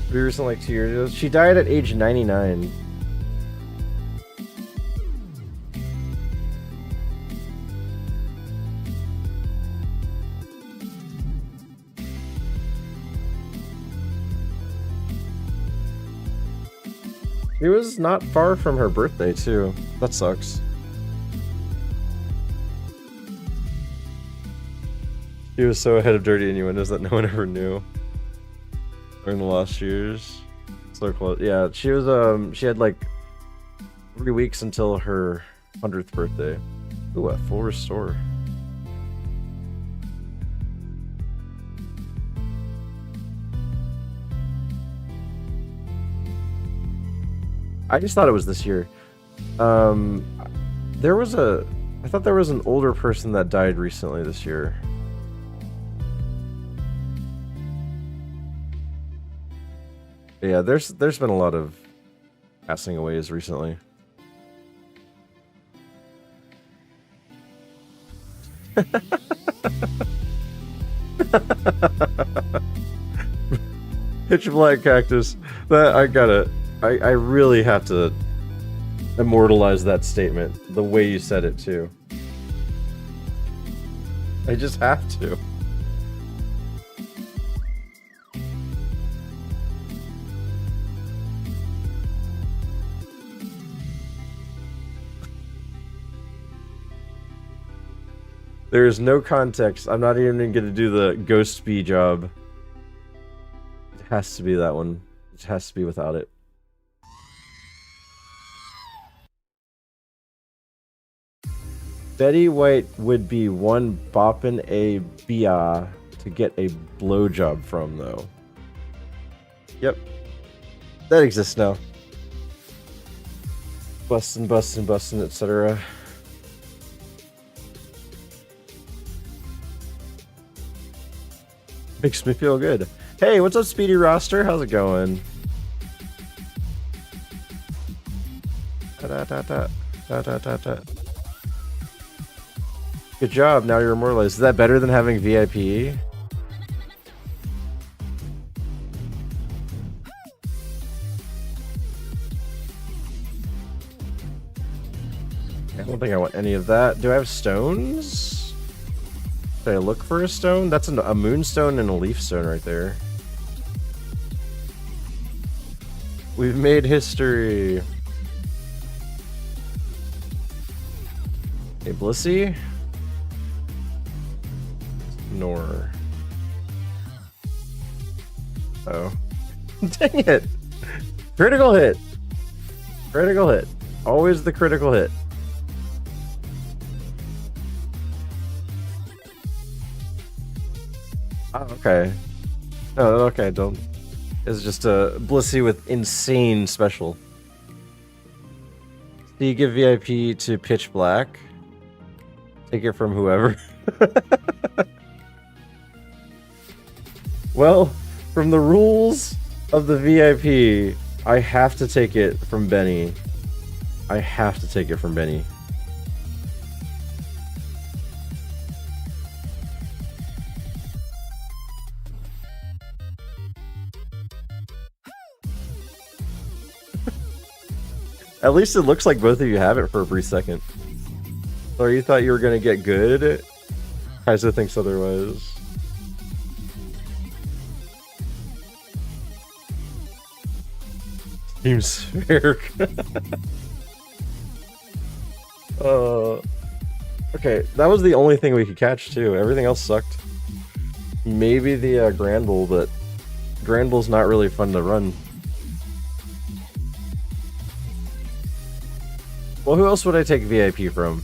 Pretty recent, like 2 years ago. She died at age 99. It was not far from her birthday, too. That sucks. She was so ahead of dirty innuendos that no one ever knew during the last years. So close. Yeah, she was, she had like 3 weeks until her 100th birthday. Ooh, a full restore. I just thought it was this year. There was I thought there was an older person that died recently this year. But yeah, there's been a lot of passing aways recently. Pitch Black Cactus. That I got it. I really have to immortalize that statement, the way you said it too. I just have to. There is no context. I'm not even going to do the ghost bee job. It has to be that one. It has to be without it. Betty White would be one boppin' a bia to get a blowjob from, though. Yep. That exists now. Bustin', bustin', bustin', etc. Makes me feel good. Hey, what's up, Speedy Roster? How's it going? Da-da-da-da. Good job, now you're immortalized. Is that better than having VIP? I don't think I want any of that. Do I have stones? Should I look for a stone? That's a moonstone and a leaf stone right there. We've made history. Hey, Blissey? Nor. Oh. Dang it! Critical hit! Critical hit. Always the critical hit. Oh, okay. Oh, okay, don't. It's just a Blissey with insane special. So you give VIP to Pitch Black. Take it from whoever. Well, from the rules of the VIP, I have to take it from Benny. I have to take it from Benny. At least it looks like both of you have it for a brief second. Or you thought you were gonna get good? Kaizo thinks otherwise. Seems fair. Okay, that was the only thing we could catch too. Everything else sucked. Maybe the Granbull, but Granbull's not really fun to run. Well, who else would I take VIP from?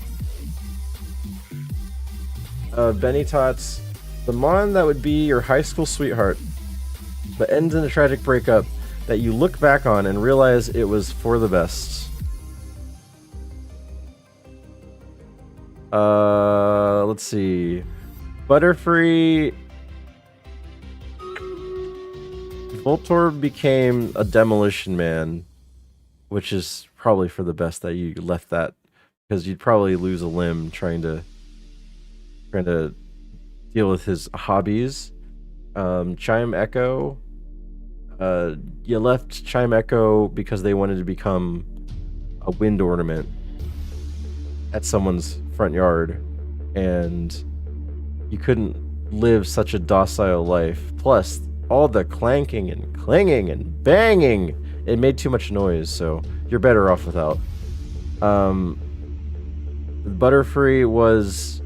Benny Tots. The Mon that would be your high school sweetheart, but ends in a tragic breakup that you look back on and realize it was for the best. Let's see. Butterfree. Voltorb became a demolition man, which is probably for the best that you left that, because you'd probably lose a limb trying to deal with his hobbies. Chime Echo. You left Chime Echo because they wanted to become a wind ornament at someone's front yard, and you couldn't live such a docile life. Plus, all the clanking and clanging and banging, it made too much noise, so you're better off without. Butterfree was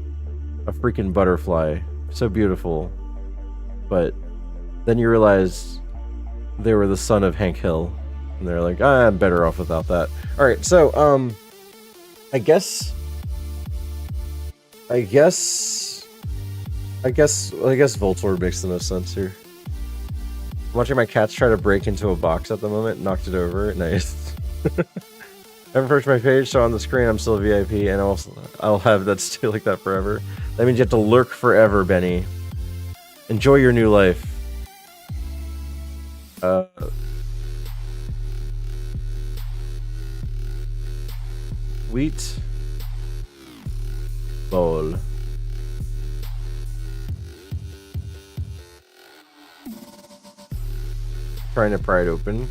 a freaking butterfly, so beautiful, but then you realize they were the son of Hank Hill, and they're like, I'm better off without that. Alright, so, I guess Voltorb makes the most sense here. I'm watching my cats try to break into a box at the moment. Knocked it over. Nice. Haven't approached my page, so on the screen I'm still VIP, and I'll have that stay like that forever. That means you have to lurk forever, Benny. Enjoy your new life. Wheat bowl. Trying to pry it open.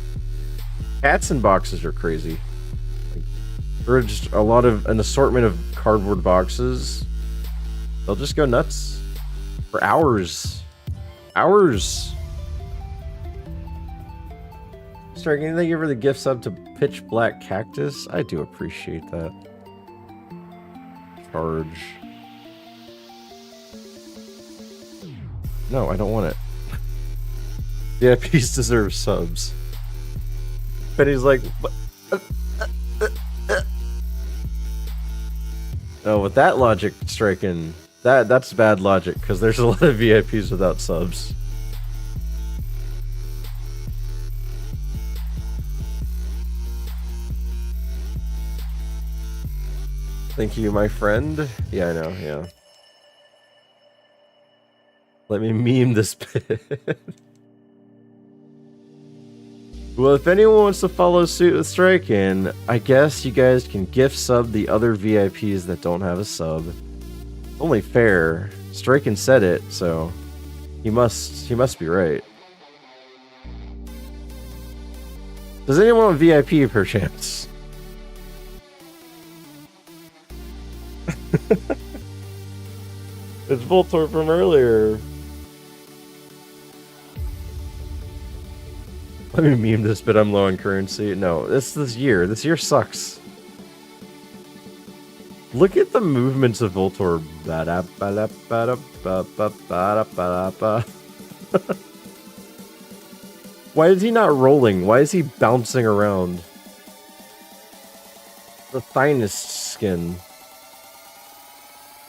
Cats in boxes are crazy. Like, there are just an assortment of cardboard boxes. They'll just go nuts for hours. Hours. Sorry, thank you for the gift sub to Pitch Black Cactus. I do appreciate that. Charge. No, I don't want it. VIPs deserve subs. Penny's like, oh, with that logic striking, that's bad logic, because there's a lot of VIPs without subs. Thank you, my friend. Yeah, I know, yeah. Let me meme this bit. Well, if anyone wants to follow suit with Strikin, I guess you guys can gift sub the other VIPs that don't have a sub. Only fair. Strikin said it, so he must be right. Does anyone want VIP perchance? It's Voltorb from earlier. Let me meme this, but I'm low on currency. No, this year sucks. Look at the movements of Voltorb. Why is he not rolling? Why is he bouncing around? The thinnest skin.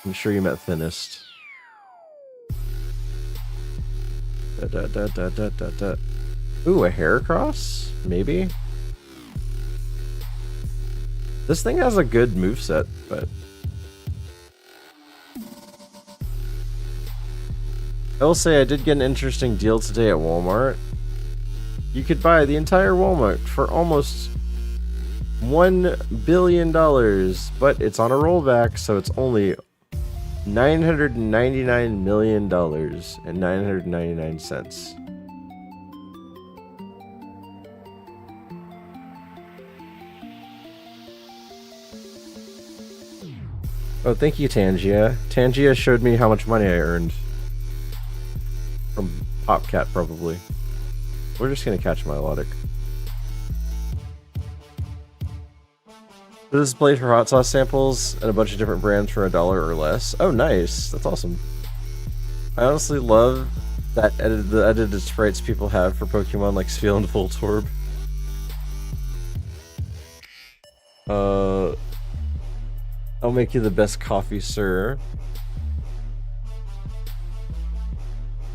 I'm sure you meant thinnest. Ooh, a Heracross? Maybe? This thing has a good moveset, but... I will say I did get an interesting deal today at Walmart. You could buy the entire Walmart for almost $1 billion, but it's on a rollback, so it's only $999 million and 999 cents. Oh, thank you, Tangia. Tangia showed me how much money I earned. From Popcat, probably. We're just gonna catch Milotic. This is played for hot sauce samples and a bunch of different brands for $1 or less. Oh, nice. That's awesome. I honestly love the edited sprites people have for Pokemon like Spheal and Voltorb. I'll make you the best coffee, sir.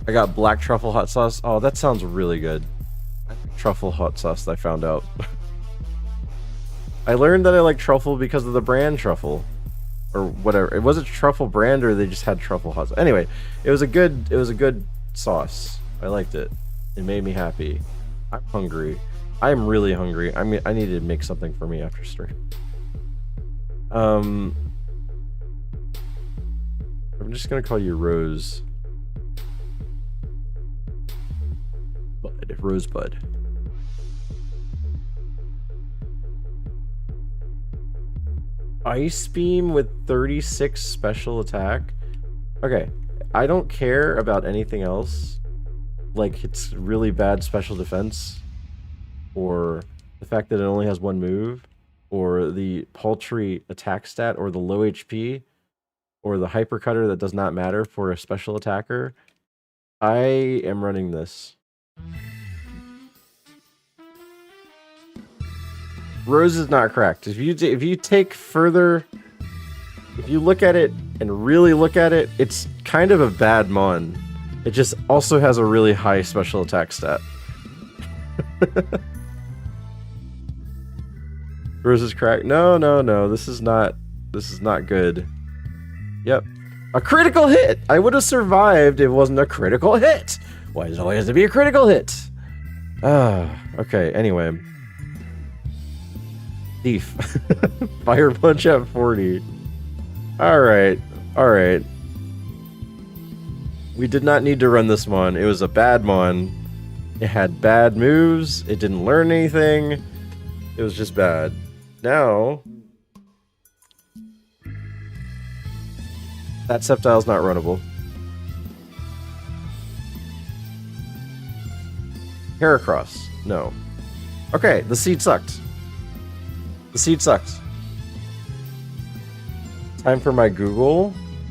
I got black truffle hot sauce. Oh, that sounds really good. Truffle hot sauce, I found out. I learned that I like truffle because of the brand truffle. Or whatever. It wasn't truffle brand, or they just had truffle hot sauce. Anyway, it was a good sauce. I liked it. It made me happy. I'm hungry. I'm really hungry. I need to make something for me after stream. I'm just gonna call you Rose. Rosebud. Ice Beam with 36 special attack? Okay, I don't care about anything else. Like, it's really bad special defense, or the fact that it only has one move, or the paltry attack stat, or the low HP, or the hypercutter that does not matter for a special attacker. I am running this. Rose is not cracked. If you take further, if you look at it and really look at it, it's kind of a bad mon. It just also has a really high special attack stat. Rose is cracked. No. This is not good. Yep. A critical hit! I would have survived if it wasn't a critical hit! Why does it always have to be a critical hit? Okay, anyway. Thief. Fire Punch at 40. Alright. We did not need to run this mon. It was a bad mon. It had bad moves. It didn't learn anything. It was just bad. Now... that Sceptile's not runnable. Heracross. No. Okay, the seed sucked. The seed sucked. Time for my Google?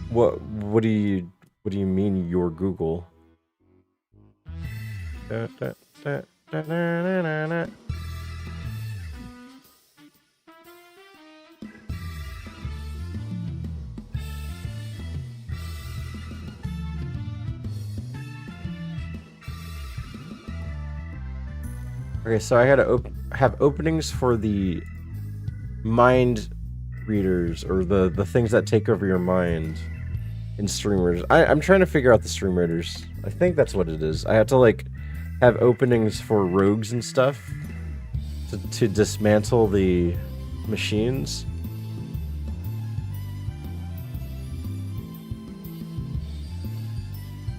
What do you mean your Google? Okay, so I had to have openings for the mind readers, or the things that take over your mind in streamers. I'm trying to figure out the stream readers. I think that's what it is. I have to like have openings for rogues and stuff to dismantle the machines.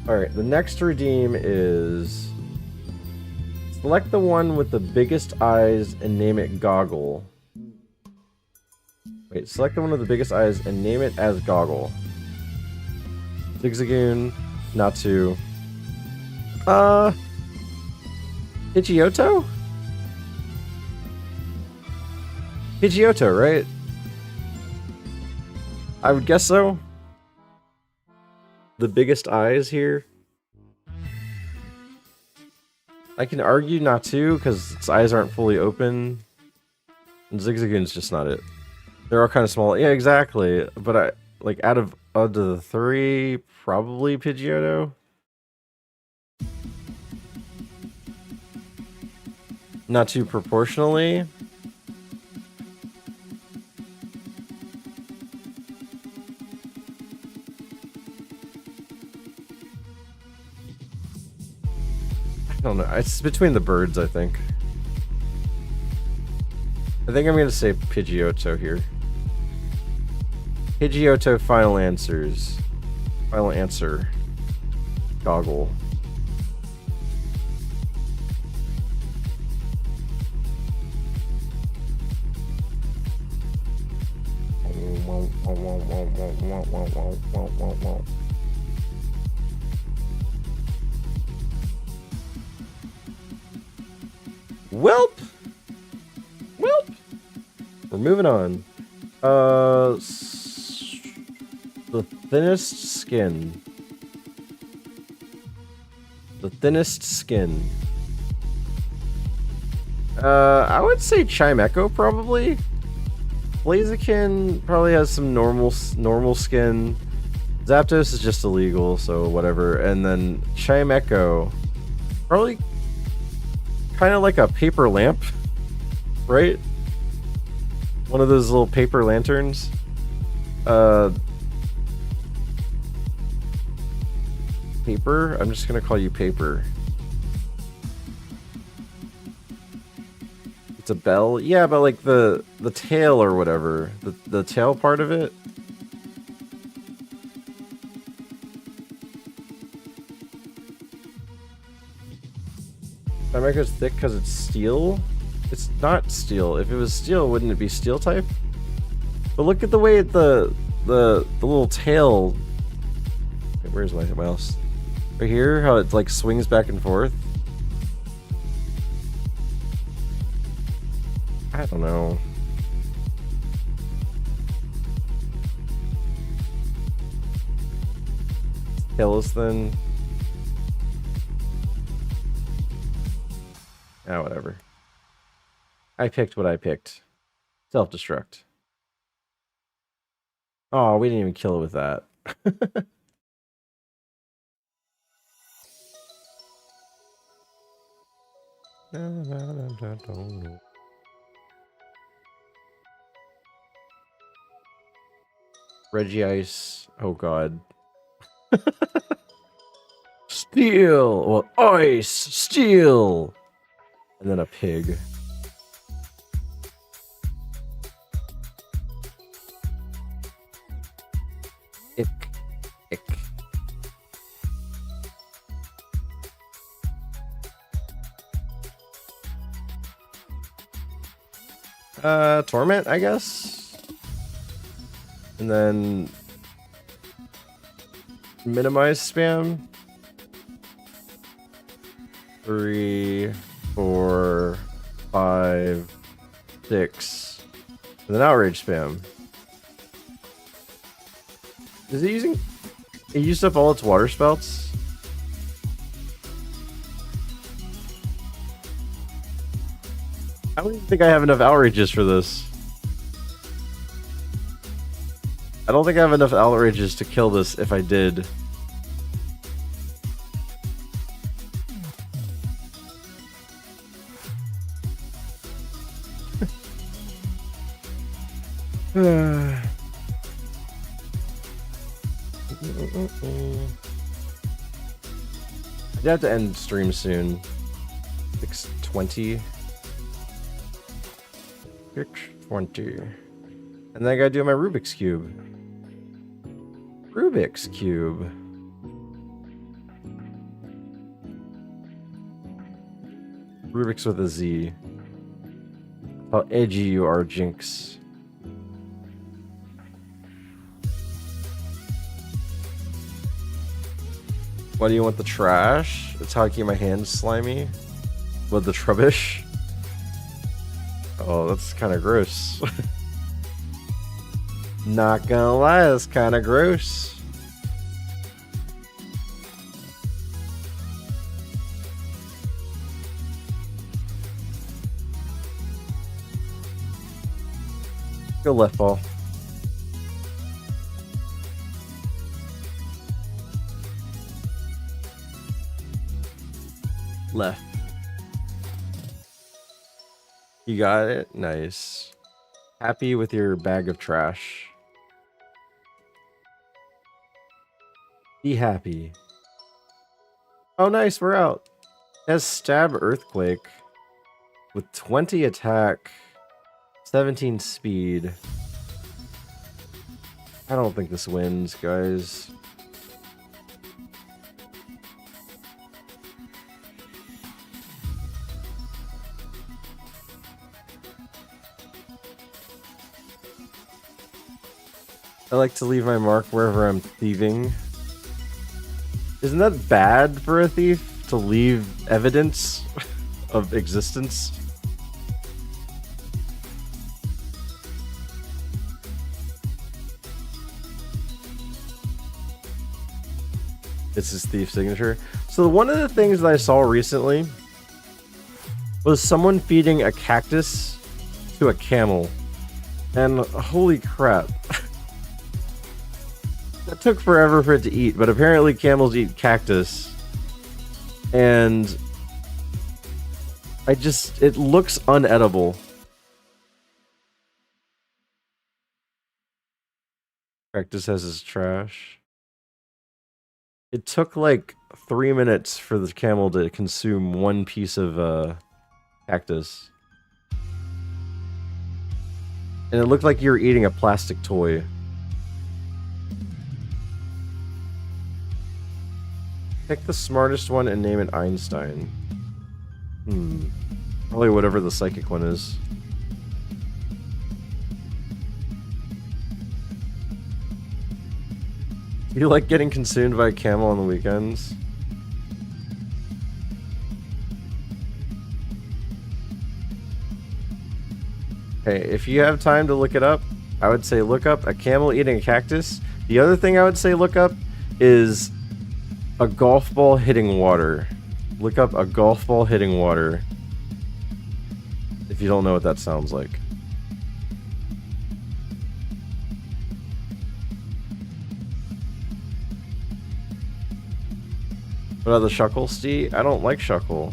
Alright, the next redeem is... select the one with the biggest eyes and name it Goggle. Wait, select the one with the biggest eyes and name it as Goggle. Zigzagoon, Natsu. Pidgeotto? Pidgeotto, right? I would guess so. The biggest eyes here. I can argue not to, because its eyes aren't fully open. And Zigzagoon's just not it. They're all kind of small. Yeah, exactly. But out of the three, probably Pidgeotto. Not too proportionally. I don't know. It's between the birds, I think. I think I'm going to say Pidgeotto here. Pidgeotto, final answers. Final answer. Goggle. Welp! We're moving on. The thinnest skin. The thinnest skin. I would say Chimecho probably. Blaziken probably has some normal skin. Zapdos is just illegal, so whatever. And then Chimecho, probably kind of like a paper lamp, right? One of those little paper lanterns. Paper? I'm just gonna call you Paper. It's a bell? Yeah, but like the tail or whatever. The tail part of it. Chimecho's thick because it's steel? It's not steel. If it was steel, wouldn't it be steel type? But look at the way the little tail... Wait, where's my mouse? Right here, how it like swings back and forth. I don't know. Tail is thin. Ah, whatever. I picked what I picked. Self-destruct. Oh, we didn't even kill it with that. Regice. Oh god. Steel! Well, ice! Steel! And then a pig. Ick. Ick. Torment, I guess? And then... minimize spam? 3, 4, 5, 6. And then outrage spam. Is it using... it used up all its water spouts? I don't even think I have enough outrages for this. I don't think I have enough outrages to kill this if I did. I'd have to end stream soon. 6:20. 6:20. And then I gotta do my Rubik's Cube. Rubik's Cube. Rubik's with a Z. How edgy you are, Jinx. Why do you want the trash? That's how I keep my hands slimy. With the trubbish? Oh, that's kind of gross. Not gonna lie, that's kind of gross. Go left ball. Left. You got it? Nice. Happy with your bag of trash. Be happy. Oh, nice, we're out. It has Stab Earthquake with 20 attack, 17 speed. I don't think this wins, guys. I like to leave my mark wherever I'm thieving. Isn't that bad for a thief to leave evidence of existence? It's his thief signature. So one of the things that I saw recently was someone feeding a cactus to a camel. And holy crap. That took forever for it to eat, but apparently camels eat cactus. And it looks unedible. Cactus has his trash. It took like 3 minutes for the camel to consume one piece of cactus. And it looked like you were eating a plastic toy. Pick the smartest one and name it Einstein. Probably whatever the psychic one is. Do you like getting consumed by a camel on the weekends? Hey, if you have time to look it up, I would say look up a camel eating a cactus. The other thing I would say look up is a golf ball hitting water. Look up a golf ball hitting water. If you don't know what that sounds like. What about the Shuckle, Steve? I don't like Shuckle.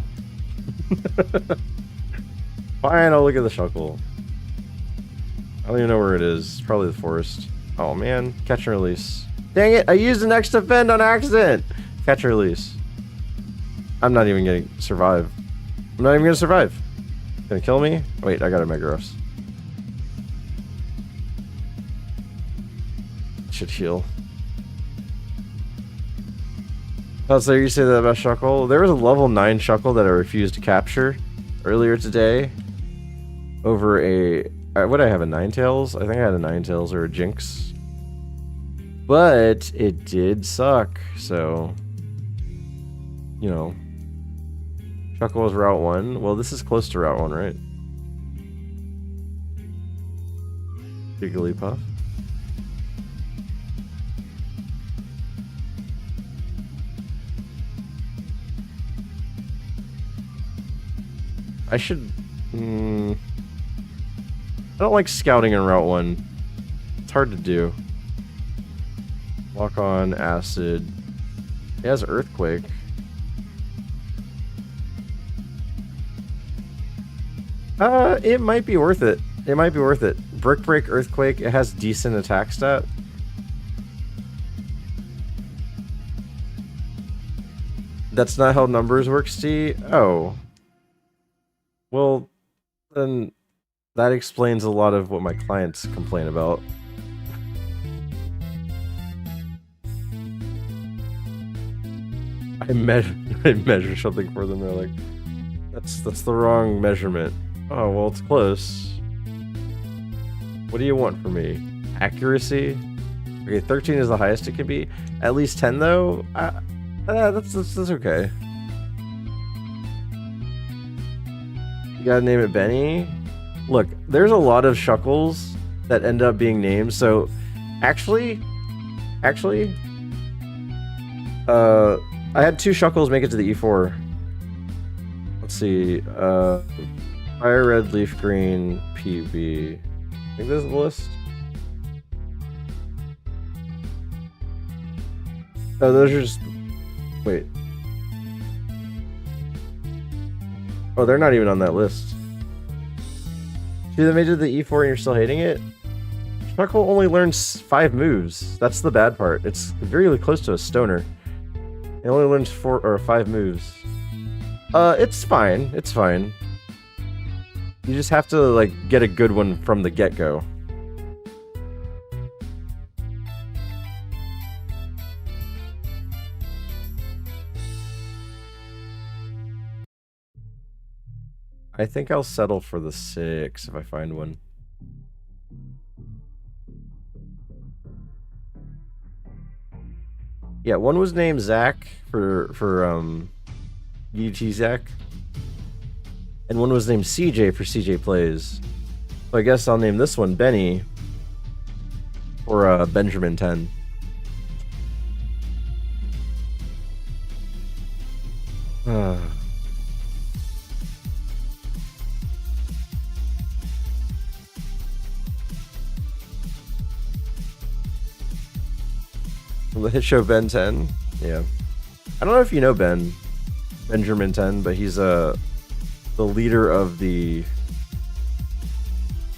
Fine, I'll look at the Shuckle. I don't even know where it is. It's probably the forest. Oh man, catch and release. Dang it, I used an X defend on accident! Catch and release. I'm not even gonna survive. I'm not even gonna survive. Gonna kill me? Wait, I got a Megaruffs. Should heal. Oh, so you say that about Shuckle? There was a level 9 Shuckle that I refused to capture earlier today. Over a... What did I have, a Ninetales? I think I had a Ninetales or a Jinx. But it did suck, so... You know. Shuckle was Route 1. Well, this is close to Route 1, right? Jigglypuff. I should... I don't like scouting in Route 1. It's hard to do. Lock on, Acid. It has Earthquake. It might be worth it. It might be worth it. Brick Break, Earthquake, it has decent attack stat. That's not how numbers work, Steve? Oh. Well, then that explains a lot of what my clients complain about. I measure something for them. They're like, that's the wrong measurement. Oh well, it's close. What do you want from me? Accuracy? Okay, 13 is the highest it can be. At least 10 though. That's okay. You gotta name it Benny. Look, there's a lot of Shuckles that end up being named. So, actually, I had 2 Shuckles make it to the E4. Let's see. Fire Red, Leaf Green, PB. I think this is the list. Oh, those are just... Wait. Oh, they're not even on that list. See, they made it to the E4 and you're still hating it? Shuckle only learns 5 moves. That's the bad part. It's very close to a stoner. It only learns 4 or 5 moves. It's fine. It's fine. You just have to, like, get a good one from the get-go. I think I'll settle for the 6 if I find one. Yeah, one was named Zach for UT Zach. And one was named CJ for CJ Plays. So I guess I'll name this one Benny for Benjamin 10. From the hit show Ben 10. Yeah. I don't know if you know Benjamin 10, but he's the leader of the...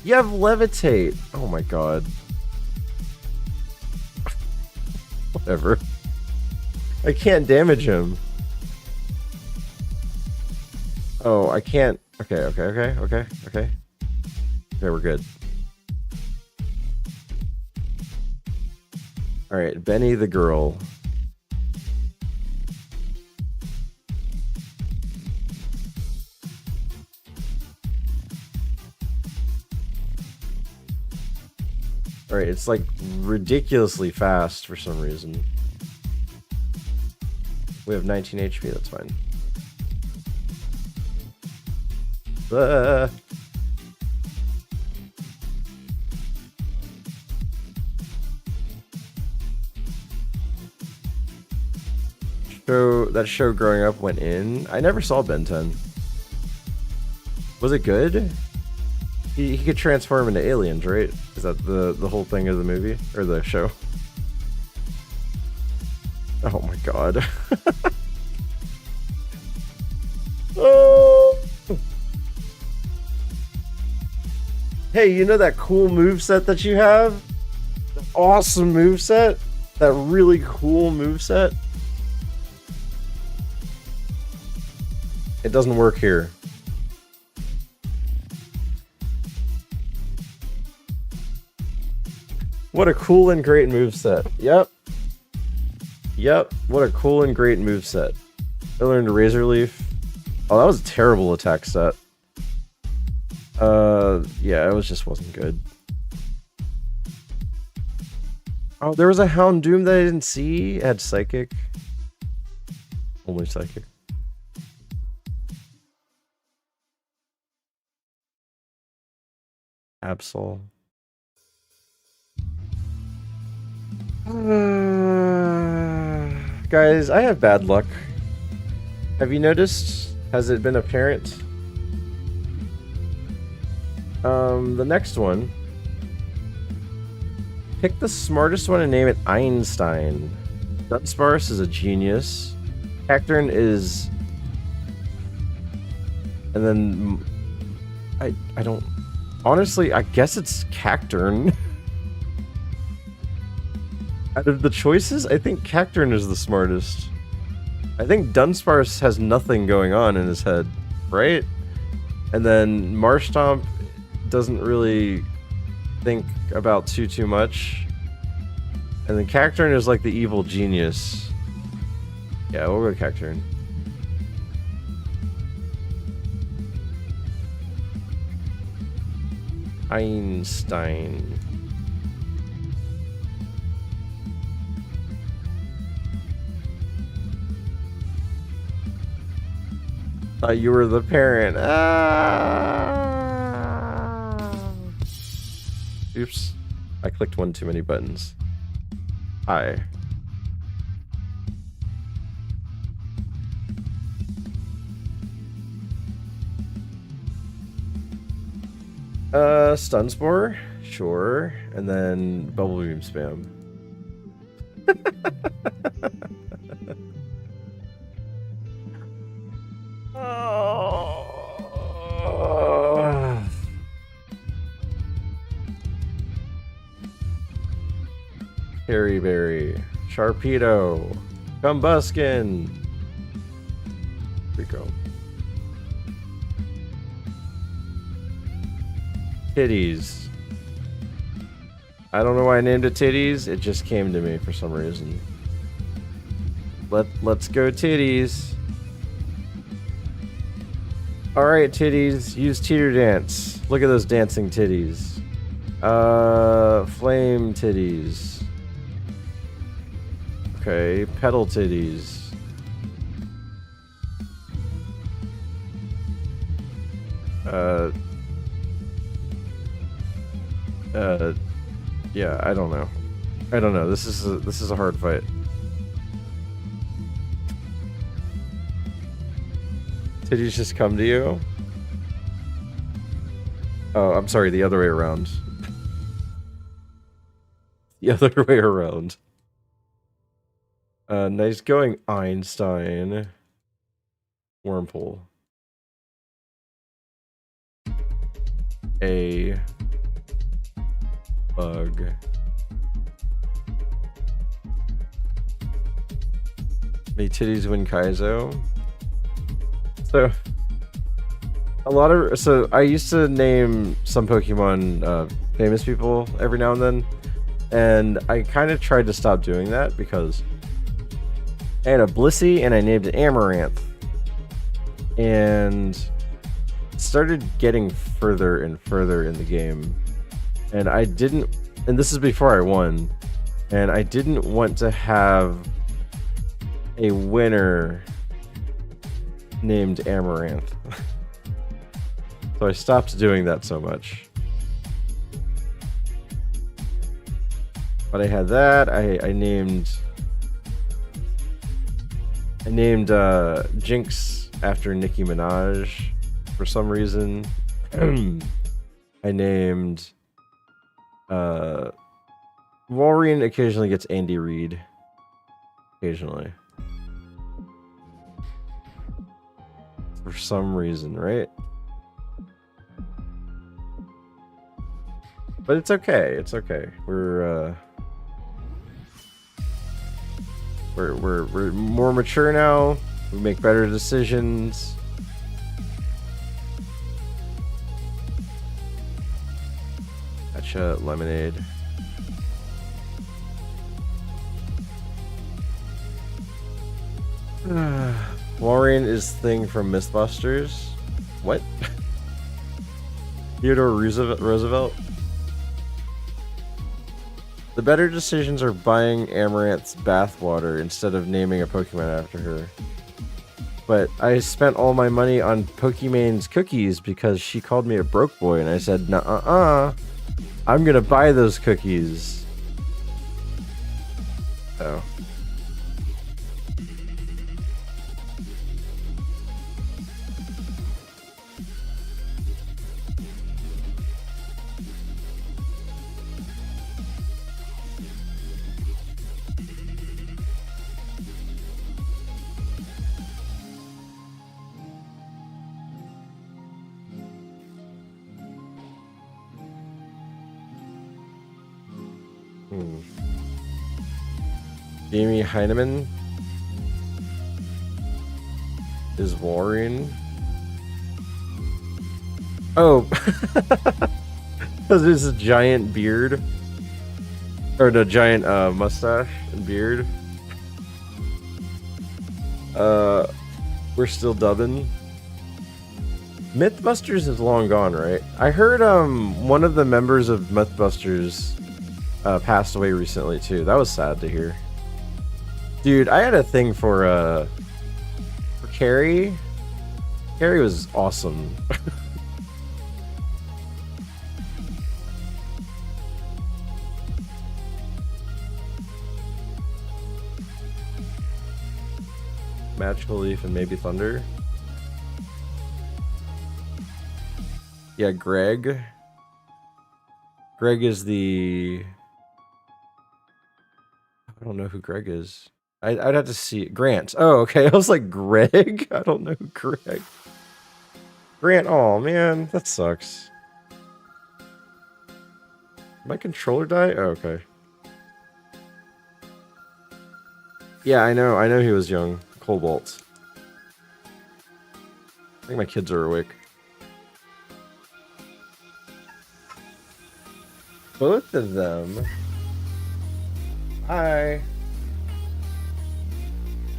You have levitate! Oh my god. Whatever. I can't damage him. Oh, I can't... Okay, we're good. Alright, Benny the girl. Alright, it's like ridiculously fast for some reason. We have 19 HP, that's fine. That show growing up went in. I never saw Ben 10. Was it good? He could transform into aliens, right? Is that the whole thing of the movie or the show? Oh my god. Oh. Hey, you know that cool moveset that you have? That awesome moveset? That really cool moveset? It doesn't work here. What a cool and great moveset. Yep. What a cool and great moveset. I learned Razor Leaf. Oh, that was a terrible attack set. Yeah, it wasn't good. Oh, there was a Houndoom that I didn't see. It had Psychic. Only Psychic. Absol. Guys, I have bad luck. Have you noticed? Has it been apparent? The next one. Pick the smartest one and name it Einstein. Dunsparce is a genius. Cacturn is... And then... I don't... Honestly, I guess it's Cacturn. Out of the choices, I think Cacturn is the smartest. I think Dunsparce has nothing going on in his head, right? And then Marshtomp doesn't really think about too much. And then Cacturn is like the evil genius. Yeah, we'll go Cacturn. Einstein. Thought you were the parent. Oops. I clicked one too many buttons. Hi. Stun Spore? Sure. And then Bubble Beam Spam. Harry Berry, Sharpedo, Combuskin. Here we go. Titties. I don't know why I named it Titties. It just came to me for some reason. Let's go Titties. Alright, Titties. Use Teeter Dance. Look at those dancing titties. Flame Titties. Okay, Pedal Titties. Yeah, I don't know. This is a hard fight. Titties just come to you? Oh, I'm sorry, the other way around. The other way around. Nice going, Einstein. Wormhole. A bug. May titties win Kaizo. So I used to name some Pokemon famous people every now and then, and I kind of tried to stop doing that because I had a Blissey and I named it Amaranth, and started getting further and further in the game, and this is before I won, and I didn't want to have a winner named Amaranth. So I stopped doing that so much. But I had that. I named Jinx after Nicki Minaj for some reason. I named Wolverine occasionally gets Andy Reid. Occasionally. For some reason, right? But it's okay. It's okay. We're more mature now. We make better decisions. Gotcha, lemonade. Wolverine is Thing from Mythbusters. What? Theodore Roosevelt? The better decisions are buying Amaranth's bathwater instead of naming a Pokemon after her. But I spent all my money on Pokemon's cookies because she called me a broke boy, and I said, "Nuh-uh-uh, I'm gonna buy those cookies." Oh. Jamie Heineman is Wolverine. Oh, because there's a giant beard, or no, giant mustache and beard. We're still dubbing. Mythbusters is long gone, right? I heard one of the members of Mythbusters passed away recently too. That was sad to hear. Dude, I had a thing for Carrie. Carrie was awesome. Magical Leaf and maybe Thunder. Yeah, Greg. Greg is the... I don't know who Greg is. I'd have to see it. Grant. Oh, okay. I was like, Greg? I don't know who Greg. Grant. Oh, man. That sucks. My controller die? Oh, okay. Yeah, I know. I know he was young. Cobalt. I think my kids are awake. Both of them. Hi.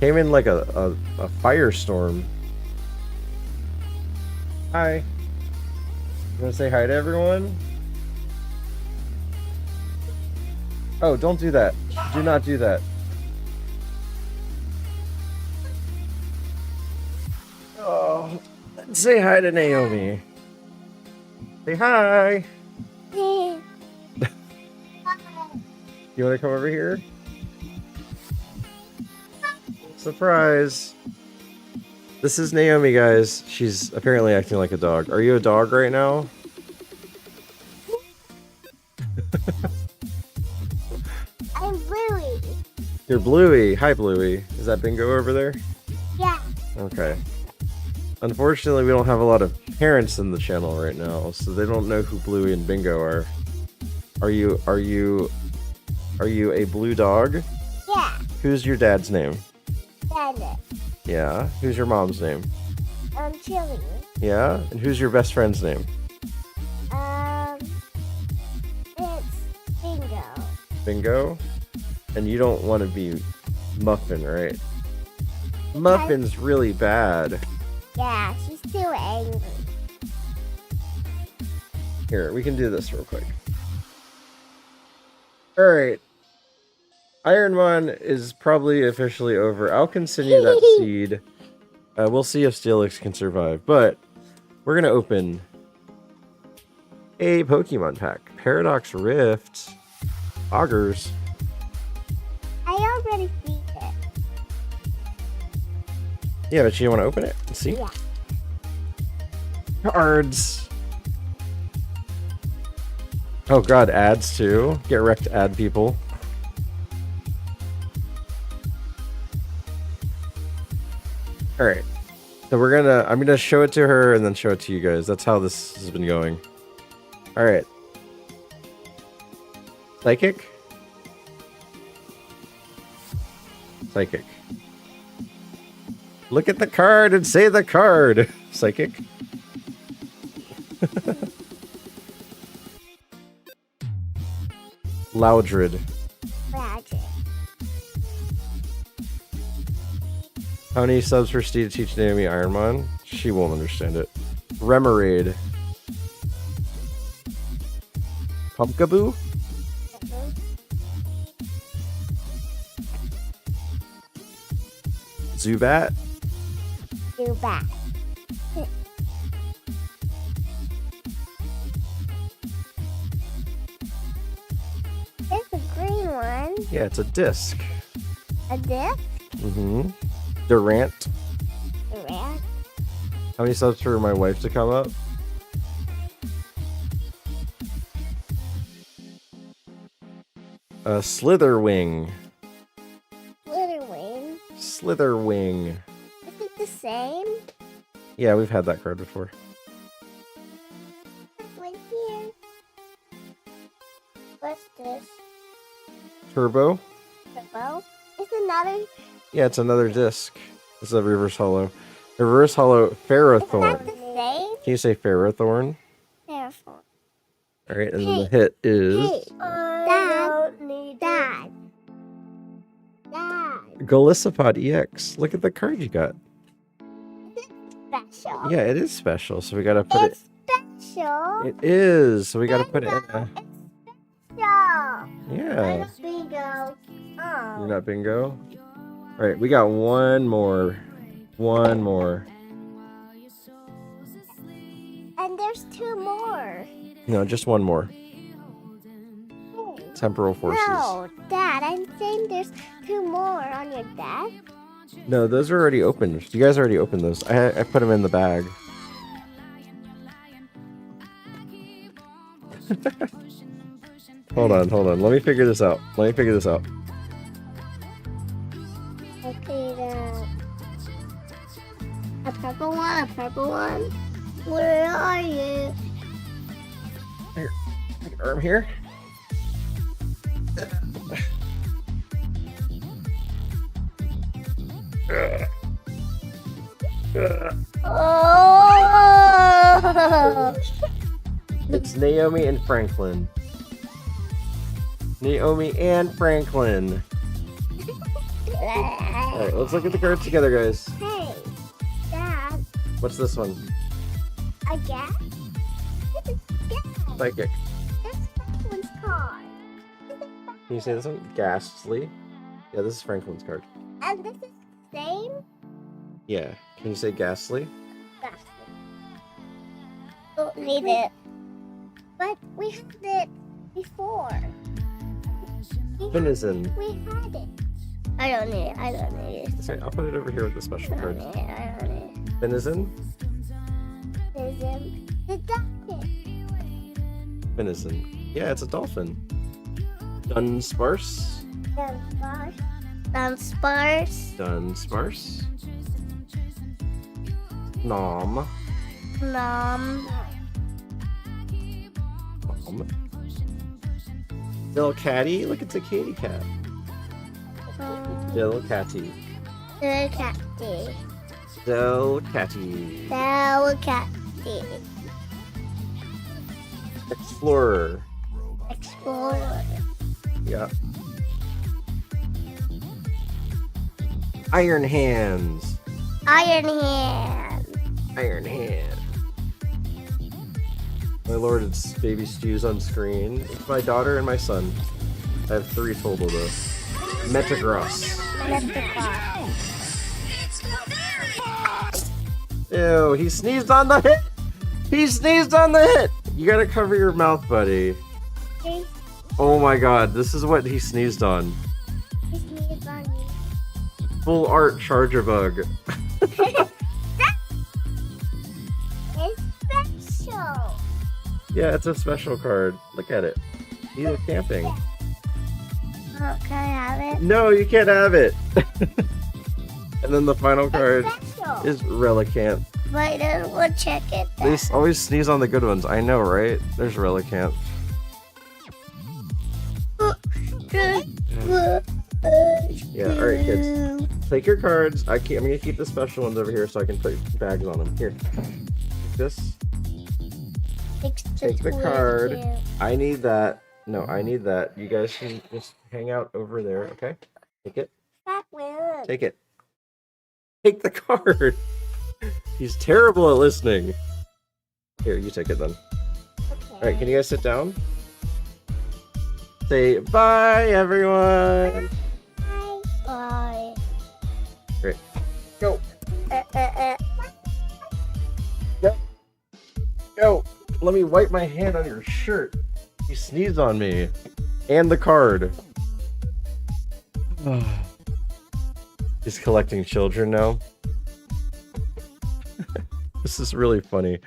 Came in like a firestorm. Hi. You wanna say hi to everyone? Oh, don't do that. Do not do that. Oh, say hi to Naomi. Say hi. You want to come over here? Surprise. This is Naomi, guys. She's apparently acting like a dog. Are you a dog right now? I'm Lily. You're Bluey. Hi, Bluey. Is that Bingo over there? Yeah. Okay. Unfortunately, we don't have a lot of parents in the channel right now, so they don't know who Bluey and Bingo are. Are you a blue dog? Yeah. Who's your dad's name? Bandit. Yeah. Who's your mom's name? Chili. Yeah. And who's your best friend's name? It's Bingo. Bingo? And you don't want to be Muffin, right? Muffin's really bad. Yeah, she's too angry. Here, we can do this real quick. Alright. ironMON is probably officially over. I'll continue that seed. We'll see if Steelix can survive. But we're going to open a Pokemon pack. Paradox Rift. Augers. I already see it. Yeah, but you want to open it and see? Yeah. Cards. Oh god, ads too. Get wrecked, ad people. Alright. So I'm gonna show it to her and then show it to you guys. That's how this has been going. Alright. Psychic? Psychic. Look at the card and say the card. Psychic. Loudred. Magic. How many subs for Steve to teach Naomi ironMON? She won't understand it. Remoraid. Pumpkaboo? Zubat? Zubat. There's a green one. Yeah, it's a disc. A disc? Mm-hmm. Durant. Durant. How many subs for my wife to come up? Slitherwing. Slitherwing. Slitherwing. Is it the same? Yeah, we've had that card before. Right here. What's this? Turbo. Turbo? It's another. Yeah, it's another disc. It's a reverse hollow. Reverse hollow Ferrothorn. Is that the same? Can you say Ferrothorn? Careful. Alright, and then the hit is Dad. Golisopod EX. Look at the card you got. Special. Yeah, it is special, so we gotta put It's special. it is, so we gotta put it in a... Yeah. Yeah. Bingo. Oh. You're not Bingo? Alright, we got one more. One more. And there's two more. No, just one more. Temporal Forces. No, Dad, I'm saying there's two more on your desk. No, those are already opened. You guys already opened those. I put them in the bag. Hold on. Let me figure this out. Okay, a purple one. Where are you? Here. Arm here. Oh! It's Naomi and Franklin. Naomi and Franklin. Alright, let's look at the cards together, guys. Hey, Dad. What's this one? A gas? It's a gas. Psychic. That's Franklin's card. Can you say this one? Ghastly. Yeah, this is Franklin's card. And this is the same? Yeah. Can you say Ghastly? Ghastly. Don't need it. But we had it before. Venison. We had it. I don't need it. Okay, I'll put it over here with the special card. I don't need it. Venison. The dolphin. Venison. Yeah, it's a dolphin. Dunsparce. The bar. Dunsparce. Dunsparce. Nom. Nom. Nom. Little catty. Look, it's a kitty cat. Little catty. The catty. Little catty. The catty. Explorer. Explorer. Yeah. Iron hands. Iron Hand. Iron hand. My lord, it's baby Stew's on screen. It's my daughter and my son. I have 3 total though. Metagross. Ew, he sneezed on the hit! He sneezed on the hit! You gotta cover your mouth, buddy. Okay. Oh my god, this is what he sneezed on. He sneezed on you. Full art charger bug. It's special. Yeah, it's a special card. Look at it. He's camping. Oh, can I have it? No, you can't have it. And then the final card special. is Relicanth. But then we'll check it. They always sneeze on the good ones. I know, right? There's Relicanth. Yeah, alright, kids. Take your cards. I'm gonna keep the special ones over here so I can put bags on them. Here. Take this. Take the card. I need that. No, I need that. You guys can just hang out over there, okay? Take it. Take it. Take the card. He's terrible at listening. Here, you take it then. Okay. Alright, can you guys sit down? Say bye, everyone. Bye. Great. Go. Go. Go. Let me wipe my hand on your shirt. You sneezed on me. And the card. He's collecting children now. This is really funny.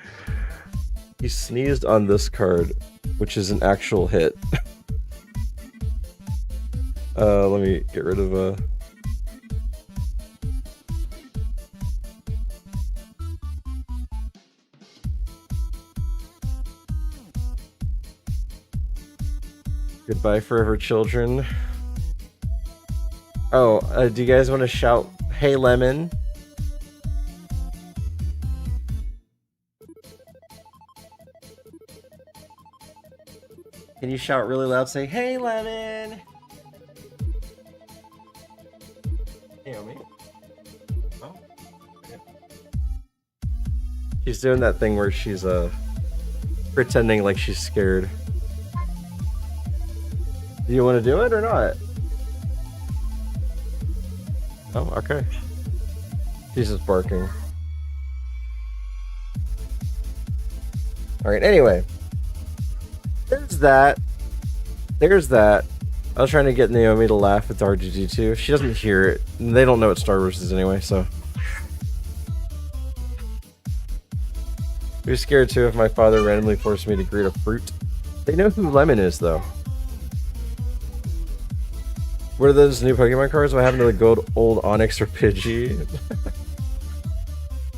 He sneezed on this card, which is an actual hit. Let me get rid of Goodbye forever children. Oh, do you guys want to shout, "Hey Lemon"? Can you shout really loud, say, "Hey Lemon"? Hey, Omi. Oh, okay. She's doing that thing where she's pretending like she's scared. Do you want to do it or not? Oh, okay. She's just barking. Alright, anyway. There's that. There's that. I was trying to get Naomi to laugh at the RGG2. She doesn't hear it. They don't know what Star Wars is anyway, so. I'd be scared too if my father randomly forced me to greet a fruit. They know who Lemon is, though. What are those new Pokemon cards? What happened to the gold old Onyx or Pidgey?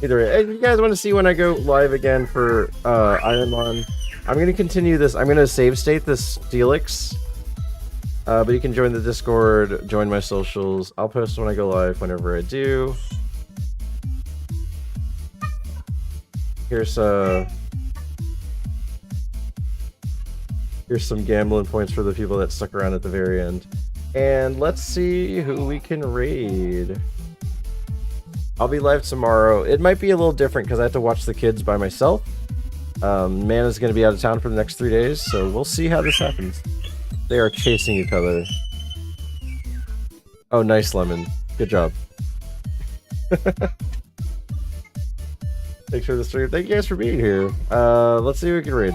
Either way, if you guys want to see when I go live again for ironMON, I'm going to continue this. I'm going to save state this Steelix. But you can join the Discord, join my socials. I'll post when I go live whenever I do. Here's some gambling points for the people that stuck around at the very end. And let's see who we can raid. I'll be live tomorrow. It might be a little different because I have to watch the kids by myself. Mana's going to be out of town for the next 3 days, so we'll see how this happens. They are chasing each other. Oh, nice, Lemon. Good job. Thanks for the stream. Thank you guys for being here. Let's see who we can raid.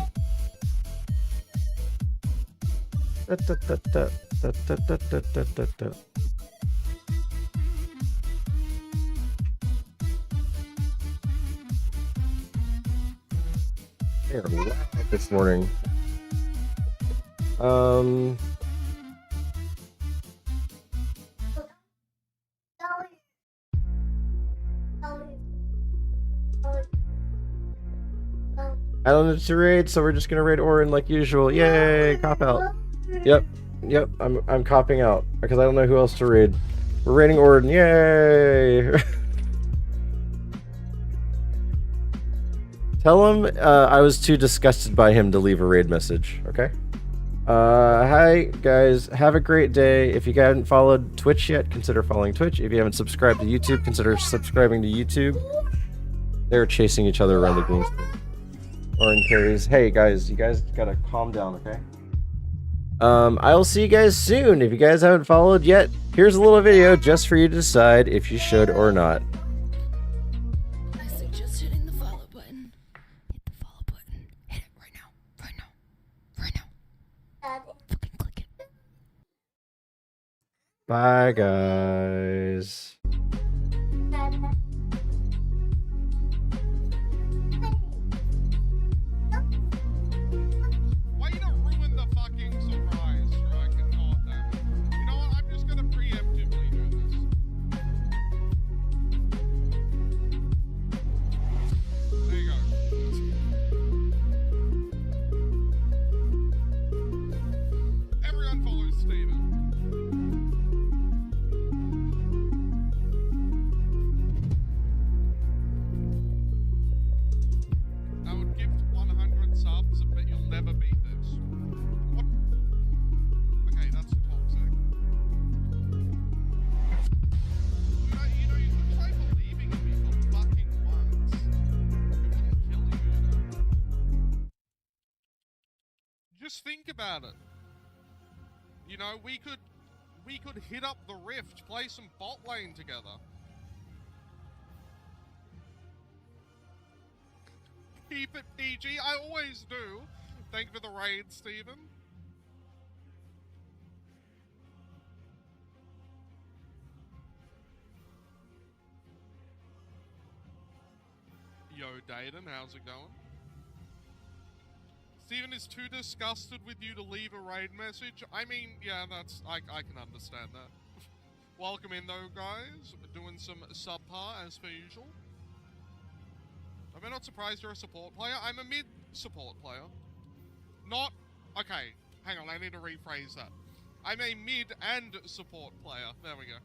They are loud this morning. don't need to raid, so we're just gonna raid Orin like usual. Yay! Cop out. Yep. I'm copping out because I don't know who else to raid. We're raiding Orin. Yay! Tell him I was too disgusted by him to leave a raid message. Okay. Hi guys, have a great day. If you haven't followed Twitch yet, consider following Twitch. If you haven't subscribed to YouTube, consider subscribing to YouTube. They're chasing each other around the green screen. Orin carries. Hey guys, you guys gotta calm down, okay? I'll see you guys soon. If you guys haven't followed yet, here's a little video just for you to decide if you should or not. I suggest hitting the follow button. Hit the follow button. Hit it right now. Right now. Right now. Fucking click it. Bye guys. Why you not ruin the fucking surprise, Strike and goddamn it? You know what? I'm just gonna preemptively do this. There you go. Everyone follows Steven. I would gift 100 subs, but you'll never beat this. What? Okay, that's toxic. You could try believing in me for fucking once. It wouldn't kill you, Just think about it. We could hit up the Rift, play some bot lane together. Keep it PG. I always do. Thank you for the raid, Steven. Yo, Dayton, how's it going? Steven is too disgusted with you to leave a raid message. I mean, yeah, I can understand that. Welcome in though, guys. Doing some subpar as per usual. I'm not surprised you're a support player. I'm a mid support player. Not... Okay, hang on, I need to rephrase that. I'm a mid and support player. There we go.